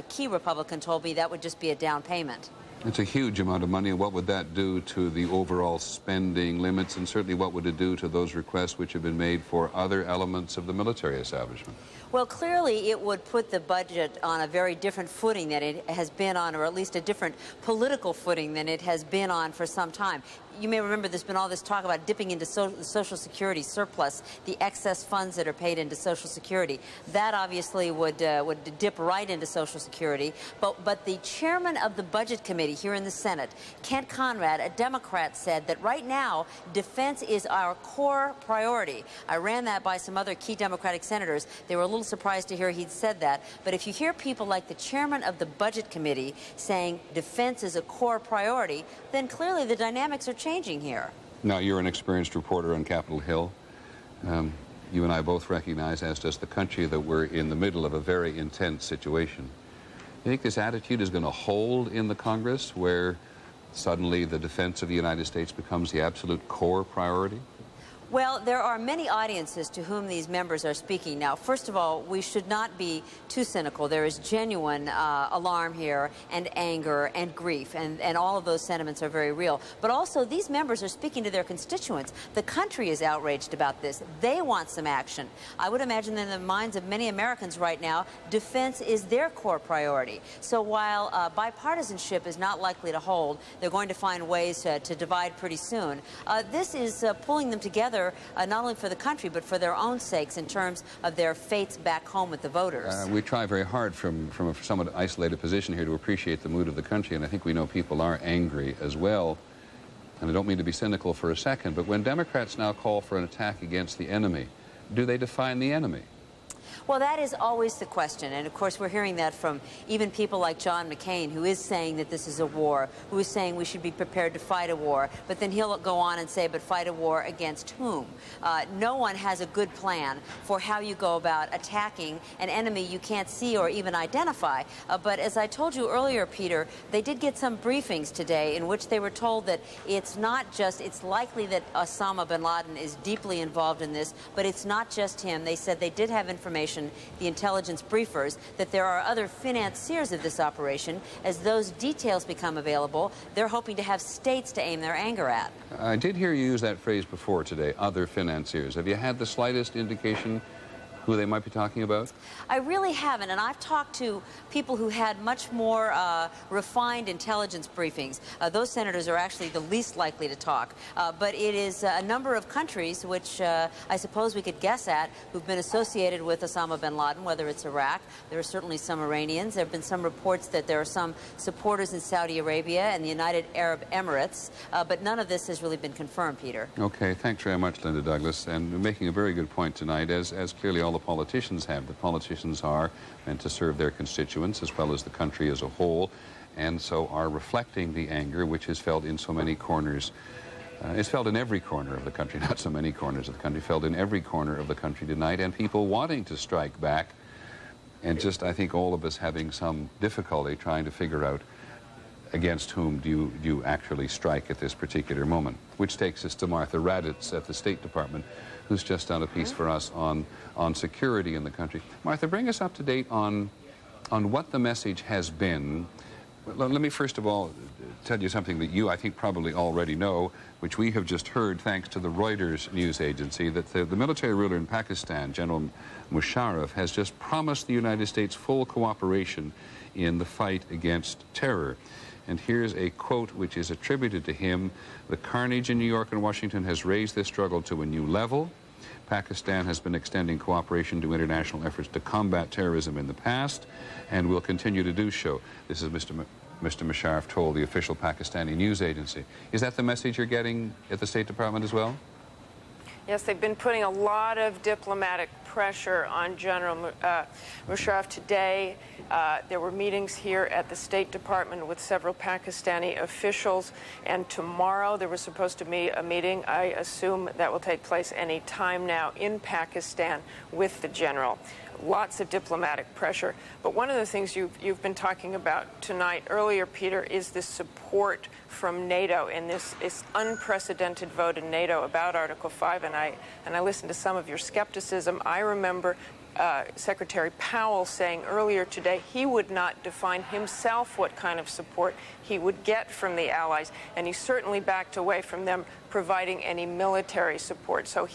key Republican told me that would just be a down payment. It's a huge amount of money. What would that do to the overall spending limits, and certainly what would it do to those requests which have been made for other elements of the military establishment? Well, clearly it would put the budget on a very different footing than it has been on, or at least a different political footing than it has been on for some time. You may remember there's been all this talk about dipping into Social Security surplus, the excess funds that are paid into Social Security. That obviously would dip right into Social Security. But the chairman of the Budget Committee here in the Senate, Kent Conrad, a Democrat, said that right now defense is our core priority. I ran that by some other key Democratic senators. They were a little surprised to hear he'd said that. But if you hear people like the chairman of the Budget Committee saying defense is a core priority, then clearly the dynamics are changing here. Now, you're an experienced reporter on Capitol Hill. You and I both recognize, as does the country, that we're in the middle of a very intense situation. You think this attitude is going to hold in the Congress, where suddenly the defense of the United States becomes the absolute core priority? Well, there are many audiences to whom these members are speaking. Now, first of all, we should not be too cynical. There is genuine alarm here and anger and grief, and all of those sentiments are very real. But also, these members are speaking to their constituents. The country is outraged about this. They want some action. I would imagine that in the minds of many Americans right now, defense is their core priority. So while bipartisanship is not likely to hold, they're going to find ways to divide pretty soon. This is pulling them together not only for the country, but for their own sakes in terms of their fates back home with the voters. We try very hard from a somewhat isolated position here to appreciate the mood of the country, and I think we know people are angry as well. And I don't mean to be cynical for a second, but when Democrats now call for an attack against the enemy, do they define the enemy? Well, that is always the question. And, of course, we're hearing that from even people like John McCain, who is saying that this is a war, who is saying we should be prepared to fight a war. But then he'll go on and say, but fight a war against whom? No one has a good plan for how you go about attacking an enemy you can't see or even identify. But as I told you earlier, Peter, they did get some briefings today in which they were told that it's not just, it's likely that Osama bin Laden is deeply involved in this, but it's not just him. They said they did have information, the intelligence briefers, that there are other financiers of this operation. As those details become available, they're hoping to have states to aim their anger at. I did hear you use that phrase before today, other financiers. Have you had the slightest indication who they might be talking about? I really haven't, and I've talked to people who had much more refined intelligence briefings. Those senators are actually the least likely to talk, but it is a number of countries which I suppose we could guess at who've been associated with Osama bin Laden, whether it's Iraq. There are certainly some Iranians. There have been some reports that there are some supporters in Saudi Arabia and the United Arab Emirates, but none of this has really been confirmed, Peter. Okay, thanks very much, Linda Douglas, and making a very good point tonight, as clearly all the politicians have. The politicians are meant to serve their constituents as well as the country as a whole, and so are reflecting the anger which is felt in so many corners. It's felt in every corner of the country, not so many corners of the country, felt in every corner of the country tonight, and people wanting to strike back, and just, I think, all of us having some difficulty trying to figure out against whom do you actually strike at this particular moment. Which takes us to Martha Raddatz at the State Department, who's just done a piece for us on security in the country. Martha, bring us up to date on what the message has been. Let me first of all tell you something that you, I think, probably already know, which we have just heard thanks to the Reuters news agency, that the military ruler in Pakistan, General Musharraf, has just promised the United States full cooperation in the fight against terror. And here's a quote which is attributed to him: "The carnage in New York and Washington has raised this struggle to a new level. Pakistan has been extending cooperation to international efforts to combat terrorism in the past and will continue to do so." This is Mr. Musharraf told the official Pakistani news agency. Is that the message you're getting at the State Department as well? Yes, they've been putting a lot of diplomatic pressure on General Musharraf today. There were meetings here at the State Department with several Pakistani officials, and tomorrow there was supposed to be a meeting. I assume that will take place any time now in Pakistan with the general. Lots of diplomatic pressure. But one of the things you've been talking about tonight earlier, Peter, is the support from NATO in this unprecedented vote in NATO about Article 5. And I listened to some of your skepticism. I remember Secretary Powell saying earlier today he would not define himself what kind of support he would get from the allies, and he certainly backed away from them providing any military support. So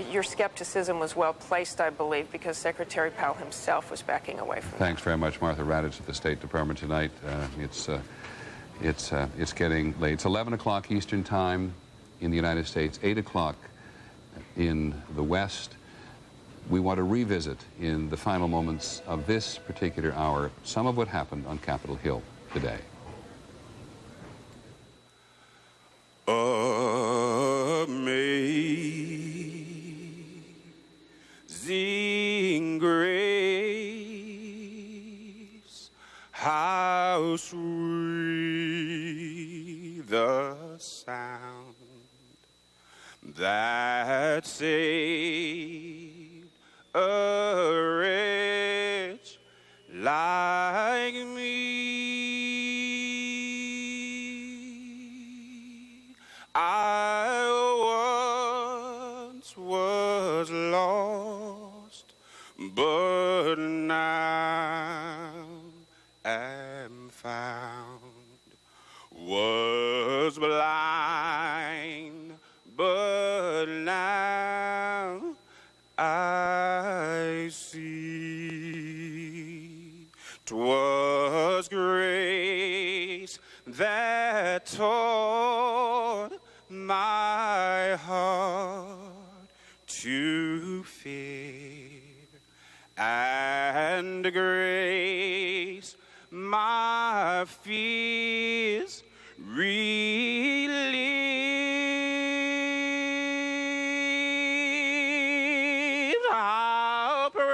your skepticism was well placed, I believe, because Secretary Powell himself was backing away from them. Thanks very much, Martha Raddatz at the State Department tonight. It's getting late. It's 11 o'clock Eastern Time in the United States, 8 o'clock in the West. We want to revisit in the final moments of this particular hour some of what happened on Capitol Hill today. Amazing grace, how sweet the sound that saved a wretch like me. I once was lost, but now am found. Was blind, but now I see. 'Twas grace that taught my heart to fear, and grace my fears relieved. How precious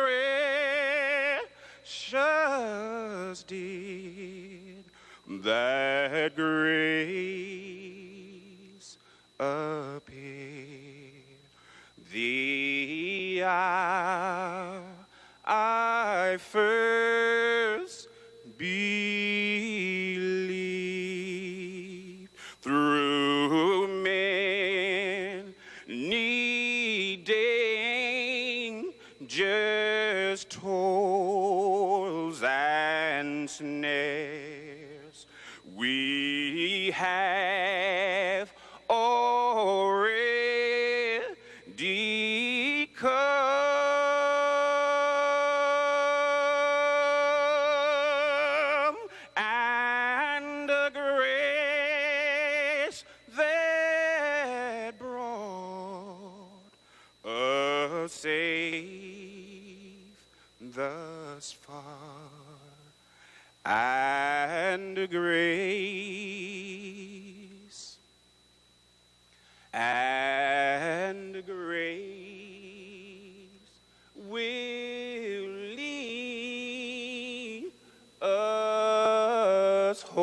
did that grace appear the hour I first believed. Through many dangers, toils, and snares, we have already come, and the grace that brought us safe thus far, and grace will lead us home.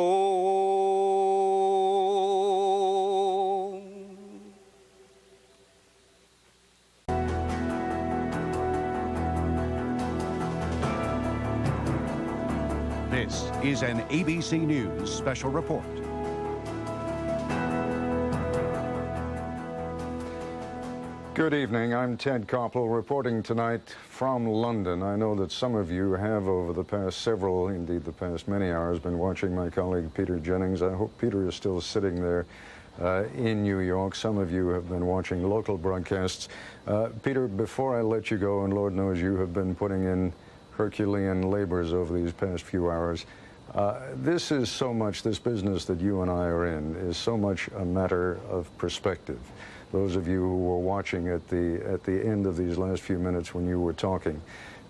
This is an ABC News special report. Good evening. I'm Ted Koppel reporting tonight from London. I know that some of you have over the past several, indeed the past many hours, been watching my colleague Peter Jennings. I hope Peter is still sitting there in New York. Some of you have been watching local broadcasts. Peter, before I let you go, and Lord knows you have been putting in Herculean labors over these past few hours, This is so much, this business that you and I are in is so much a matter of perspective. Those of you who were watching at the end of these last few minutes when you were talking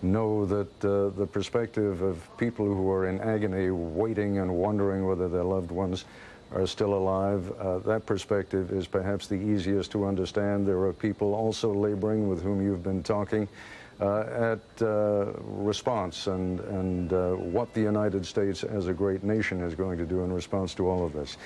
know that the perspective of people who are in agony, waiting and wondering whether their loved ones are still alive, that perspective is perhaps the easiest to understand. There are people also laboring with whom you've been talking at response and what the United States as a great nation is going to do in response to all of this.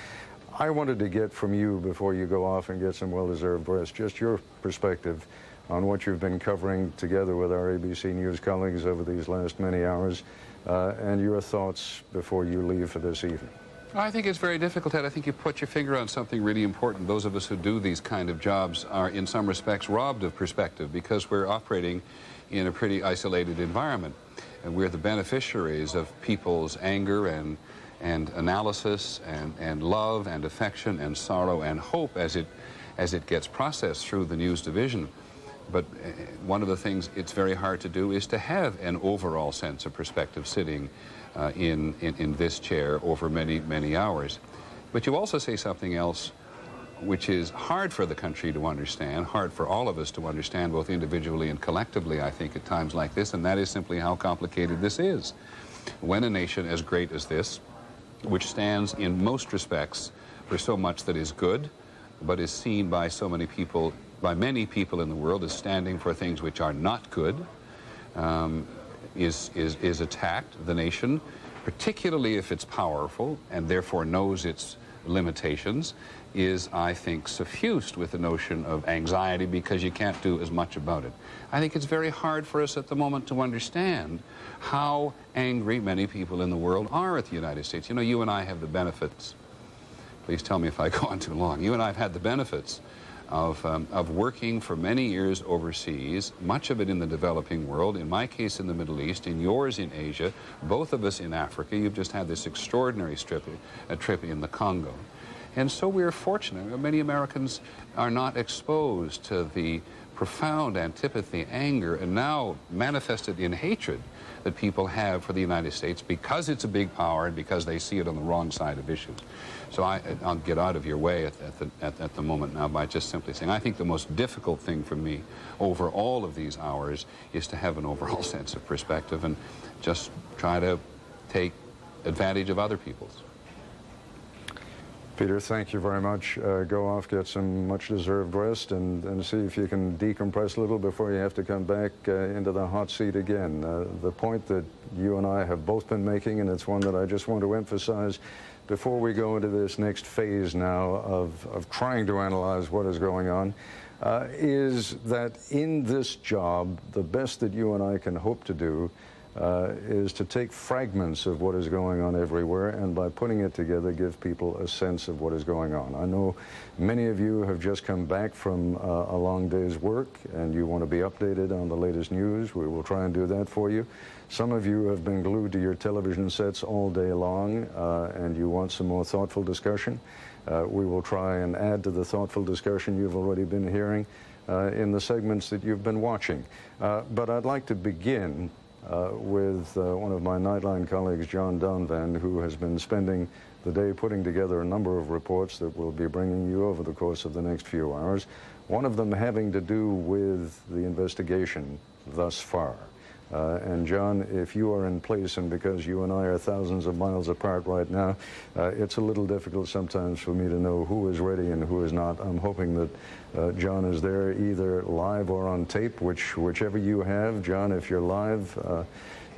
I wanted to get from you, before you go off and get some well-deserved rest, just your perspective on what you've been covering together with our ABC News colleagues over these last many hours, and your thoughts before you leave for this evening. I think it's very difficult, Ted. I think you put your finger on something really important. Those of us who do these kind of jobs are in some respects robbed of perspective because we're operating in a pretty isolated environment. And we're the beneficiaries of people's anger and analysis and love and affection and sorrow and hope as it gets processed through the news division. But one of the things it's very hard to do is to have an overall sense of perspective sitting in this chair over many, many hours. But you also say something else which is hard for the country to understand, hard for all of us to understand, both individually and collectively, I think, at times like this, and that is simply how complicated this is. When a nation as great as this, which stands in most respects for so much that is good, but is seen by so many people, by many people in the world, as standing for things which are not good, is attacked, the nation, particularly if it's powerful and therefore knows its limitations, is, I think, suffused with the notion of anxiety because you can't do as much about it. I think it's very hard for us at the moment to understand how angry many people in the world are at the United States. You know, you and I have the benefits. Please tell me if I go on too long. You and I have had the benefits of working for many years overseas, much of it in the developing world, in my case in the Middle East, in yours in Asia, both of us in Africa. You've just had this extraordinary trip in the Congo. And so we're fortunate. Many Americans are not exposed to the profound antipathy, anger, and now manifested in hatred that people have for the United States because it's a big power and because they see it on the wrong side of issues. So I'll get out of your way at the moment now by just simply saying I think the most difficult thing for me over all of these hours is to have an overall sense of perspective and just try to take advantage of other people's. Peter, thank you very much. Go off, get some much-deserved rest, and see if you can decompress a little before you have to come back into the hot seat again. The point that you and I have both been making, and it's one that I just want to emphasize before we go into this next phase now of trying to analyze what is going on, is that in this job, the best that you and I can hope to do is to take fragments of what is going on everywhere and by putting it together give people a sense of what is going on. I know many of you have just come back from a long day's work and you want to be updated on the latest news. We will try and do that for you. Some of you have been glued to your television sets all day long and you want some more thoughtful discussion. We will try and add to the thoughtful discussion you've already been hearing in the segments that you've been watching. But I'd like to begin with one of my Nightline colleagues, John Donvan, who has been spending the day putting together a number of reports that we'll be bringing you over the course of the next few hours, one of them having to do with the investigation thus far. And John, if you are in place, and because you and I are thousands of miles apart right now, it's a little difficult sometimes for me to know who is ready and who is not. I'm hoping that John is there either live or on tape, whichever you have. John, if you're live,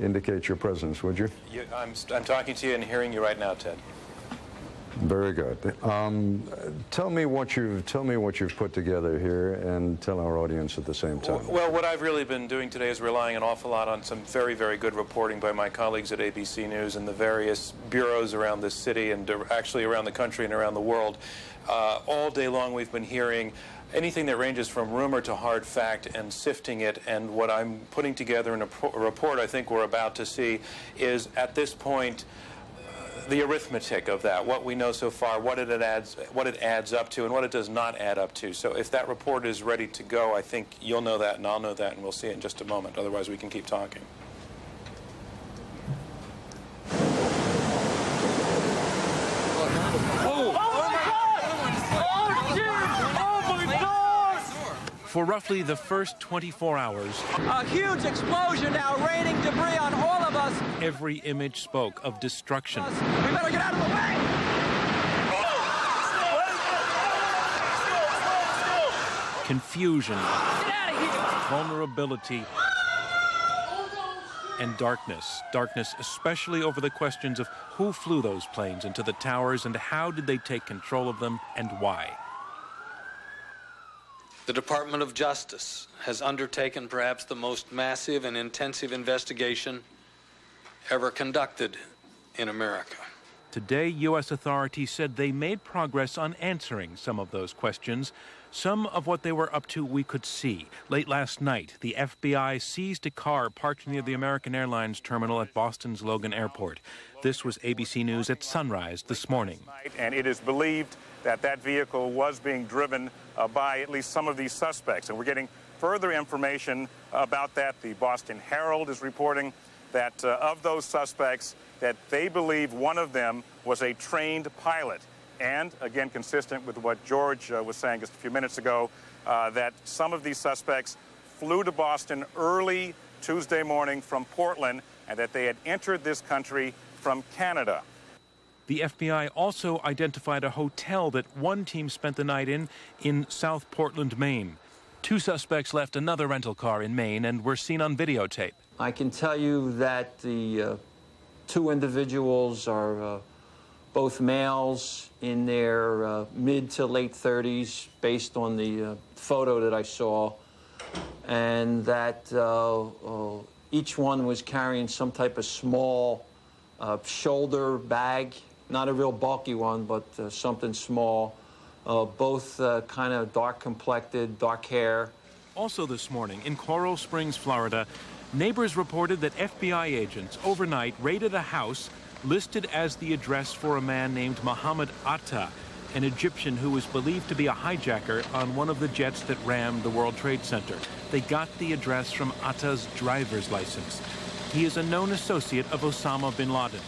indicate your presence, would you? I'm talking to you and hearing you right now, Ted. Very good. Tell me what you've put together here, and tell our audience at the same time. Well, what I've really been doing today is relying an awful lot on some very, very good reporting by my colleagues at ABC News and the various bureaus around this city and actually around the country and around the world. All day long we've been hearing anything that ranges from rumor to hard fact and sifting it, and what I'm putting together in a report I think we're about to see is, at this point, the arithmetic of that, what we know so far, what it adds up to, and what it does not add up to. So if that report is ready to go, I think you'll know that and I'll know that, and we'll see it in just a moment. Otherwise, we can keep talking. For roughly the first 24 hours, a huge explosion now raining debris on all of us. Every image spoke of destruction. We better get out of the way! Confusion, vulnerability, and darkness. Darkness especially over the questions of who flew those planes into the towers and how did they take control of them and why. The Department of Justice has undertaken perhaps the most massive and intensive investigation ever conducted in America. Today, U.S. authorities said they made progress on answering some of those questions. Some of what they were up to we could see. Late last night, the FBI seized a car parked near the American Airlines terminal at Boston's Logan Airport. This was ABC News at sunrise this morning. And it is believed that that vehicle was being driven by at least some of these suspects. And we're getting further information about that. The Boston Herald is reporting that of those suspects, that they believe one of them was a trained pilot. And, again, consistent with what George was saying just a few minutes ago, that some of these suspects flew to Boston early Tuesday morning from Portland and that they had entered this country from Canada. The FBI also identified a hotel that one team spent the night in South Portland, Maine. Two suspects left another rental car in Maine and were seen on videotape. I can tell you that the two individuals are both males in their mid to late 30s, based on the photo that I saw, and that each one was carrying some type of small shoulder bag, not a real bulky one, but something small. Both kind of dark-complected, dark hair. Also this morning, in Coral Springs, Florida, neighbors reported that FBI agents overnight raided a house listed as the address for a man named Mohammed Atta, an Egyptian who was believed to be a hijacker on one of the jets that rammed the World Trade Center. They got the address from Atta's driver's license. He is a known associate of Osama bin Laden.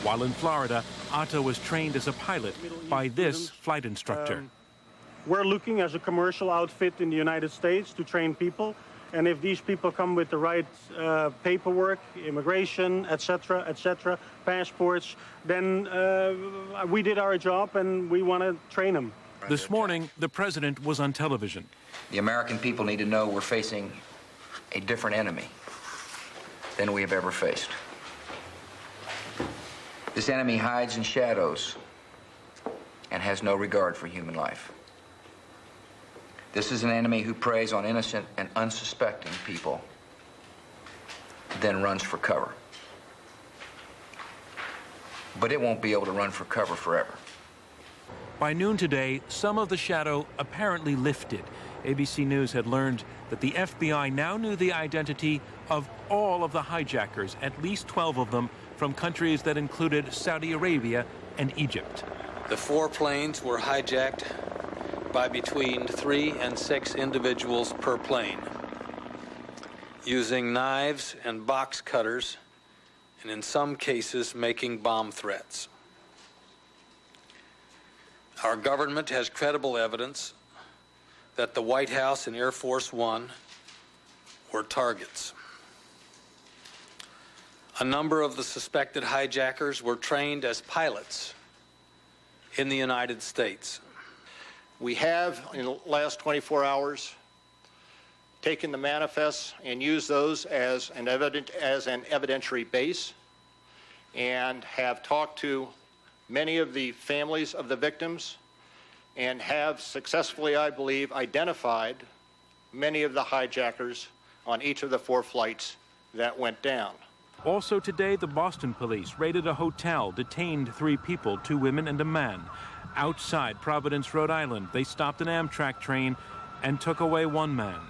While in Florida, Atta was trained as a pilot by this flight instructor. We're looking as a commercial outfit in the United States to train people. And if these people come with the right paperwork, immigration, etc., passports, then we did our job and we want to train them. This morning, the president was on television. The American people need to know we're facing a different enemy than we have ever faced. This enemy hides in shadows and has no regard for human life. This is an enemy who preys on innocent and unsuspecting people, then runs for cover. But it won't be able to run for cover forever. By noon today, some of the shadow apparently lifted. ABC News had learned that the FBI now knew the identity of all of the hijackers, at least 12 of them, from countries that included Saudi Arabia and Egypt. The 4 planes were hijacked by between 3 and 6 individuals per plane, using knives and box cutters, and in some cases making bomb threats. Our government has credible evidence that the White House and Air Force One were targets. A number of the suspected hijackers were trained as pilots in the United States. We have, in the last 24 hours, taken the manifests and used those as an evidentiary base, and have talked to many of the families of the victims, and have successfully, I believe, identified many of the hijackers on each of the 4 flights that went down. Also today, the Boston police raided a hotel, detained 3 people, 2 women and a man. Outside Providence, Rhode Island, they stopped an Amtrak train and took away 1 man.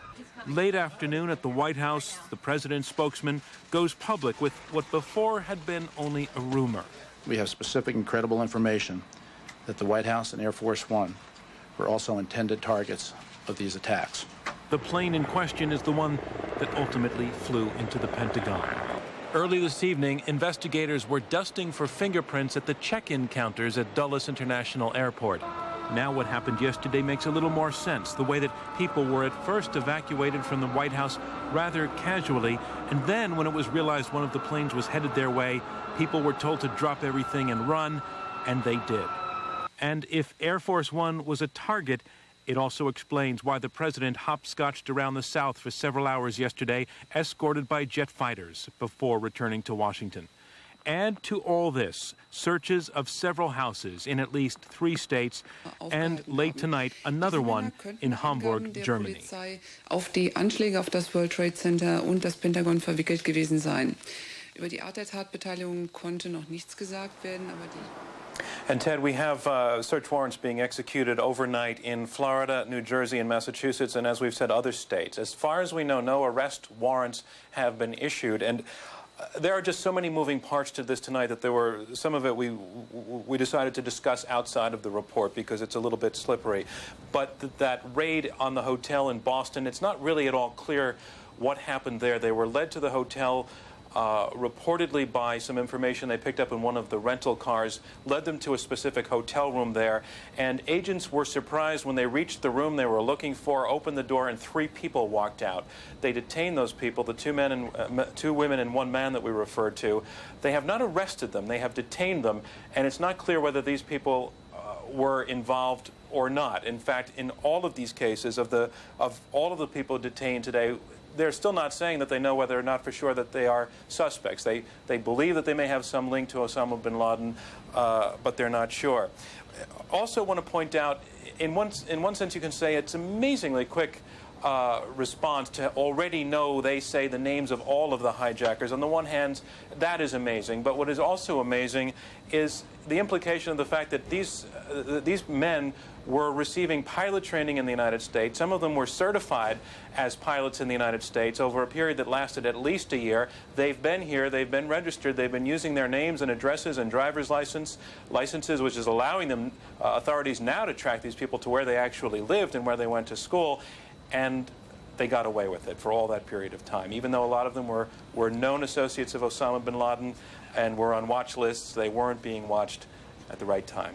Late afternoon at the White House, the president's spokesman goes public with what before had been only a rumor. We have specific and credible information that the White House and Air Force One were also intended targets of these attacks. The plane in question is the one that ultimately flew into the Pentagon. Early this evening, investigators were dusting for fingerprints at the check-in counters at Dulles International Airport. Now what happened yesterday makes a little more sense, the way that people were at first evacuated from the White House rather casually, and then when it was realized one of the planes was headed their way, people were told to drop everything and run, and they did. And if Air Force One was a target, it also explains why the president hopscotched around the South for several hours yesterday, escorted by jet fighters, before returning to Washington. Add to all this searches of several houses in at least 3 states, and late tonight, another one in Hamburg, Germany. Auf die Anschläge auf das World Trade Center und das Pentagon verwickelt gewesen sein. Über die Art der Tatbeteiligung konnte noch nichts gesagt werden, aber die... And Ted, we have search warrants being executed overnight in Florida, New Jersey, and Massachusetts, and as we've said, other states. As far as we know, no arrest warrants have been issued. And there are just so many moving parts to this tonight that there were some of it we decided to discuss outside of the report because it's a little bit slippery. But that raid on the hotel in Boston, it's not really at all clear what happened there. They were led to the hotel reportedly by some information they picked up in one of the rental cars, led them to a specific hotel room there, and agents were surprised when they reached the room they were looking for, opened the door, and 3 people walked out. They detained those people, the 2 women and 1 man that we referred to. They have not arrested them, they have detained them, and it's not clear whether these people were involved or not. In fact, in all of these cases, of all of the people detained today, they're still not saying that they know whether or not for sure that they are suspects. They believe that they may have some link to Osama bin Laden, but they're not sure. Also want to point out, in one sense you can say it's amazingly quick response to already know, they say, the names of all of the hijackers. On the one hand, that is amazing, but what is also amazing is the implication of the fact that these men were receiving pilot training in the United States. Some of them were certified as pilots in the United States over a period that lasted at least a year. They've been here, they've been registered, they've been using their names and addresses and driver's licenses, which is allowing them, authorities now, to track these people to where they actually lived and where they went to school, and they got away with it for all that period of time. Even though a lot of them were known associates of Osama bin Laden and were on watch lists, they weren't being watched at the right time.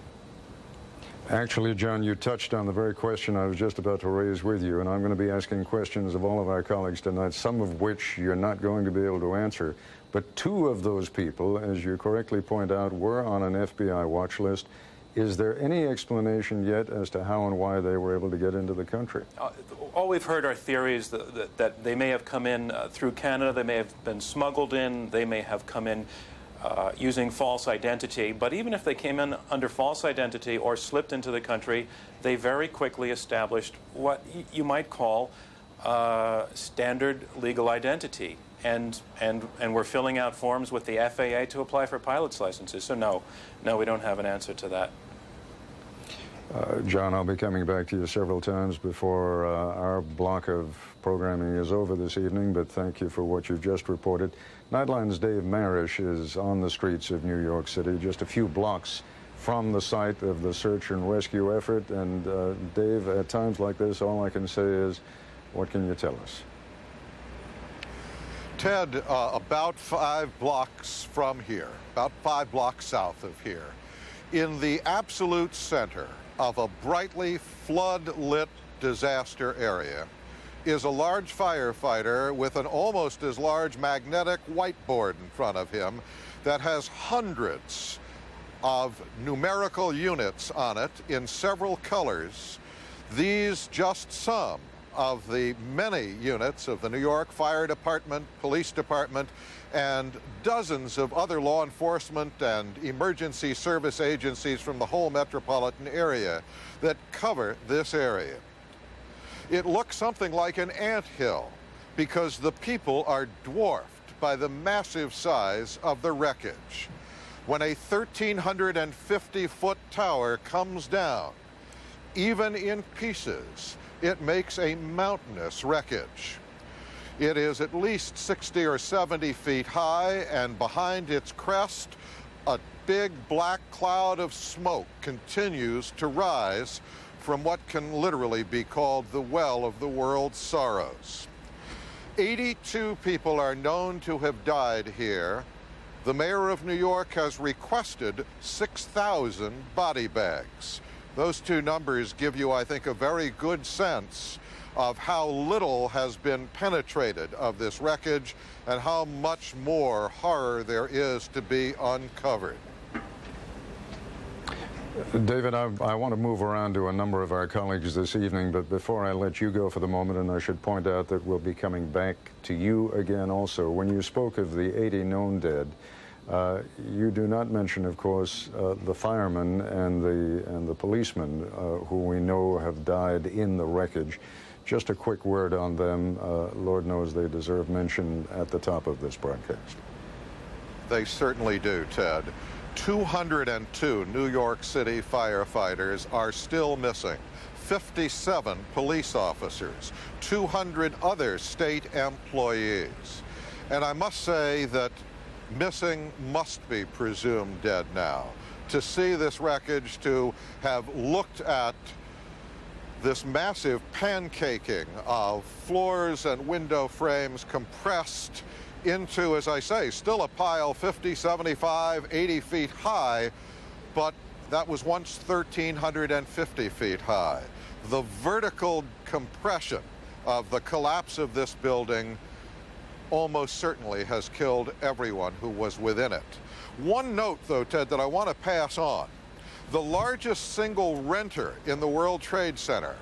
Actually, John, you touched on the very question I was just about to raise with you, and I'm going to be asking questions of all of our colleagues tonight, some of which you're not going to be able to answer. But 2 of those people, as you correctly point out, were on an FBI watch list. Is there any explanation yet as to how and why they were able to get into the country? All we've heard are theories that they may have come in through Canada, they may have been smuggled in, they may have come in using false identity. But even if they came in under false identity or slipped into the country, they very quickly established what you might call standard legal identity. And we're filling out forms with the FAA to apply for pilot's licenses. So no, we don't have an answer to that. John, I'll be coming back to you several times before our block of programming is over this evening, but thank you for what you've just reported. Nightline's Dave Marish is on the streets of New York City, just a few blocks from the site of the search and rescue effort. And Dave, at times like this, all I can say is, what can you tell us? Ted, about 5 blocks from here, about 5 blocks south of here, in the absolute center of a brightly flood-lit disaster area, is a large firefighter with an almost as large magnetic whiteboard in front of him that has hundreds of numerical units on it in several colors. These just some of the many units of the New York Fire Department, Police Department, and dozens of other law enforcement and emergency service agencies from the whole metropolitan area that cover this area. It looks something like an anthill because the people are dwarfed by the massive size of the wreckage. When a 1,350-foot tower comes down, even in pieces, it makes a mountainous wreckage. It is at least 60 or 70 feet high, and behind its crest, a big black cloud of smoke continues to rise from what can literally be called the well of the world's sorrows. 82 people are known to have died here. The mayor of New York has requested 6,000 body bags. Those two numbers give you, I think, a very good sense of how little has been penetrated of this wreckage and how much more horror there is to be uncovered. David, I want to move around to a number of our colleagues this evening, but before I let you go for the moment, and I should point out that we'll be coming back to you again also. When you spoke of the 80 known dead, you do not mention, of course, the firemen and the policemen who we know have died in the wreckage. Just a quick word on them. Lord knows they deserve mention at the top of this broadcast. They certainly do, Ted. 202 New York City firefighters are still missing. 57 police officers, 200 other state employees. And I must say that missing must be presumed dead now. To see this wreckage, to have looked at this massive pancaking of floors and window frames compressed into, as I say, still a pile 50, 75, 80 feet high, but that was once 1,350 feet high. The vertical compression of the collapse of this building almost certainly has killed everyone who was within it. One note, though, Ted, that I want to pass on. The largest single renter in the World Trade Center,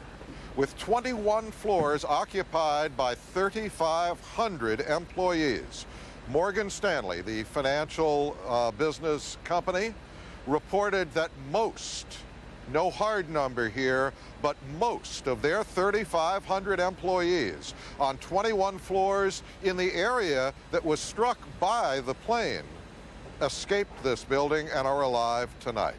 with 21 floors occupied by 3,500 employees. Morgan Stanley, the financial business company, reported that most, no hard number here, but most of their 3,500 employees on 21 floors in the area that was struck by the plane escaped this building and are alive tonight.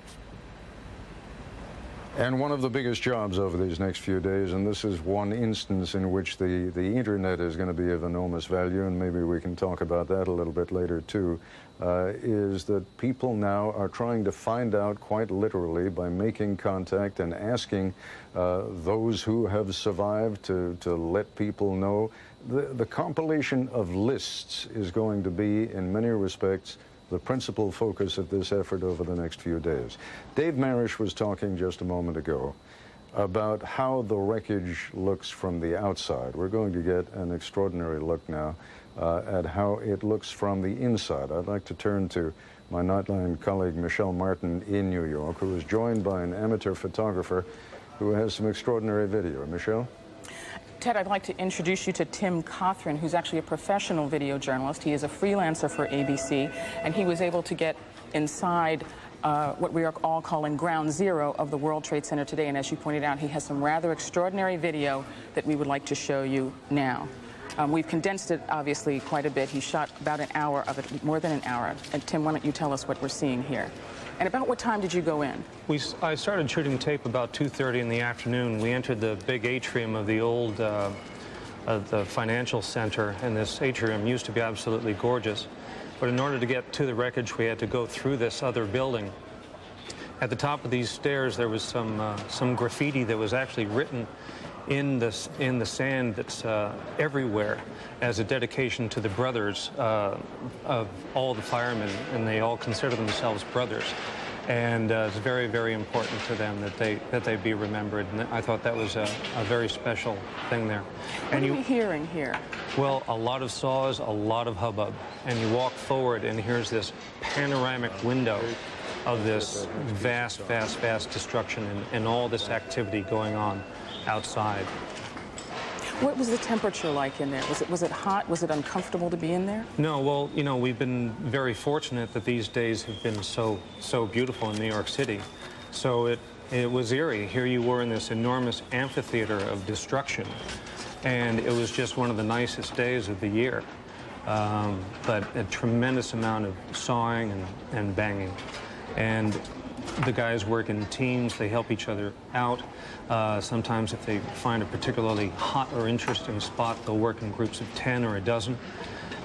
And one of the biggest jobs over these next few days, and this is one instance in which the internet is going to be of enormous value, and maybe we can talk about that a little bit later too, is that people now are trying to find out quite literally by making contact and asking those who have survived to let people know. The compilation of lists is going to be, in many respects, the principal focus of this effort over the next few days. Dave Marish was talking just a moment ago about how the wreckage looks from the outside. We're going to get an extraordinary look now at how it looks from the inside. I'd like to turn to my Nightline colleague Michelle Martin in New York, who is joined by an amateur photographer who has some extraordinary video. Michelle? Ted, I'd like to introduce you to Tim Cothran, who's actually a professional video journalist. He is a freelancer for ABC, and he was able to get inside what we are all calling ground zero of the World Trade Center today. And as you pointed out, he has some rather extraordinary video that we would like to show you now. We've condensed it, obviously, quite a bit. He shot about an hour of it, more than an hour. And Tim, why don't you tell us what we're seeing here? And about what time did you go in? I started shooting tape about 2:30 in the afternoon. We entered the big atrium of the old the financial center, and this atrium used to be absolutely gorgeous. But in order to get to the wreckage, we had to go through this other building. At the top of these stairs, there was some graffiti that was actually written in the sand that's everywhere as a dedication to the brothers of all the firemen, and they all consider themselves brothers. And it's very, very important to them that they be remembered. And I thought that was a very special thing there. What are we hearing here? Well, a lot of saws, a lot of hubbub. And you walk forward, and here's this panoramic window of this vast, vast, vast destruction and all this activity going on outside. What was the temperature like in there? Was it hot? Was it uncomfortable to be in there? No, well, you know, we've been very fortunate that these days have been so beautiful in New York City. So it was eerie. Here you were in this enormous amphitheater of destruction, and it was just one of the nicest days of the year. But a tremendous amount of sawing and banging. And the guys work in teams. They help each other out. Sometimes if they find a particularly hot or interesting spot, they'll work in groups of 10 or a dozen.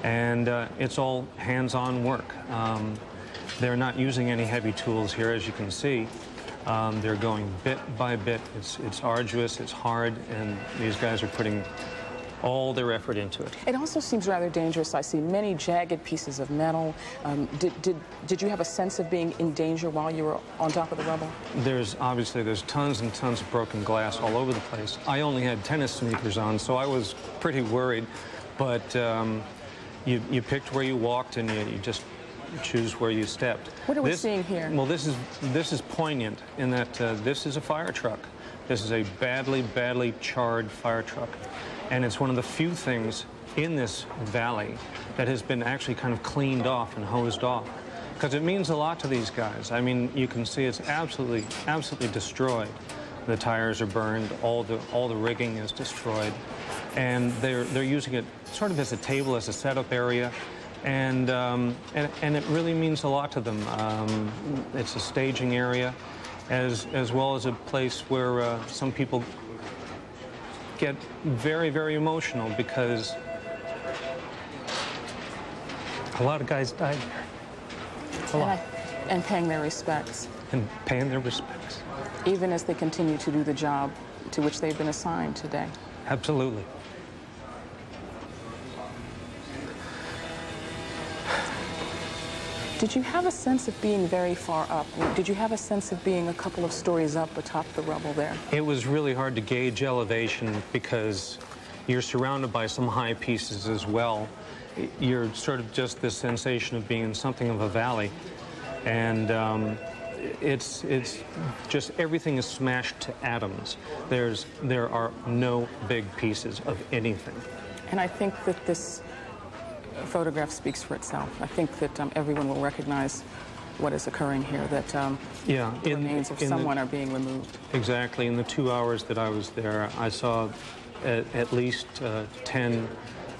And it's all hands-on work. They're not using any heavy tools here, as you can see. They're going bit by bit. It's arduous, it's hard, and these guys are putting all their effort into it. It also seems rather dangerous. I see many jagged pieces of metal. Did you have a sense of being in danger while you were on top of the rubble? There's tons and tons of broken glass all over the place. I only had tennis sneakers on, so I was pretty worried. But you picked where you walked, and you just choose where you stepped. What are we seeing here? Well, this is poignant in that this is a fire truck. This is a badly charred fire truck. And it's one of the few things in this valley that has been actually kind of cleaned off and hosed off. Because it means a lot to these guys. I mean, you can see it's absolutely destroyed. The tires are burned, all the rigging is destroyed. And they're using it sort of as a table, as a setup area. And it really means a lot to them. It's a staging area, as well as a place where some people get very emotional, because a lot of guys died there. A lot. And paying their respects. And paying their respects. Even as they continue to do the job to which they've been assigned today. Absolutely. Did you have a sense of being very far up? Did you have a sense of being a couple of stories up atop the rubble there? It was really hard to gauge elevation because you're surrounded by some high pieces as well. You're sort of just this sensation of being in something of a valley. And it's just everything is smashed to atoms. There are no big pieces of anything. And I think that this photograph speaks for itself. I think that everyone will recognize what is occurring here, that the remains of someone are being removed. Exactly. In the 2 hours that I was there, I saw at least 10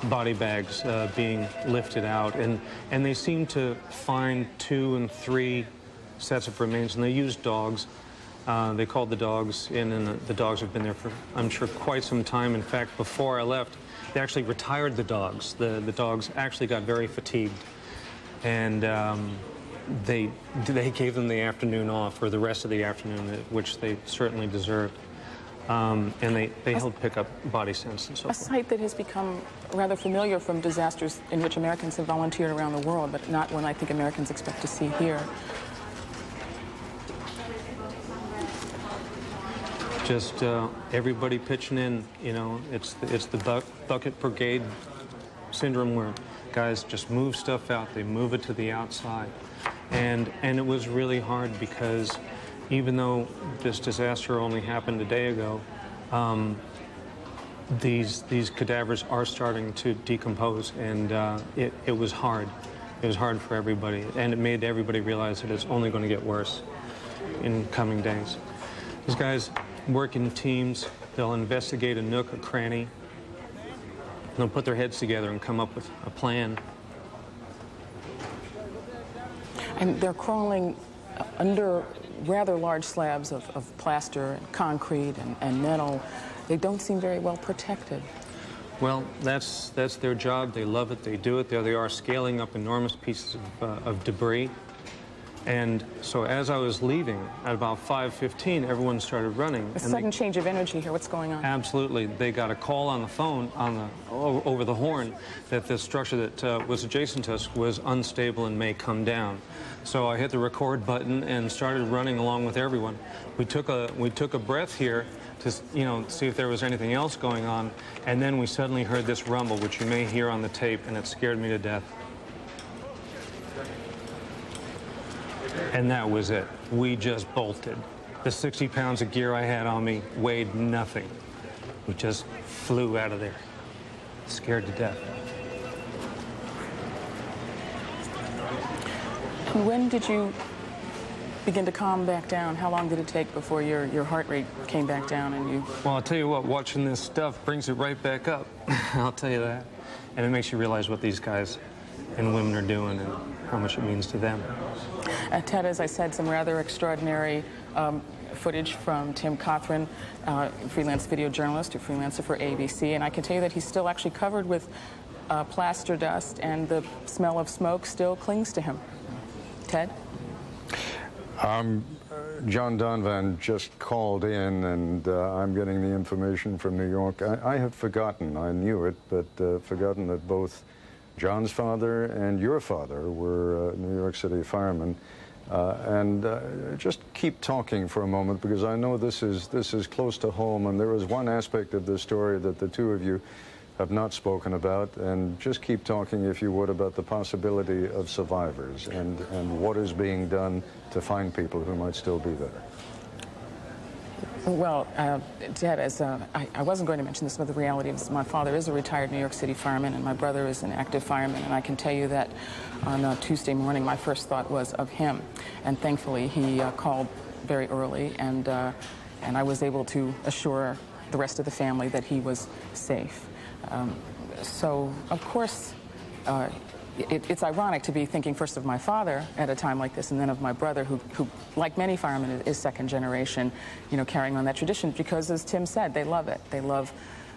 body bags being lifted out, and they seem to find 2 and 3 sets of remains, and they used dogs. They called the dogs in, and the dogs have been there for, I'm sure, quite some time. In fact, before I left, they actually retired the dogs. The dogs actually got very fatigued, and they gave them the afternoon off, or the rest of the afternoon, which they certainly deserved. And they helped pick up body scents and so forth. A sight that has become rather familiar from disasters in which Americans have volunteered around the world, but not one I think Americans expect to see here. Just everybody pitching in, you know. It's the bucket brigade syndrome, where guys just move stuff out, they move it to the outside. And it was really hard, because even though this disaster only happened a day ago, these cadavers are starting to decompose, and it was hard. It was hard for everybody, and it made everybody realize that it's only going to get worse in coming days. These guys work in teams. They'll investigate a nook, a cranny. They'll put their heads together and come up with a plan. And they're crawling under rather large slabs of plaster and concrete and metal. They don't seem very well protected. Well, that's their job. They love it. They do it. There they are, scaling up enormous pieces of debris. And so as I was leaving, at about 5:15, everyone started running. A sudden change of energy here. What's going on? Absolutely. They got a call on the phone, over the horn, that the structure that was adjacent to us was unstable and may come down. So I hit the record button and started running along with everyone. We took a breath here to, see if there was anything else going on, and then we suddenly heard this rumble, which you may hear on the tape, and it scared me to death. And that was it. We just bolted. The 60 pounds of gear I had on me weighed nothing. We just flew out of there, scared to death. And when did you begin to calm back down? How long did it take before your heart rate came back down and you... Well, I'll tell you what, watching this stuff brings it right back up. I'll tell you that. And it makes you realize what these guys and women are doing and how much it means to them. Ted, as I said, some rather extraordinary footage from Tim Cothran, freelance video journalist, a freelancer for ABC, and I can tell you that he's still actually covered with plaster dust, and the smell of smoke still clings to him. Ted? John Donvan just called in, and I'm getting the information from New York. I had forgotten, I knew it, but forgotten that both John's father and your father were New York City firemen. Just keep talking for a moment, because I know this is close to home, and there is one aspect of this story that the two of you have not spoken about, and just keep talking, if you would, about the possibility of survivors and what is being done to find people who might still be there. Well, Ted, I wasn't going to mention this, but the reality is my father is a retired New York City fireman, and my brother is an active fireman, and I can tell you that on Tuesday morning, my first thought was of him, and thankfully he called very early, and I was able to assure the rest of the family that he was safe. So, of course, it's ironic to be thinking first of my father at a time like this, and then of my brother, who like many firemen, is second generation, you know, carrying on that tradition, because, as Tim said, they love it. They love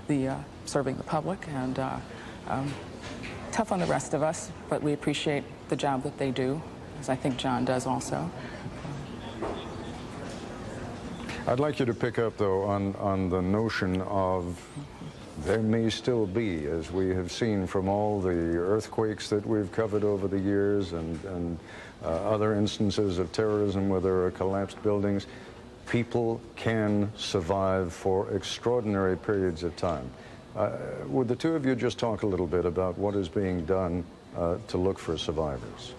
the serving the public, and tough on the rest of us, but we appreciate the job that they do, as I think John does also. I'd like you to pick up, though, on the notion of there may still be, as we have seen from all the earthquakes that we've covered over the years, and other instances of terrorism where there are collapsed buildings, people can survive for extraordinary periods of time. Would the two of you just talk a little bit about what is being done to look for survivors?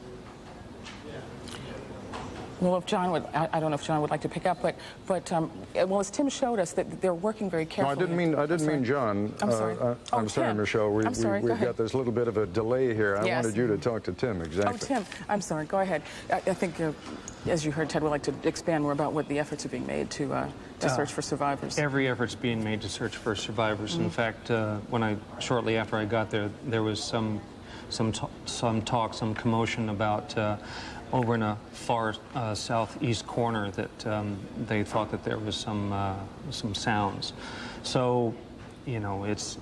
Well, if John would, I don't know if John would like to pick up, but well, as Tim showed us, that they're working very carefully. No, I didn't mean John. I'm sorry. I'm sorry, Michelle. We've go got this little bit of a delay here. I wanted you to talk to Tim, exactly. Oh, Tim, I'm sorry. Go ahead. I think, as you heard, Ted would like to expand more about what the efforts are being made to search for survivors. Every effort's being made to search for survivors. In fact, shortly after I got there, there was some talk, some commotion about over in a far southeast corner that they thought that there was some sounds. So, you know, it's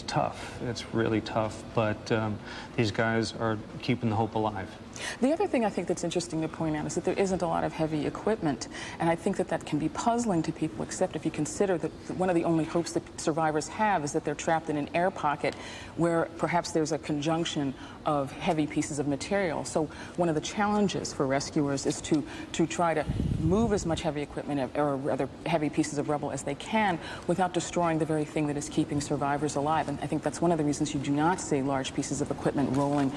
tough. It's really tough, but these guys are keeping the hope alive. The other thing I think that's interesting to point out is that there isn't a lot of heavy equipment, and I think that that can be puzzling to people, except if you consider that one of the only hopes that survivors have is that they're trapped in an air pocket where perhaps there's a conjunction of heavy pieces of material. So one of the challenges for rescuers is to try to move as much heavy equipment, or rather heavy pieces of rubble, as they can without destroying the very thing that is keeping survivors alive. And I think that's one of the reasons you do not see large pieces of equipment rolling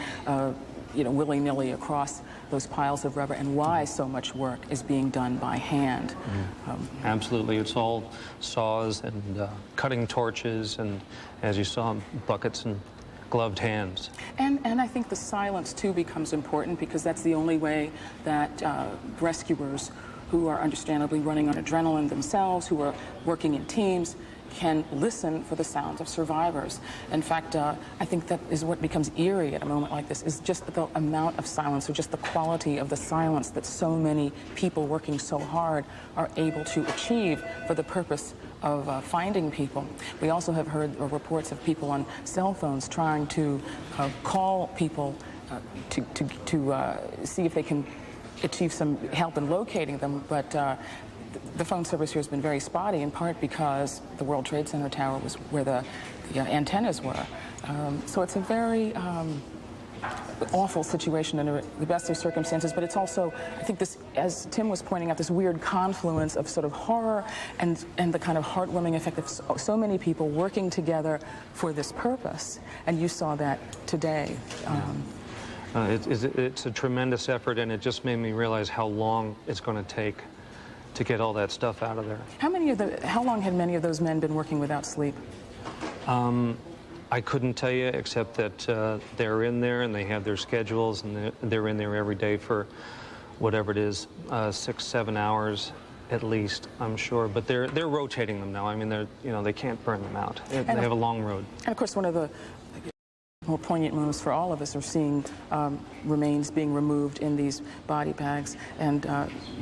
willy-nilly across those piles of rubber, and why so much work is being done by hand. Absolutely. It's all saws and cutting torches, and, as you saw, buckets and gloved hands. And I think the silence, too, becomes important, because that's the only way that rescuers, who are understandably running on adrenaline themselves, who are working in teams, can listen for the sounds of survivors. In fact, I think that is what becomes eerie at a moment like this, is just the amount of silence, or just the quality of the silence that so many people working so hard are able to achieve for the purpose of finding people. We also have heard reports of people on cell phones trying to call people to see if they can achieve some help in locating them, but the phone service here has been very spotty, in part because the World Trade Center tower was where the antennas were. So it's a very awful situation under the best of circumstances, but it's also, I think, this, as Tim was pointing out, this weird confluence of sort of horror and the kind of heartwarming effect of so many people working together for this purpose. And you saw that today. It's a tremendous effort, and it just made me realize how long it's going to take to get all that stuff out of there. How long had many of those men been working without sleep? I couldn't tell you, except that they're in there and they have their schedules, and they're in there every day for whatever it is, 6-7 hours at least, I'm sure. But they're rotating them now. I mean, they can't burn them out. They have a long road. And of course, one of the more poignant moments for all of us are seeing remains being removed in these body bags. And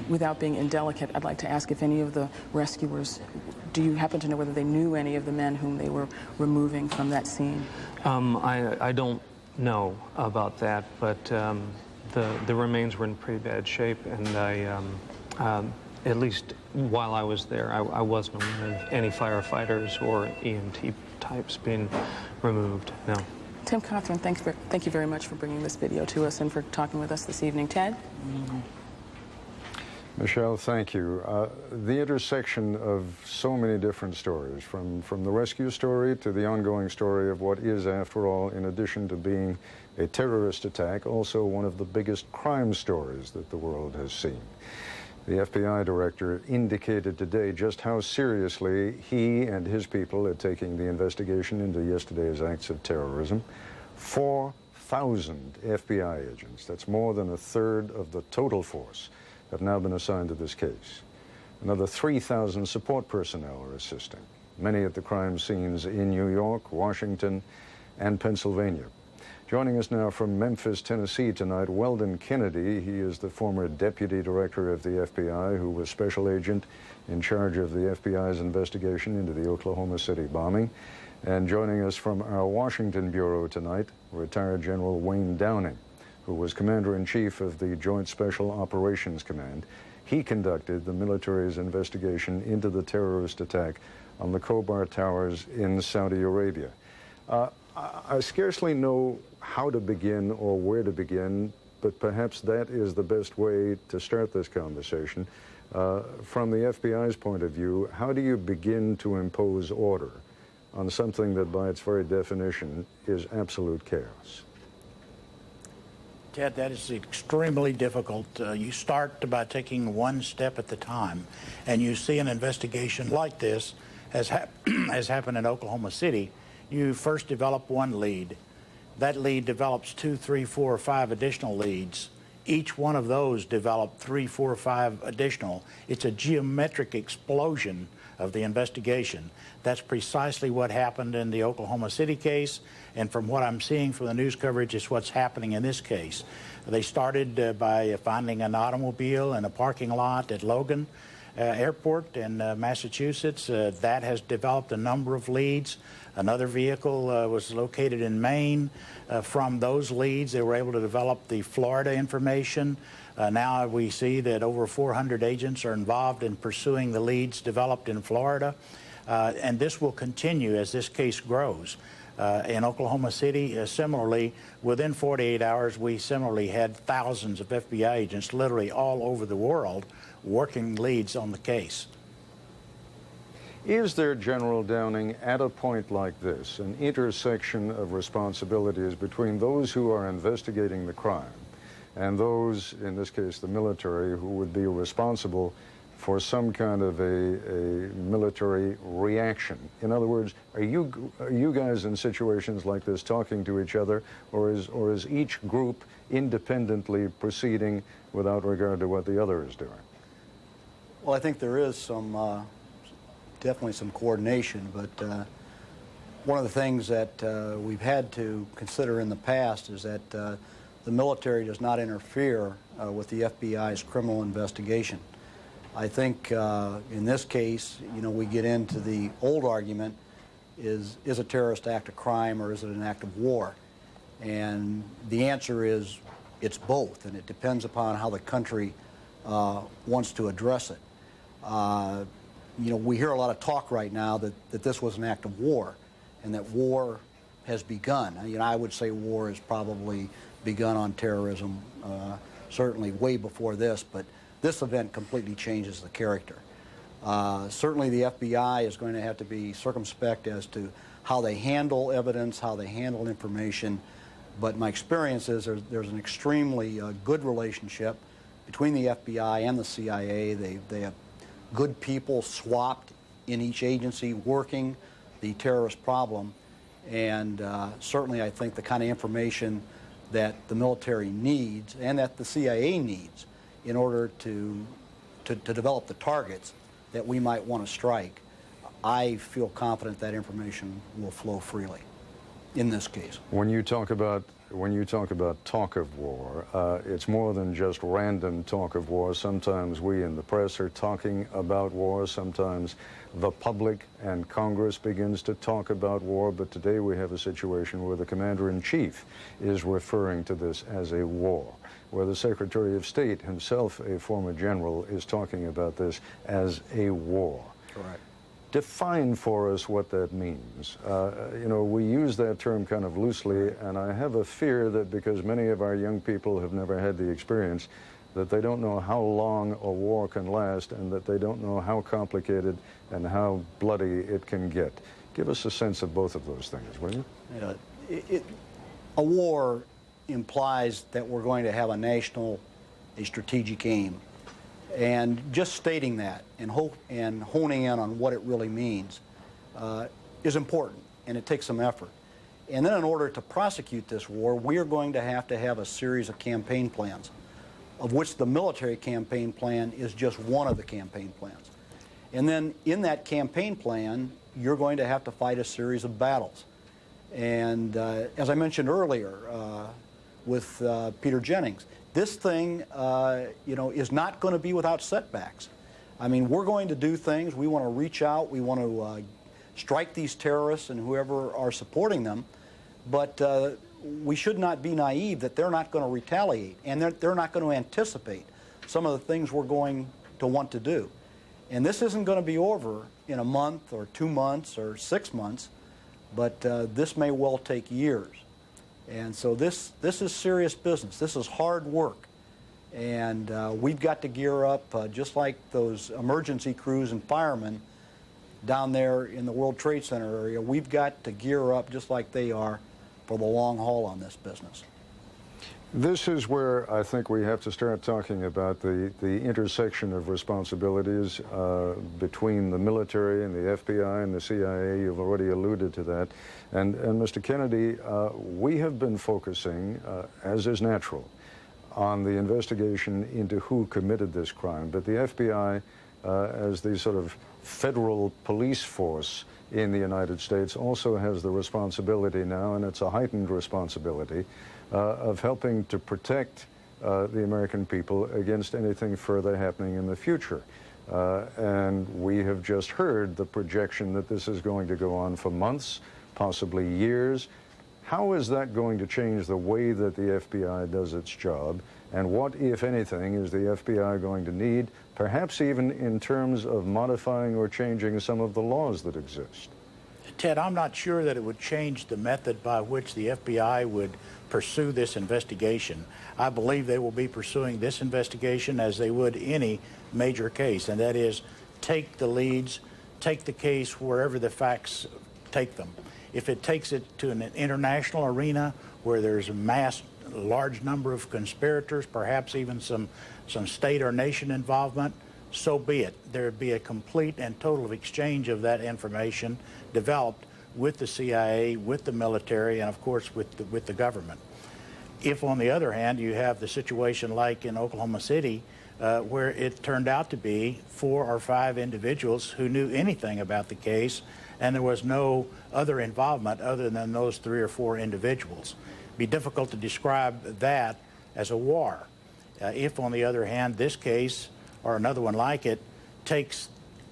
without being indelicate, I'd like to ask if any of the rescuers, do you happen to know whether they knew any of the men whom they were removing from that scene? I don't know about that, but the remains were in pretty bad shape, and at least while I was there, I wasn't aware of any firefighters or EMT types being removed, no. Tim Cothran, thank you very much for bringing this video to us and for talking with us this evening. Ted? Michelle, thank you. The intersection of so many different stories, from the rescue story to the ongoing story of what is, after all, in addition to being a terrorist attack, also one of the biggest crime stories that the world has seen. The FBI director indicated today just how seriously he and his people are taking the investigation into yesterday's acts of terrorism. 4,000 FBI agents, that's more than a third of the total force, have now been assigned to this case. Another 3,000 support personnel are assisting, many at the crime scenes in New York, Washington, and Pennsylvania. Joining us now from Memphis, Tennessee tonight, Weldon Kennedy. He is the former deputy director of the FBI, who was special agent in charge of the FBI's investigation into the Oklahoma City bombing. And joining us from our Washington bureau tonight, retired General Wayne Downing, who was commander-in-chief of the Joint Special Operations Command. He conducted the military's investigation into the terrorist attack on the Khobar Towers in Saudi Arabia. I scarcely know how to begin or where to begin, but perhaps that is the best way to start this conversation. From the FBI's point of view, how do you begin to impose order on something that by its very definition is absolute chaos? Ted, that is extremely difficult. You start by taking one step at a time, and you see an investigation like this, as happened in Oklahoma City. You first develop one lead. That lead develops 2, 3, 4, or 5 additional leads. Each one of those developed 3, 4, or 5 additional. It's a geometric explosion of the investigation. That's precisely what happened in the Oklahoma City case, and from what I'm seeing from the news coverage, is what's happening in this case. They started by finding an automobile in a parking lot at Logan Airport in Massachusetts. That has developed a number of leads. Another vehicle was located in Maine. From those leads, they were able to develop the Florida information. Now we see that over 400 agents are involved in pursuing the leads developed in Florida. And this will continue as this case grows. In Oklahoma City, similarly, within 48 hours, we similarly had thousands of FBI agents literally all over the world working leads on the case. Is there, General Downing, at a point like this, an intersection of responsibilities between those who are investigating the crime and those, in this case the military, who would be responsible for some kind of a military reaction? In other words, are you guys in situations like this talking to each other, or is each group independently proceeding without regard to what the other is doing? Well, I think there is some definitely some coordination, but one of the things that we've had to consider in the past is that the military does not interfere with the FBI's criminal investigation. I think in this case, you know, we get into the old argument, is a terrorist act a crime or is it an act of war? And the answer is it's both, and it depends upon how the country wants to address it. You know, we hear a lot of talk right now that this was an act of war and that war has begun. You know, I would say war has probably begun on terrorism, certainly way before this, but this event completely changes the character. Certainly the FBI is going to have to be circumspect as to how they handle evidence, how they handle information, but my experience is there's an extremely good relationship between the FBI and the CIA. They have good people swapped in each agency working the terrorist problem, and certainly I think the kind of information that the military needs and that the CIA needs in order to develop the targets that we might want to strike, I feel confident that information will flow freely in this case. When you talk about when you talk about talk of war, it's more than just random talk of war. Sometimes we in the press are talking about war. Sometimes the public and Congress begins to talk about war. But today we have a situation where the Commander-in-Chief is referring to this as a war, where the Secretary of State, himself a former general, is talking about this as a war. Correct. Define for us what that means. You know, we use that term kind of loosely, and I have a fear that because many of our young people have never had the experience, that they don't know how long a war can last and that they don't know how complicated and how bloody it can get. Give us a sense of both of those things, will you? A war implies that we're going to have a strategic aim. And just stating that and honing in on what it really means is important, and it takes some effort. And then in order to prosecute this war, we are going to have a series of campaign plans, of which the military campaign plan is just one of the campaign plans. And then in that campaign plan, you're going to have to fight a series of battles. And as I mentioned earlier with Peter Jennings, this thing, you know, is not going to be without setbacks. I mean, we're going to do things. We want to reach out. We want to strike these terrorists and whoever are supporting them. But we should not be naive that they're not going to retaliate, and they're not going to anticipate some of the things we're going to want to do. And this isn't going to be over in a month or 2 months or 6 months, but this may well take years. And so this is serious business. This is hard work. And we've got to gear up just like those emergency crews and firemen down there in the World Trade Center area. We've got to gear up just like they are for the long haul on this business. This is where I think we have to start talking about the intersection of responsibilities between the military and the FBI and the CIA. You've already alluded to that. And Mr. Kennedy, we have been focusing, as is natural, on the investigation into who committed this crime. But the FBI, as the sort of federal police force in the United States, also has the responsibility now, and it's a heightened responsibility, of helping to protect the American people against anything further happening in the future. And we have just heard the projection that this is going to go on for months, possibly years. How is that going to change the way that the FBI does its job? And what, if anything, is the FBI going to need, perhaps even in terms of modifying or changing some of the laws that exist? Ted, I'm not sure that it would change the method by which the FBI would pursue this investigation. I believe they will be pursuing this investigation as they would any major case, and that is take the leads, take the case wherever the facts take them. If it takes it to an international arena where there's a large number of conspirators, perhaps even some state or nation involvement, so be it. There would be a complete and total exchange of that information developed with the CIA, with the military, and of course with the government. If, on the other hand, you have the situation like in Oklahoma City, where it turned out to be 4 or 5 individuals who knew anything about the case, and there was no other involvement other than those 3 or 4 individuals. It'd be difficult to describe that as a war. If, on the other hand, this case or another one like it takes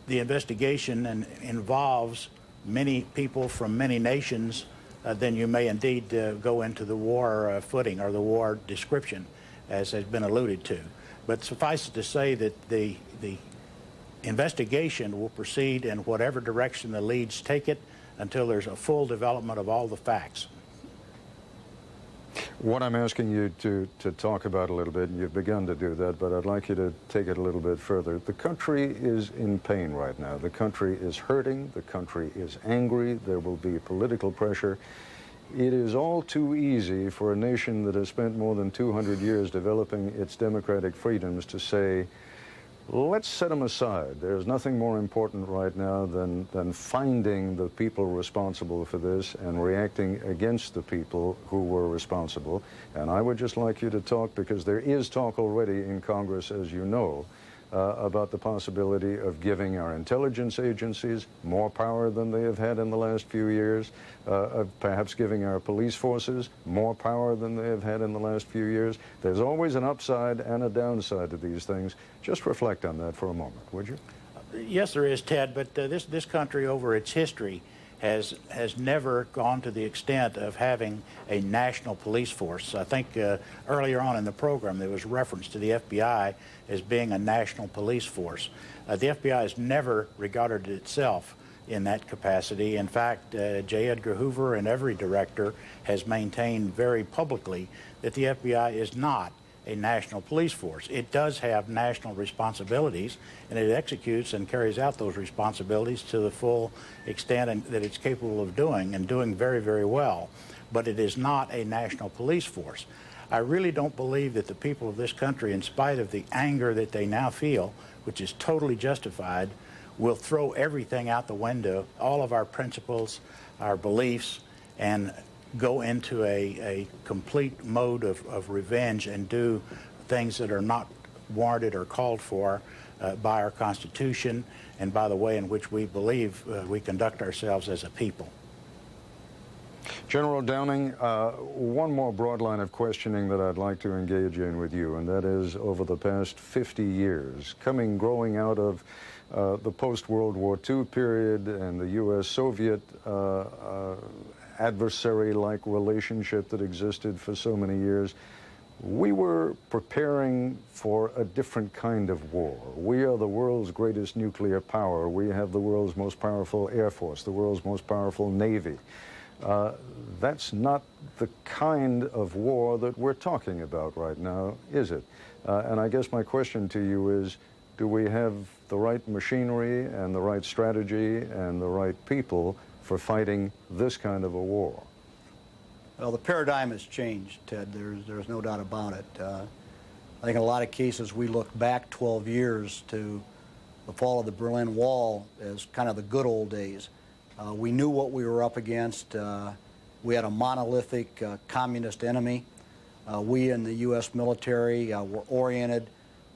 the investigation and involves many people from many nations, then you may indeed go into the war footing or the war description, as has been alluded to. But suffice it to say that the investigation will proceed in whatever direction the leads take it until there's a full development of all the facts. What I'm asking you to talk about a little bit, and you've begun to do that, but I'd like you to take it a little bit further. The country is in pain right now. The country is hurting. The country is angry. There will be political pressure. It is all too easy for a nation that has spent more than 200 years developing its democratic freedoms to say, let's set them aside. There's nothing more important right now than finding the people responsible for this and reacting against the people who were responsible. And I would just like you to talk, because there is talk already in Congress, as you know, about the possibility of giving our intelligence agencies more power than they have had in the last few years, of perhaps giving our police forces more power than they have had in the last few years. There's always an upside and a downside to these things. Just reflect on that for a moment, would you? Yes, there is, Ted, but this country over its history has never gone to the extent of having a national police force. I think earlier on in the program there was reference to the FBI as being a national police force. The FBI has never regarded itself in that capacity. In fact, J. Edgar Hoover and every director has maintained very publicly that the FBI is not a national police force. It does have national responsibilities, and it executes and carries out those responsibilities to the full extent that it's capable of doing, and doing very, very well. But it is not a national police force. I really don't believe that the people of this country, in spite of the anger that they now feel, which is totally justified, will throw everything out the window, all of our principles, our beliefs, and go into a complete mode of revenge and do things that are not warranted or called for by our Constitution and by the way in which we believe we conduct ourselves as a people. General Downing, one more broad line of questioning that I'd like to engage in with you, and that is over the past 50 years, growing out of the post-World War II period and the U.S.-Soviet adversary-like relationship that existed for so many years, we were preparing for a different kind of war. We are the world's greatest nuclear power. We have the world's most powerful Air Force, the world's most powerful Navy. That's not the kind of war that we're talking about right now, is it? And I guess my question to you is, do we have the right machinery and the right strategy and the right people for fighting this kind of a war? Well, the paradigm has changed, Ted. There's no doubt about it. I think in a lot of cases we look back 12 years to the fall of the Berlin Wall as kind of the good old days. We knew what we were up against. We had a monolithic communist enemy. We in the U.S. military were oriented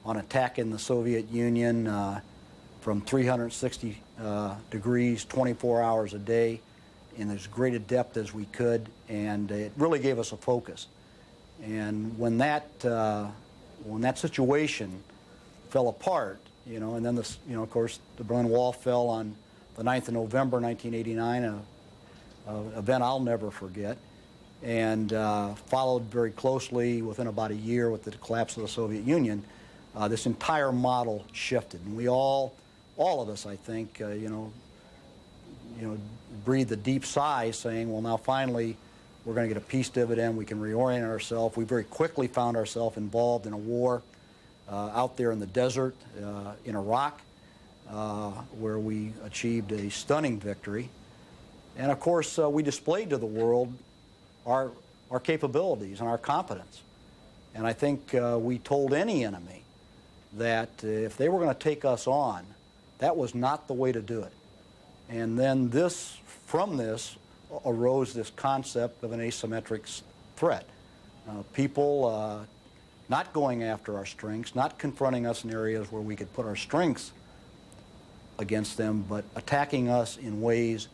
on attacking the Soviet Union from 360 degrees, 24 hours a day, in as great a depth as we could, and it really gave us a focus. And when that situation fell apart, you know, and then this, you know, of course, the Berlin Wall fell on the 9th of November, 1989, an event I'll never forget, and followed very closely within about a year with the collapse of the Soviet Union. This entire model shifted, and we all of us, I think, you know, breathed a deep sigh, saying, well, now finally we're going to get a peace dividend. We can reorient ourselves. We very quickly found ourselves involved in a war out there in the desert in Iraq, where we achieved a stunning victory. And of course, we displayed to the world our capabilities and our competence. And I think we told any enemy that if they were going to take us on, that was not the way to do it. And then from this arose this concept of an asymmetric threat. People not going after our strengths, not confronting us in areas where we could put our strengths against them, but attacking us in ways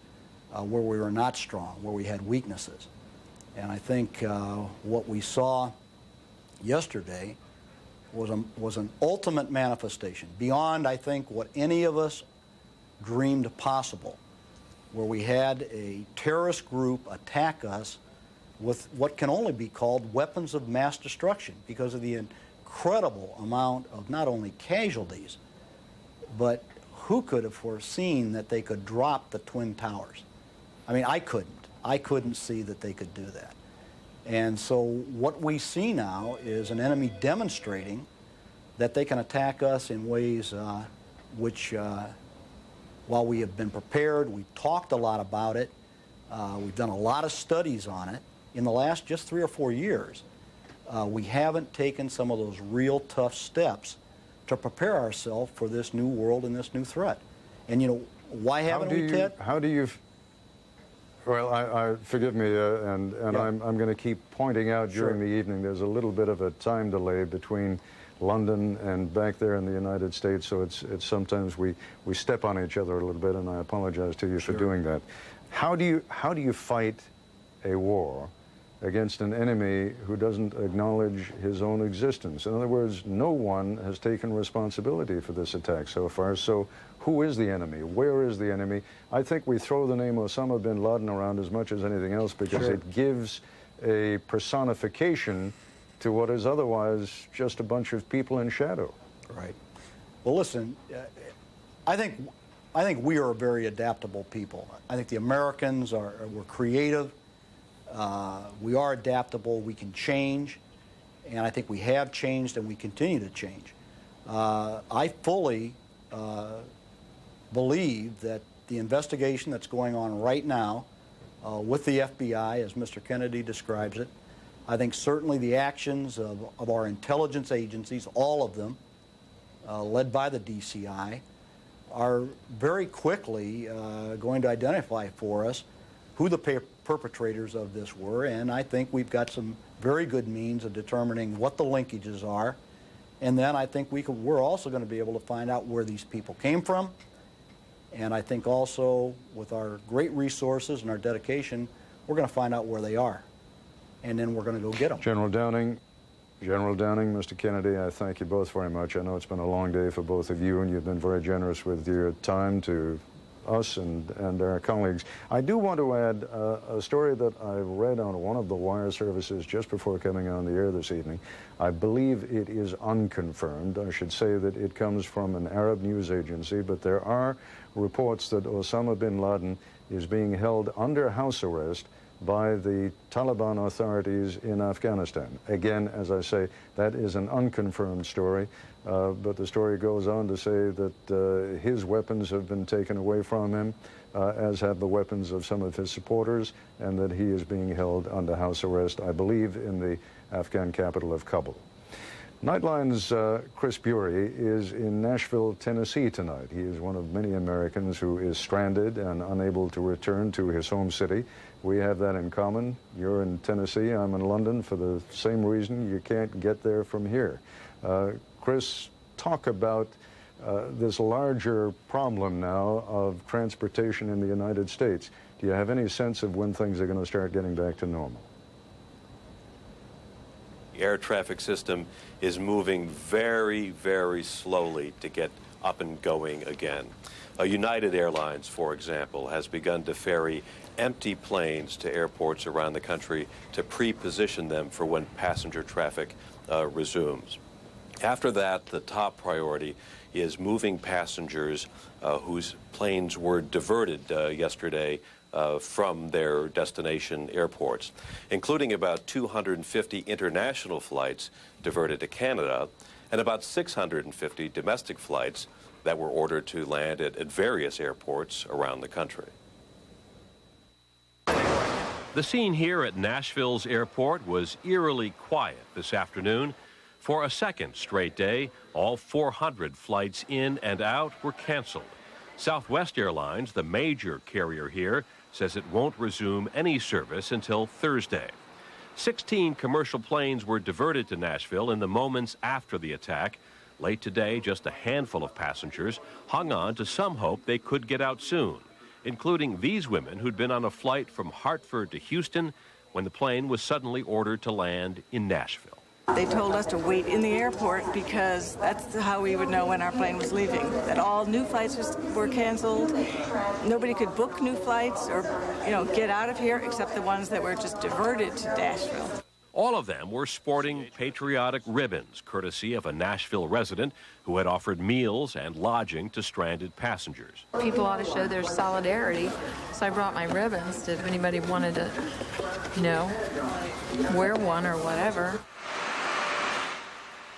where we were not strong, where we had weaknesses. And I think what we saw yesterday was an ultimate manifestation, beyond, I think, what any of us dreamed possible, where we had a terrorist group attack us with what can only be called weapons of mass destruction because of the incredible amount of not only casualties, but who could have foreseen that they could drop the Twin Towers? I mean, I couldn't. I couldn't see that they could do that. And so what we see now is an enemy demonstrating that they can attack us in ways which, while we have been prepared, we've talked a lot about it, we've done a lot of studies on it, in the last just 3 or 4 years, we haven't taken some of those real tough steps to prepare ourselves for this new world and this new threat. And, you know, why haven't we, Ted? How do you Well, forgive me, and Yeah. I'm going to keep pointing out during the evening there's a little bit of a time delay between London and back there in the United States, so it's sometimes we step on each other a little bit, and I apologize to you for doing that. How do you fight a war against an enemy who doesn't acknowledge his own existence? In other words, no one has taken responsibility for this attack so far, so who is the enemy? Where is the enemy? I think we throw the name Osama bin Laden around as much as anything else because it gives a personification to what is otherwise just a bunch of people in shadow. Right. Well, listen, I think we are a very adaptable people. I think the Americans we're creative. We are adaptable. We can change, and I think we have changed, and we continue to change. I fully believe that the investigation that's going on right now with the FBI, as Mr. Kennedy describes it, I think certainly the actions of our intelligence agencies, all of them, led by the DCI, are very quickly going to identify for us who the perpetrators of this were, and I think we've got some very good means of determining what the linkages are, and then I think we're also going to be able to find out where these people came from, and I think also with our great resources and our dedication, we're going to find out where they are, and then we're going to go get them. General Downing, Mr. Kennedy, I thank you both very much. I know it's been a long day for both of you, and you've been very generous with your time to us and our colleagues. I do want to add a story that I read on one of the wire services just before coming on the air this evening. I believe it is unconfirmed. I should say that it comes from an Arab news agency, but there are reports that Osama bin Laden is being held under house arrest by the Taliban authorities in Afghanistan. Again, as I say, that is an unconfirmed story, but the story goes on to say that his weapons have been taken away from him, as have the weapons of some of his supporters, and that he is being held under house arrest, I believe, in the Afghan capital of Kabul. Nightline's Chris Bury is in Nashville, Tennessee tonight. He is one of many Americans who is stranded and unable to return to his home city. We have that in common. You're in Tennessee, I'm in London for the same reason. You can't get there from here. Chris, talk about this larger problem now of transportation in the United States. Do you have any sense of when things are going to start getting back to normal? The air traffic system is moving very, very slowly to get up and going again. United Airlines, for example, has begun to ferry empty planes to airports around the country to pre-position them for when passenger traffic resumes. After that, the top priority is moving passengers whose planes were diverted yesterday from their destination airports, including about 250 international flights diverted to Canada and about 650 domestic flights that were ordered to land at various airports around the country. The scene here at Nashville's airport was eerily quiet this afternoon. For a second straight day, all 400 flights in and out were canceled. Southwest Airlines, the major carrier here, says it won't resume any service until Thursday. 16 commercial planes were diverted to Nashville in the moments after the attack. Late today, just a handful of passengers hung on to some hope they could get out soon, including these women who'd been on a flight from Hartford to Houston when the plane was suddenly ordered to land in Nashville. They told us to wait in the airport because that's how we would know when our plane was leaving, that all new flights were canceled. Nobody could book new flights or, get out of here except the ones that were just diverted to Nashville. All of them were sporting patriotic ribbons, courtesy of a Nashville resident who had offered meals and lodging to stranded passengers. People ought to show their solidarity, so I brought my ribbons if anybody wanted to, wear one or whatever.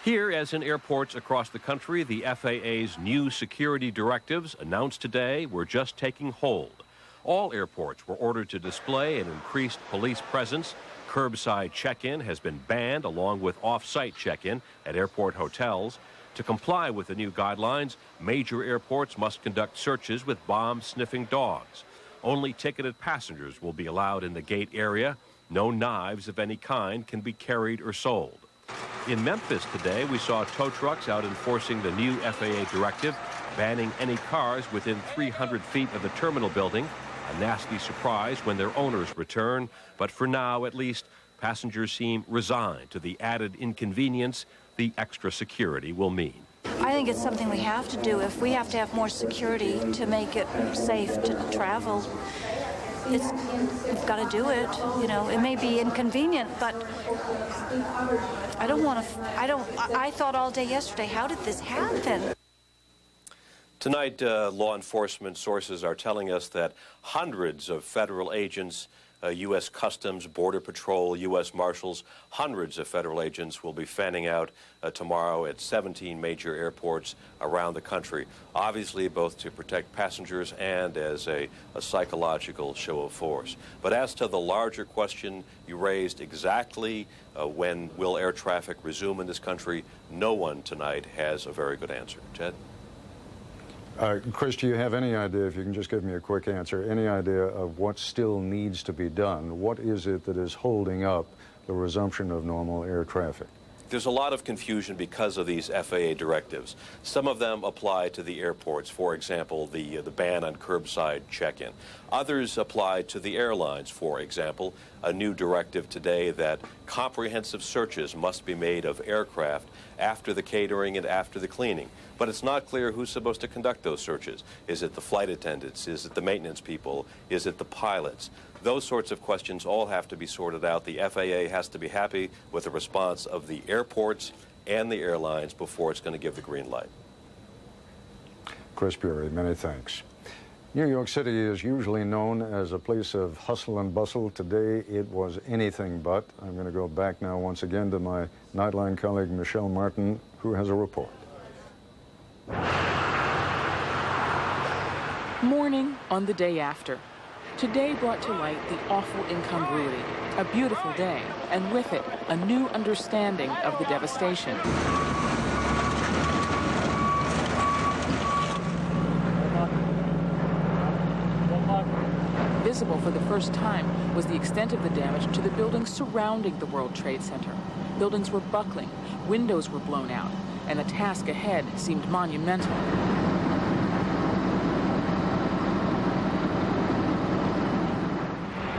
Here, as in airports across the country, the FAA's new security directives announced today were just taking hold. All airports were ordered to display an increased police presence. Curbside check-in has been banned, along with off-site check-in at airport hotels. To comply with the new guidelines, major airports must conduct searches with bomb-sniffing dogs. Only ticketed passengers will be allowed in the gate area. No knives of any kind can be carried or sold. In Memphis today, we saw tow trucks out enforcing the new FAA directive, banning any cars within 300 feet of the terminal building. A nasty surprise when their owners return, but for now, at least, passengers seem resigned to the added inconvenience the extra security will mean. I think it's something we have to do. If we have to have more security to make it safe to travel, we've got to do it. You know, it may be inconvenient, but I don't want to. I thought all day yesterday, how did this happen? Tonight, law enforcement sources are telling us that hundreds of federal agents, U.S. Customs, Border Patrol, U.S. Marshals, hundreds of federal agents will be fanning out tomorrow at 17 major airports around the country, obviously both to protect passengers and as a psychological show of force. But as to the larger question you raised, exactly when will air traffic resume in this country, no one tonight has a very good answer. Ted? Chris, do you have any idea, if you can just give me a quick answer, any idea of what still needs to be done? What is it that is holding up the resumption of normal air traffic? There's a lot of confusion because of these FAA directives. Some of them apply to the airports, for example, the ban on curbside check-in. Others apply to the airlines, for example, a new directive today that comprehensive searches must be made of aircraft after the catering and after the cleaning. But it's not clear who's supposed to conduct those searches. Is it the flight attendants? Is it the maintenance people? Is it the pilots? Those sorts of questions all have to be sorted out. The FAA has to be happy with the response of the airports and the airlines before it's going to give the green light. Chris Bury, many thanks. New York City is usually known as a place of hustle and bustle. Today it was anything but. I'm going to go back now once again to my Nightline colleague Michelle Martin, who has a report. Morning on the day after. Today brought to light the awful incongruity. A beautiful day, and with it, a new understanding of the devastation. Visible for the first time was the extent of the damage to the buildings surrounding the World Trade Center. Buildings were buckling, windows were blown out, and the task ahead seemed monumental.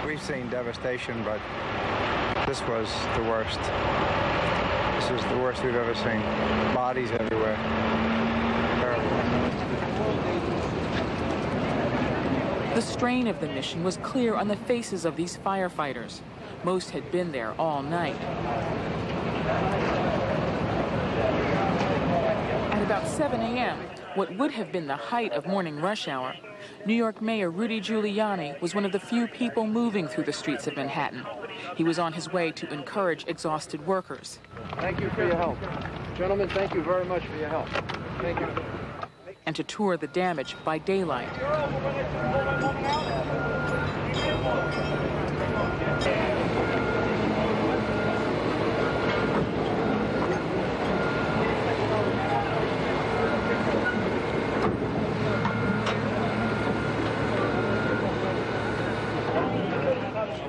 We've seen devastation, but this was the worst. This was the worst we've ever seen. Bodies everywhere. Terrible. The strain of the mission was clear on the faces of these firefighters. Most had been there all night. At about 7 a.m., what would have been the height of morning rush hour, New York Mayor Rudy Giuliani was one of the few people moving through the streets of Manhattan. He was on his way to encourage exhausted workers. Thank you for your help. Gentlemen, thank you very much for your help. Thank you. And to tour the damage by daylight.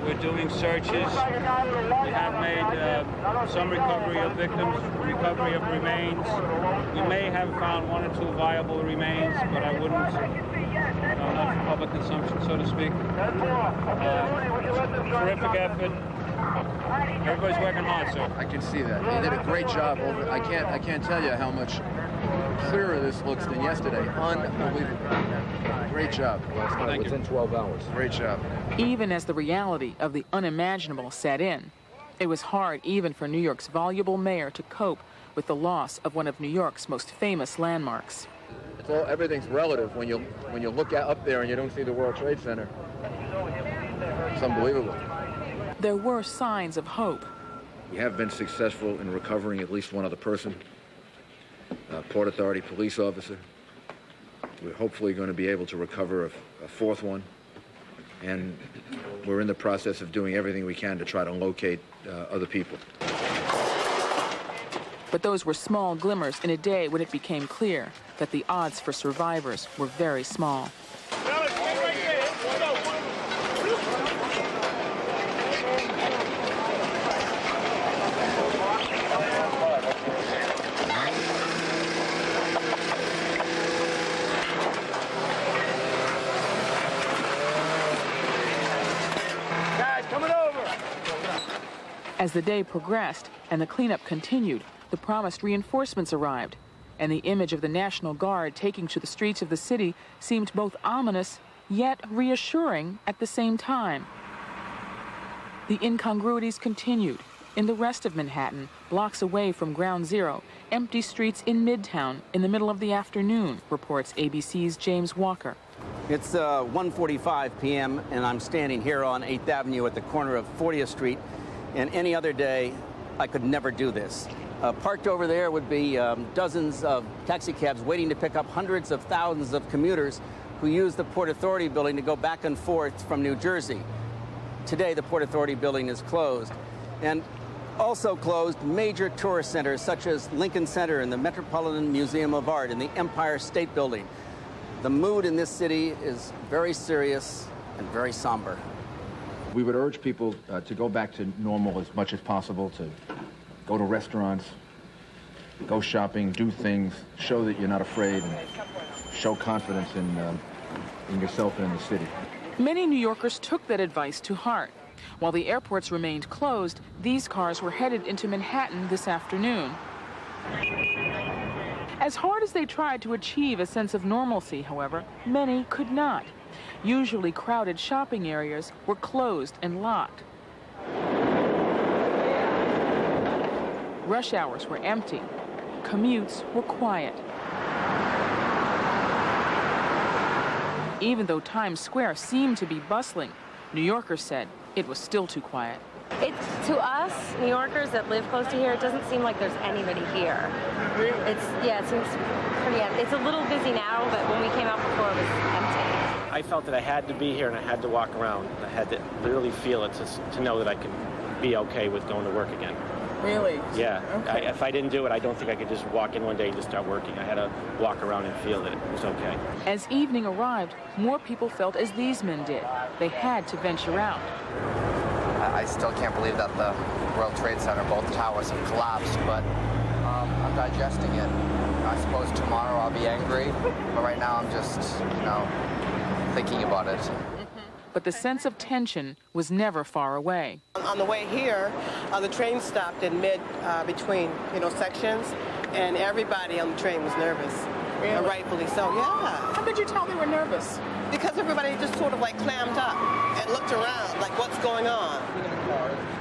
We're doing searches. We have made some recovery of victims, recovery of remains. We may have found one or two viable remains, but I wouldn't, not for public consumption, so to speak. Terrific effort. Everybody's working hard, sir. I can see that. They did a great job. I can't tell you how much clearer this looks than yesterday. Unbelievable. Great job. Thank within you. 12 hours. Great job. Even as the reality of the unimaginable set in, it was hard even for New York's voluble mayor to cope with the loss of one of New York's most famous landmarks. Everything's relative when you look up there and you don't see the World Trade Center. It's unbelievable. There were signs of hope. We have been successful in recovering at least one other person, a Port Authority police officer. We're hopefully going to be able to recover a fourth one, and we're in the process of doing everything we can to try to locate other people. But those were small glimmers in a day when it became clear that the odds for survivors were very small. Right here. As the day progressed and the cleanup continued, the promised reinforcements arrived, and the image of the National Guard taking to the streets of the city seemed both ominous yet reassuring at the same time. The incongruities continued. In the rest of Manhattan, blocks away from Ground Zero, empty streets in Midtown in the middle of the afternoon, reports ABC's James Walker. It's 1:45 p.m. and I'm standing here on 8th Avenue at the corner of 40th Street. And any other day, I could never do this. Parked over there would be dozens of taxi cabs waiting to pick up hundreds of thousands of commuters who use the Port Authority building to go back and forth from New Jersey. Today, the Port Authority building is closed. And also closed major tourist centers such as Lincoln Center and the Metropolitan Museum of Art and the Empire State Building. The mood in this city is very serious and very somber. We would urge people to go back to normal as much as possible, to go to restaurants, go shopping, do things, show that you're not afraid, and show confidence in yourself and in the city. Many New Yorkers took that advice to heart. While the airports remained closed, these cars were headed into Manhattan this afternoon. As hard as they tried to achieve a sense of normalcy, however, many could not. Usually crowded shopping areas were closed and locked. Rush hours were empty. Commutes were quiet. Even though Times Square seemed to be bustling, New Yorkers said it was still too quiet. To us, New Yorkers that live close to here, it doesn't seem like there's anybody here. It seems pretty empty. It's a little busy now, but when we came out before, it was empty. I felt that I had to be here and I had to walk around. I had to really feel it to know that I could be okay with going to work again. Really? Yeah. Okay. If I didn't do it, I don't think I could just walk in one day and just start working. I had to walk around and feel that it was okay. As evening arrived, more people felt as these men did. They had to venture out. I still can't believe that the World Trade Center, both towers have collapsed, but I'm digesting it. I suppose tomorrow I'll be angry, but right now I'm just, thinking about it. But the sense of tension was never far away. On the way here, the train stopped in between, sections, and everybody on the train was nervous. Really? Rightfully so, yeah. How could you tell they were nervous? Because everybody just sort of clammed up and looked around like, what's going on?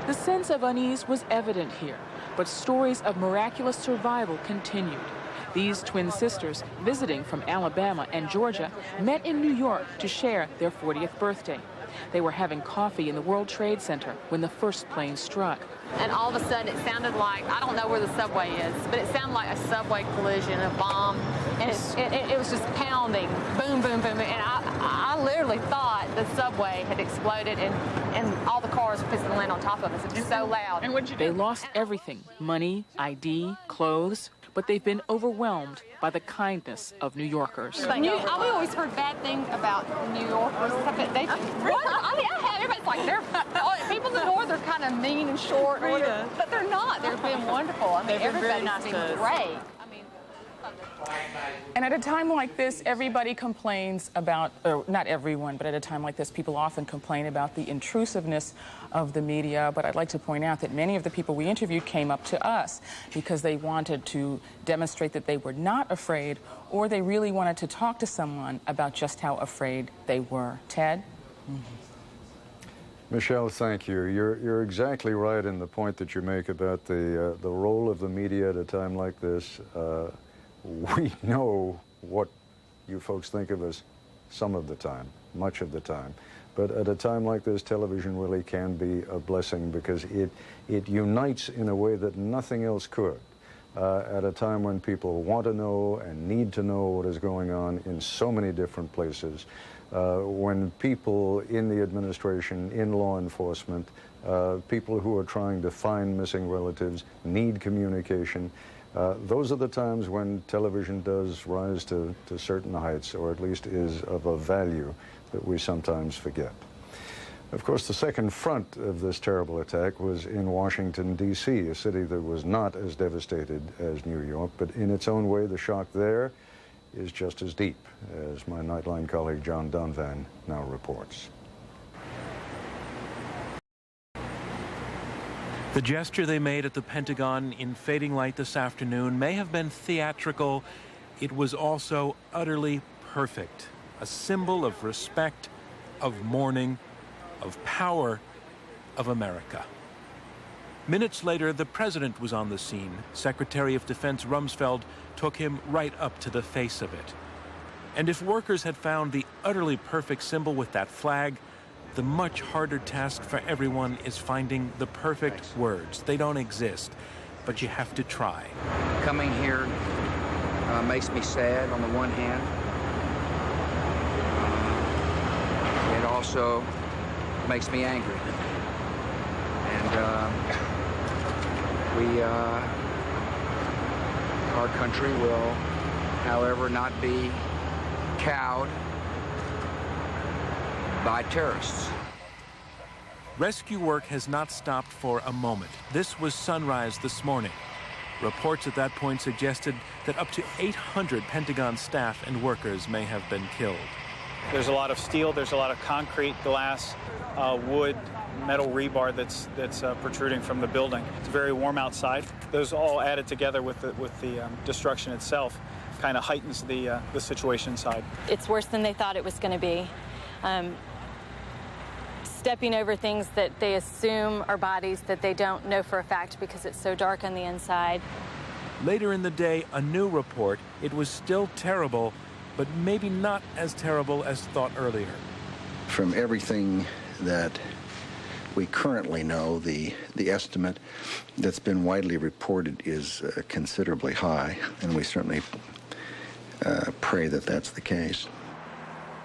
The sense of unease was evident here, but stories of miraculous survival continued. These twin sisters, visiting from Alabama and Georgia, met in New York to share their 40th birthday. They were having coffee in the World Trade Center when the first plane struck. And all of a sudden it sounded like, I don't know where the subway is, but it sounded like a subway collision, a bomb, and it was just pounding, boom, boom, boom, and I literally thought the subway had exploded and all the cars were supposed to land on top of us. It was so loud. And what'd you do? They lost everything, money, ID, clothes, but they've been overwhelmed by the kindness of New Yorkers. I've always heard bad things about New Yorkers. Everybody's like, people in the north are kind of mean and short, but they're not. They're being wonderful. Everybody's been great. And at a time like this, everybody complains about, or not everyone, but at a time like this, people often complain about the intrusiveness of the media. But I'd like to point out that many of the people we interviewed came up to us because they wanted to demonstrate that they were not afraid, or they really wanted to talk to someone about just how afraid they were. Ted? Michelle, thank you. You're exactly right in the point that you make about the role of the media at a time like this. We know what you folks think of us some of the time, much of the time. But at a time like this, television really can be a blessing because it unites in a way that nothing else could. At a time when people want to know and need to know what is going on in so many different places, when people in the administration, in law enforcement, people who are trying to find missing relatives need communication. Those are the times when television does rise to certain heights, or at least is of a value that we sometimes forget. Of course, the second front of this terrible attack was in Washington, D.C., a city that was not as devastated as New York, but in its own way, the shock there is just as deep, as my Nightline colleague John Donvan now reports. The gesture they made at the Pentagon in fading light this afternoon may have been theatrical. It was also utterly perfect. A symbol of respect, of mourning, of power, of America. Minutes later, the president was on the scene. Secretary of Defense Rumsfeld took him right up to the face of it. And if workers had found the utterly perfect symbol with that flag, the much harder task for everyone is finding the perfect words. They don't exist, but you have to try. Coming here makes me sad on the one hand. It also makes me angry. And our country will, however, not be cowed by terrorists. Rescue work has not stopped for a moment. This was sunrise this morning. Reports at that point suggested that up to 800 Pentagon staff and workers may have been killed. There's a lot of steel, there's a lot of concrete, glass, wood, metal rebar that's protruding from the building. It's very warm outside. Those all added together with the destruction itself kind of heightens the situation inside. It's worse than they thought it was going to be. Stepping over things that they assume are bodies that they don't know for a fact because it's so dark on the inside. Later in the day, a new report. It was still terrible, but maybe not as terrible as thought earlier. From everything that we currently know, the estimate that's been widely reported is considerably high, and we certainly pray that that's the case.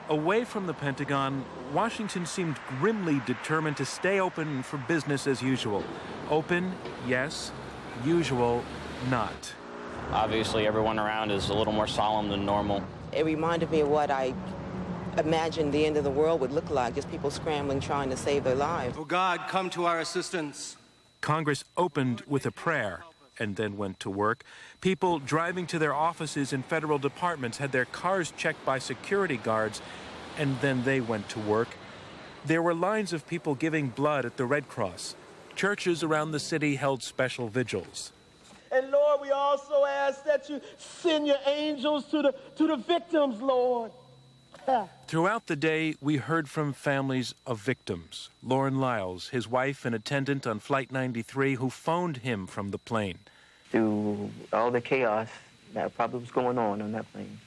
Away from the Pentagon, Washington seemed grimly determined to stay open for business as usual. Open, yes. Usual, not. Obviously, everyone around is a little more solemn than normal. It reminded me of what I imagined the end of the world would look like, just people scrambling, trying to save their lives. Oh, God, come to our assistance. Congress opened with a prayer and then went to work. People driving to their offices in federal departments had their cars checked by security guards, and then they went to work. There were lines of people giving blood at the Red Cross. Churches around the city held special vigils. And Lord, we also ask that you send your angels to the victims, Lord. Throughout the day, we heard from families of victims. Lauren Lyles, his wife and attendant on Flight 93, who phoned him from the plane. Through all the chaos that probably was going on that plane,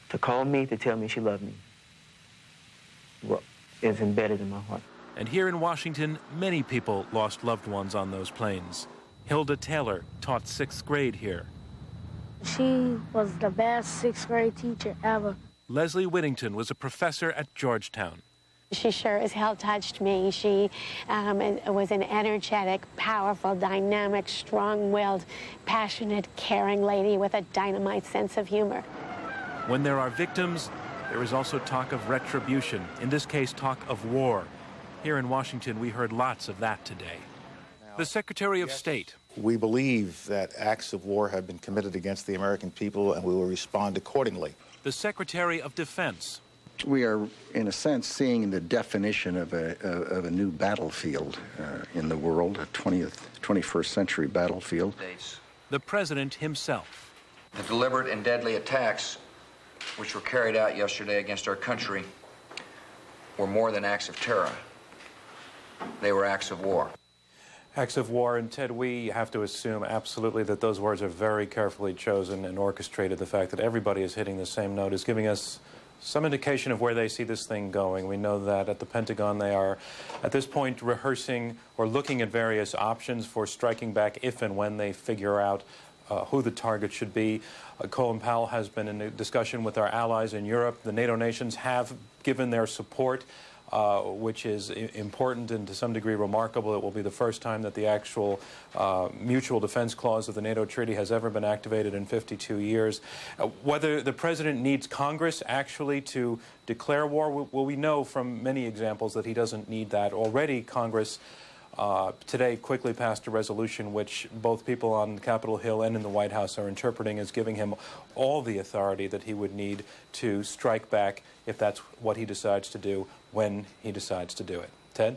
to call me to tell me she loved me, well, is embedded in my heart. And here in Washington, many people lost loved ones on those planes. Hilda Taylor taught 6th grade here. She was the best 6th grade teacher ever. Leslie Whittington was a professor at Georgetown. She sure as hell touched me. She was an energetic, powerful, dynamic, strong-willed, passionate, caring lady with a dynamite sense of humor. When there are victims, there is also talk of retribution. In this case, talk of war. Here in Washington, we heard lots of that today. The Secretary of State. We believe that acts of war have been committed against the American people, and we will respond accordingly. The Secretary of Defense. We are, in a sense, seeing the definition of a new battlefield in the world, a 21st century battlefield. The President himself. The deliberate and deadly attacks which were carried out yesterday against our country were more than acts of terror. They were acts of war. Acts of war, and Ted, we have to assume absolutely that those words are very carefully chosen and orchestrated. The fact that everybody is hitting the same note is giving us some indication of where they see this thing going. We know that at the Pentagon they are, at this point, rehearsing or looking at various options for striking back if and when they figure out who the target should be. Colin Powell has been in a discussion with our allies in Europe. The NATO nations have given their support, which is important and to some degree remarkable. It will be the first time that the actual mutual defense clause of the NATO treaty has ever been activated in 52 years. Whether the president needs Congress actually to declare war, well, we know from many examples that he doesn't need that. Already Congress today quickly passed a resolution which both people on Capitol Hill and in the White House are interpreting as giving him all the authority that he would need to strike back if that's what he decides to do, when he decides to do it. Ted?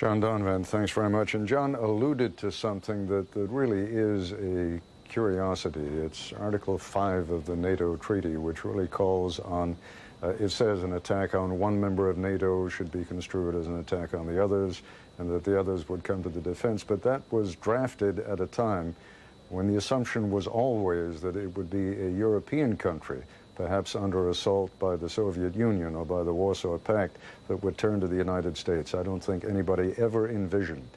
John Donvan, thanks very much. And John alluded to something that really is a curiosity. It's Article 5 of the NATO treaty, which really calls on, it says an attack on one member of NATO should be construed as an attack on the others, and that the others would come to the defense. But that was drafted at a time when the assumption was always that it would be a European country, perhaps under assault by the Soviet Union or by the Warsaw Pact, that would turn to the United States. I don't think anybody ever envisioned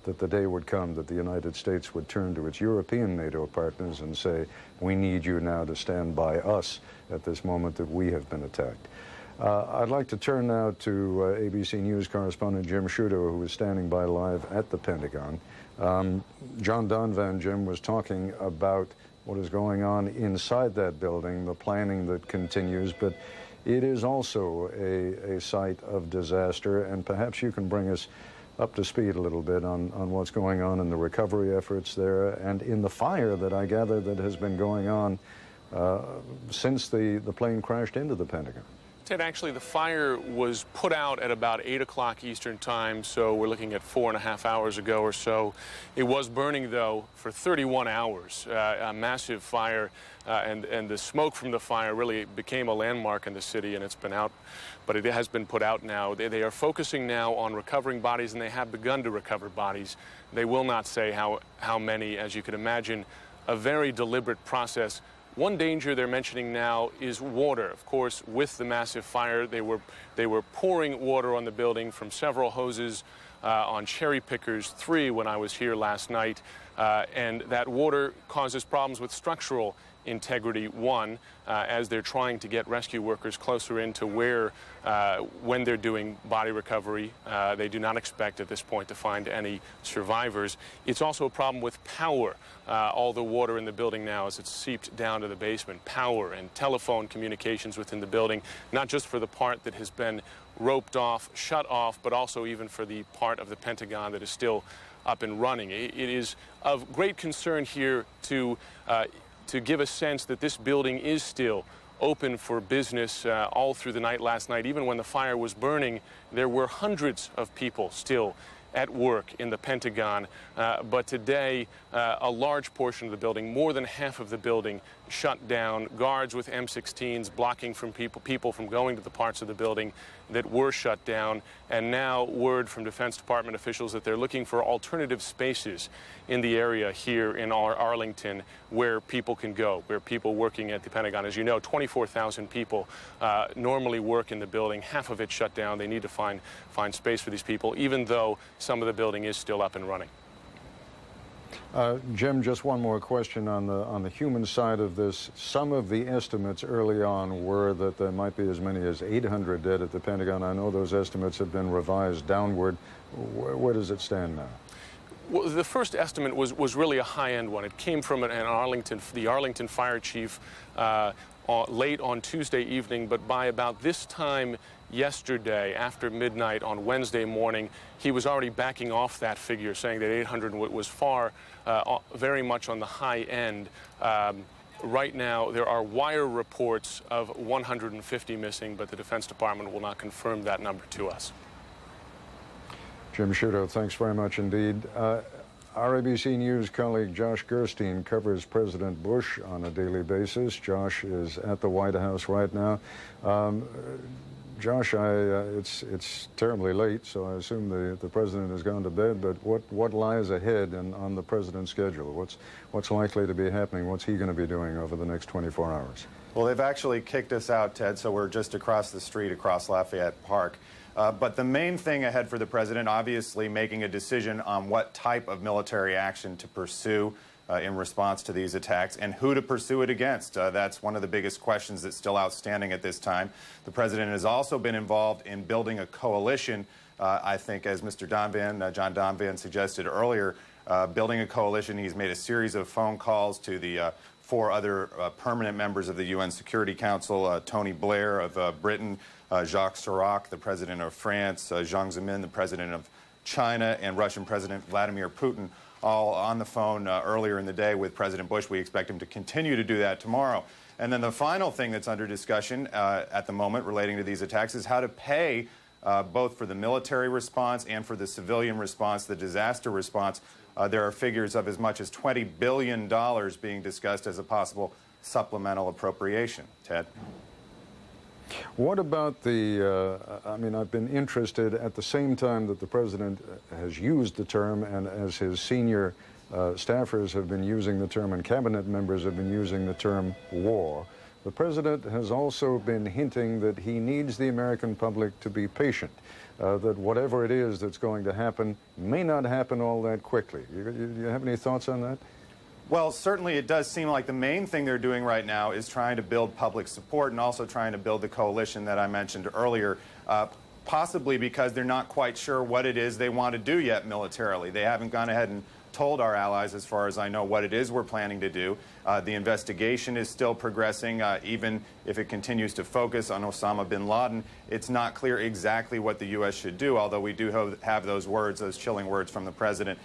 that the day would come that the United States would turn to its European NATO partners and say, we need you now to stand by us at this moment that we have been attacked. I'd like to turn now to ABC News correspondent Jim Sciutto, who is standing by live at the Pentagon. John Donvan, Jim, was talking about what is going on inside that building, the planning that continues, but it is also a site of disaster, and perhaps you can bring us up to speed a little bit on what's going on in the recovery efforts there and in the fire that I gather that has been going on since the plane crashed into the Pentagon. Ted, actually, the fire was put out at about 8 o'clock Eastern time, so we're looking at 4.5 hours ago or so. It was burning, though, for 31 hours, a massive fire, and the smoke from the fire really became a landmark in the city, and it's been out, but it has been put out now. They are focusing now on recovering bodies, and they have begun to recover bodies. They will not say how many, as you can imagine, a very deliberate process. One danger they're mentioning now is water. Of course, with the massive fire, they were pouring water on the building from several hoses on cherry pickers, 3 when I was here last night, and that water causes problems with structural integrity, 1, as they're trying to get rescue workers closer into where, when they're doing body recovery, they do not expect at this point to find any survivors. It's also a problem with power. All the water in the building now as it's seeped down to the basement. Power and telephone communications within the building, not just for the part that has been roped off, shut off, but also even for the part of the Pentagon that is still up and running. It is of great concern here to give a sense that this building is still open for business all through the night last night. Even when the fire was burning, there were hundreds of people still at work in the Pentagon. But today, a large portion of the building, more than half of the building, shut down. Guards with M16s blocking from people from going to the parts of the building that were shut down. And now word from Defense Department officials that they're looking for alternative spaces in the area here in Arlington where people can go, where people working at the Pentagon. As you know, 24,000 people normally work in the building. Half of it shut down. They need to find space for these people, even though some of the building is still up and running. Jim, just one more question on the human side of this. Some of the estimates early on were that there might be as many as 800 dead at the Pentagon. I know those estimates have been revised downward. Where does it stand now? Well, the first estimate was really a high-end one. It came from the Arlington fire chief late on Tuesday evening, but by about this time yesterday, after midnight on Wednesday morning, he was already backing off that figure, saying that 800 was very much on the high end. Right now, there are wire reports of 150 missing, but the Defense Department will not confirm that number to us. Jim Sciutto, thanks very much indeed. Our ABC News colleague Josh Gerstein covers President Bush on a daily basis. Josh is at the White House right now. Josh, it's terribly late, so I assume the president has gone to bed, but what lies ahead on the president's schedule? What's likely to be happening? What's he going to be doing over the next 24 hours? Well, they've actually kicked us out, Ted, so we're just across the street, across Lafayette Park. But the main thing ahead for the president, obviously making a decision on what type of military action to pursue in response to these attacks and who to pursue it against. That's one of the biggest questions that's still outstanding at this time. The president has also been involved in building a coalition, I think, as Mr. John Donvan suggested earlier, building a coalition. He's made a series of phone calls to the 4 other permanent members of the UN Security Council, Tony Blair of Britain, Jacques Chirac, the president of France, Jiang Zemin, the president of China, and Russian President Vladimir Putin, all on the phone earlier in the day with President Bush. We expect him to continue to do that tomorrow. And then the final thing that's under discussion at the moment relating to these attacks is how to pay both for the military response and for the civilian response, the disaster response. There are figures of as much as $20 billion being discussed as a possible supplemental appropriation. Ted? What about the, I mean, I've been interested at the same time that the president has used the term, and as his senior staffers have been using the term and cabinet members have been using the term war, the president has also been hinting that he needs the American public to be patient, that whatever it is that's going to happen may not happen all that quickly. You have any thoughts on that? Well, certainly it does seem like the main thing they're doing right now is trying to build public support and also trying to build the coalition that I mentioned earlier, possibly because they're not quite sure what it is they want to do yet militarily. They haven't gone ahead and told our allies, as far as I know, what it is we're planning to do. The investigation is still progressing, even if it continues to focus on Osama bin Laden. It's not clear exactly what the U.S. should do, although we do have those words, those chilling words from the president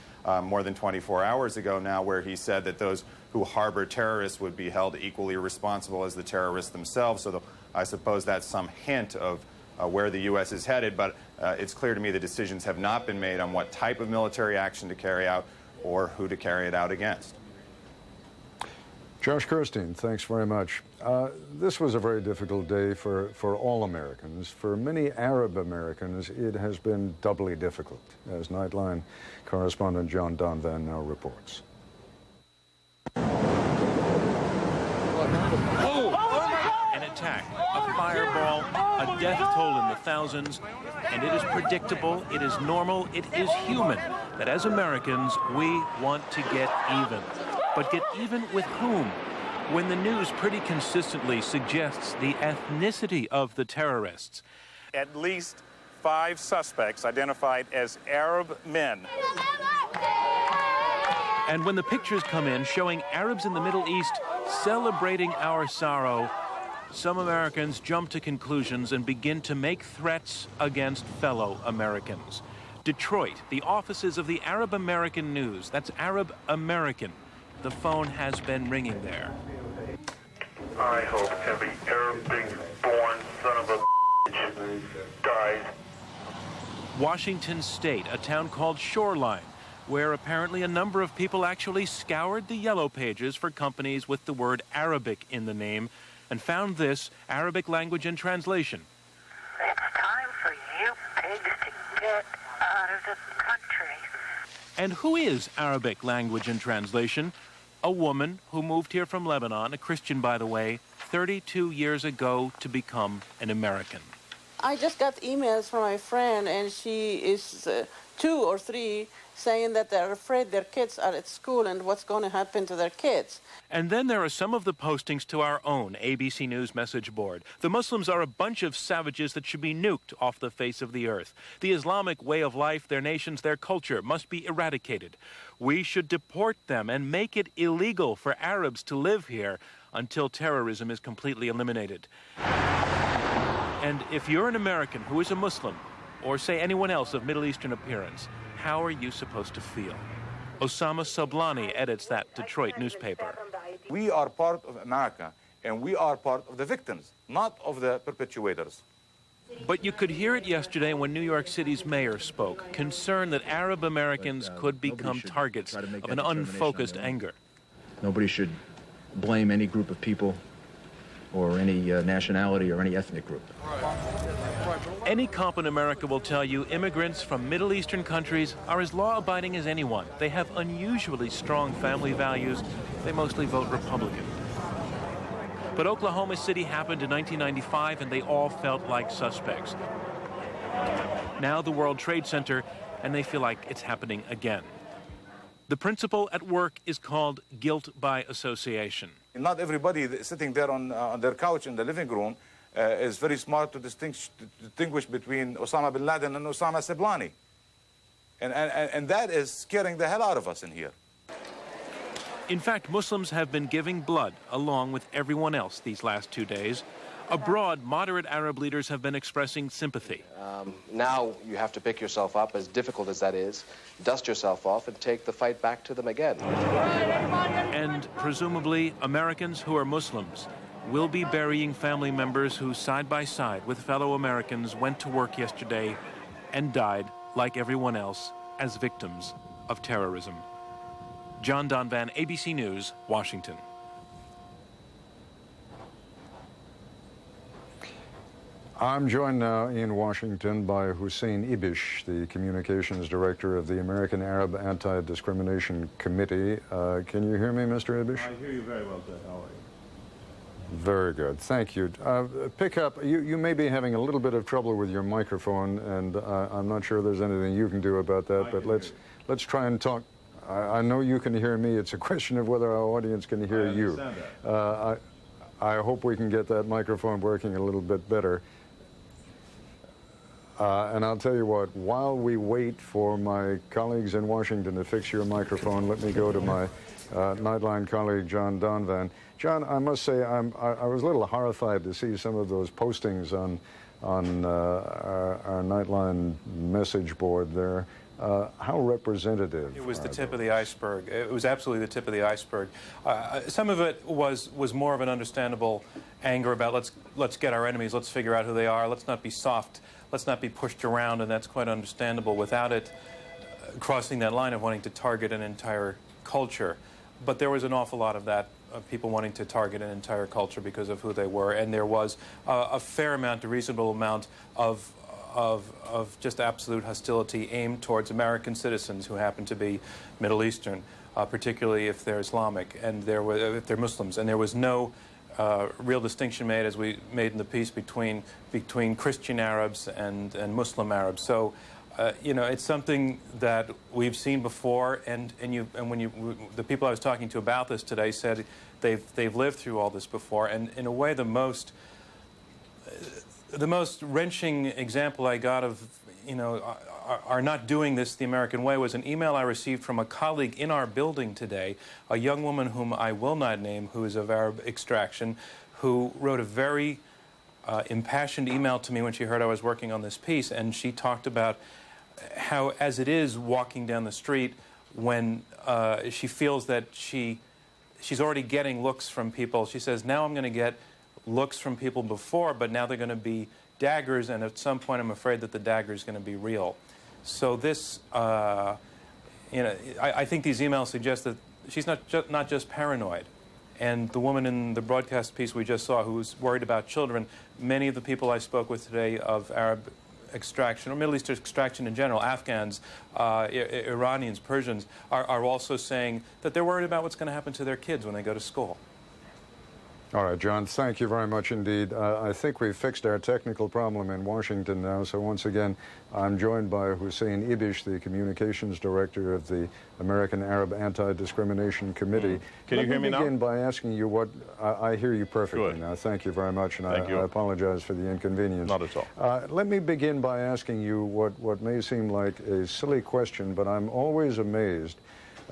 more than 24 hours ago now, where he said that those who harbor terrorists would be held equally responsible as the terrorists themselves. So I suppose that's some hint of where the U.S. is headed, but it's clear to me the decisions have not been made on what type of military action to carry out or who to carry it out against. Josh Kirstein, thanks very much. This was a very difficult day for all Americans. For many Arab Americans, it has been doubly difficult, as Nightline correspondent John Donvan now reports. An attack, a fireball, a death toll in the thousands, and it is predictable, it is normal, it is human that as Americans we want to get even. But get even with whom? When the news pretty consistently suggests the ethnicity of the terrorists. At least 5 suspects identified as Arab men. And when the pictures come in showing Arabs in the Middle East celebrating our sorrow, some Americans jump to conclusions and begin to make threats against fellow Americans. Detroit, the offices of the Arab American News, that's Arab American. The phone has been ringing there. I hope every Arab being born son of a bitch dies. Washington State, a town called Shoreline, where apparently a number of people actually scoured the yellow pages for companies with the word Arabic in the name and found this, Arabic language and translation. It's time for you pigs to get out of the country. And who is Arabic language and translation? A woman who moved here from Lebanon, a Christian by the way, 32 years ago to become an American. I just got emails from my friend, and she is 2 or 3 saying that they're afraid their kids are at school and what's going to happen to their kids. And then there are some of the postings to our own ABC News message board. The Muslims are a bunch of savages that should be nuked off the face of the earth. The Islamic way of life, their nations, their culture must be eradicated. We should deport them and make it illegal for Arabs to live here until terrorism is completely eliminated. And if you're an American who is a Muslim, or say anyone else of Middle Eastern appearance, how are you supposed to feel? Osama Sablani edits that Detroit newspaper. We are part of America, and we are part of the victims, not of the perpetuators. But you could hear it yesterday when New York City's mayor spoke, concerned that Arab Americans could become targets of an unfocused anger. Nobody should blame any group of people or any nationality or any ethnic group. Any cop in America will tell you immigrants from Middle Eastern countries are as law-abiding as anyone. They have unusually strong family values. They mostly vote Republican. But Oklahoma City happened in 1995, and they all felt like suspects. Now the World Trade Center, and they feel like it's happening again. The principle at work is called guilt by association. Not everybody sitting there on their couch in the living room is very smart to distinguish between Osama bin Laden and Osama Sablani. And that is scaring the hell out of us in here. In fact, Muslims have been giving blood along with everyone else these last 2 days. Abroad, moderate Arab leaders have been expressing sympathy. Now you have to pick yourself up, as difficult as that is, dust yourself off and take the fight back to them again. And presumably Americans who are Muslims will be burying family members who, side by side with fellow Americans, went to work yesterday and died, like everyone else, as victims of terrorism. John Donvan, ABC News, Washington. I'm joined now in Washington by Hussein Ibish, the communications director of the American Arab Anti-Discrimination Committee. Can you hear me, Mr. Ibish? I hear you very well, sir. How are you? Very good. Thank you. Pick up. You may be having a little bit of trouble with your microphone, and I'm not sure there's anything you can do about that, but let's try and talk. I know you can hear me. It's a question of whether our audience can hear you. I hope we can get that microphone working a little bit better. And I'll tell you what, while we wait for my colleagues in Washington to fix your microphone, let me go to my Nightline colleague, John Donvan. John, I must say, I was a little horrified to see some of those postings on our Nightline message board there. How representative? It was the tip of the iceberg. It was absolutely the tip of the iceberg. Some of it was more of an understandable anger about let's get our enemies, let's figure out who they are, let's not be soft, let's not be pushed around, and that's quite understandable without it crossing that line of wanting to target an entire culture. But there was an awful lot of that, of people wanting to target an entire culture because of who they were, and there was a fair amount, a reasonable amount of just absolute hostility aimed towards American citizens who happen to be Middle Eastern, particularly if they're Islamic and if they're Muslims. And there was no real distinction made, as we made in the piece, between Christian Arabs and Muslim Arabs. So, you know, it's something that we've seen before, and the people I was talking to about this today said they've lived through all this before, and in a way the most wrenching example I got of, you know, are not doing this the American way was an email I received from a colleague in our building today, a young woman whom I will not name, who is of Arab extraction, who wrote a very impassioned email to me when she heard I was working on this piece, and she talked about how, as it is walking down the street, when she feels that she's already getting looks from people, she says, now I'm going to get looks from people before, but now they're going to be daggers, and at some point I'm afraid that the dagger is going to be real. So this, you know, I think these emails suggest that she's not just paranoid. And the woman in the broadcast piece we just saw who was worried about children, many of the people I spoke with today of Arab extraction, or Middle Eastern extraction in general, Afghans, Iranians, Persians, are also saying that they're worried about what's going to happen to their kids when they go to school. All right, John, thank you very much indeed. I think we've fixed our technical problem in Washington now, so once again, I'm joined by Hussein Ibish, the communications director of the American Arab Anti-Discrimination Committee. Can you hear me now? Let me begin by asking you what... I hear you perfectly now. Thank you very much, and I apologize for the inconvenience. Not at all. Let me begin by asking you what may seem like a silly question, but I'm always amazed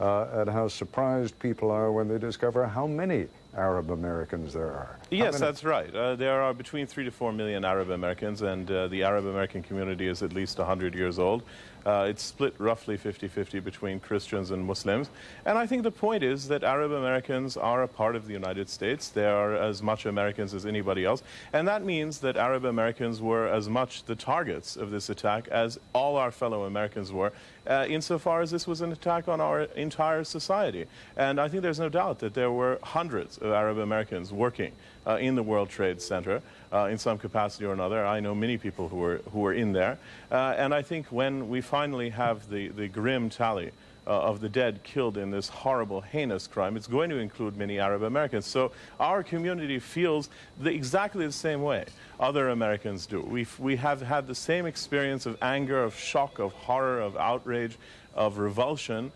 at how surprised people are when they discover how many Arab Americans there are. Yes, that's right. There are between 3 to 4 million Arab Americans, and the Arab American community is at least 100 years old. It's split roughly 50-50 between Christians and Muslims. And I think the point is that Arab Americans are a part of the United States. They are as much Americans as anybody else. And that means that Arab Americans were as much the targets of this attack as all our fellow Americans were, insofar as this was an attack on our entire society. And I think there's no doubt that there were hundreds of Arab Americans working in the World Trade Center in some capacity or another. I know many people who were in there. And I think when we finally have the grim tally of the dead killed in this horrible, heinous crime, it's going to include many Arab Americans. So our community feels exactly the same way other Americans do. We have had the same experience of anger, of shock, of horror, of outrage, of revulsion.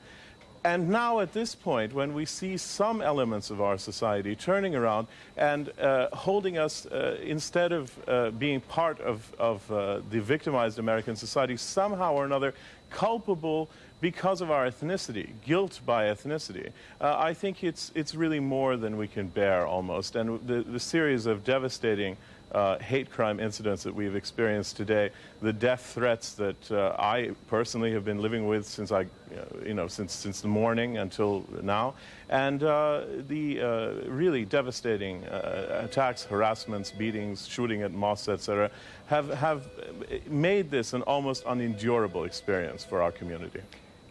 And now at this point, when we see some elements of our society turning around and holding us, instead of being part of the victimized American society, somehow or another culpable because of our ethnicity, guilt by ethnicity, I think it's really more than we can bear almost. And the series of devastating hate crime incidents that we've experienced today, the death threats that I personally have been living with since since the morning until now, and the really devastating attacks, harassments, beatings, shooting at mosques, etc., have made this an almost unendurable experience for our community.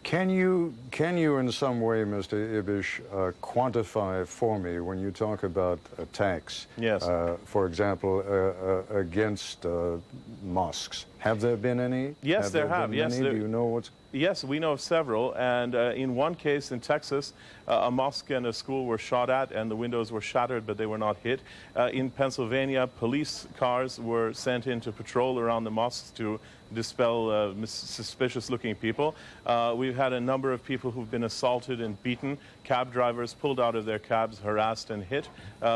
Can you in some way, Mr. Ibish, quantify for me when you talk about attacks, yes. For example, against mosques? Have there been any? Yes, there have. Yes, do you know what's? Yes, we know of several, and in one case in Texas, a mosque and a school were shot at, and the windows were shattered, but they were not hit. In Pennsylvania, police cars were sent in to patrol around the mosques to dispel suspicious-looking people. We've had a number of people who've been assaulted and beaten, cab drivers pulled out of their cabs, harassed and hit.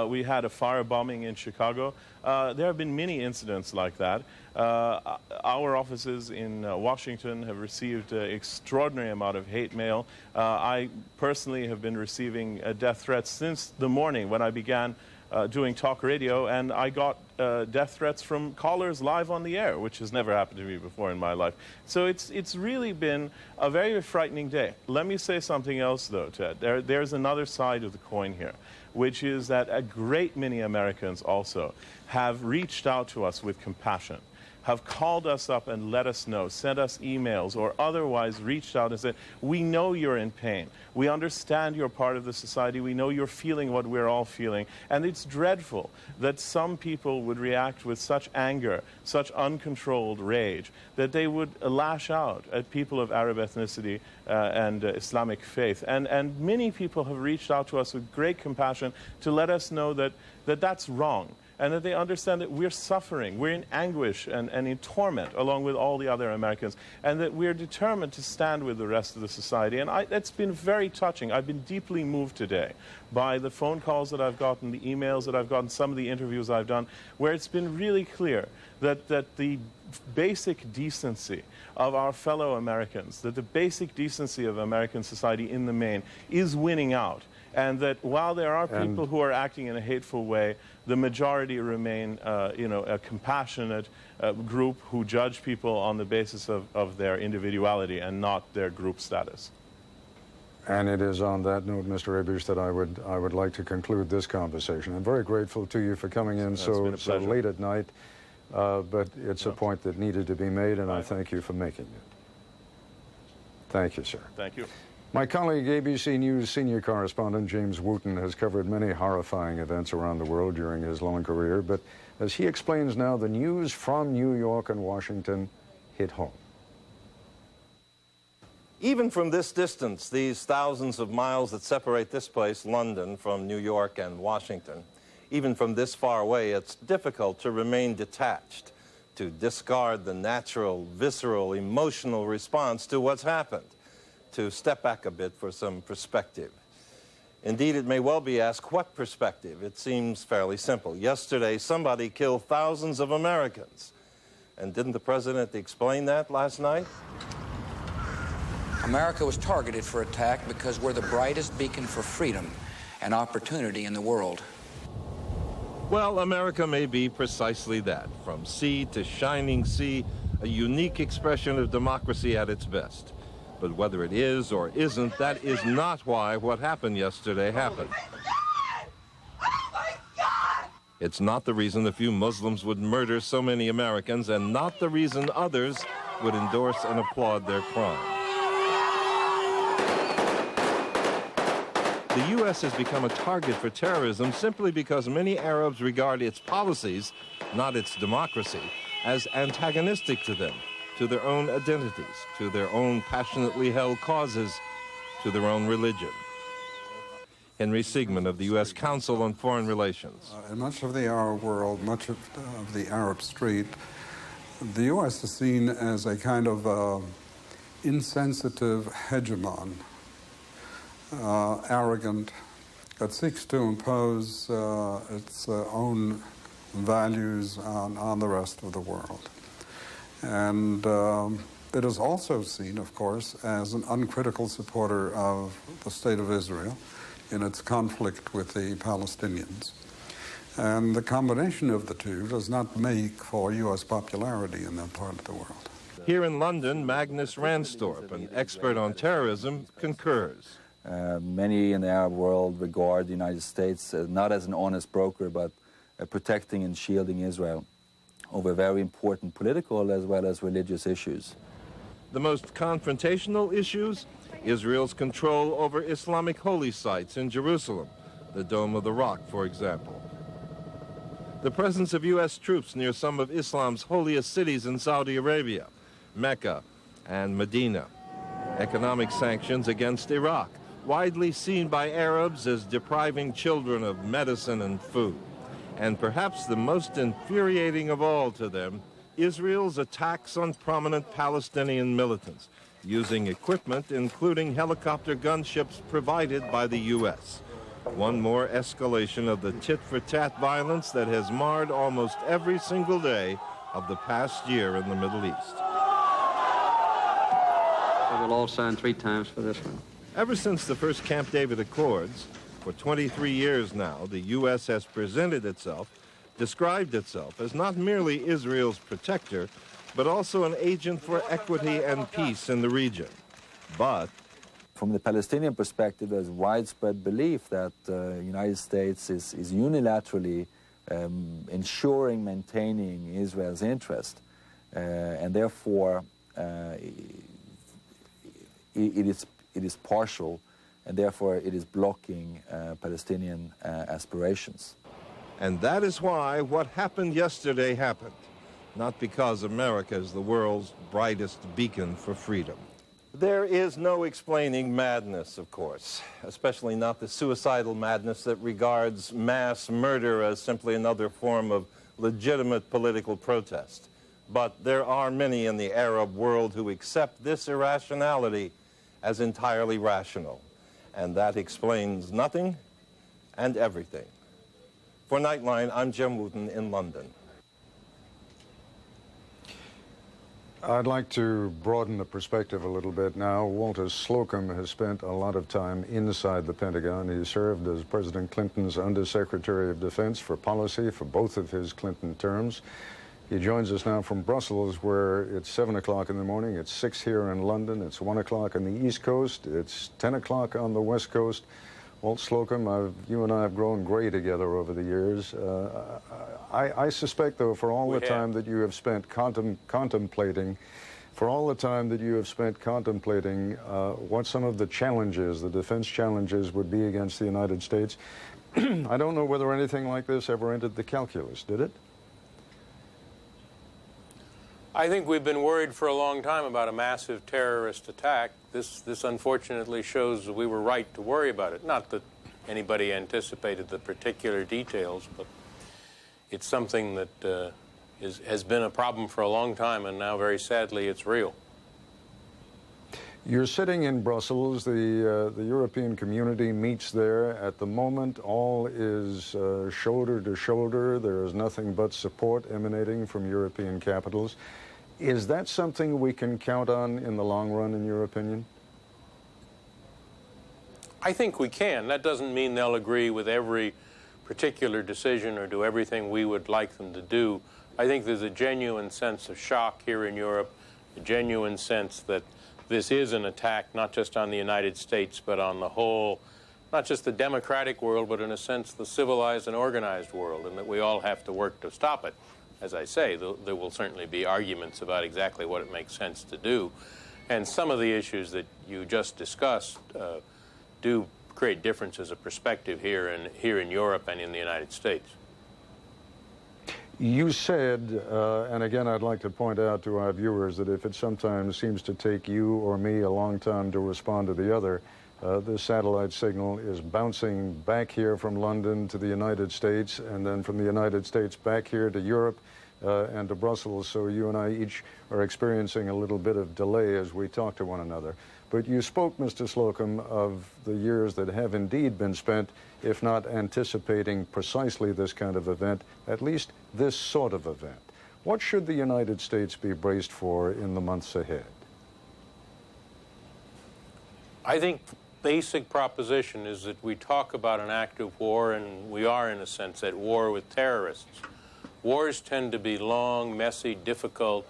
We had a firebombing in Chicago. There have been many incidents like that. Our offices in Washington have received an extraordinary amount of hate mail. I personally have been receiving death threats since the morning when I began doing talk radio, and I got death threats from callers live on the air, which has never happened to me before in my life. So it's really been a very frightening day. Let me say something else, though, Ted. There's another side of the coin here, which is that a great many Americans also have reached out to us with compassion, have called us up and let us know, sent us emails, or otherwise reached out and said, we know you're in pain. We understand you're part of the society. We know you're feeling what we're all feeling. And it's dreadful that some people would react with such anger, such uncontrolled rage, that they would lash out at people of Arab ethnicity and Islamic faith. And many people have reached out to us with great compassion to let us know that that's wrong, and that they understand that we're suffering, we're in anguish and in torment along with all the other Americans, and that we're determined to stand with the rest of the society. And it's been very touching. I've been deeply moved today by the phone calls that I've gotten, the emails that I've gotten, some of the interviews I've done, where it's been really clear that the basic decency of our fellow Americans, that the basic decency of American society in the main is winning out. And that while there are people who are acting in a hateful way, the majority remain, a compassionate group who judge people on the basis of their individuality and not their group status. And it is on that note, Mr. Ibish, that I would like to conclude this conversation. I'm very grateful to you for coming in so late at night, but it's a point that needed to be made, and I thank you for making it. Thank you, sir. Thank you. My colleague, ABC News senior correspondent James Wooten, has covered many horrifying events around the world during his long career, but as he explains now, the news from New York and Washington hit home. Even from this distance, these thousands of miles that separate this place, London, from New York and Washington, even from this far away, it's difficult to remain detached, to discard the natural, visceral, emotional response to what's happened, to step back a bit for some perspective. Indeed, it may well be asked, what perspective? It seems fairly simple. Yesterday, somebody killed thousands of Americans. And didn't the president explain that last night? America was targeted for attack because we're the brightest beacon for freedom and opportunity in the world. Well, America may be precisely that. From sea to shining sea, a unique expression of democracy at its best. But whether it is or isn't, that is not why what happened yesterday happened. It's not the reason a few Muslims would murder so many Americans, and not the reason others would endorse and applaud their crime. The U.S. has become a target for terrorism simply because many Arabs regard its policies, not its democracy, as antagonistic to them, to their own identities, to their own passionately held causes, to their own religion. Henry Siegman of the U.S. Council on Foreign Relations. In much of the Arab world, much of the Arab street, the U.S. is seen as a kind of insensitive hegemon, arrogant, that seeks to impose its own values on the rest of the world. And it is also seen, of course, as an uncritical supporter of the State of Israel in its conflict with the Palestinians. And the combination of the two does not make for U.S. popularity in that part of the world. Here in London, Magnus Ranstorp, an expert on terrorism, concurs. Many in the Arab world regard the United States not as an honest broker, but protecting and shielding Israel over very important political as well as religious issues. The most confrontational issues? Israel's control over Islamic holy sites in Jerusalem, the Dome of the Rock, for example. The presence of U.S. troops near some of Islam's holiest cities in Saudi Arabia, Mecca and Medina. Economic sanctions against Iraq, widely seen by Arabs as depriving children of medicine and food. And perhaps the most infuriating of all to them, Israel's attacks on prominent Palestinian militants, using equipment including helicopter gunships provided by the U.S. One more escalation of the tit-for-tat violence that has marred almost every single day of the past year in the Middle East. We'll all sign 3 times for this one. Ever since the first Camp David Accords, for 23 years now, the U.S. has presented itself, described itself as not merely Israel's protector, but also an agent for equity and peace in the region. But from the Palestinian perspective, there's widespread belief that the United States is unilaterally ensuring, maintaining Israel's interest, and therefore it is partial, and therefore it is blocking Palestinian aspirations. And that is why what happened yesterday happened, not because America is the world's brightest beacon for freedom. There is no explaining madness, of course, especially not the suicidal madness that regards mass murder as simply another form of legitimate political protest. But there are many in the Arab world who accept this irrationality as entirely rational, and that explains nothing and everything. For Nightline, I'm Jim Wooten in London. I'd like to broaden the perspective a little bit now. Walter Slocum has spent a lot of time inside the Pentagon. He served as President Clinton's Undersecretary of Defense for Policy for both of his Clinton terms. He joins us now from Brussels, where it's 7 o'clock in the morning. It's 6 here in London. It's 1 o'clock on the East Coast. It's 10 o'clock on the West Coast. Walt Slocum, you and I have grown gray together over the years. I suspect, though, for all the time that you have spent contemplating, what some of the challenges, the defense challenges, would be against the United States, I don't know whether anything like this ever entered the calculus, did it? I think we've been worried for a long time about a massive terrorist attack. This unfortunately shows that we were right to worry about it. Not that anybody anticipated the particular details, but it's something that has been a problem for a long time, and now, very sadly, it's real. You're sitting in Brussels. The European community meets there. At the moment, all is shoulder to shoulder. There is nothing but support emanating from European capitals. Is that something we can count on in the long run, in your opinion? I think we can. That doesn't mean they'll agree with every particular decision or do everything we would like them to do. I think there's a genuine sense of shock here in Europe, a genuine sense that this is an attack not just on the United States, but on the whole, not just the democratic world, but in a sense the civilized and organized world, and that we all have to work to stop it. As I say, there will certainly be arguments about exactly what it makes sense to do. And some of the issues that you just discussed do create differences of perspective here in Europe and in the United States. You said, and again I'd like to point out to our viewers that if it sometimes seems to take you or me a long time to respond to the other, this satellite signal is bouncing back here from London to the United States, and then from the United States back here to Europe and to Brussels, so you and I each are experiencing a little bit of delay as we talk to one another. But you spoke, Mr. Slocum, of the years that have indeed been spent, if not anticipating precisely this kind of event, at least this sort of event. What should the United States be braced for in the months ahead? I think basic proposition is that we talk about an active war, and we are, in a sense, at war with terrorists. Wars tend to be long, messy, difficult,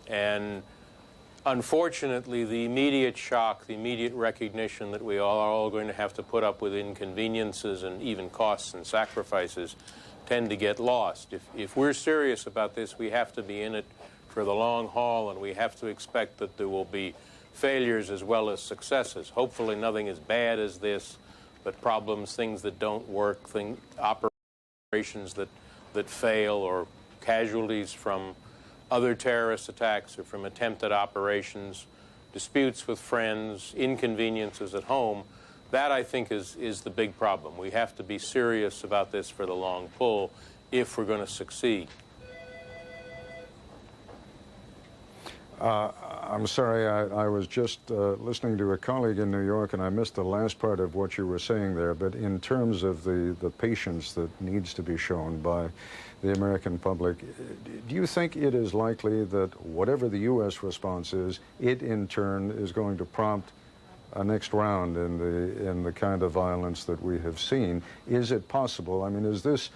and unfortunately, the immediate shock, the immediate recognition that we are all going to have to put up with inconveniences and even costs and sacrifices tend to get lost. If we're serious about this, we have to be in it for the long haul, and we have to expect that there will be failures as well as successes. Hopefully nothing as bad as this, but problems, things that don't work, operations that fail, or casualties from other terrorist attacks or from attempted operations, disputes with friends, inconveniences at home. That, I think, is the big problem. We have to be serious about this for the long pull if we're going to succeed. I'm sorry, I was just listening to a colleague in New York, and I missed the last part of what you were saying there, but in terms of the patience that needs to be shown by the American public, do you think it is likely that whatever the U.S. response is, it in turn is going to prompt a next round in the kind of violence that we have seen? Is it possible? I mean, is this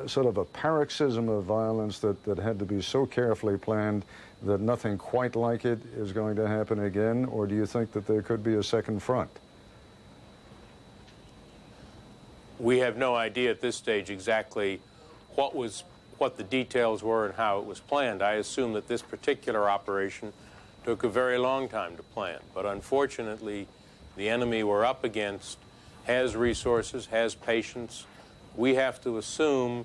sort of a paroxysm of violence that had to be so carefully planned that nothing quite like it is going to happen again, or do you think that there could be a second front? We have no idea at this stage exactly what the details were and how it was planned. I assume that this particular operation took a very long time to plan, but unfortunately the enemy we're up against has resources, has patience. We have to assume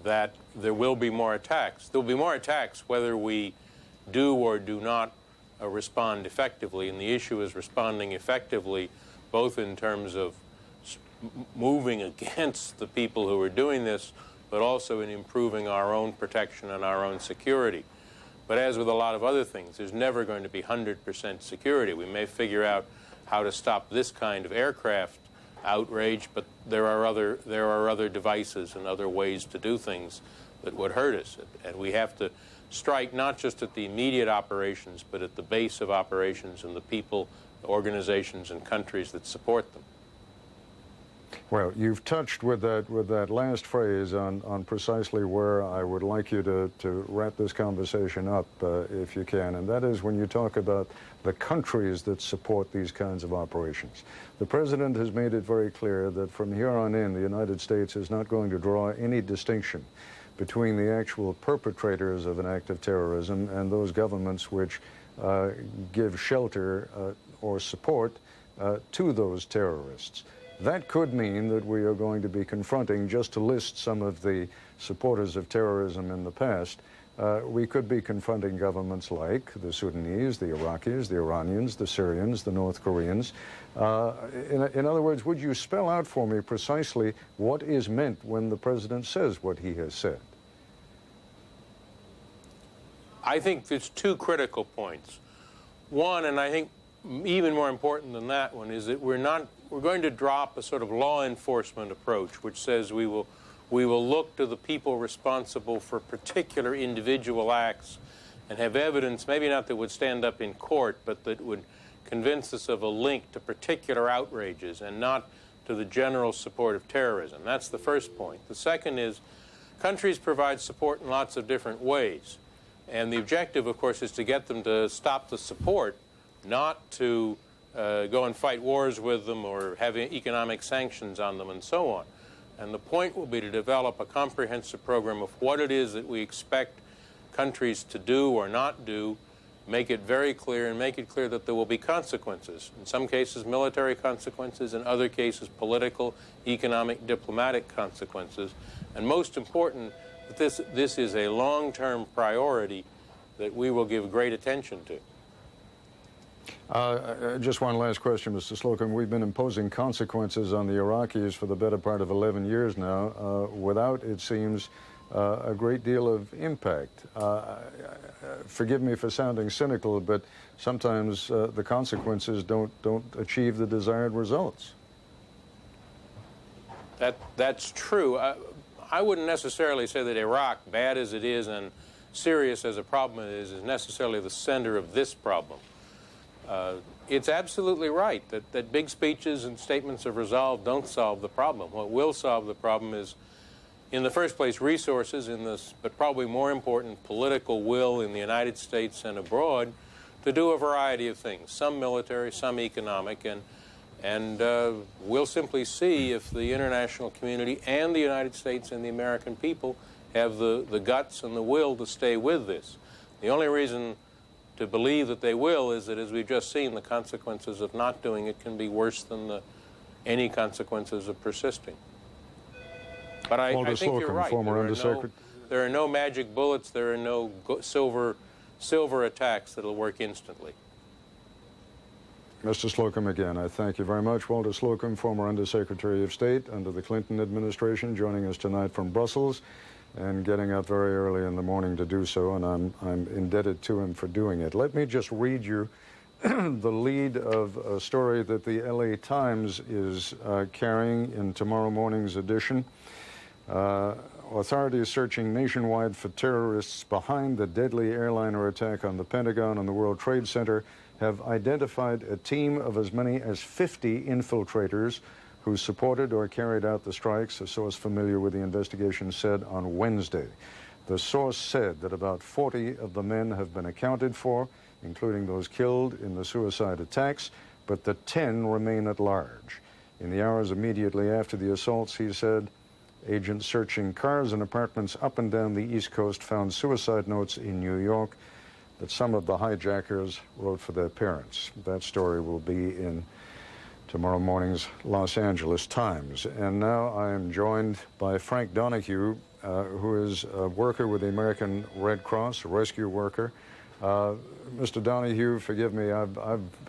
that there will be more attacks. There will be more attacks whether we do or do not respond effectively, and the issue is responding effectively both in terms of moving against the people who are doing this, but also in improving our own protection and our own security. But as with a lot of other things, there's never going to be 100% security. We may figure out how to stop this kind of aircraft outrage, but there are other devices and other ways to do things that would hurt us. And we have to strike not just at the immediate operations, but at the base of operations and the people, organizations, and countries that support them. Well, you've touched with that last phrase on precisely where I would like you to wrap this conversation up, if you can, and that is when you talk about the countries that support these kinds of operations. The President has made it very clear that from here on in, the United States is not going to draw any distinction between the actual perpetrators of an act of terrorism and those governments which give shelter or support to those terrorists. That could mean that we are going to be confronting, just to list some of the supporters of terrorism in the past, we could be confronting governments like the Sudanese, the Iraqis, the Iranians, the Syrians, the North Koreans. In other words, would you spell out for me precisely what is meant when the President says what he has said? I think there's two critical points. One, and I think even more important than that one, is that we're going to drop a sort of law enforcement approach, which says we will look to the people responsible for particular individual acts and have evidence, maybe not that would stand up in court, but that would convince us of a link to particular outrages and not to the general support of terrorism. That's the first point. The second is countries provide support in lots of different ways. And the objective, of course, is to get them to stop the support, not to go and fight wars with them or have economic sanctions on them and so on. And the point will be to develop a comprehensive program of what it is that we expect countries to do or not do, make it very clear, and make it clear that there will be consequences. In some cases, military consequences. In other cases, political, economic, diplomatic consequences. And most important, that this is a long-term priority that we will give great attention to. Just one last question, Mr. Slocum. We've been imposing consequences on the Iraqis for the better part of 11 years now, without, it seems, a great deal of impact. Forgive me for sounding cynical, but sometimes the consequences don't achieve the desired results. That's true. I wouldn't necessarily say that Iraq, bad as it is and serious as a problem it is necessarily the center of this problem. it's absolutely right that big speeches and statements of resolve don't solve the problem. What will solve the problem is, in the first place, resources in this, but probably more important, political will in the United States and abroad to do a variety of things, some military, some economic, and we'll simply see if the international community and the United States and the American people have the guts and the will to stay with this. The only reason to believe that they will is that, as we've just seen, the consequences of not doing it can be worse than any consequences of persisting. But I think you're right. There are no magic bullets. There are no silver attacks that'll work instantly. Mr. Slocum, again, I thank you very much. Walter Slocum, former Undersecretary of State under the Clinton administration, joining us tonight from Brussels and getting up very early in the morning to do so, and I'm indebted to him for doing it. Let me just read you the lead of a story that the LA Times is carrying in tomorrow morning's edition. Authorities searching nationwide for terrorists behind the deadly airliner attack on the Pentagon and the World Trade Center have identified a team of as many as 50 infiltrators who supported or carried out the strikes, a source familiar with the investigation said on Wednesday. The source said that about 40 of the men have been accounted for, including those killed in the suicide attacks, but the 10 remain at large. In the hours immediately after the assaults, he said, agents searching cars and apartments up and down the East Coast found suicide notes in New York that some of the hijackers wrote for their parents. That story will be in tomorrow morning's Los Angeles Times. And now I am joined by Frank Donahue, who is a worker with the American Red Cross, a rescue worker. Mr. Donahue, forgive me,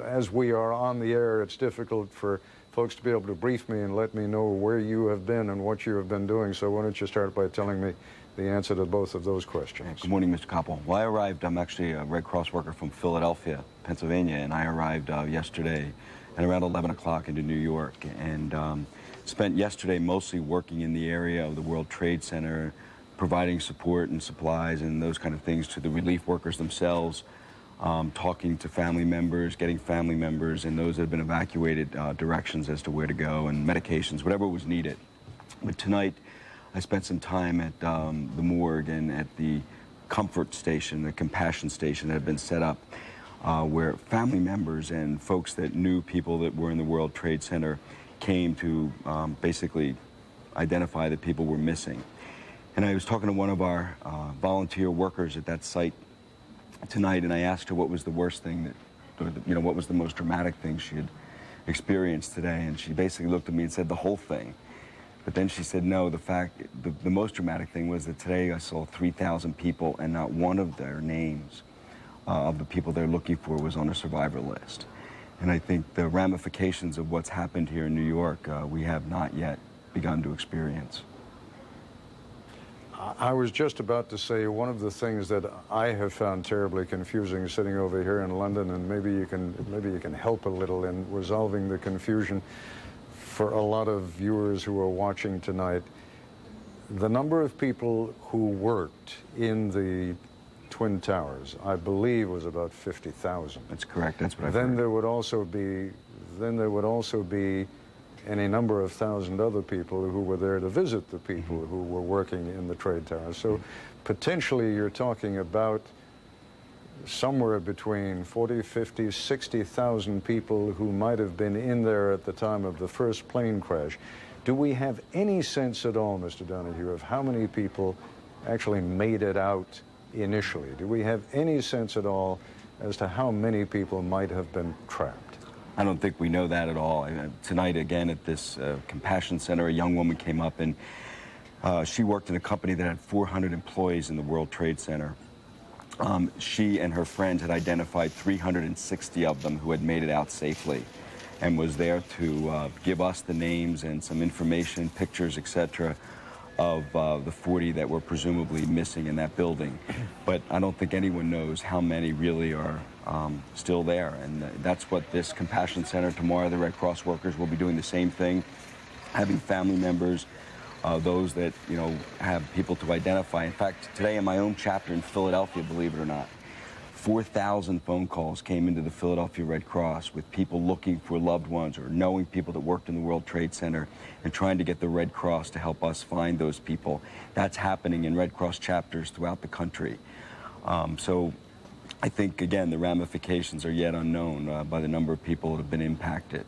as we are on the air, it's difficult for folks to be able to brief me and let me know where you have been and what you have been doing. So why don't you start by telling me the answer to both of those questions. Good morning, Mr. Koppel. Well, I arrived, I'm actually a Red Cross worker from Philadelphia, Pennsylvania, and I arrived yesterday at around 11 o'clock into New York, and spent yesterday mostly working in the area of the World Trade Center, providing support and supplies and those kind of things to the relief workers themselves, talking to family members, getting family members and those that have been evacuated directions as to where to go and medications, whatever was needed. But tonight, I spent some time at the morgue and at the comfort station, the compassion station that had been set up, where family members and folks that knew people that were in the World Trade Center came to basically identify that people were missing. And I was talking to one of our volunteer workers at that site tonight, and I asked her what was the worst thing that, what was the most dramatic thing she had experienced today, and she basically looked at me and said the whole thing. But then she said, no, the most dramatic thing was that today I saw 3,000 people and not one of their names of the people they're looking for was on a survivor list. And I think the ramifications of what's happened here in New York, we have not yet begun to experience. I was just about to say one of the things that I have found terribly confusing sitting over here in London, and maybe you can help a little in resolving the confusion for a lot of viewers who are watching tonight. The number of people who worked in the Twin Towers, I believe, was about 50,000. That's correct. That's what I've Then heard. there would also be any number of thousand other people who were there to visit the people who were working in the trade towers. So potentially you're talking about somewhere between 40, 50, 60,000 people who might have been in there at the time of the first plane crash. Do we have any sense at all, Mr. Donahue, of how many people actually made it out initially? Do we have any sense at all as to how many people might have been trapped? I don't think we know that at all. Tonight, again, at this Compassion Center, a young woman came up, and she worked in a company that had 400 employees in the World Trade Center. She and her friend had identified 360 of them who had made it out safely and was there to give us the names and some information, pictures, etc., of the 40 that were presumably missing in that building. But I don't think anyone knows how many really are still there. And that's what this Compassion Center tomorrow, the Red Cross workers will be doing the same thing, having family members, those that, have people to identify. In fact, today in my own chapter in Philadelphia, believe it or not, 4,000 phone calls came into the Philadelphia Red Cross with people looking for loved ones or knowing people that worked in the World Trade Center and trying to get the Red Cross to help us find those people. That's happening in Red Cross chapters throughout the country. So I think, again, the ramifications are yet unknown by the number of people that have been impacted.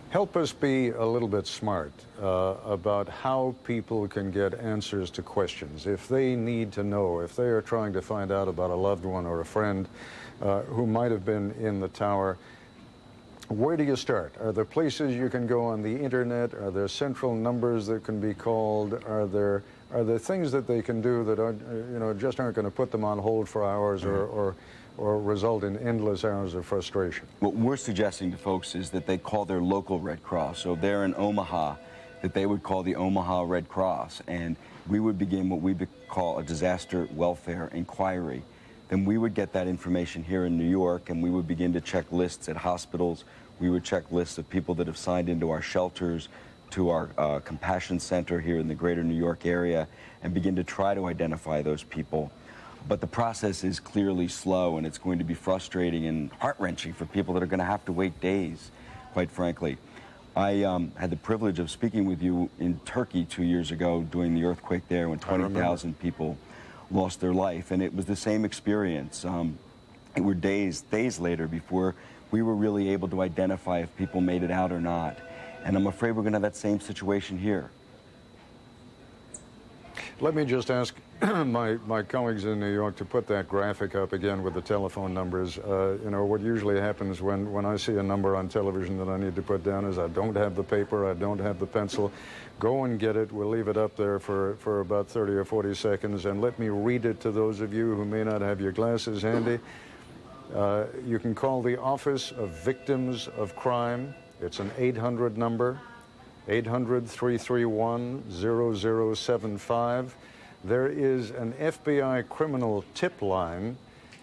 Help us be a little bit smart about how people can get answers to questions. If they need to know, if they are trying to find out about a loved one or a friend who might have been in the tower, where do you start? Are there places you can go on the internet? Are there central numbers that can be called? Are there things that they can do that are, just aren't going to put them on hold for hours or result in endless hours of frustration? What we're suggesting to folks is that they call their local Red Cross. So if they're in Omaha, that they would call the Omaha Red Cross, and we would begin what we call a disaster welfare inquiry. Then we would get that information here in New York, and we would begin to check lists at hospitals. We would check lists of people that have signed into our shelters, to our compassion center here in the greater New York area, and begin to try to identify those people. But the process is clearly slow, and it's going to be frustrating and heart-wrenching for people that are going to have to wait days, quite frankly. I had the privilege of speaking with you in Turkey 2 years ago during the earthquake there when 20,000 people lost their life, and it was the same experience. It were days later before we were really able to identify if people made it out or not. And I'm afraid we're going to have that same situation here. Let me just ask my colleagues in New York to put that graphic up again with the telephone numbers. What usually happens when I see a number on television that I need to put down is I don't have the paper, I don't have the pencil. Go and get it. We'll leave it up there for about 30 or 40 seconds, and let me read it to those of you who may not have your glasses handy. You can call the Office of Victims of Crime. It's an 800 number, 800-331-0075. There is an FBI criminal tip line.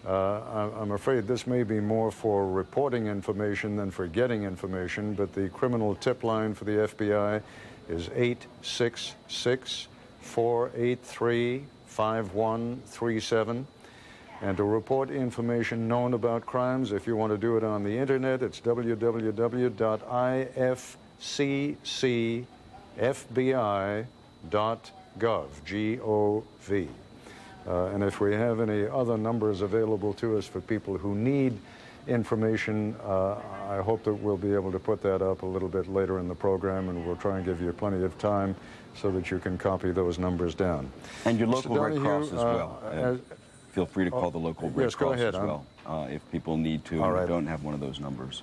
I'm afraid this may be more for reporting information than for getting information, but the criminal tip line for the FBI is 866-483-5137. And to report information known about crimes, if you want to do it on the internet, it's www.ifccfbi.gov, G-O-V. And if we have any other numbers available to us for people who need information, I hope that we'll be able to put that up a little bit later in the program, and we'll try and give you plenty of time so that you can copy those numbers down. And your local Red Cross as well. Feel free to call the local Red Cross as well if people need to and don't have one of those numbers.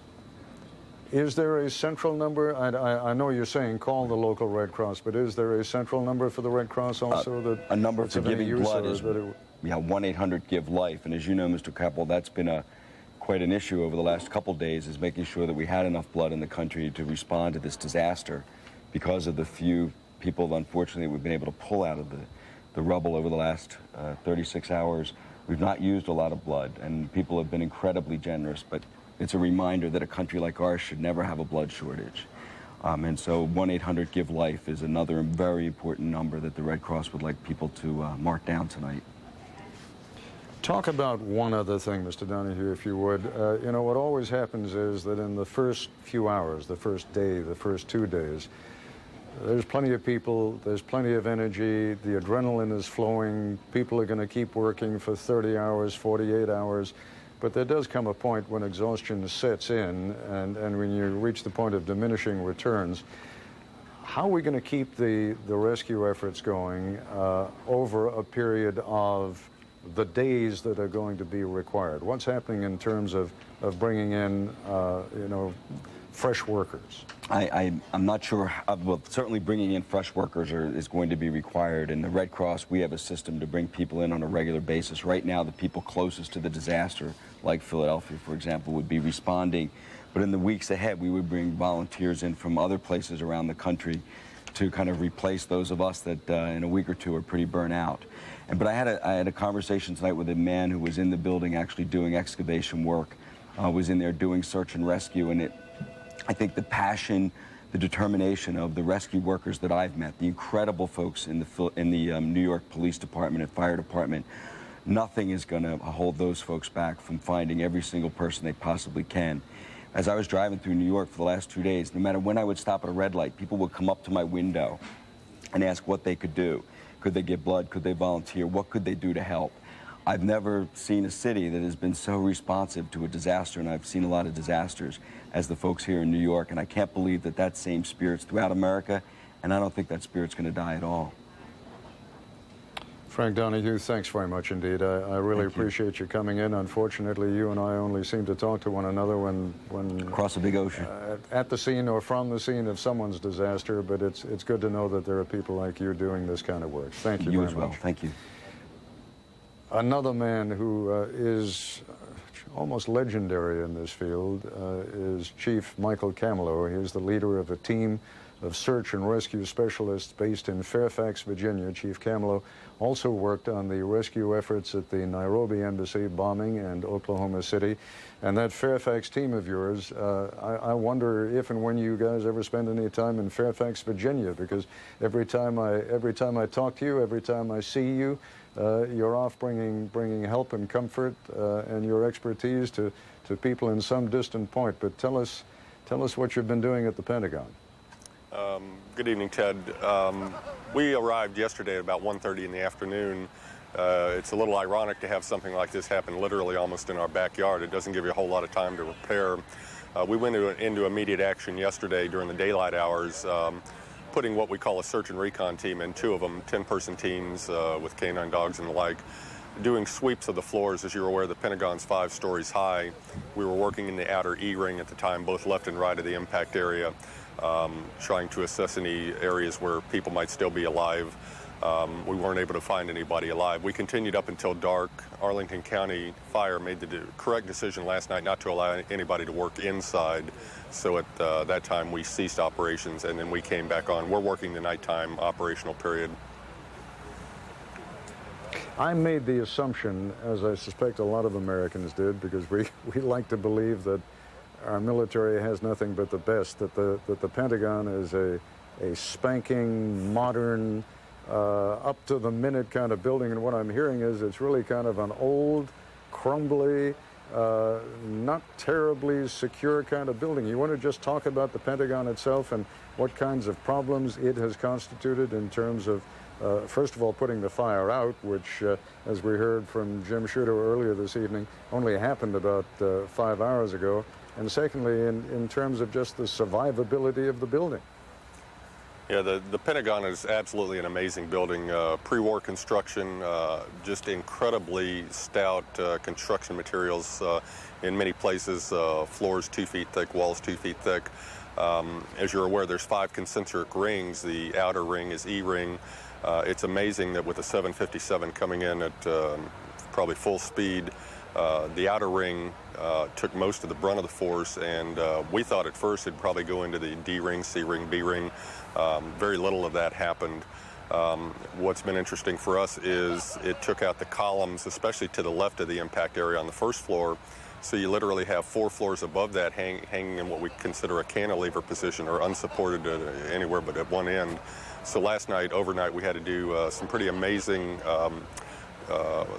Is there a central number? I know you're saying call the local Red Cross, but is there a central number for the Red Cross also? A number for giving blood is 1-800-GIVE-LIFE. And as you know, Mr. Kappel, that's been quite an issue over the last couple days, is making sure that we had enough blood in the country to respond to this disaster because of the few people, unfortunately, we've been able to pull out of the rubble over the last 36 hours. We've not used a lot of blood, and people have been incredibly generous, but it's a reminder that a country like ours should never have a blood shortage. And so 1-800-GIVE-LIFE is another very important number that the Red Cross would like people to mark down tonight. Talk about one other thing, Mr. Donahue, if you would. What always happens is that in the first few hours, the first day, the first 2 days, there's plenty of people, there's plenty of energy, the adrenaline is flowing, people are going to keep working for 30 hours, 48 hours, but there does come a point when exhaustion sets in, and when you reach the point of diminishing returns. How are we going to keep the rescue efforts going over a period of the days that are going to be required? What's happening in terms of bringing in, fresh workers? I'm not sure. Well, certainly bringing in fresh workers is going to be required. In the Red Cross, we have a system to bring people in on a regular basis. Right now, the people closest to the disaster, like Philadelphia, for example, would be responding. But in the weeks ahead, we would bring volunteers in from other places around the country to kind of replace those of us that in a week or two are pretty burnt out. But I had a conversation tonight with a man who was in the building actually doing excavation work, was in there doing search and rescue, and I think the passion, the determination of the rescue workers that I've met, the incredible folks in the New York Police Department and Fire Department, Nothing is going to hold those folks back from finding every single person they possibly can. As I was driving through New York for the last 2 days, no matter when I would stop at a red light, people would come up to my window and ask what they could do. Could they give blood? Could they volunteer? What could they do to help? I've never seen a city that has been so responsive to a disaster, and I've seen a lot of disasters, as the folks here in New York, and I can't believe that that same spirit's throughout America, and I don't think that spirit's going to die at all. Frank Donahue, thanks very much indeed. I really appreciate you coming in. Unfortunately, you and I only seem to talk to one another when across the big ocean, at the scene or from the scene of someone's disaster. But it's good to know that there are people like you doing this kind of work. Thank you. You very as well. much. Thank you. Another man who is almost legendary in this field is Chief Michael Camelot. He is the leader of a team of search and rescue specialists based in Fairfax, Virginia. Chief Camelot also worked on the rescue efforts at the Nairobi embassy bombing and Oklahoma City. And that Fairfax team of yours, I wonder if and when you guys ever spend any time in Fairfax, Virginia, because every time I talk to you, every time I see you, you're off bringing help and comfort and your expertise to people in some distant point. But tell us what you've been doing at the Pentagon. Good evening, Ted. We arrived yesterday at about 1:30 in the afternoon. It's a little ironic to have something like this happen literally almost in our backyard. It doesn't give you a whole lot of time to prepare. We went into immediate action yesterday during the daylight hours, putting what we call a search and recon team in, 2 of them, 10-person teams with canine dogs and the like, doing sweeps of the floors. As you're aware, the Pentagon's 5 stories high. We were working in the outer E-ring at the time, both left and right of the impact area, trying to assess any areas where people might still be alive. We weren't able to find anybody alive. We continued up until dark. Arlington County Fire made the correct decision last night not to allow anybody to work inside. So at that time we ceased operations and then we came back on. We're working the nighttime operational period. I made the assumption, as I suspect a lot of Americans did, because we like to believe that our military has nothing but the best, that the Pentagon is a spanking, modern, up-to-the-minute kind of building. And what I'm hearing is it's really kind of an old, crumbly, not terribly secure kind of building. You want to just talk about the Pentagon itself and what kinds of problems it has constituted in terms of, first of all, putting the fire out, which, as we heard from Jim Sciutto earlier this evening, only happened about 5 hours ago. And secondly, in terms of just the survivability of the building. Yeah, the Pentagon is absolutely an amazing building. Pre-war construction, just incredibly stout construction materials in many places, floors 2 feet thick, walls 2 feet thick. As you're aware, there's 5 concentric rings. The outer ring is E-ring. It's amazing that with a 757 coming in at probably full speed, the outer ring took most of the brunt of the force, and we thought at first it'd probably go into the D ring, C ring, B ring. Very little of that happened. What's been interesting for us is it took out the columns, especially to the left of the impact area on the first floor. So you literally have 4 floors above that hanging in what we consider a cantilever position, or unsupported anywhere but at one end. So last night, overnight, we had to do some pretty amazing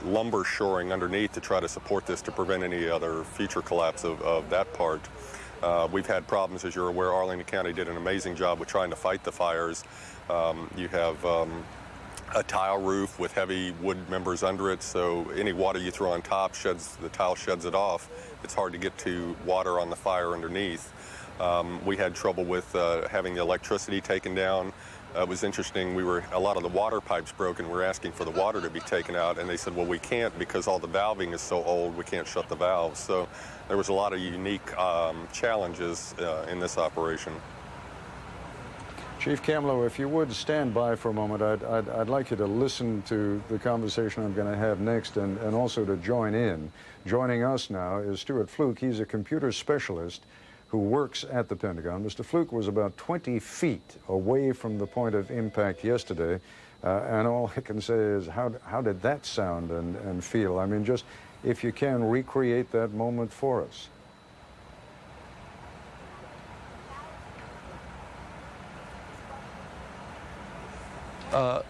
lumber shoring underneath to try to support this to prevent any other future collapse of that part. We've had problems, as you're aware. Arlington County did an amazing job with trying to fight the fires. You have a tile roof with heavy wood members under it, so any water you throw on top the tile sheds it off. It's hard to get to water on the fire underneath. We had trouble with having the electricity taken down. It was interesting, a lot of the water pipes broken. We're asking for the water to be taken out, and they said, well, we can't because all the valving is so old, we can't shut the valves. So there was a lot of unique challenges in this operation. Chief Camelot, if you would stand by for a moment, I'd like you to listen to the conversation I'm going to have next and also to join in. Joining us now is Stuart Fluke. He's a computer specialist who works at the Pentagon. Mr. Fluke was about 20 feet away from the point of impact yesterday, and all I can say is how did that sound and feel? I mean, just if you can recreate that moment for us.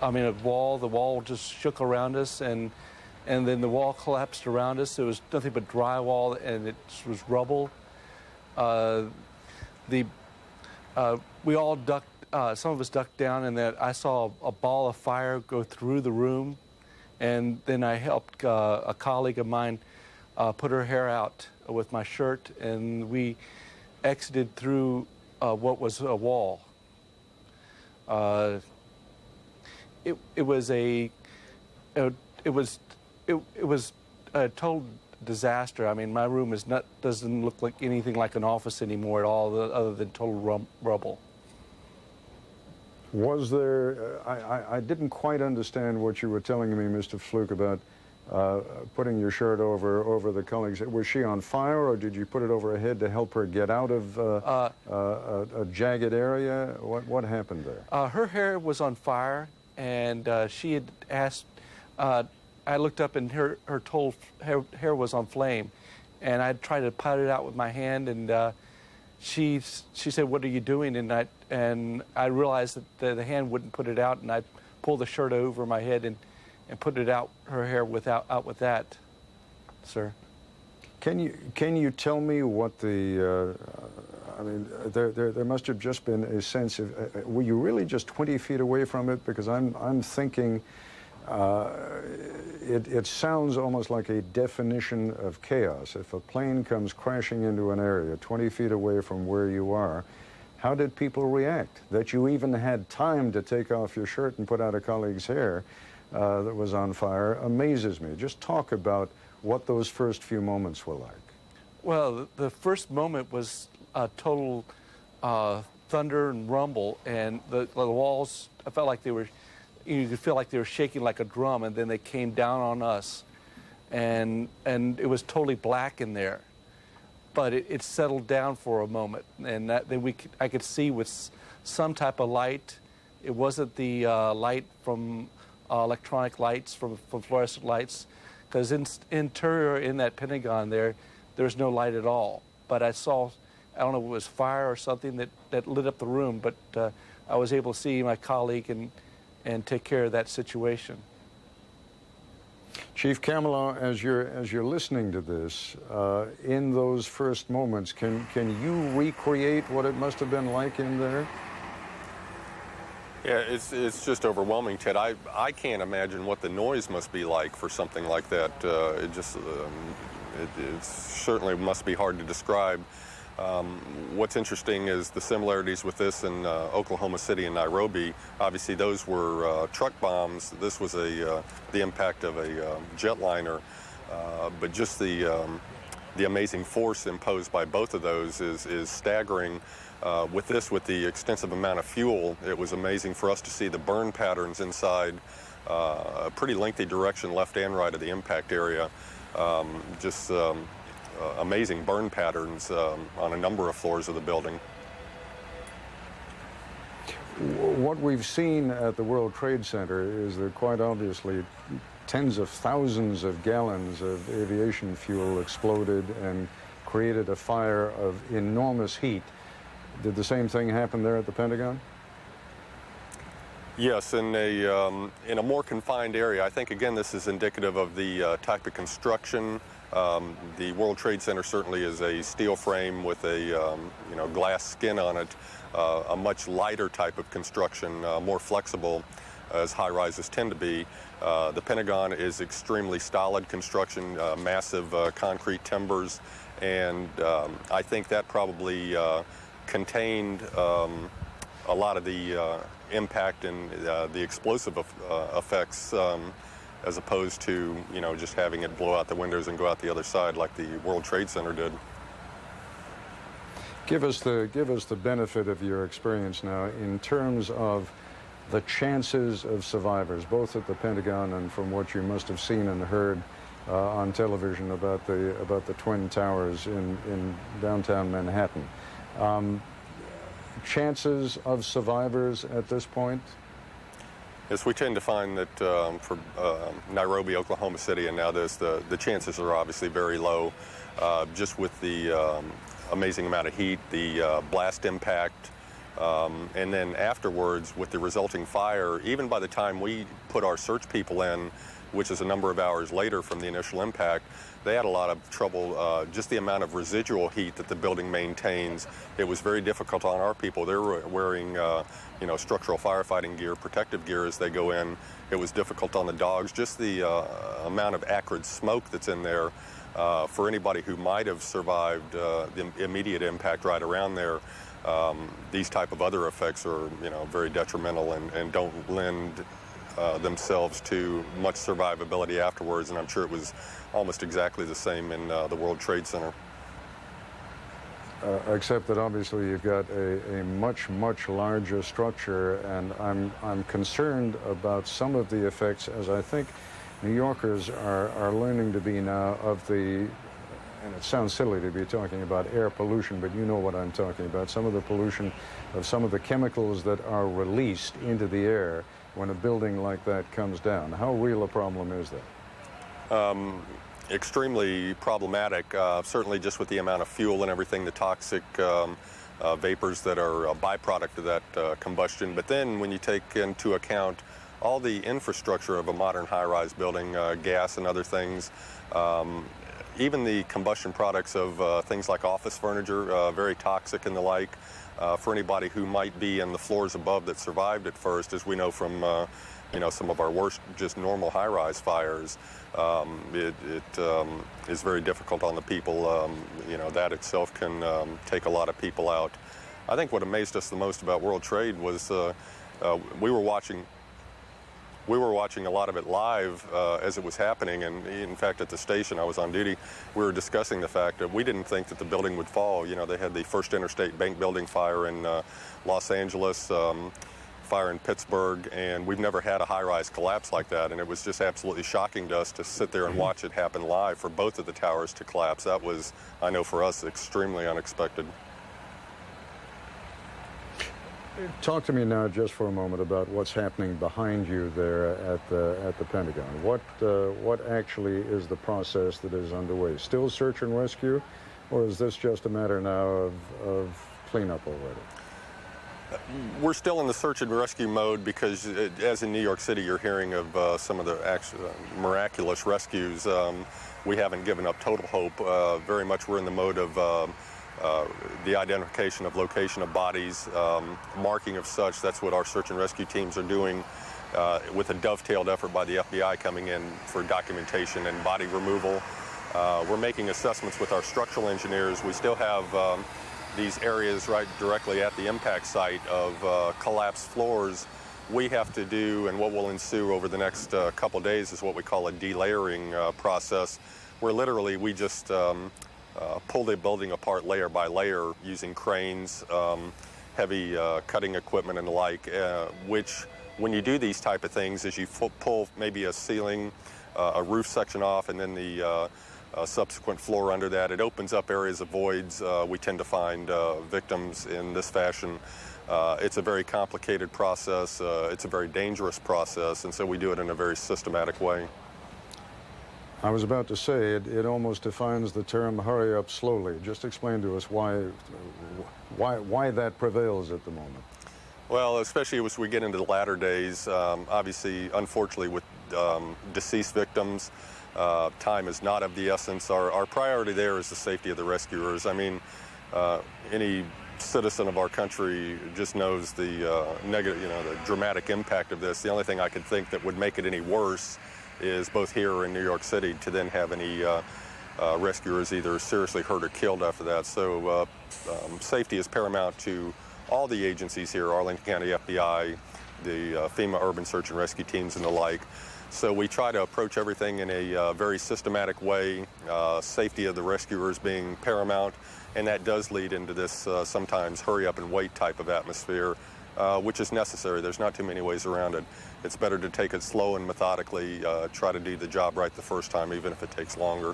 I mean, the wall just shook around us, and and then the wall collapsed around us. There was nothing but drywall, and it was rubble. We all ducked. Some of us ducked down, and then I saw a ball of fire go through the room, and then I helped a colleague of mine put her hair out with my shirt, and we exited through what was a wall. It was a total disaster. I mean, my room doesn't look like anything like an office anymore at all, other than total rubble. Was there, I didn't quite understand what you were telling me, Mr. Fluke, about putting your shirt over the colleagues. Was she on fire, or did you put it over her head to help her get out of a jagged area? What happened there? Her hair was on fire, and she had asked, I looked up, and her hair was on flame, and I tried to put it out with my hand, and she said, "What are you doing?" And I realized that the hand wouldn't put it out, and I pulled the shirt over my head and put it out, her hair out with that, sir. Can you tell me what the I mean, there must have just been a sense of were you really just 20 feet away from it? Because I'm thinking it sounds almost like a definition of chaos. If a plane comes crashing into an area 20 feet away from where you are, how did people react? That you even had time to take off your shirt and put out a colleague's hair that was on fire amazes me. Just talk about what those first few moments were like. Well, the first moment was total thunder and rumble, and the walls, I felt like they were, you could feel like they were shaking like a drum, and then they came down on us, and it was totally black in there. But it settled down for a moment, and then I could see with some type of light. It wasn't the light from electronic lights, from fluorescent lights, because interior in that Pentagon there's no light at all. But I saw, I don't know if it was fire or something that lit up the room, but I was able to see my colleague and take care of that situation. Chief Camelot, as you're listening to this, in those first moments, can you recreate what it must have been like in there? Yeah, it's just overwhelming, Ted. I can't imagine what the noise must be like for something like that. It certainly must be hard to describe. What's interesting is the similarities with this in Oklahoma City and Nairobi. Obviously, those were truck bombs. This was the impact of a jetliner. But just the amazing force imposed by both of those is staggering. With the extensive amount of fuel, it was amazing for us to see the burn patterns inside a pretty lengthy direction, left and right of the impact area. Amazing burn patterns on a number of floors of the building. What we've seen at the World Trade Center is that quite obviously tens of thousands of gallons of aviation fuel exploded and created a fire of enormous heat. Did the same thing happen there at the Pentagon? Yes, in a more confined area. I think, again, this is indicative of the type of construction. The World Trade Center certainly is a steel frame with a glass skin on it, a much lighter type of construction, more flexible, as high-rises tend to be. The Pentagon is extremely stolid construction, massive concrete timbers, and I think that probably contained a lot of the impact and the explosive effects, as opposed to just having it blow out the windows and go out the other side like the World Trade Center did. Give us the benefit of your experience now in terms of the chances of survivors, both at the Pentagon and from what you must have seen and heard on television about the Twin Towers in downtown Manhattan. Chances of survivors at this point? Yes, we tend to find that for Nairobi, Oklahoma City, and now this, the chances are obviously very low, just with the amazing amount of heat, the blast impact, And then afterwards, with the resulting fire, even by the time we put our search people in, which is a number of hours later from the initial impact, they had a lot of trouble, just the amount of residual heat that the building maintains. It was very difficult on our people. They were wearing, you know, structural firefighting gear, protective gear as they go in. It was difficult on the dogs. Just the amount of acrid smoke that's in there for anybody who might have survived the immediate impact right around there. These type of other effects are, you know, very detrimental and don't lend themselves to much survivability afterwards, and I'm sure it was almost exactly the same in the World Trade Center. Except that obviously you've got a much, much larger structure, and I'm concerned about some of the effects, as I think New Yorkers are learning to be now, of the, and it sounds silly to be talking about air pollution, but you know what I'm talking about, some of the pollution of some of the chemicals that are released into the air when a building like that comes down. How real a problem is that? Extremely problematic, certainly just with the amount of fuel and everything, the toxic vapors that are a byproduct of that combustion. But then when you take into account all the infrastructure of a modern high-rise building, gas and other things, even the combustion products of things like office furniture, very toxic and the like. For anybody who might be in the floors above that survived at first, as we know from you know, some of our worst just normal high-rise fires, it is very difficult on the people. You know, that itself can take a lot of people out. I think what amazed us the most about World Trade was we were watching a lot of it live as it was happening, and in fact at the station, I was on duty, we were discussing the fact that we didn't think that the building would fall. You know, they had the First Interstate Bank Building fire in Los Angeles, fire in Pittsburgh, and we've never had a high-rise collapse like that, and it was just absolutely shocking to us to sit there and watch it happen live for both of the towers to collapse. That was, I know for us, extremely unexpected. Talk to me now just for a moment about what's happening behind you there at the Pentagon. What actually is the process that is underway? Still search and rescue, or is this just a matter now of cleanup already? We're still in the search and rescue mode because, as in New York City, you're hearing of some of the miraculous rescues. We haven't given up total hope. Very much we're in the mode of the identification of location of bodies, marking of such. That's what our search and rescue teams are doing with a dovetailed effort by the FBI coming in for documentation and body removal. We're making assessments with our structural engineers. We still have these areas right directly at the impact site of collapsed floors. We have to do, and what will ensue over the next couple days is what we call a delayering process, where literally we just pull the building apart layer by layer using cranes, heavy cutting equipment and the like, which when you do these type of things is you pull maybe a ceiling, a roof section off, and then the subsequent floor under that. It opens up areas of voids. We tend to find victims in this fashion. It's a very complicated process. It's a very dangerous process, and so we do it in a very systematic way. I was about to say, it almost defines the term hurry up slowly. Just explain to us why that prevails at the moment. Well, especially as we get into the latter days, obviously, unfortunately, with deceased victims, time is not of the essence. Our priority there is the safety of the rescuers. I mean, any citizen of our country just knows the negative, the dramatic impact of this. The only thing I could think that would make it any worse is both here in New York City to then have any rescuers either seriously hurt or killed after that. So safety is paramount to all the agencies here, Arlington County FBI, the FEMA Urban Search and Rescue teams and the like. So we try to approach everything in a very systematic way, safety of the rescuers being paramount, and that does lead into this sometimes hurry up and wait type of atmosphere, which is necessary. There's not too many ways around it. It's better to take it slow and methodically, try to do the job right the first time, even if it takes longer.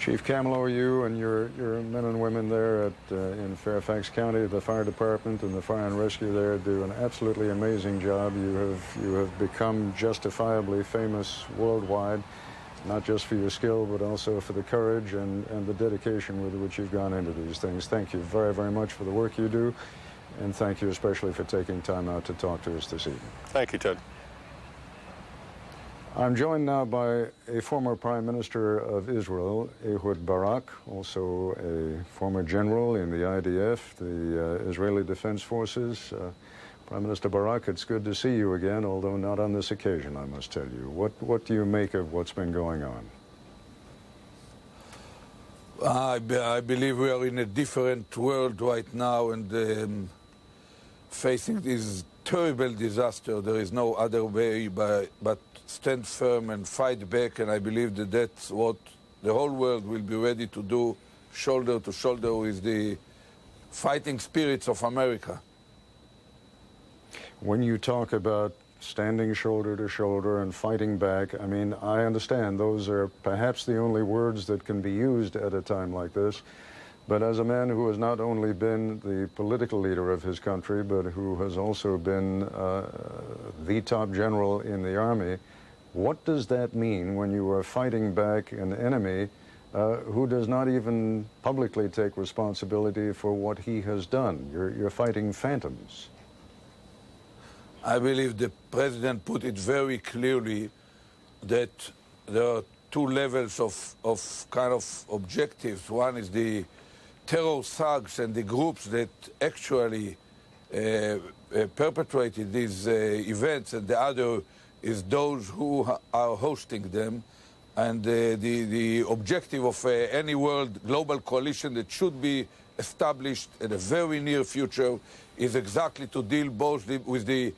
Chief Camelo, you and your men and women there in Fairfax County, the fire department and the fire and rescue there do an absolutely amazing job. You have become justifiably famous worldwide. not just for your skill, but also for the courage and the dedication with which you've gone into these things. Thank you very, very much for the work you do, and thank you especially for taking time out to talk to us this evening. Thank you, Ted. I'm joined now by a former Prime Minister of Israel, Ehud Barak, also a former general in the IDF, the Israeli Defense Forces. Prime Minister Barak, it's good to see you again, although not on this occasion, I must tell you. What do you make of what's been going on? I believe we are in a different world right now and facing this terrible disaster. There is no other way but stand firm and fight back, and I believe that that's what the whole world will be ready to do, shoulder to shoulder with the fighting spirits of America. When you talk about standing shoulder to shoulder and fighting back, I mean, I understand those are perhaps the only words that can be used at a time like this. But as a man who has not only been the political leader of his country, but who has also been the top general in the army, what does that mean when you are fighting back an enemy who does not even publicly take responsibility for what he has done? You're fighting phantoms. I believe the president put it very clearly that there are two levels of kind of objectives. One is the terror thugs and the groups that actually perpetrated these events, and the other is those who are hosting them. And the objective of any world global coalition that should be established in a very near future is exactly to deal both with the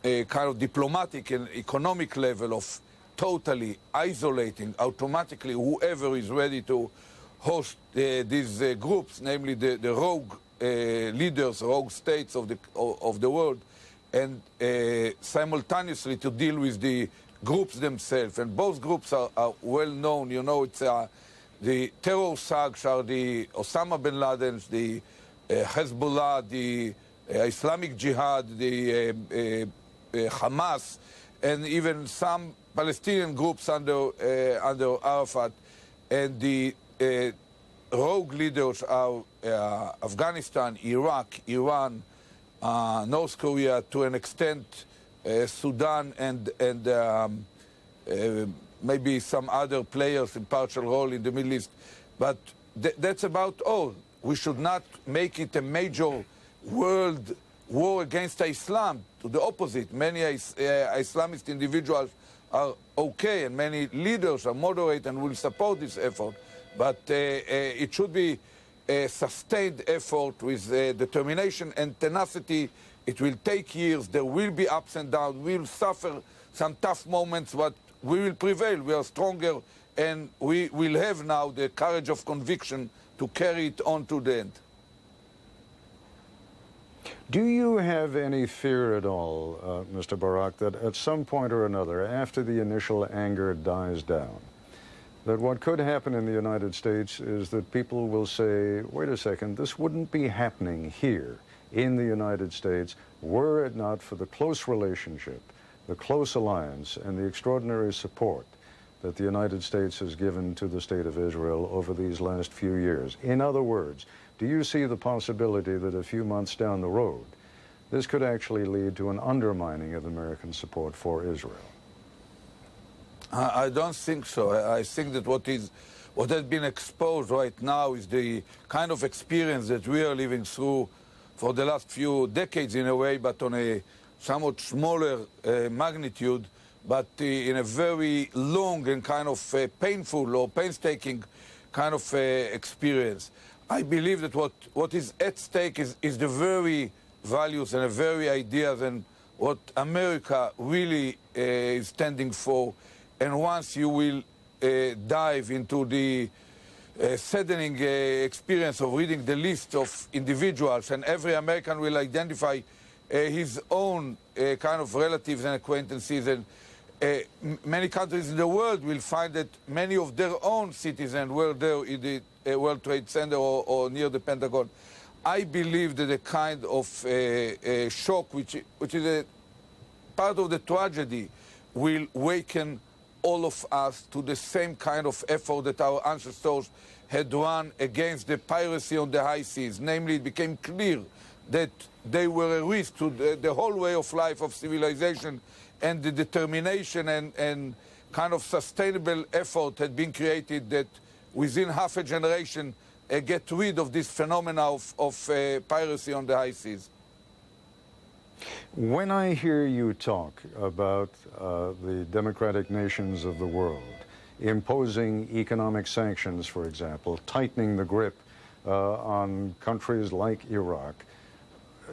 kind of diplomatic and economic level of totally isolating automatically whoever is ready to host these groups, namely the rogue leaders, rogue states of the world, and simultaneously to deal with the groups themselves. And both groups are well known. You know, it's the terror thugs are the Osama bin Laden, the Hezbollah, the Islamic Jihad, the Hamas, and even some Palestinian groups under Arafat. And the rogue leaders are Afghanistan, Iraq, Iran, North Korea, to an extent Sudan, and maybe some other players in partial role in the Middle East. But that's about all. We should not make it a major world war against Islam. To the opposite, many Islamist individuals are okay, and many leaders are moderate and will support this effort. But it should be a sustained effort with determination and tenacity. It will take years. There will be ups and downs. We will suffer some tough moments, but we will prevail. We are stronger, and we will have now the courage of conviction to carry it on to the end. Do you have any fear at all, Mr. Barak, that at some point or another, after the initial anger dies down, that what could happen in the United States is that people will say, wait a second, this wouldn't be happening here in the United States were it not for the close relationship, the close alliance, and the extraordinary support that the United States has given to the State of Israel over these last few years? In other words, do you see the possibility that a few months down the road, this could actually lead to an undermining of American support for Israel? I don't think so. I think that what has been exposed right now is the kind of experience that we are living through for the last few decades in a way, but on a somewhat smaller magnitude, but in a very long and kind of painful or painstaking kind of experience. I believe that what is at stake is the very values and the very ideas and what America really is standing for. And once you will dive into the saddening experience of reading the list of individuals, and every American will identify his own kind of relatives and acquaintances, and many countries in the world will find that many of their own citizens were there in the World Trade Center or near the Pentagon. I believe that a kind of shock, which is a part of the tragedy, will waken all of us to the same kind of effort that our ancestors had run against the piracy on the high seas. Namely, it became clear that they were a risk to the whole way of life of civilization, and the determination and kind of sustainable effort had been created that within half a generation get rid of this phenomena of piracy on the high seas. When I hear you talk about the democratic nations of the world imposing economic sanctions, for example, tightening the grip on countries like Iraq,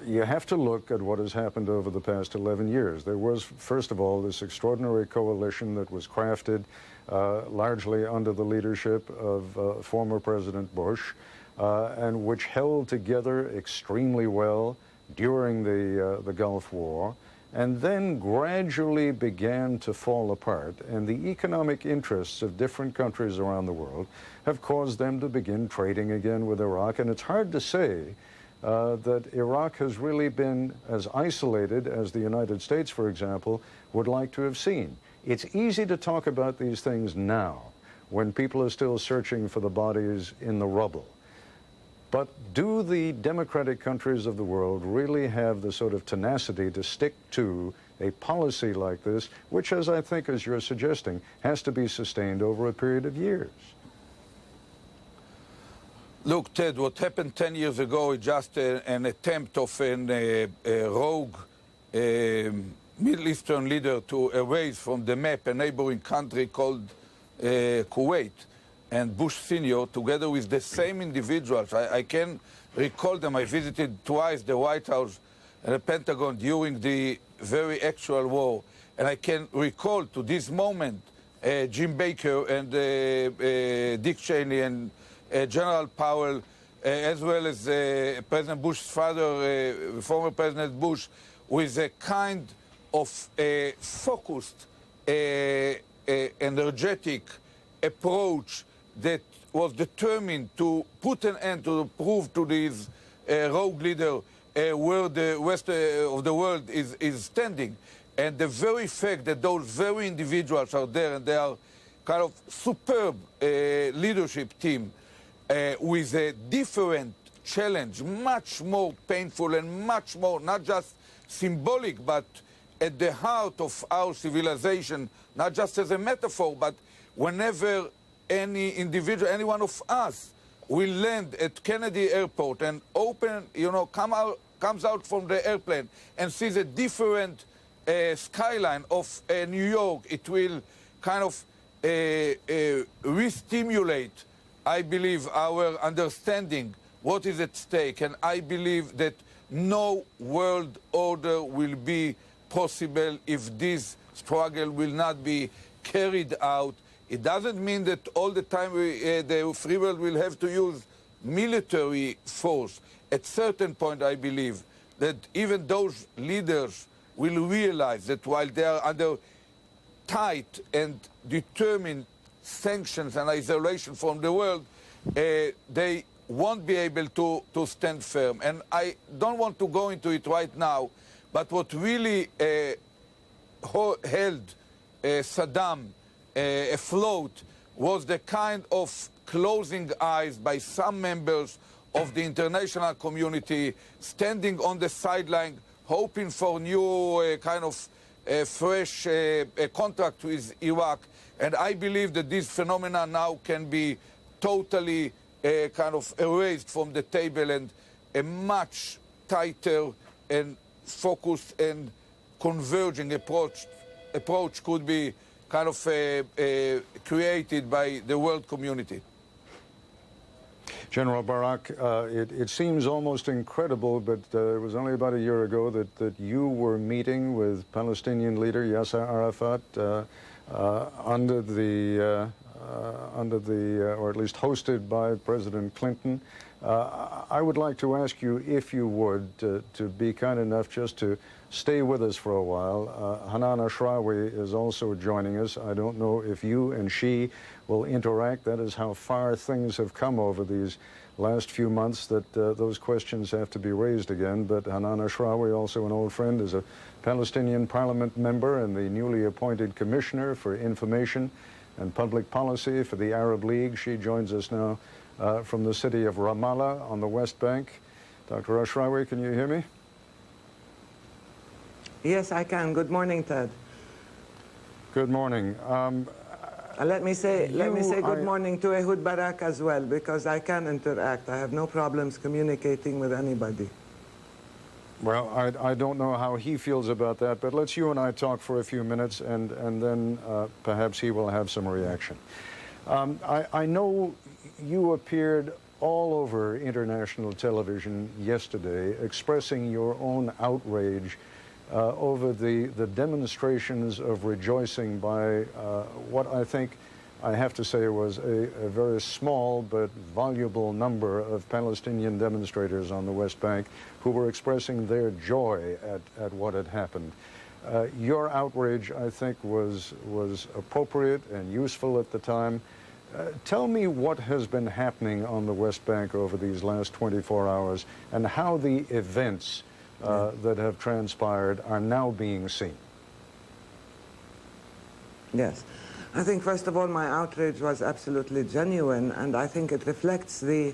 you have to look at what has happened over the past 11 years. There was, first of all, this extraordinary coalition that was crafted largely under the leadership of former President Bush, and which held together extremely well during the Gulf War, and then gradually began to fall apart. And the economic interests of different countries around the world have caused them to begin trading again with Iraq. And it's hard to say that Iraq has really been as isolated as the United States, for example, would like to have seen. It's easy to talk about these things now, when people are still searching for the bodies in the rubble. But do the democratic countries of the world really have the sort of tenacity to stick to a policy like this, which, as I think, as you're suggesting, has to be sustained over a period of years? Look, Ted, what happened 10 years ago is just an attempt of a rogue Middle Eastern leader to erase from the map a neighboring country called Kuwait. And Bush Sr., together with the same individuals, I can recall them. I visited twice the White House and the Pentagon during the very actual war. And I can recall to this moment Jim Baker and Dick Cheney and General Powell, as well as President Bush's father, former President Bush, with a kind of focused, energetic approach that was determined to put an end to prove to this rogue leader where the rest of the world is standing. And the very fact that those very individuals are there, and they are kind of superb leadership team with a different challenge, much more painful and much more, not just symbolic, but at the heart of our civilization, not just as a metaphor, but whenever any individual, any one of us will land at Kennedy Airport and comes out from the airplane and sees a different skyline of New York, it will kind of re-stimulate, I believe, our understanding what is at stake. And I believe that no world order will be possible if this struggle will not be carried out. It doesn't mean that all the time the free world will have to use military force. At certain point, I believe that even those leaders will realize that while they are under tight and determined sanctions and isolation from the world, they won't be able to stand firm. And I don't want to go into it right now, but what really held Saddam afloat was the kind of closing eyes by some members of the international community, standing on the sideline, hoping for new kind of fresh contract with Iraq. And I believe that this phenomena now can be totally kind of erased from the table, and a much tighter and focused and converging approach could be kind of created by the world community. General Barak, it seems almost incredible, but it was only about a year ago that you were meeting with Palestinian leader Yasser Arafat under the, or at least hosted by President Clinton. I would like to ask you, if you would, to be kind enough just to stay with us for a while. Hanan Ashrawi is also joining us. I don't know if you and she will interact. That is how far things have come over these last few months that those questions have to be raised again. But Hanan Ashrawi, also an old friend, is a Palestinian parliament member and the newly appointed commissioner for information and public policy for the Arab League. She joins us now from the city of Ramallah on the West Bank. Dr. Ashrawi, can you hear me? Yes, I can. Good morning, Ted. Good morning. Let me say good morning to Ehud Barak as well, because I can interact. I have no problems communicating with anybody. Well, I don't know how he feels about that, but let's you and I talk for a few minutes, and then perhaps he will have some reaction. I know you appeared all over international television yesterday expressing your own outrage over the demonstrations of rejoicing by what I think, I have to say, was a very small but voluble number of Palestinian demonstrators on the West Bank who were expressing their joy at what had happened. Your outrage, I think, was appropriate and useful at the time. Tell me what has been happening on the West Bank over these last 24 hours and how the events that have transpired are now being seen. Yes. I think, first of all, my outrage was absolutely genuine, and I think it reflects the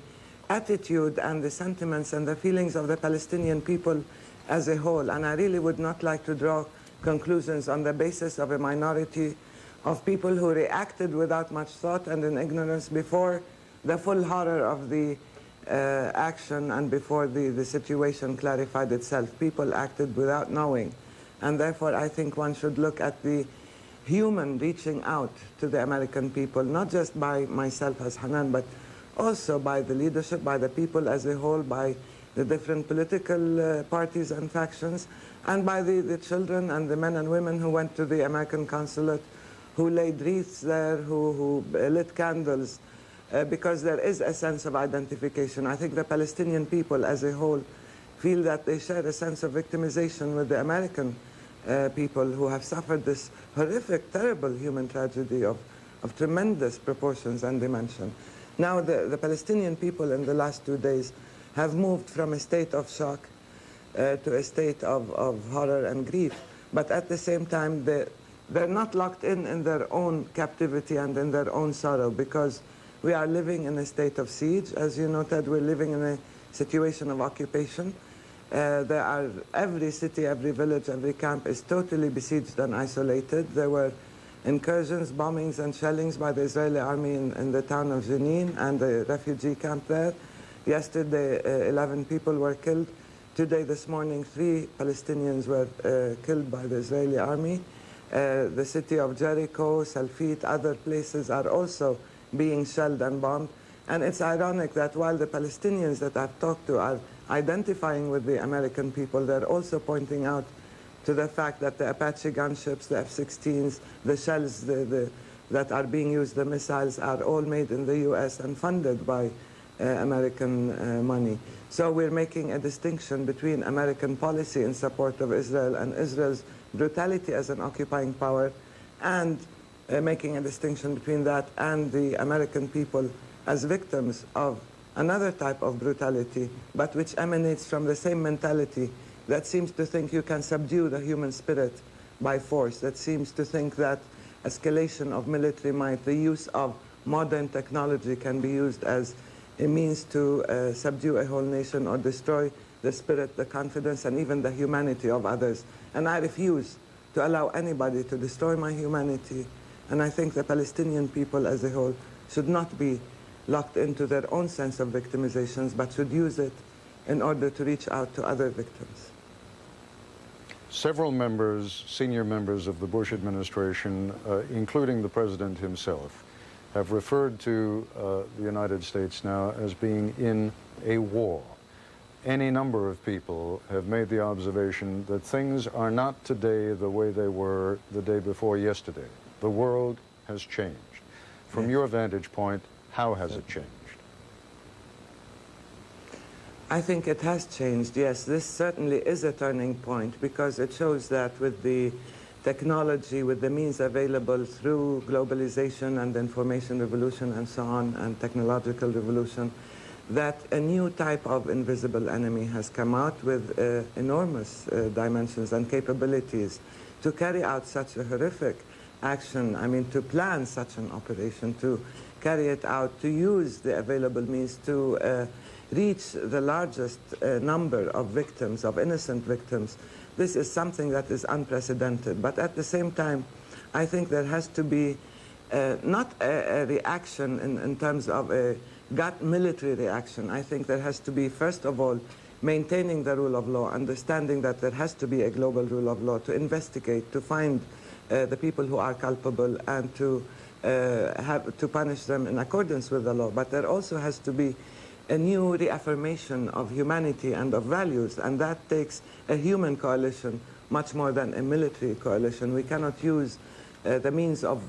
attitude and the sentiments and the feelings of the Palestinian people as a whole. And I really would not like to draw conclusions on the basis of a minority of people who reacted without much thought and in ignorance before the full horror of the action and before the situation clarified itself. People acted without knowing. And therefore, I think one should look at the human reaching out to the American people, not just by myself as Hanan, but also by the leadership, by the people as a whole, by the different political parties and factions, and by the children and the men and women who went to the American consulate, who laid wreaths there, who lit candles, because there is a sense of identification. I think the Palestinian people as a whole feel that they share a sense of victimization with the American people who have suffered this horrific, terrible human tragedy of tremendous proportions and dimension. Now the Palestinian people in the last 2 days have moved from a state of shock to a state of horror and grief. But at the same time, they're not locked in their own captivity and in their own sorrow, because we are living in a state of siege. As you noted, we're living in a situation of occupation. There are, every city, every village, every camp is totally besieged and isolated. There were incursions, bombings, and shellings by the Israeli army in the town of Jenin and the refugee camp there. Yesterday, 11 people were killed. Today, this morning, 3 Palestinians were killed by the Israeli army. The city of Jericho, Salfit, other places are also being shelled and bombed. And it's ironic that while the Palestinians that I've talked to are identifying with the American people, they're also pointing out to the fact that the Apache gunships, the F-16s, the shells that are being used, the missiles, are all made in the U.S. and funded by American money. So we're making a distinction between American policy in support of Israel and Israel's brutality as an occupying power, and making a distinction between that and the American people as victims of another type of brutality, but which emanates from the same mentality that seems to think you can subdue the human spirit by force, that seems to think that escalation of military might, the use of modern technology, can be used as a means to subdue a whole nation or destroy the spirit, the confidence, and even the humanity of others. And I refuse to allow anybody to destroy my humanity. And I think the Palestinian people as a whole should not be locked into their own sense of victimizations, but should use it in order to reach out to other victims. Several members, senior members of the Bush administration, including the president himself, have referred to the United States now as being in a war. Any number of people have made the observation that things are not today the way they were the day before yesterday. The world has changed. From your vantage point, how has it changed? I think it has changed, yes. This certainly is a turning point, because it shows that with the technology, with the means available through globalization and information revolution and so on, and technological revolution, that a new type of invisible enemy has come out with enormous dimensions and capabilities to carry out such a horrific action, I mean, to plan such an operation, to carry it out, to use the available means to reach the largest number of victims, of innocent victims. This is something that is unprecedented. But at the same time, I think there has to be not a reaction in terms of a gut military reaction. I think there has to be, first of all, maintaining the rule of law, understanding that there has to be a global rule of law, to investigate, to find the people who are culpable and to punish them in accordance with the law. But there also has to be a new reaffirmation of humanity and of values, and that takes a human coalition much more than a military coalition. We cannot use the means of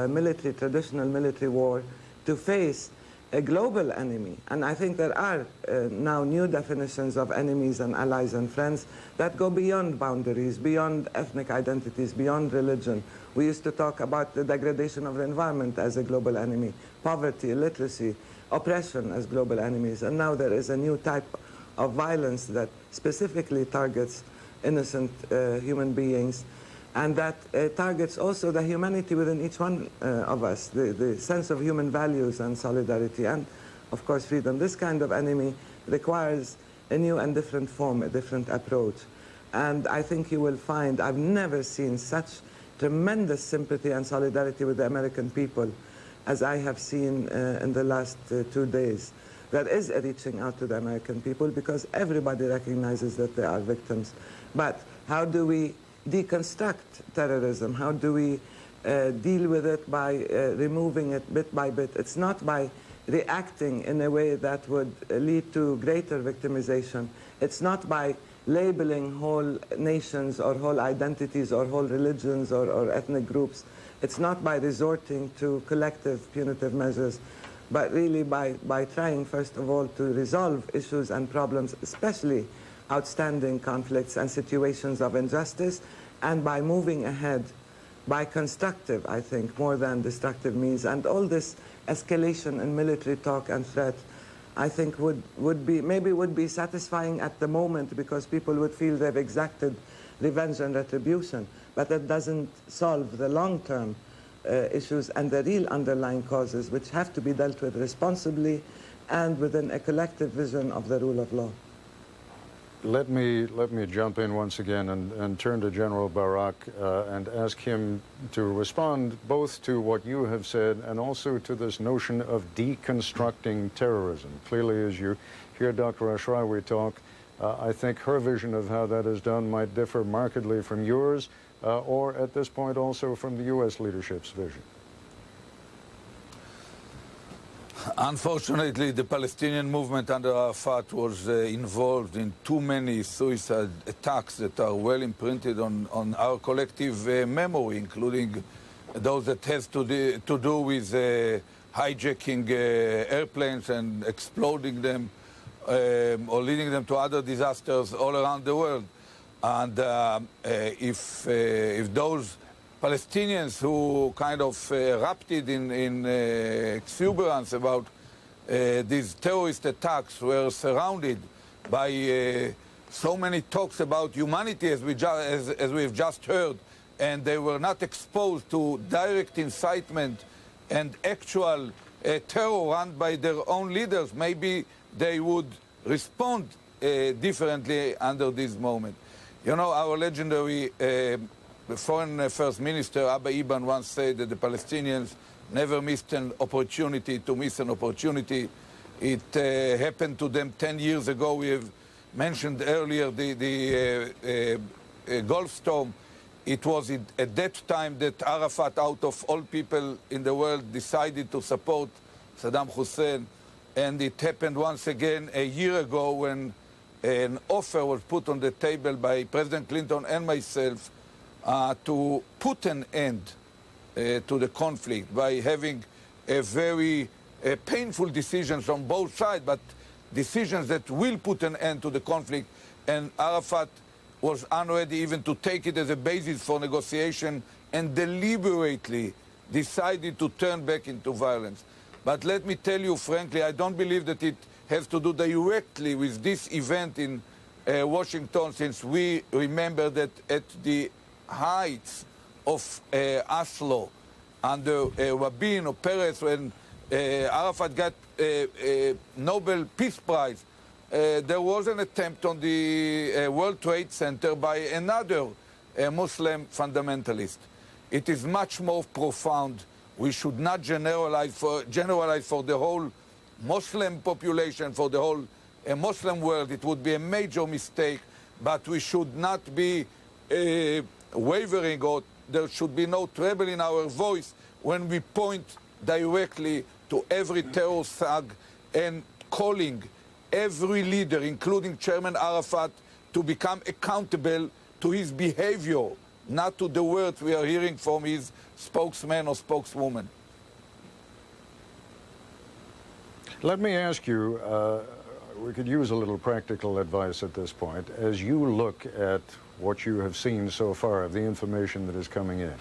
military, traditional military war to face a global enemy. And I think there are now new definitions of enemies and allies and friends that go beyond boundaries, beyond ethnic identities, beyond religion. We used to talk about the degradation of the environment as a global enemy, poverty, illiteracy, oppression as global enemies. And now there is a new type of violence that specifically targets innocent human beings, and that targets also the humanity within each one of us, the sense of human values and solidarity and, of course, freedom. This kind of enemy requires a new and different form, a different approach. And I think you will find, I've never seen such tremendous sympathy and solidarity with the American people as I have seen in the last 2 days. There is a reaching out to the American people because everybody recognizes that they are victims. But how do we deconstruct terrorism? How do we deal with it by removing it bit by bit? It's not by reacting in a way that would lead to greater victimization. It's not by labeling whole nations or whole identities or whole religions or ethnic groups. It's not by resorting to collective punitive measures, but really by trying, first of all, to resolve issues and problems, especially outstanding conflicts and situations of injustice, and by moving ahead by constructive, I think, more than destructive means. And all this escalation in military talk and threat, I think would be satisfying at the moment because people would feel they've exacted revenge and retribution, but that doesn't solve the long-term issues and the real underlying causes which have to be dealt with responsibly and within a collective vision of the rule of law. Let me jump in once again and turn to General Barak and ask him to respond both to what you have said and also to this notion of deconstructing terrorism. Clearly, as you hear Dr. Ashrawi talk, I think her vision of how that is done might differ markedly from yours, or at this point also from the U.S. leadership's vision. Unfortunately, the Palestinian movement under Arafat was involved in too many suicide attacks that are well imprinted on our collective memory, including those that has to do with hijacking airplanes and exploding them or leading them to other disasters all around the world. And if those Palestinians who kind of erupted in exuberance about these terrorist attacks were surrounded by so many talks about humanity as we've just heard, and they were not exposed to direct incitement and actual terror run by their own leaders, maybe they would respond differently under this moment. You know, our legendary foreign first minister, Abba Eban, once said that the Palestinians never missed an opportunity to miss an opportunity. It happened to them 10 years ago. We have mentioned earlier the Gulf Storm. It was at that time that Arafat, out of all people in the world, decided to support Saddam Hussein. And it happened once again a year ago when an offer was put on the table by President Clinton and myself to put an end to the conflict by having a very painful decisions on both sides, but decisions that will put an end to the conflict. And Arafat was unready even to take it as a basis for negotiation and deliberately decided to turn back into violence. But let me tell you frankly, I don't believe that it has to do directly with this event in Washington, since we remember that at the heights of Oslo, under Rabin or Peres, when Arafat got a Nobel Peace Prize, there was an attempt on the World Trade Center by another Muslim fundamentalist. It is much more profound. We should not generalize for the whole Muslim population, for the whole Muslim world. It would be a major mistake, but we should not be wavering, or there should be no treble in our voice when we point directly to every terror thug and calling every leader, including Chairman Arafat, to become accountable to his behavior, not to the words we are hearing from his spokesman or spokeswoman. Let me ask you, we could use a little practical advice at this point. As you look at what you have seen so far, of the information that is coming in,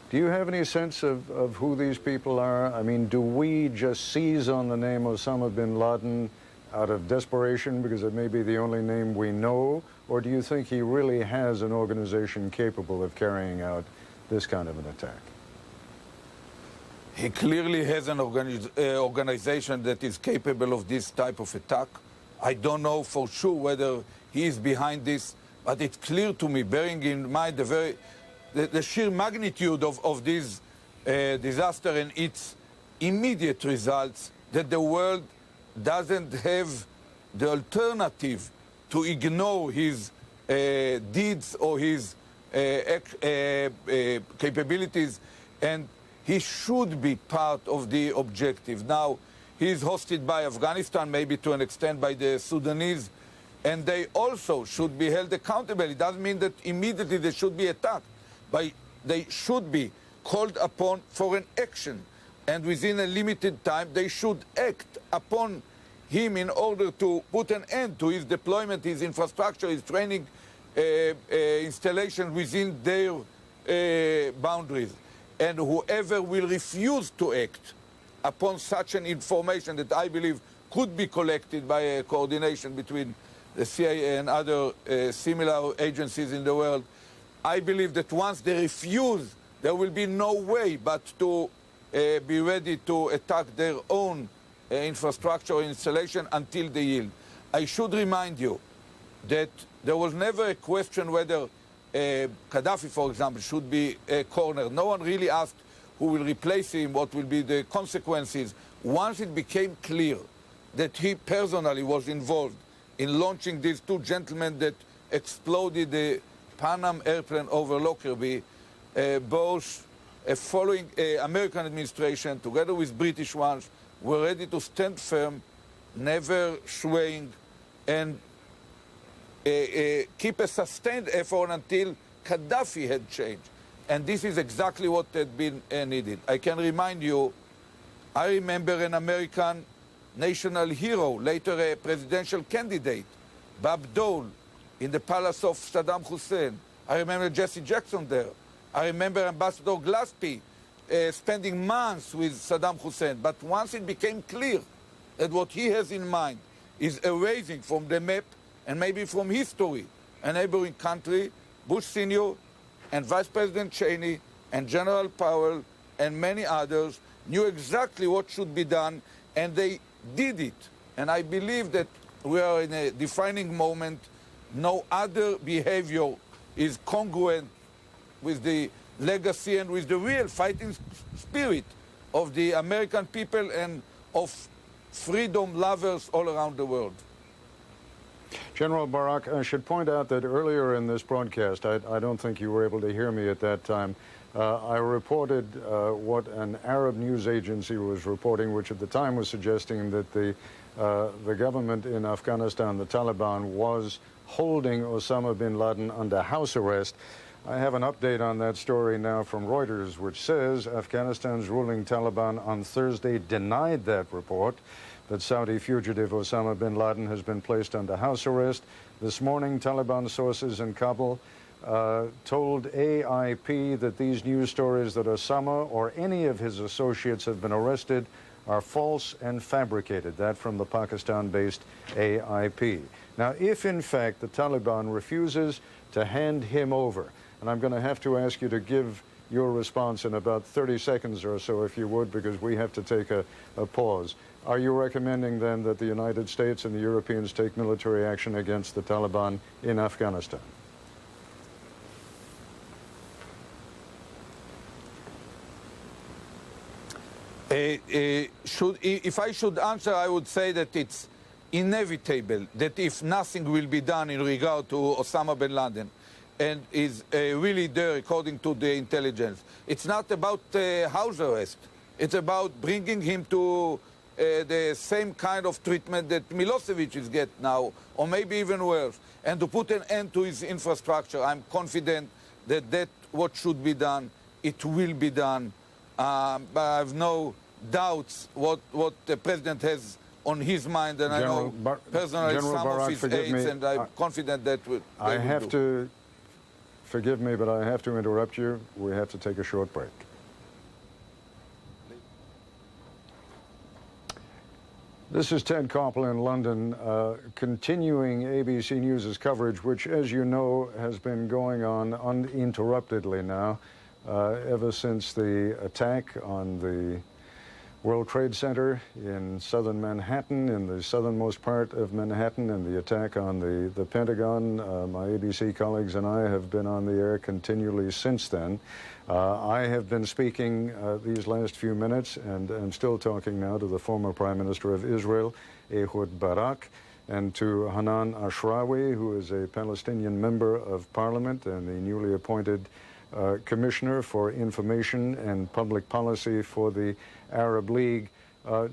do you have any sense of who these people are? I mean, do we just seize on the name Osama bin Laden out of desperation because it may be the only name we know? Or do you think he really has an organization capable of carrying out this kind of an attack? He clearly has an organization that is capable of this type of attack. I don't know for sure whether he is behind this, but it's clear to me, bearing in mind the sheer magnitude of this disaster and its immediate results, that the world doesn't have the alternative to ignore his deeds or his capabilities, and he should be part of the objective. Now, he is hosted by Afghanistan, maybe to an extent by the Sudanese, and they also should be held accountable. It doesn't mean that immediately they should be attacked, but they should be called upon for an action, and within a limited time they should act upon him in order to put an end to his deployment, his infrastructure, his training installation within their boundaries. And whoever will refuse to act upon such an information that I believe could be collected by a coordination between the CIA and other similar agencies in the world, I believe that once they refuse, there will be no way but to be ready to attack their own infrastructure or installation until they yield. I should remind you that there was never a question whether Gaddafi, for example, should be cornered. No one really asked who will replace him, what will be the consequences. Once it became clear that he personally was involved in launching these two gentlemen that exploded the Pan Am airplane over Lockerbie, both following American administration, together with British ones, were ready to stand firm, never swaying, and keep a sustained effort until Gaddafi had changed. And this is exactly what had been needed. I can remind you, I remember an American national hero, later a presidential candidate, Bob Dole, in the palace of Saddam Hussein. I remember Jesse Jackson there. I remember Ambassador Gillespie spending months with Saddam Hussein. But once it became clear that what he has in mind is erasing from the map and maybe from history a neighboring country, Bush Sr. and Vice President Cheney and General Powell and many others knew exactly what should be done, and they did it. And I believe that we are in a defining moment. No other behavior is congruent with the legacy and with the real fighting spirit of the American people and of freedom lovers all around the world. General Barak, I should point out that earlier in this broadcast, I don't think you were able to hear me at that time, I reported what an Arab news agency was reporting, which at the time was suggesting that the government in Afghanistan, the Taliban, was holding Osama bin Laden under house arrest. I have an update on that story now from Reuters, which says Afghanistan's ruling Taliban on Thursday denied that report, that Saudi fugitive Osama bin Laden has been placed under house arrest. This morning, Taliban sources in Kabul told AIP that these news stories that Osama or any of his associates have been arrested are false and fabricated. That from the Pakistan-based AIP. Now, if in fact the Taliban refuses to hand him over, and I'm going to have to ask you to give your response in about 30 seconds or so, if you would, because we have to take a pause. Are you recommending then that the United States and the Europeans take military action against the Taliban in Afghanistan? If I should answer, I would say that it's inevitable that if nothing will be done in regard to Osama bin Laden, and is really there according to the intelligence, it's not about house arrest. It's about bringing him to the same kind of treatment that Milosevic is getting now, or maybe even worse, and to put an end to his infrastructure. I'm confident that that's what should be done. It will be done. But I have no doubts what the president has on his mind, and General I know personally General some Barak, of his aides, and I'm confident that I have to, forgive me, but I have to interrupt you. We have to take a short break. This is Ted Koppel in London, continuing ABC News' coverage, which, as you know, has been going on uninterruptedly now, ever since the attack on the World Trade Center in southern Manhattan, in the southernmost part of Manhattan, and the attack on the Pentagon. My ABC colleagues and I have been on the air continually since then. I have been speaking these last few minutes, and I'm still talking now to the former Prime Minister of Israel, Ehud Barak, and to Hanan Ashrawi, who is a Palestinian member of Parliament and the newly appointed Commissioner for Information and Public Policy for the Arab League.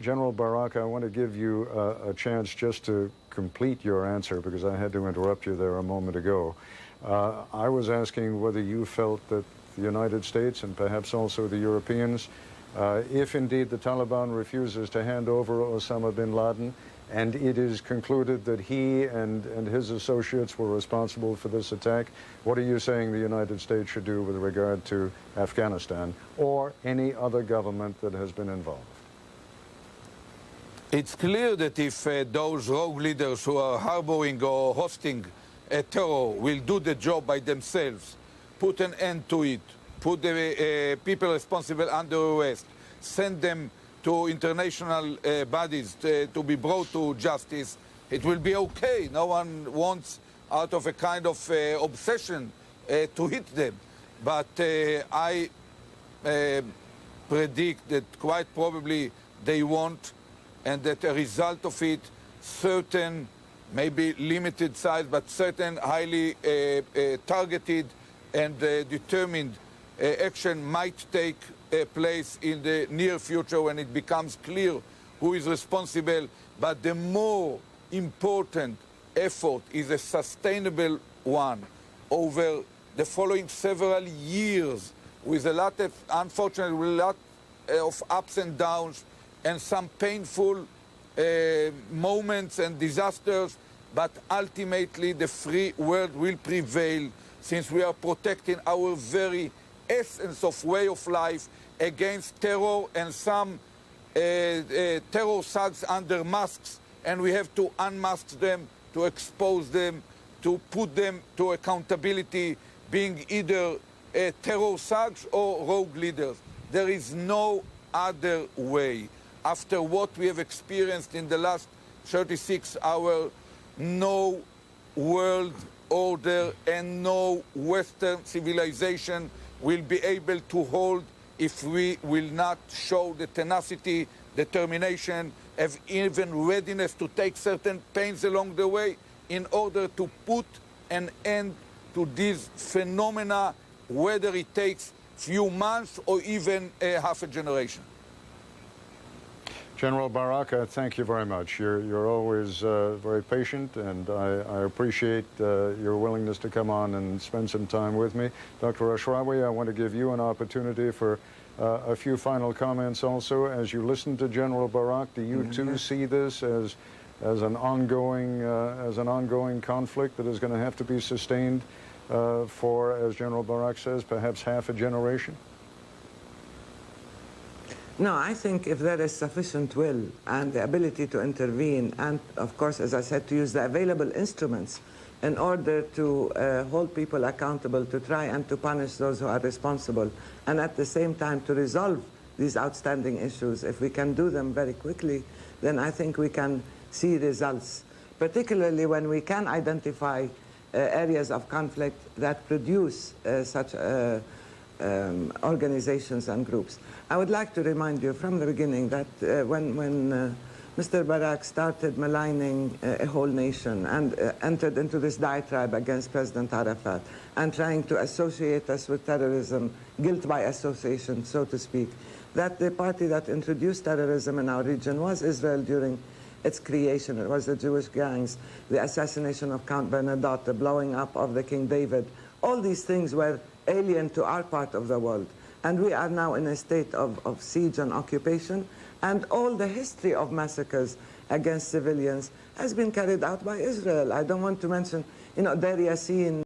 General Barak, I want to give you a chance just to complete your answer, because I had to interrupt you there a moment ago. I was asking whether you felt that the United States and perhaps also the Europeans, if indeed the Taliban refuses to hand over Osama bin Laden, and it is concluded that he and his associates were responsible for this attack, what are you saying the United States should do with regard to Afghanistan or any other government that has been involved? It's clear that if those rogue leaders who are harboring or hosting terror will do the job by themselves, put an end to it, put the people responsible under arrest, send them to international bodies to be brought to justice, it will be okay. No one wants, out of a kind of obsession, to hit them. But I predict that quite probably they won't, and that a result of it, certain, maybe limited size, but certain highly targeted and determined action might take place in the near future when it becomes clear who is responsible. But the more important effort is a sustainable one over the following several years, with a lot of, unfortunately, a lot of ups and downs and some painful moments and disasters, but ultimately the free world will prevail, since we are protecting our very essence of way of life against terror and some terror thugs under masks, and we have to unmask them, to expose them, to put them to accountability, being either terror thugs or rogue leaders. There is no other way. After what we have experienced in the last 36 hours, no world order and no Western civilization will be able to hold if we will not show the tenacity, determination, have even readiness to take certain pains along the way in order to put an end to these phenomena, whether it takes few months or even half a generation. General Barak, thank you very much. You're always very patient, and I appreciate your willingness to come on and spend some time with me. Dr. Ashrawi, I want to give you an opportunity for a few final comments also. As you listen to General Barak, do you too see this as an ongoing conflict that is going to have to be sustained for, as General Barak says, perhaps half a generation? No, I think if there is sufficient will and the ability to intervene and, of course, as I said, to use the available instruments in order to hold people accountable, to try and to punish those who are responsible, and at the same time to resolve these outstanding issues, if we can do them very quickly, then I think we can see results, particularly when we can identify areas of conflict that produce such organizations and groups. I would like to remind you from the beginning that when Mr. Barak started maligning a whole nation and entered into this diatribe against President Arafat and trying to associate us with terrorism, guilt by association, so to speak, that the party that introduced terrorism in our region was Israel during its creation. It was the Jewish gangs, the assassination of Count Bernadotte, the blowing up of the King David. All these things were alien to our part of the world. And we are now in a state of siege and occupation, and all the history of massacres against civilians has been carried out by Israel. I don't want to mention, Deir Yassin,